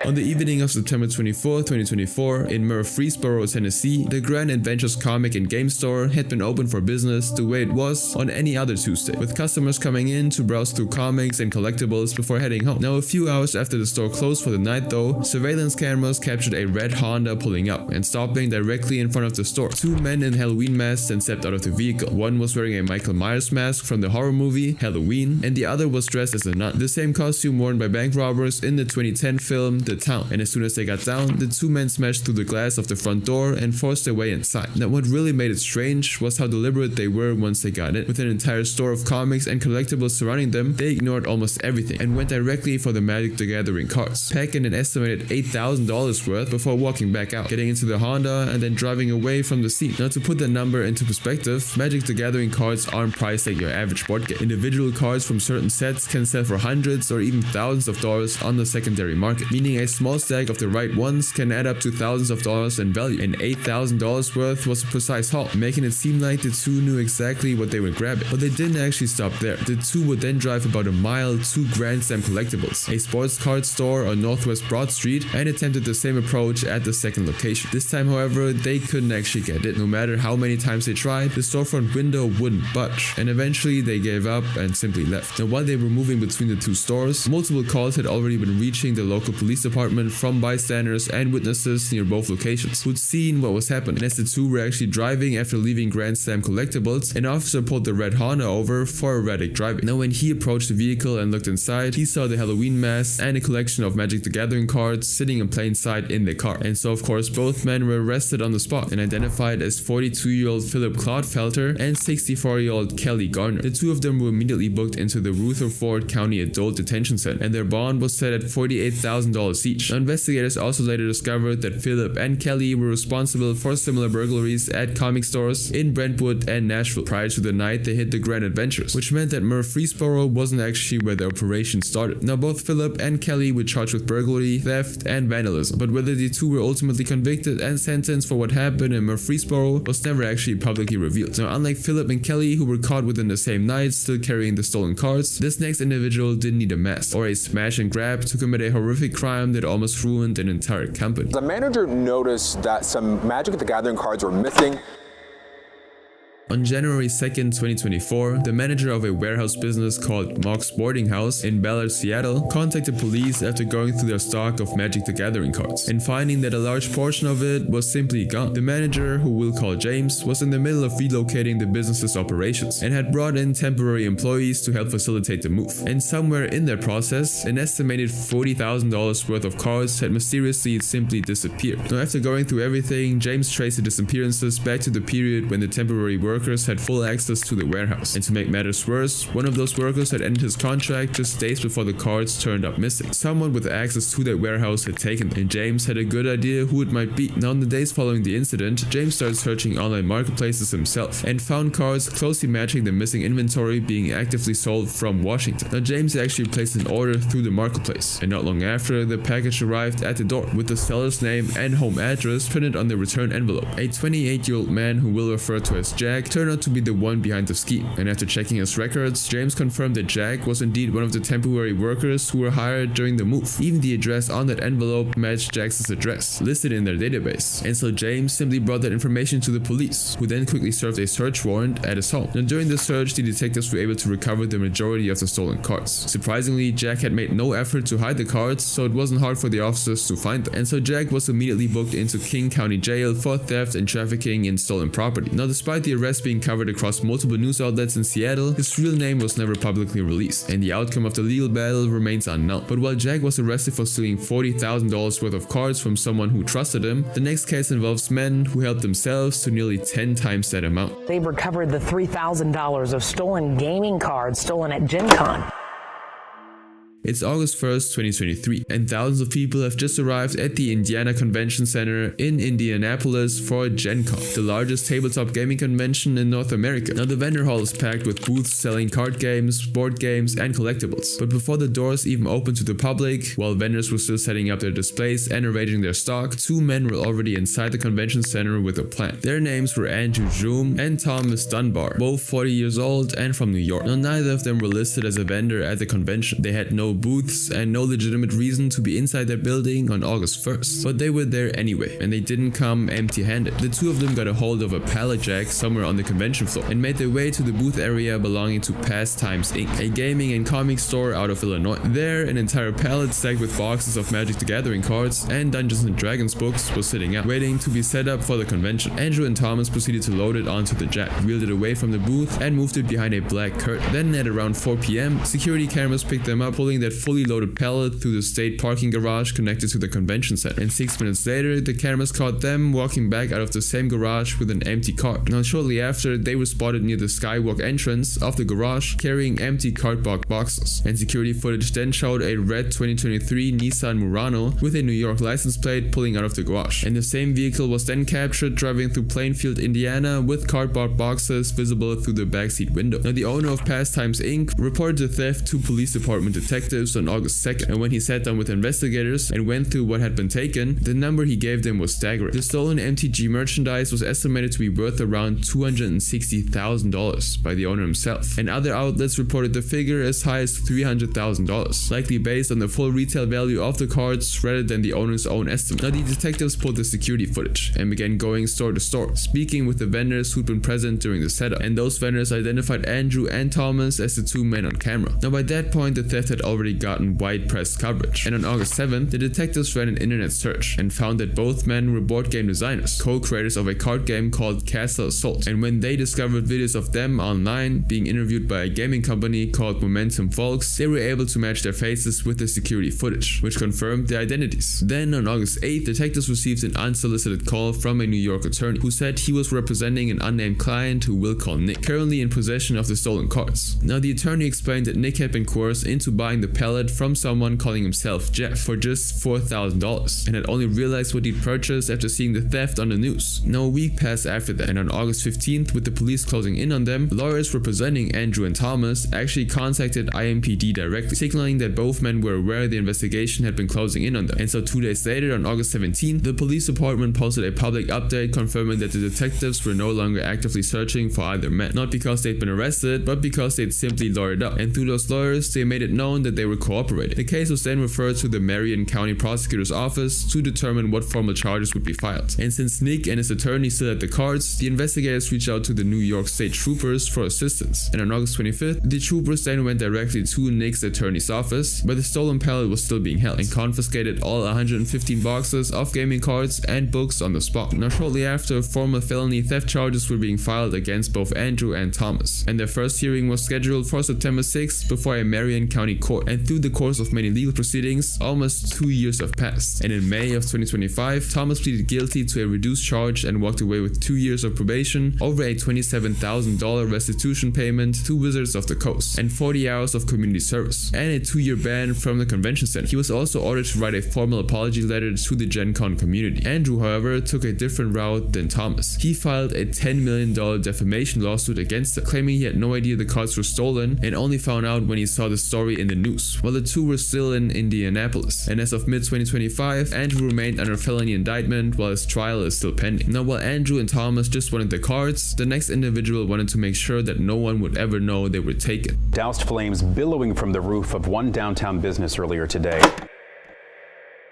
On the evening of September 24, 2024, in Murfreesboro, Tennessee, the Grand Adventures comic and game store had been open for business the way it was on any other Tuesday, with customers coming in to browse through comics and collectibles before heading home. Now, a few hours after the store closed for the night though, surveillance cameras captured a red Honda pulling up and stopping directly in front of the store. Two men in Halloween masks then stepped out of the vehicle. One was wearing a Michael Myers mask from the horror movie Halloween, and the other was dressed as a nun, the same costume worn by bank robbers in the 2010 film The Town. And as soon as they got down, the two men smashed through the glass of the front door and forced their way inside. Now, what really made it strange was how deliberate they were once they got in. With an entire store of comics and collectibles surrounding them, they ignored almost everything and went directly for the Magic the Gathering cards, packing an estimated $8,000 worth before walking back out, getting into the Honda and then driving away from the scene. Now, to put the number into perspective, Magic the Gathering cards aren't priced like your average board game. Individual cards from certain sets can sell for hundreds or even thousands of dollars on the secondary market, meaning a small stack of the right ones can add up to thousands of dollars in value, and $8,000 worth was a precise haul, making it seem like the two knew exactly what they were grabbing. But they didn't actually stop there. The two would then drive about a mile to Grand Slam Collectibles, a sports card store on Northwest Broad Street, and attempted the same approach at the second location. This time, however, they couldn't actually get it. No matter how many times they tried, the storefront window wouldn't budge, and eventually they gave up and simply left. Now, while they were moving between the two stores, multiple calls had already been reaching the local police department from bystanders and witnesses near both locations who'd seen what was happening. And as the two were actually driving after leaving Grand Slam Collectibles, an officer pulled the red Honda over for erratic driving. Now, when he approached the vehicle and looked inside, he saw the Halloween mask and a collection of Magic the Gathering cards sitting in plain sight in the car. And so, of course, both men were arrested on the spot and identified as 42-year-old Philip Clodfelter and 64-year-old Kelly Garner. The two of them were immediately booked into the Rutherford County Adult Detention Center, and their bond was set at $48,000 each. Now, investigators also later discovered that Philip and Kelly were responsible for similar burglaries at comic stores in Brentwood and Nashville prior to the night they hit the Grand Adventures, which meant that Murfreesboro wasn't actually where the operation started. Now, both Philip and Kelly were charged with burglary, theft, and vandalism, but whether the two were ultimately convicted and sentenced for what happened in Murfreesboro was never actually publicly revealed. Now, unlike Philip and Kelly, who were caught within the same night still carrying the stolen cards, this next individual didn't need a mask or a smash and grab to commit a horrific crime that almost ruined an entire company. The manager noticed that some Magic the Gathering cards were missing. On January 2nd, 2024, the manager of a warehouse business called Mock's Boarding House in Ballard, Seattle, contacted police after going through their stock of Magic the Gathering cards and finding that a large portion of it was simply gone. The manager, who we'll call James, was in the middle of relocating the business's operations and had brought in temporary employees to help facilitate the move. And somewhere in that process, an estimated $40,000 worth of cards had mysteriously simply disappeared. Now, after going through everything, James traced the disappearances back to the period when the temporary workers had full access to the warehouse. And to make matters worse, one of those workers had ended his contract just days before the cards turned up missing. Someone with access to that warehouse had taken them, and James had a good idea who it might be. Now, in the days following the incident, James started searching online marketplaces himself and found cards closely matching the missing inventory being actively sold from Washington. Now, James actually placed an order through the marketplace, and not long after, the package arrived at the door with the seller's name and home address printed on the return envelope. A 28-year-old man who we'll refer to as Jack turned out to be the one behind the scheme, and after checking his records, James confirmed that Jack was indeed one of the temporary workers who were hired during the move. Even the address on that envelope matched Jack's address, listed in their database, and so James simply brought that information to the police, who then quickly served a search warrant at his home. Now, during the search, the detectives were able to recover the majority of the stolen cards. Surprisingly, Jack had made no effort to hide the cards, so it wasn't hard for the officers to find them, and so Jack was immediately booked into King County Jail for theft and trafficking in stolen property. Now, despite the arrest being covered across multiple news outlets in Seattle, his real name was never publicly released, and the outcome of the legal battle remains unknown. But while Jack was arrested for stealing $40,000 worth of cards from someone who trusted him, the next case involves men who helped themselves to nearly 10 times that amount. They've recovered the $3,000 of stolen gaming cards stolen at Gen Con. It's August 1st, 2023, and thousands of people have just arrived at the Indiana Convention Center in Indianapolis for Gen Con, the largest tabletop gaming convention in North America. Now, the vendor hall is packed with booths selling card games, board games, and collectibles. But before the doors even opened to the public, while vendors were still setting up their displays and arranging their stock, two men were already inside the convention center with a plan. Their names were Andrew Zoom and Thomas Dunbar, both 40 years old and from New York. Now, neither of them were listed as a vendor at the convention. They had no no booths, and no legitimate reason to be inside that building on August 1st. But they were there anyway, and they didn't come empty-handed. The two of them got a hold of a pallet jack somewhere on the convention floor and made their way to the booth area belonging to Pastimes Inc., a gaming and comic store out of Illinois. There, an entire pallet stacked with boxes of Magic the Gathering cards and Dungeons & Dragons books was sitting out, waiting to be set up for the convention. Andrew and Thomas proceeded to load it onto the jack, wheeled it away from the booth, and moved it behind a black curtain. Then at around 4 p.m, security cameras picked them up, pulling that fully loaded pallet through the state parking garage connected to the convention center. And 6 minutes later, the cameras caught them walking back out of the same garage with an empty cart. Now shortly after, they were spotted near the skywalk entrance of the garage carrying empty cardboard boxes. And security footage then showed a red 2023 Nissan Murano with a New York license plate pulling out of the garage. And the same vehicle was then captured driving through Plainfield, Indiana with cardboard boxes visible through the backseat window. Now the owner of Pastimes Inc. reported the theft to police department detectives on August 2nd, and when he sat down with investigators and went through what had been taken, the number he gave them was staggering. The stolen MTG merchandise was estimated to be worth around $260,000 by the owner himself, and other outlets reported the figure as high as $300,000, likely based on the full retail value of the cards rather than the owner's own estimate. Now the detectives pulled the security footage and began going store to store, speaking with the vendors who'd been present during the setup, and those vendors identified Andrew and Thomas as the two men on camera. Now by that point, the theft had already gotten wide press coverage, and on August 7th, the detectives ran an internet search and found that both men were board game designers, co-creators of a card game called Castle Assault. And when they discovered videos of them online being interviewed by a gaming company called Momentum Folks, they were able to match their faces with the security footage, which confirmed their identities. Then on August 8th, detectives received an unsolicited call from a New York attorney who said he was representing an unnamed client who we'll call Nick, currently in possession of the stolen cards. Now the attorney explained that Nick had been coerced into buying the pallet from someone calling himself Jeff for just $4,000 and had only realized what he'd purchased after seeing the theft on the news. Now a week passed after that, and on August 15th, with the police closing in on them, lawyers representing Andrew and Thomas actually contacted IMPD directly, signaling that both men were aware the investigation had been closing in on them. And so 2 days later, on August 17th, the police department posted a public update confirming that the detectives were no longer actively searching for either men, not because they'd been arrested, but because they'd simply lawyered up, and through those lawyers, they made it known that they were cooperating. The case was then referred to the Marion County Prosecutor's Office to determine what formal charges would be filed. And since Nick and his attorney still had the cards, the investigators reached out to the New York State Troopers for assistance. And on August 25th, the troopers then went directly to Nick's attorney's office, where the stolen pallet was still being held, and confiscated all 115 boxes of gaming cards and books on the spot. Now shortly after, formal felony theft charges were being filed against both Andrew and Thomas, and their first hearing was scheduled for September 6th before a Marion County court. And through the course of many legal proceedings, almost 2 years have passed, and in May of 2025, Thomas pleaded guilty to a reduced charge and walked away with 2 years of probation over a $27,000 restitution payment to Wizards of the Coast, and 40 hours of community service, and a 2-year ban from the convention center. He was also ordered to write a formal apology letter to the Gen Con community. Andrew, however, took a different route than Thomas. He filed a $10 million defamation lawsuit against him, claiming he had no idea the cards were stolen and only found out when he saw the story in the news, while the two were still in Indianapolis. And as of mid-2025, Andrew remained under felony indictment while his trial is still pending. Now while Andrew and Thomas just wanted the cards, the next individual wanted to make sure that no one would ever know they were taken. Doused flames billowing from the roof of one downtown business earlier today.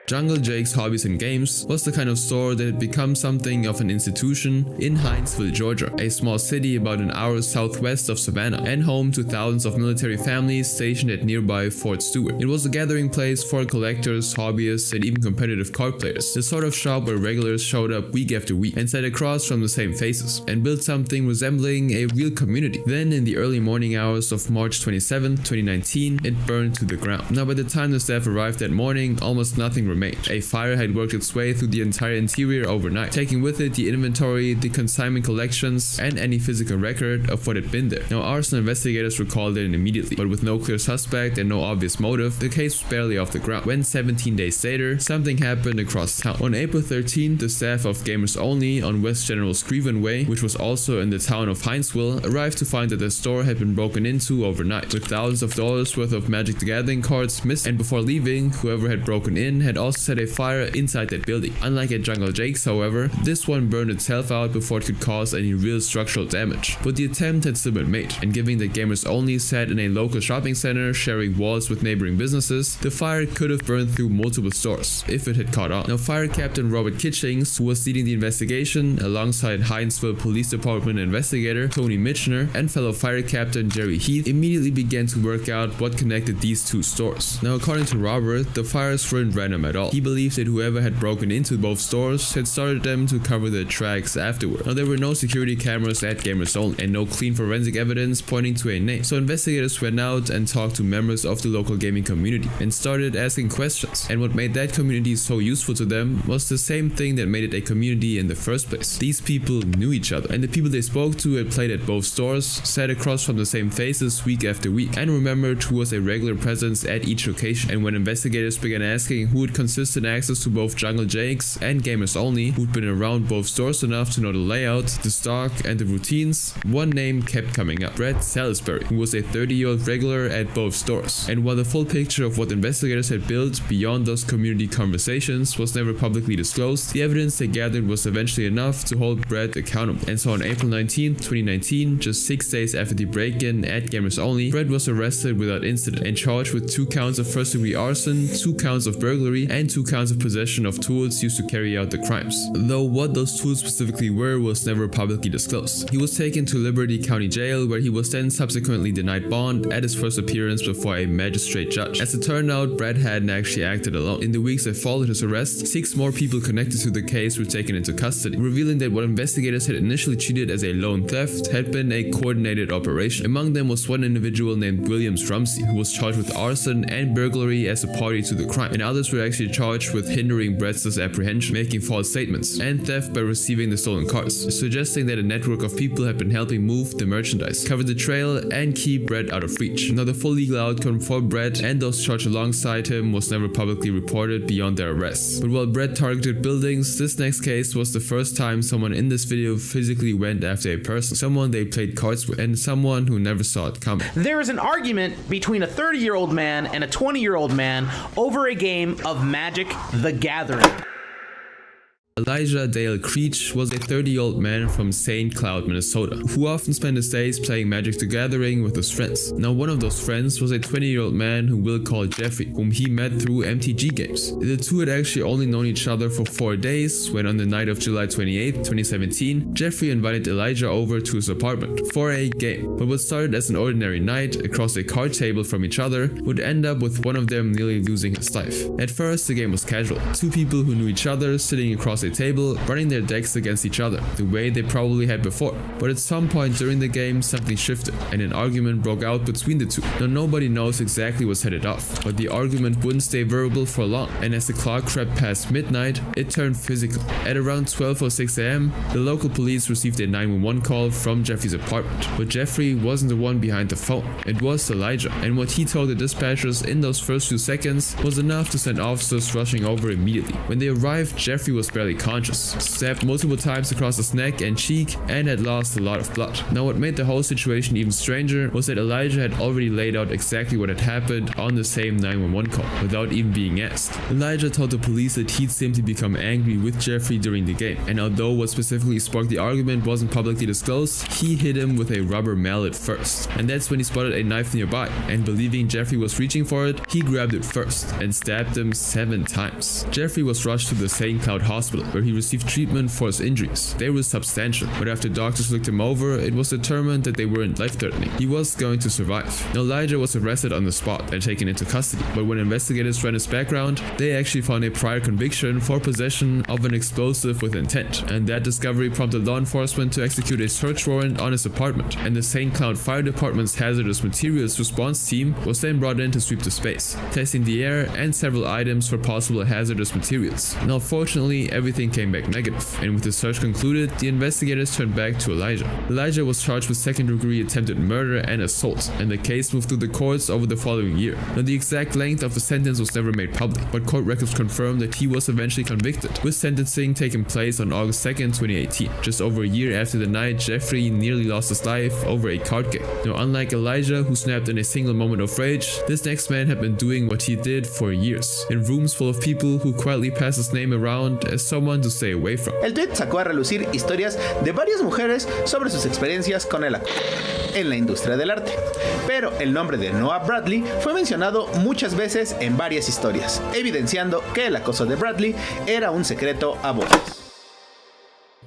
Jungle Jake's Hobbies and Games was the kind of store that had become something of an institution in Hinesville, Georgia, a small city about an hour southwest of Savannah and home to thousands of military families stationed at nearby Fort Stewart. It was a gathering place for collectors, hobbyists, and even competitive card players, the sort of shop where regulars showed up week after week and sat across from the same faces and built something resembling a real community. Then in the early morning hours of March 27, 2019, it burned to the ground. Now by the time the staff arrived that morning, almost nothing remained. A fire had worked its way through the entire interior overnight, taking with it the inventory, the consignment collections, and any physical record of what had been there. Now arson investigators were called in immediately, but with no clear suspect and no obvious motive, the case was barely off the ground. When 17 days later, something happened across town. On April 13th, the staff of Gamers Only on West General Screven Way, which was also in the town of Hinesville, arrived to find that the store had been broken into overnight, with thousands of dollars worth of Magic the Gathering cards missing. And before leaving, whoever had broken in had also set a fire inside that building. Unlike at Jungle Jake's, however, this one burned itself out before it could cause any real structural damage. But the attempt had still been made, and given that gamers only sat in a local shopping center sharing walls with neighboring businesses, the fire could have burned through multiple stores if it had caught on. Now, Fire Captain Robert Kitchings, who was leading the investigation alongside Hinesville Police Department investigator Tony Mitchner and fellow Fire Captain Jerry Heath, immediately began to work out what connected these two stores. Now, according to Robert, the fires weren't random at all. He believed that whoever had broken into both stores had started them to cover their tracks afterward. Now, there were no security cameras at Gamers Only and no clean forensic evidence pointing to a name, so investigators went out and talked to members of the local gaming community and started asking questions. And what made that community so useful to them was the same thing that made it a community in the first place. These people knew each other, and the people they spoke to had played at both stores, sat across from the same faces week after week, and remembered who was a regular presence at each location. And when investigators began asking who had consistent access to both Jungle Jake's and Gamers Only, who'd been around both stores enough to know the layout, the stock, and the routines, one name kept coming up: Brett Salisbury, who was a 30-year-old regular at both stores. And while the full picture of what investigators had built beyond those community conversations was never publicly disclosed, the evidence they gathered was eventually enough to hold Brett accountable. And so on April 19, 2019, just 6 days after the break-in at Gamers Only, Brett was arrested without incident and charged with 2 counts of first-degree arson, 2 counts of burglary, and 2 counts of possession of tools used to carry out the crimes. Though what those tools specifically were was never publicly disclosed. He was taken to Liberty County Jail, where he was then subsequently denied bond at his first appearance before a magistrate judge. As it turned out, Brett hadn't actually acted alone. In the weeks that followed his arrest, 6 more people connected to the case were taken into custody, revealing that what investigators had initially treated as a lone theft had been a coordinated operation. Among them was one individual named Williams Rumsey, who was charged with arson and burglary as a party to the crime, and others were actually charged with hindering Brett's apprehension, making false statements, and theft by receiving the stolen cars, suggesting that a network of people had been helping move the merchandise, cover the trail, and keep Brett out of reach. Now, the full legal outcome for Brett and those charged alongside him was never publicly reported beyond their arrests. But while Brett targeted buildings, this next case was the first time someone in this video physically went after a person, someone they played cards with, and someone who never saw it coming. There is an argument between a 30-year-old man and a 20-year-old man over a game of Magic: The Gathering. Elijah Dale Creech was a 30-year-old man from St. Cloud, Minnesota, who often spent his days playing Magic: The Gathering with his friends. Now, one of those friends was a 20-year-old man who Will called Jeffrey, whom he met through MTG games. The two had actually only known each other for 4 days when, on the night of July 28, 2017, Jeffrey invited Elijah over to his apartment for a game. But what started as an ordinary night across a card table from each other would end up with one of them nearly losing his life. At first, the game was casual. 2 people who knew each other sitting across a table, running their decks against each other, the way they probably had before. But at some point during the game, something shifted, and an argument broke out between the two. Now, nobody knows exactly what's headed off, but the argument wouldn't stay verbal for long, and as the clock crept past midnight, it turned physical. At around 12:06 a.m., the local police received a 911 call from Jeffrey's apartment, but Jeffrey wasn't the one behind the phone. It was Elijah, and what he told the dispatchers in those first few seconds was enough to send officers rushing over immediately. When they arrived, Jeffrey was barely conscious, stabbed multiple times across his neck and cheek, and had lost a lot of blood. Now, what made the whole situation even stranger was that Elijah had already laid out exactly what had happened on the same 911 call, without even being asked. Elijah told the police that he'd simply become angry with Jeffrey during the game, and although what specifically sparked the argument wasn't publicly disclosed, he hit him with a rubber mallet first. And that's when he spotted a knife nearby, and believing Jeffrey was reaching for it, he grabbed it first and stabbed him 7 times. Jeffrey was rushed to the St. Cloud Hospital, where he received treatment for his injuries. They were substantial, but after doctors looked him over, it was determined that they weren't life-threatening. He was going to survive. Now, Elijah was arrested on the spot and taken into custody, but when investigators ran his background, they actually found a prior conviction for possession of an explosive with intent, and that discovery prompted law enforcement to execute a search warrant on his apartment, and the St. Cloud Fire Department's hazardous materials response team was then brought in to sweep the space, testing the air and several items for possible hazardous materials. Now, fortunately, everything everything came back negative, and with the search concluded, the investigators turned back to Elijah. Elijah was charged with second-degree attempted murder and assault, and the case moved through the courts over the following year. Now, the exact length of the sentence was never made public, but court records confirm that he was eventually convicted, with sentencing taking place on August 2nd, 2018, just over a year after the night Jeffrey nearly lost his life over a card game. Now, unlike Elijah, who snapped in a single moment of rage, this next man had been doing what he did for years, in rooms full of people who quietly pass his name around as someone to stay away from. El tweet sacó a relucir historias de varias mujeres sobre sus experiencias con el en la industria del arte, pero el nombre de Noah Bradley fue mencionado muchas veces en varias historias, evidenciando que el acoso de Bradley era un secreto a voces.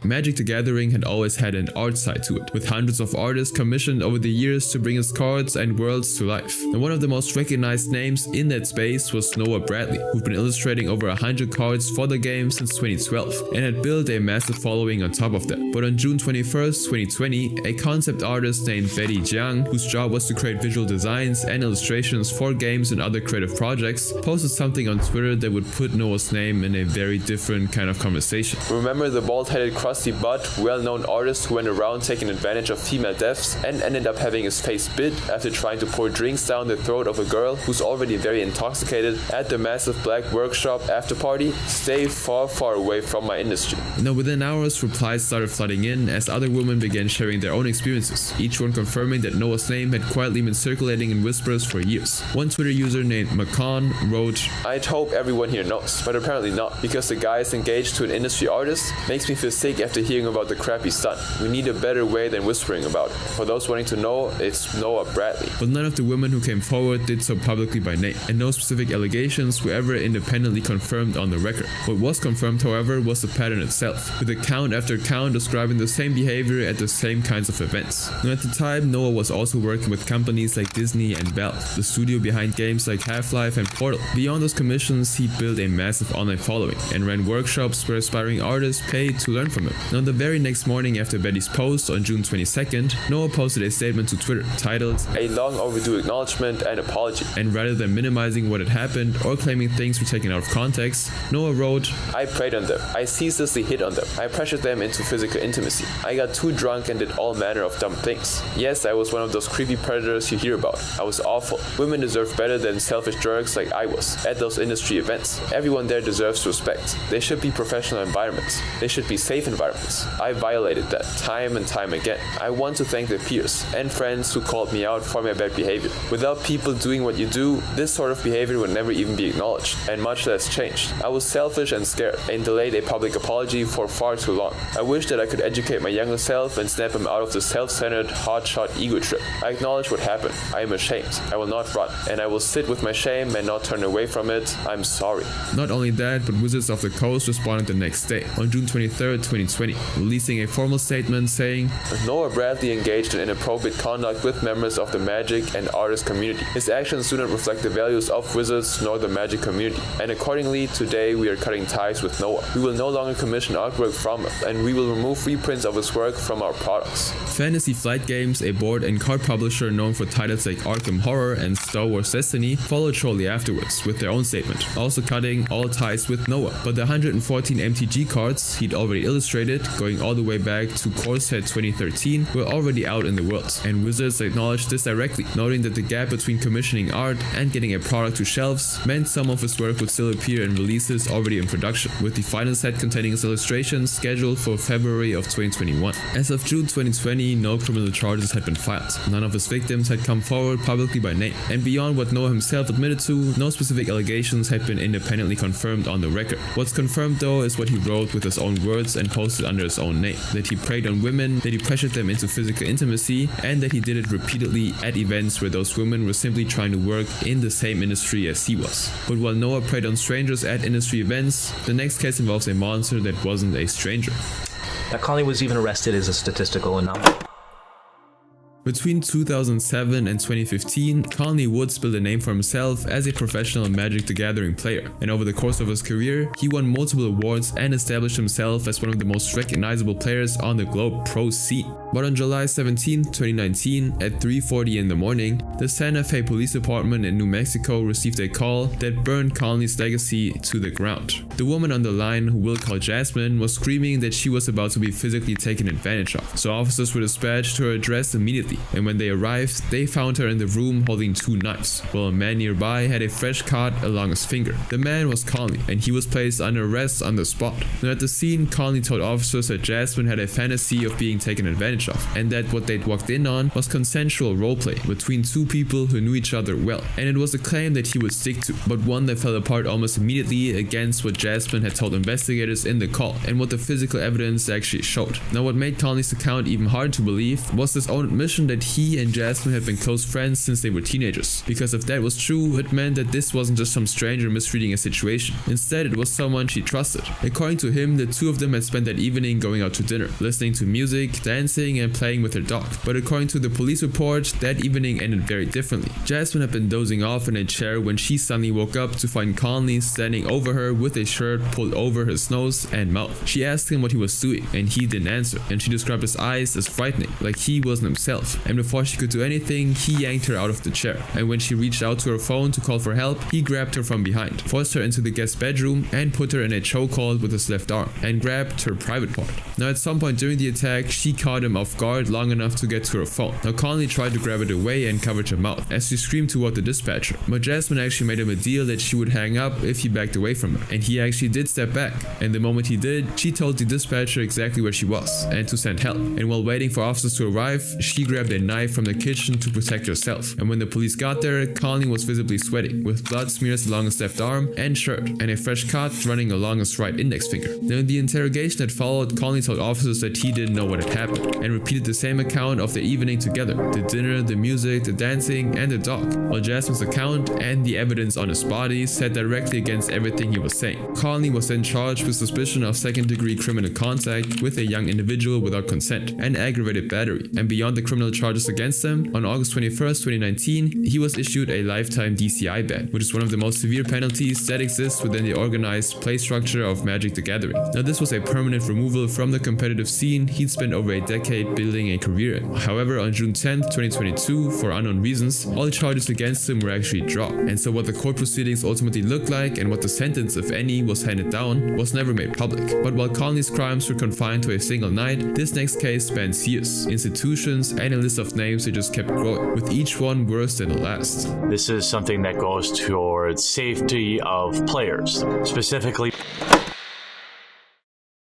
Magic the Gathering had always had an art side to it, with hundreds of artists commissioned over the years to bring its cards and worlds to life. And one of the most recognized names in that space was Noah Bradley, who'd been illustrating over 100 cards for the game since 2012, and had built a massive following on top of that. But on June 21st, 2020, a concept artist named Betty Jiang, whose job was to create visual designs and illustrations for games and other creative projects, posted something on Twitter that would put Noah's name in a very different kind of conversation. Remember the bald-headed crusty butt, well-known artist who went around taking advantage of female deafs and ended up having his face bit after trying to pour drinks down the throat of a girl who's already very intoxicated at the massive black workshop after party? Stay far, far away from my industry. Now, within hours, replies started flooding in as other women began sharing their own experiences, each one confirming that Noah's name had quietly been circulating in whispers for years. One Twitter user named Macan wrote, "I'd hope everyone here knows, but apparently not, because the guy is engaged to an industry artist makes me feel sick after hearing about the crap he's done. We need a better way than whispering about it. For those wanting to know, it's Noah Bradley." But none of the women who came forward did so publicly by name, and no specific allegations were ever independently confirmed on the record. What was confirmed, however, was the pattern itself, with account after account describing the same behavior at the same kinds of events. Now, at the time, Noah was also working with companies like Disney and Valve, the studio behind games like Half-Life and Portal. Beyond those commissions, he built a massive online following and ran workshops where aspiring artists paid to learn from him. Now, the very next morning after Betty's post on June 22nd, Noah posted a statement to Twitter titled, "A long overdue acknowledgement and apology." And rather than minimizing what had happened or claiming things were taken out of context, Noah wrote, "I preyed on them. I ceaselessly hit on them. I pressured them into physical intimacy. I got too drunk and did all manner of dumb things. Yes, I was one of those creepy predators you hear about. I was awful. Women deserve better than selfish jerks like I was at those industry events. Everyone there deserves respect. They should be professional environments. They should be safe environments. I violated that time and time again. I want to thank the peers and friends who called me out for my bad behavior. Without people doing what you do, this sort of behavior would never even be acknowledged, and much less changed. I was selfish and scared and delayed a public apology for far too long. I wish that I could educate my younger self and snap him out of the self-centered, hotshot ego trip. I acknowledge what happened. I am ashamed. I will not run, and I will sit with my shame and not turn away from it. I'm sorry." Not only that, but Wizards of the Coast responded the next day, on June 23rd, 2020, releasing a formal statement saying, "Noah Bradley engaged in inappropriate conduct with members of the Magic and artist community. His actions do not reflect the values of Wizards nor the Magic community, and accordingly, today we are cutting ties with Noah. We will no longer commission artwork from him, and we will remove reprints of his work from our products." Fantasy Flight Games, a board and card publisher known for titles like Arkham Horror and Star Wars Destiny, followed shortly afterwards with their own statement, also cutting all ties with Noah. But the 114 MTG cards he'd already illustrated, going all the way back to Coursehead 2013, were already out in the world, and Wizards acknowledged this directly, noting that the gap between commissioning art and getting a product to shelves meant some of his work would still appear in releases already in production, with the final set containing his illustrations scheduled for February of 2021. As of June 2020, no criminal charges had been filed. None of his victims had come forward publicly by name, and beyond what Noah himself admitted to, no specific allegations had been independently confirmed on the record. What's confirmed though is what he wrote with his own words and posted under his own name, that he preyed on women, that he pressured them into physical intimacy, and that he did it repeatedly at events where those women were simply trying to work in the same industry as he was. But while Noah preyed on strangers at industry events, the next case involves a monster that wasn't a stranger. That Connie was even arrested is a statistical anomaly. Between 2007 and 2015, Connie Woods built a name for himself as a professional Magic the Gathering player, and over the course of his career, he won multiple awards and established himself as one of the most recognizable players on the Globe Pro scene. But on July 17, 2019, at 3:40 in the morning, the Santa Fe Police Department in New Mexico received a call that burned Connie's legacy to the ground. The woman on the line, who we'll call Jasmine, was screaming that she was about to be physically taken advantage of, so officers were dispatched to her address immediately, and when they arrived, they found her in the room holding 2 knives, while a man nearby had a fresh cut along his finger. The man was Connie, and he was placed under arrest on the spot. Now at the scene, Connie told officers that Jasmine had a fantasy of being taken advantage of, and that what they'd walked in on was consensual roleplay between 2 people who knew each other well, and it was a claim that he would stick to, but one that fell apart almost immediately against what Jasmine had told investigators in the call, and what the physical evidence actually showed. Now what made Connie's account even harder to believe was his own admission that he and Jasmine had been close friends since they were teenagers, because if that was true, it meant that this wasn't just some stranger misreading a situation. Instead, it was someone she trusted. According to him, the 2 of them had spent that evening going out to dinner, listening to music, dancing, and playing with their dog. But according to the police report, that evening ended very differently. Jasmine had been dozing off in a chair when she suddenly woke up to find Connie standing over her with a shirt pulled over his nose and mouth. She asked him what he was doing, and he didn't answer, and she described his eyes as frightening, like he wasn't himself. And before she could do anything, he yanked her out of the chair, and when she reached out to her phone to call for help, he grabbed her from behind, forced her into the guest bedroom, and put her in a chokehold with his left arm, and grabbed her private part. Now at some point during the attack, she caught him off guard long enough to get to her phone. Now Connie tried to grab it away and covered her mouth as she screamed toward the dispatcher, but Jasmine actually made him a deal that she would hang up if he backed away from her, and he actually did step back, and the moment he did, she told the dispatcher exactly where she was and to send help. And while waiting for officers to arrive, she grabbed a knife from the kitchen to protect herself, and when the police got there, Connie was visibly sweating, with blood smears along his left arm and shirt, and a fresh cut running along his right index finger. Now in the interrogation that followed, Connie told officers that he didn't know what had happened, and repeated the same account of the evening together, the dinner, the music, the dancing, and the dog, while Jasmine's account and the evidence on his body said directly against everything he was saying. Connie was then charged with suspicion of second-degree criminal contact with a young individual without consent and aggravated battery, and beyond the criminal charges against him, on August 21st, 2019, he was issued a lifetime DCI ban, which is one of the most severe penalties that exists within the organized play structure of Magic the Gathering. Now this was a permanent removal from the competitive scene he'd spent over a decade building a career in. However, on June 10th, 2022, for unknown reasons, all charges against him were actually dropped, and so what the court proceedings ultimately looked like and what the sentence, if any, was handed down was never made public. But while Connie's crimes were confined to a single night, this next case spans years, institutions, and a list of names that just kept growing, with each one worse than the last. This is something that goes towards safety of players, specifically.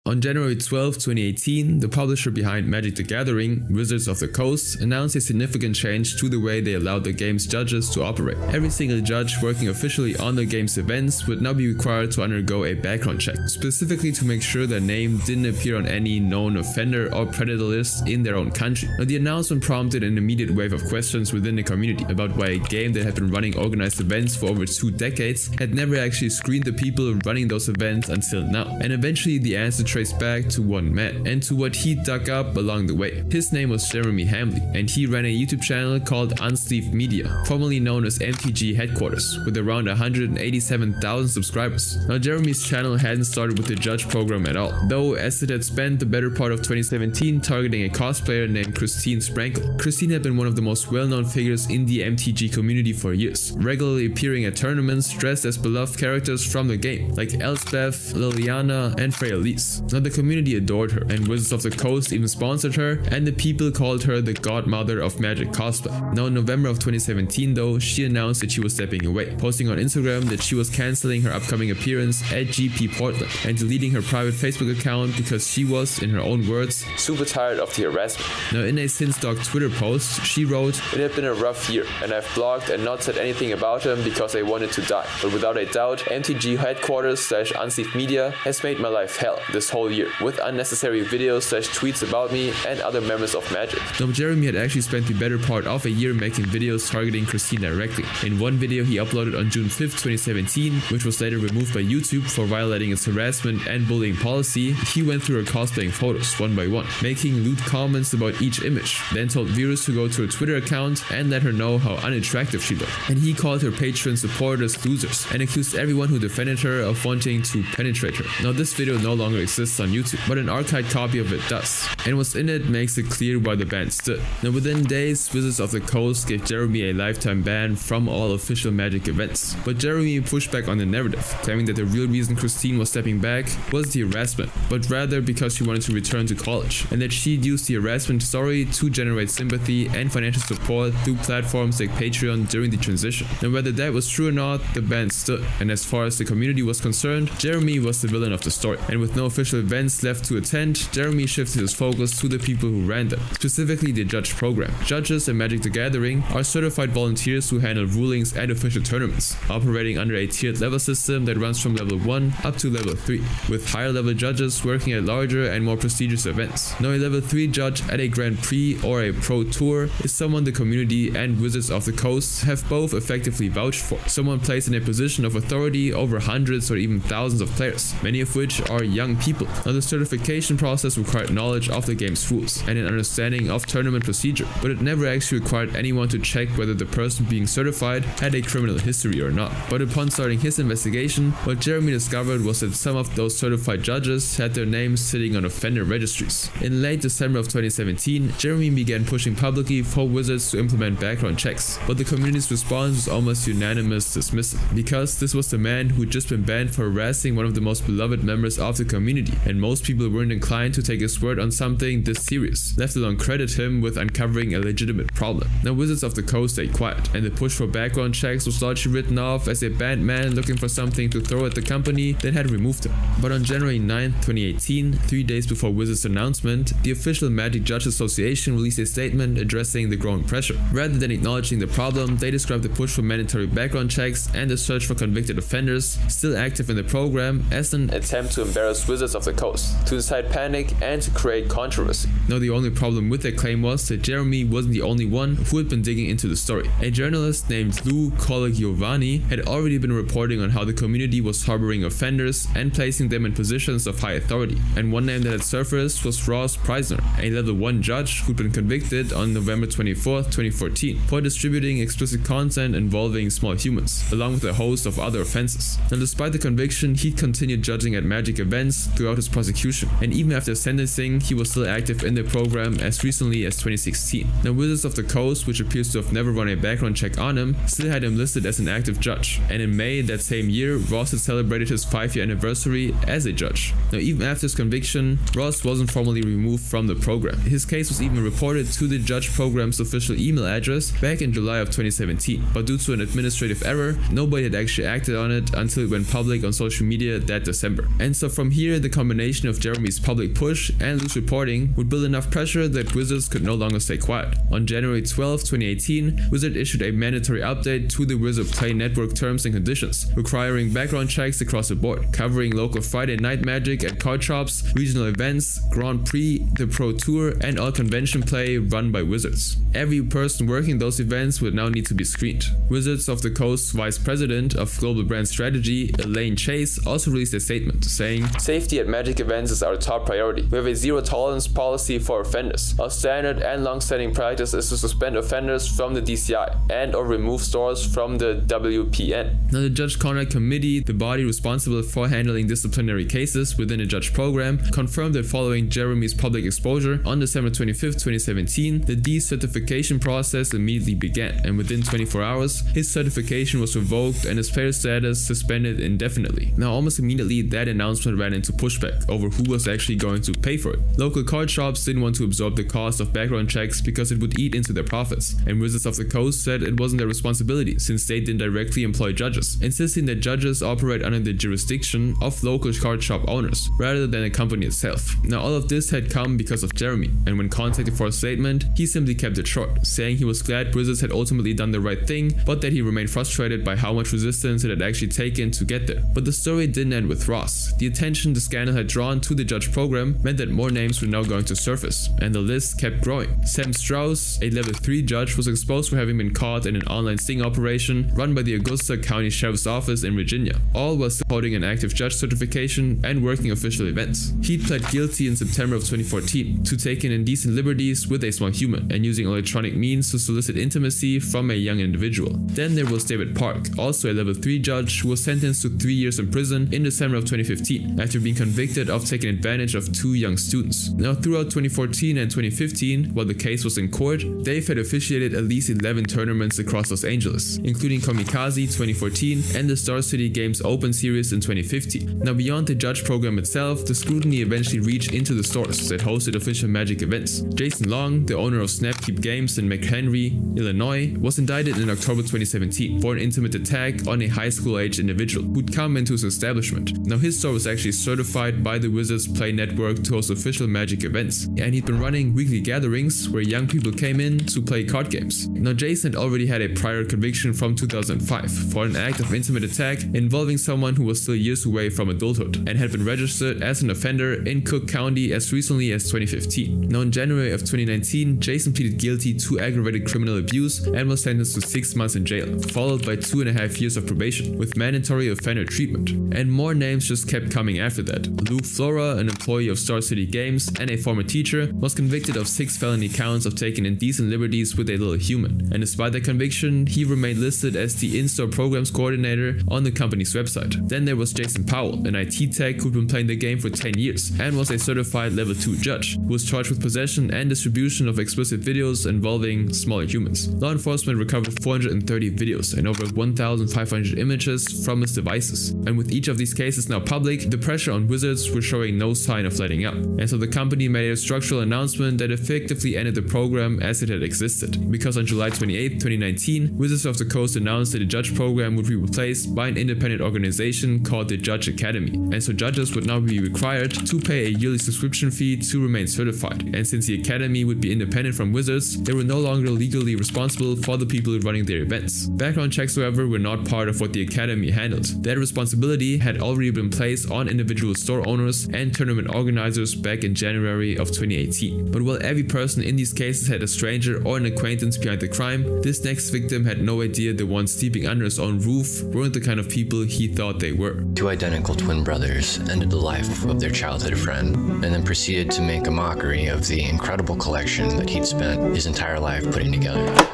On January 12, 2018, the publisher behind Magic the Gathering, Wizards of the Coast, announced a significant change to the way they allowed the game's judges to operate. Every single judge working officially on the game's events would now be required to undergo a background check, specifically to make sure their name didn't appear on any known offender or predator list in their own country. Now, the announcement prompted an immediate wave of questions within the community about why a game that had been running organized events for over 2 decades had never actually screened the people running those events until now. And eventually the answer traced back to one man and to what he dug up along the way. His name was Jeremy Hamley, and he ran a YouTube channel called Unsleeved Media, formerly known as MTG Headquarters, with around 187,000 subscribers. Now Jeremy's channel hadn't started with the judge program at all, though, as it had spent the better part of 2017 targeting a cosplayer named Christine Sprankle. Christine had been one of the most well-known figures in the MTG community for years, regularly appearing at tournaments dressed as beloved characters from the game, like Elspeth, Liliana, and Freyalise. Now the community adored her, and Wizards of the Coast even sponsored her, and the people called her the godmother of Magic cosplay. Now in November of 2017 though, she announced that she was stepping away, posting on Instagram that she was cancelling her upcoming appearance at GP Portland and deleting her private Facebook account because she was, in her own words, super tired of the harassment. Now in a Sin Stock Twitter post, she wrote, "It had been a rough year, and I've blogged and not said anything about him because I wanted to die. But without a doubt, MTG Headquarters / Unsleeved Media has made my life hell this whole year, with unnecessary videos / tweets about me and other members of Magic." Now Jeremy had actually spent the better part of a year making videos targeting Christine directly. In one video he uploaded on June 5th, 2017, which was later removed by YouTube for violating its harassment and bullying policy, he went through her cosplaying photos one by one, making lewd comments about each image, then told viewers to go to her Twitter account and let her know how unattractive she looked. And he called her Patreon supporters losers and accused everyone who defended her of wanting to penetrate her. Now this video no longer exists, exists on YouTube, but an archived copy of it does, and what's in it makes it clear why the ban stood. Now within days, Wizards of the Coast gave Jeremy a lifetime ban from all official Magic events, but Jeremy pushed back on the narrative, claiming that the real reason Christine was stepping back was the harassment, but rather because she wanted to return to college, and that she'd used the harassment story to generate sympathy and financial support through platforms like Patreon during the transition. Now whether that was true or not, the ban stood, and as far as the community was concerned, Jeremy was the villain of the story, and with no official events left to attend, Jeremy shifted his focus to the people who ran them, specifically the judge program. Judges in Magic the Gathering are certified volunteers who handle rulings at official tournaments, operating under a tiered level system that runs from level 1 up to level 3, with higher level judges working at larger and more prestigious events. Now a level 3 judge at a Grand Prix or a Pro Tour is someone the community and Wizards of the Coast have both effectively vouched for, someone placed in a position of authority over hundreds or even thousands of players, many of which are young people. Now the certification process required knowledge of the game's rules and an understanding of tournament procedure, but it never actually required anyone to check whether the person being certified had a criminal history or not. But upon starting his investigation, what Jeremy discovered was that some of those certified judges had their names sitting on offender registries. In late December of 2017, Jeremy began pushing publicly for Wizards to implement background checks, but the community's response was almost unanimous dismissal, because this was the man who'd just been banned for harassing one of the most beloved members of the community, and most people weren't inclined to take his word on something this serious, let alone credit him with uncovering a legitimate problem. Now Wizards of the Coast stayed quiet, and the push for background checks was largely written off as a banned man looking for something to throw at the company that had removed him. But on January 9, 2018, 3 days before Wizards' announcement, the official Magic Judge Association released a statement addressing the growing pressure. Rather than acknowledging the problem, they described the push for mandatory background checks and the search for convicted offenders still active in the program as an attempt to embarrass Wizards of the Coast, to incite panic, and to create controversy. Now the only problem with their claim was that Jeremy wasn't the only one who had been digging into the story. A journalist named Lou Colagiovanni had already been reporting on how the community was harboring offenders and placing them in positions of high authority, and one name that had surfaced was Ross Preisner, a level 1 judge who'd been convicted on November 24, 2014 for distributing explicit content involving small humans, along with a host of other offenses. Now despite the conviction, he continued judging at Magic events throughout his prosecution, and even after sentencing, he was still active in the program as recently as 2016. Now Wizards of the Coast, which appears to have never run a background check on him, still had him listed as an active judge, and in May that same year, Ross had celebrated his 5-year anniversary as a judge. Now even after his conviction, Ross wasn't formally removed from the program. His case was even reported to the judge program's official email address back in July of 2017, but due to an administrative error, nobody had actually acted on it until it went public on social media that December. And so from here, the combination of Jeremy's public push and loose reporting would build enough pressure that Wizards could no longer stay quiet. On January 12, 2018, Wizard issued a mandatory update to the Wizard Play Network terms and conditions, requiring background checks across the board, covering local Friday night magic at card shops, regional events, Grand Prix, the Pro Tour, and all convention play run by Wizards. Every person working those events would now need to be screened. Wizards of the Coast's Vice President of Global Brand Strategy, Elaine Chase, also released a statement saying, "Safety at Magic events is our top priority. We have a zero tolerance policy for offenders. Our standard and long-standing practice is to suspend offenders from the DCI and or remove stores from the WPN." Now the Judge Conrad Committee, the body responsible for handling disciplinary cases within the judge program, confirmed that following Jeremy's public exposure on December 25, 2017, the decertification process immediately began, and within 24 hours, his certification was revoked and his player status suspended indefinitely. Now almost immediately, that announcement ran into pushback over who was actually going to pay for it. Local card shops didn't want to absorb the cost of background checks because it would eat into their profits, and Wizards of the Coast said it wasn't their responsibility since they didn't directly employ judges, insisting that judges operate under the jurisdiction of local card shop owners rather than the company itself. Now all of this had come because of Jeremy, and when contacted for a statement, he simply kept it short, saying he was glad Wizards had ultimately done the right thing, but that he remained frustrated by how much resistance it had actually taken to get there. But the story didn't end with Ross. The attention the scandal had drawn to the judge program meant that more names were now going to surface, and the list kept growing. Sam Strauss, a level 3 judge, was exposed for having been caught in an online sting operation run by the Augusta County Sheriff's Office in Virginia, all while still holding an active judge certification and working official events. He'd pled guilty in September of 2014 to taking indecent liberties with a small human and using electronic means to solicit intimacy from a young individual. Then there was David Park, also a level 3 judge who was sentenced to 3 years in prison in December of 2015 after being convicted convicted of taking advantage of 2 young students. Now throughout 2014 and 2015, while the case was in court, Dave had officiated at least 11 tournaments across Los Angeles, including Kamikaze 2014 and the Star City Games Open Series in 2015. Now beyond the judge program itself, the scrutiny eventually reached into the stores that hosted official Magic events. Jason Long, the owner of Snapkeep Games in McHenry, Illinois, was indicted in October 2017 for an intimate attack on a high school-aged individual who'd come into his establishment. Now his store was actually certified by the Wizards Play Network to host official Magic events, and he'd been running weekly gatherings where young people came in to play card games. Now Jason had already had a prior conviction from 2005 for an act of intimate attack involving someone who was still years away from adulthood and had been registered as an offender in Cook County as recently as 2015. Now in January of 2019, Jason pleaded guilty to aggravated criminal abuse and was sentenced to 6 months in jail, followed by 2.5 years of probation with mandatory offender treatment. And more names just kept coming after that. Luke Flora, an employee of Star City Games and a former teacher, was convicted of 6 felony counts of taking indecent liberties with a little human. And despite that conviction, he remained listed as the in-store programs coordinator on the company's website. Then there was Jason Powell, an IT tech who'd been playing the game for 10 years and was a certified level 2 judge, who was charged with possession and distribution of explicit videos involving smaller humans. Law enforcement recovered 430 videos and over 1,500 images from his devices. And with each of these cases now public, the pressure on Wizards was showing no sign of letting up. And so the company made a structural announcement that effectively ended the program as it had existed. Because on July 28, 2019, Wizards of the Coast announced that the judge program would be replaced by an independent organization called the Judge Academy. And so judges would now be required to pay a yearly subscription fee to remain certified. And since the Academy would be independent from Wizards, they were no longer legally responsible for the people running their events. Background checks, however, were not part of what the Academy handled. That responsibility had already been placed on individual store owners and tournament organizers back in January of 2018. But while every person in these cases had a stranger or an acquaintance behind the crime, this next victim had no idea the ones sleeping under his own roof weren't the kind of people he thought they were. 2 identical twin brothers ended the life of their childhood friend, and then proceeded to make a mockery of the incredible collection that he'd spent his entire life putting together.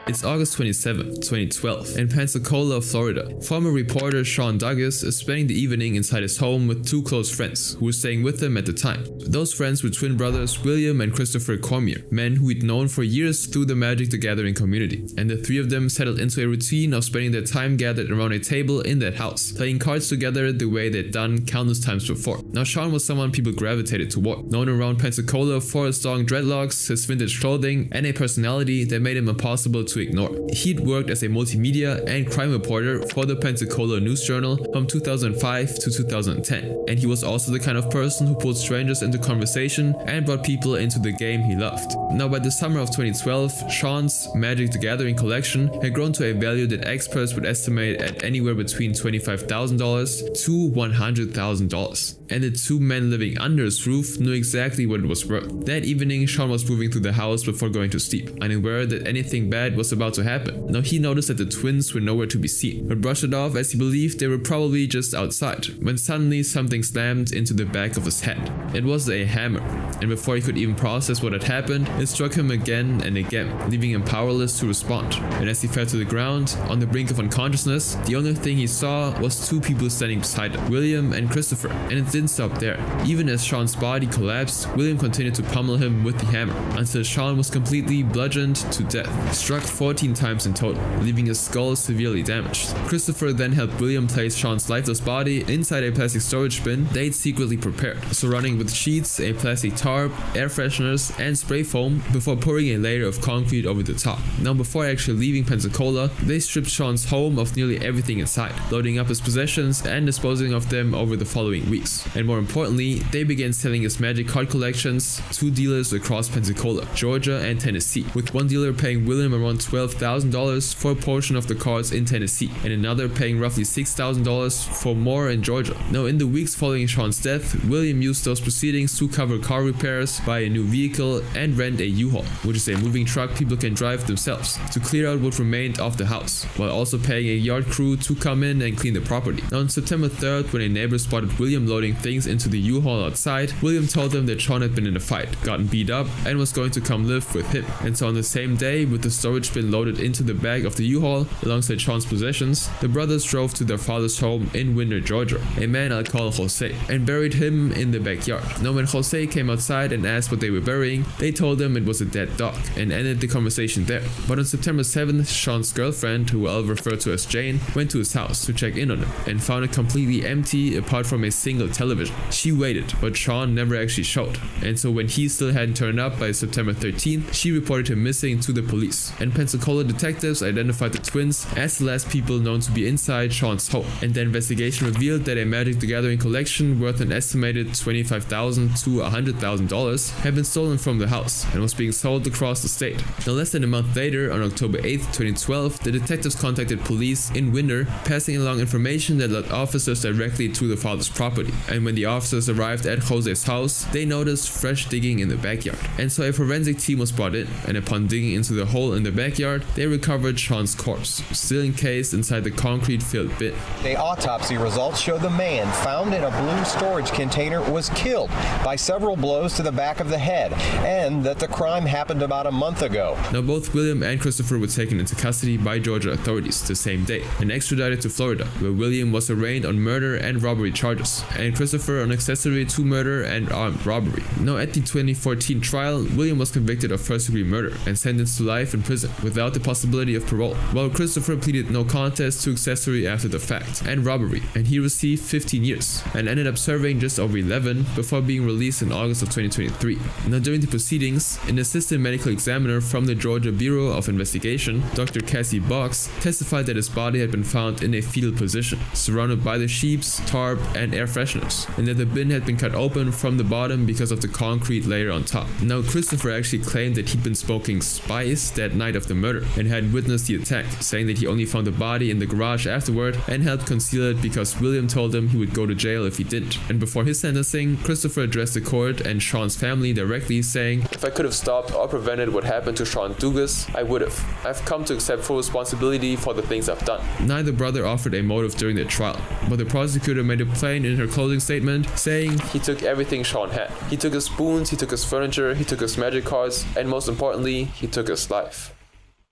It's August 27, 2012, in Pensacola, Florida. Former reporter Shawn Dugas is spending the evening inside his home with 2 close friends who were staying with him at the time. Those friends were twin brothers William and Christopher Cormier, men who he'd known for years through the Magic the Gathering community. And the 3 of them settled into a routine of spending their time gathered around a table in that house, playing cards together the way they'd done countless times before. Now Shawn was someone people gravitated toward, known around Pensacola for his long dreadlocks, his vintage clothing, and a personality that made him impossible to ignore. He'd worked as a multimedia and crime reporter for the Pensacola News Journal from 2005 to 2010, and he was also the kind of person who pulled strangers into conversation and brought people into the game he loved. Now by the summer of 2012, Shawn's Magic the Gathering collection had grown to a value that experts would estimate at anywhere between $25,000 to $100,000. And the 2 men living under his roof knew exactly what it was worth. That evening, Shawn was moving through the house before going to sleep, unaware that anything bad was about to happen. Now he noticed that the twins were nowhere to be seen, but brushed it off as he believed they were probably just outside, when suddenly something slammed into the back of his head. It was a hammer, and before he could even process what had happened, it struck him again and again, leaving him powerless to respond. And as he fell to the ground, on the brink of unconsciousness, the only thing he saw was 2 people standing beside him, William and Christopher, and it didn't stop there. Even as Shawn's body collapsed, William continued to pummel him with the hammer, until Shawn was completely bludgeoned to death, struck 14 times in total, leaving his skull severely damaged. Christopher then helped William place Shawn's lifeless body inside a plastic storage bin they'd secretly prepared, surrounding with sheets, a plastic tarp, air fresheners, and spray foam before pouring a layer of concrete over the top. Now before actually leaving Pensacola, they stripped Shawn's home of nearly everything inside, loading up his possessions and disposing of them over the following weeks. And more importantly, they began selling his Magic card collections to dealers across Pensacola, Georgia, and Tennessee, with one dealer paying William around $12,000 for a portion of the cards in Tennessee, and another paying roughly $6,000 for more in Georgia. Now in the weeks following Shawn's death, William used those proceedings to cover car repairs, buy a new vehicle, and rent a U-Haul, which is a moving truck people can drive themselves, to clear out what remained of the house, while also paying a yard crew to come in and clean the property. Now on September 3rd, when a neighbor spotted William loading things into the U-Haul outside, William told them that Shawn had been in a fight, gotten beat up, and was going to come live with him. And so on the same day, with the storage storage bin loaded into the back of the U-Haul alongside Shawn's possessions, the brothers drove to their father's home in Winder, Georgia, a man I'll call Jose, and buried him in the backyard. Now when Jose came outside and asked what they were burying, they told him it was a dead dog and ended the conversation there. But on September 7th, Shawn's girlfriend, who I'll refer to as Jane, went to his house to check in on him and found it completely empty apart from a single television. She waited, but Shawn never actually showed, and so when he still hadn't turned up by September 13th, she reported him missing to the police, and Pensacola detectives identified the twins as the last people known to be inside Shawn's home, and the investigation revealed that a Magic the Gathering collection worth an estimated $25,000 to $100,000 had been stolen from the house and was being sold across the state. Now less than a month later, on October 8th, 2012, the detectives contacted police in Winder, passing along information that led officers directly to the father's property, and when the officers arrived at Jose's house, they noticed fresh digging in the backyard, and so a forensic team was brought in, and upon digging into the hole in the backyard, they recovered Shawn's corpse, still encased inside the concrete-filled bin. The autopsy results show the man found in a blue storage container was killed by several blows to the back of the head, and that the crime happened about a month ago. Now both William and Christopher were taken into custody by Georgia authorities the same day and extradited to Florida, where William was arraigned on murder and robbery charges, and Christopher on accessory to murder and armed robbery. Now at the 2014 trial, William was convicted of first-degree murder and sentenced to life in prison without the possibility of parole, while Christopher pleaded no contest to accessory after the fact and robbery, and he received 15 years and ended up serving just over 11 before being released in August of 2023. Now during the proceedings, an assistant medical examiner from the Georgia Bureau of Investigation, Dr. Cassie Boggs, testified that his body had been found in a fetal position, surrounded by the sheets, tarp, and air fresheners, and that the bin had been cut open from the bottom because of the concrete layer on top. Now Christopher actually claimed that he'd been smoking spice that night of the murder and had witnessed the attack, saying that he only found the body in the garage afterward and helped conceal it because William told him he would go to jail if he didn't. And before his sentencing, Christopher addressed the court and Shawn's family directly, saying, "If I could have stopped or prevented what happened to Shawn Dugas, I would have. I've come to accept full responsibility for the things I've done." Neither brother offered a motive during the trial, but the prosecutor made it plain in her closing statement, saying, "He took everything Shawn had. He took his spoons, he took his furniture, he took his magic cards, and most importantly, he took his life."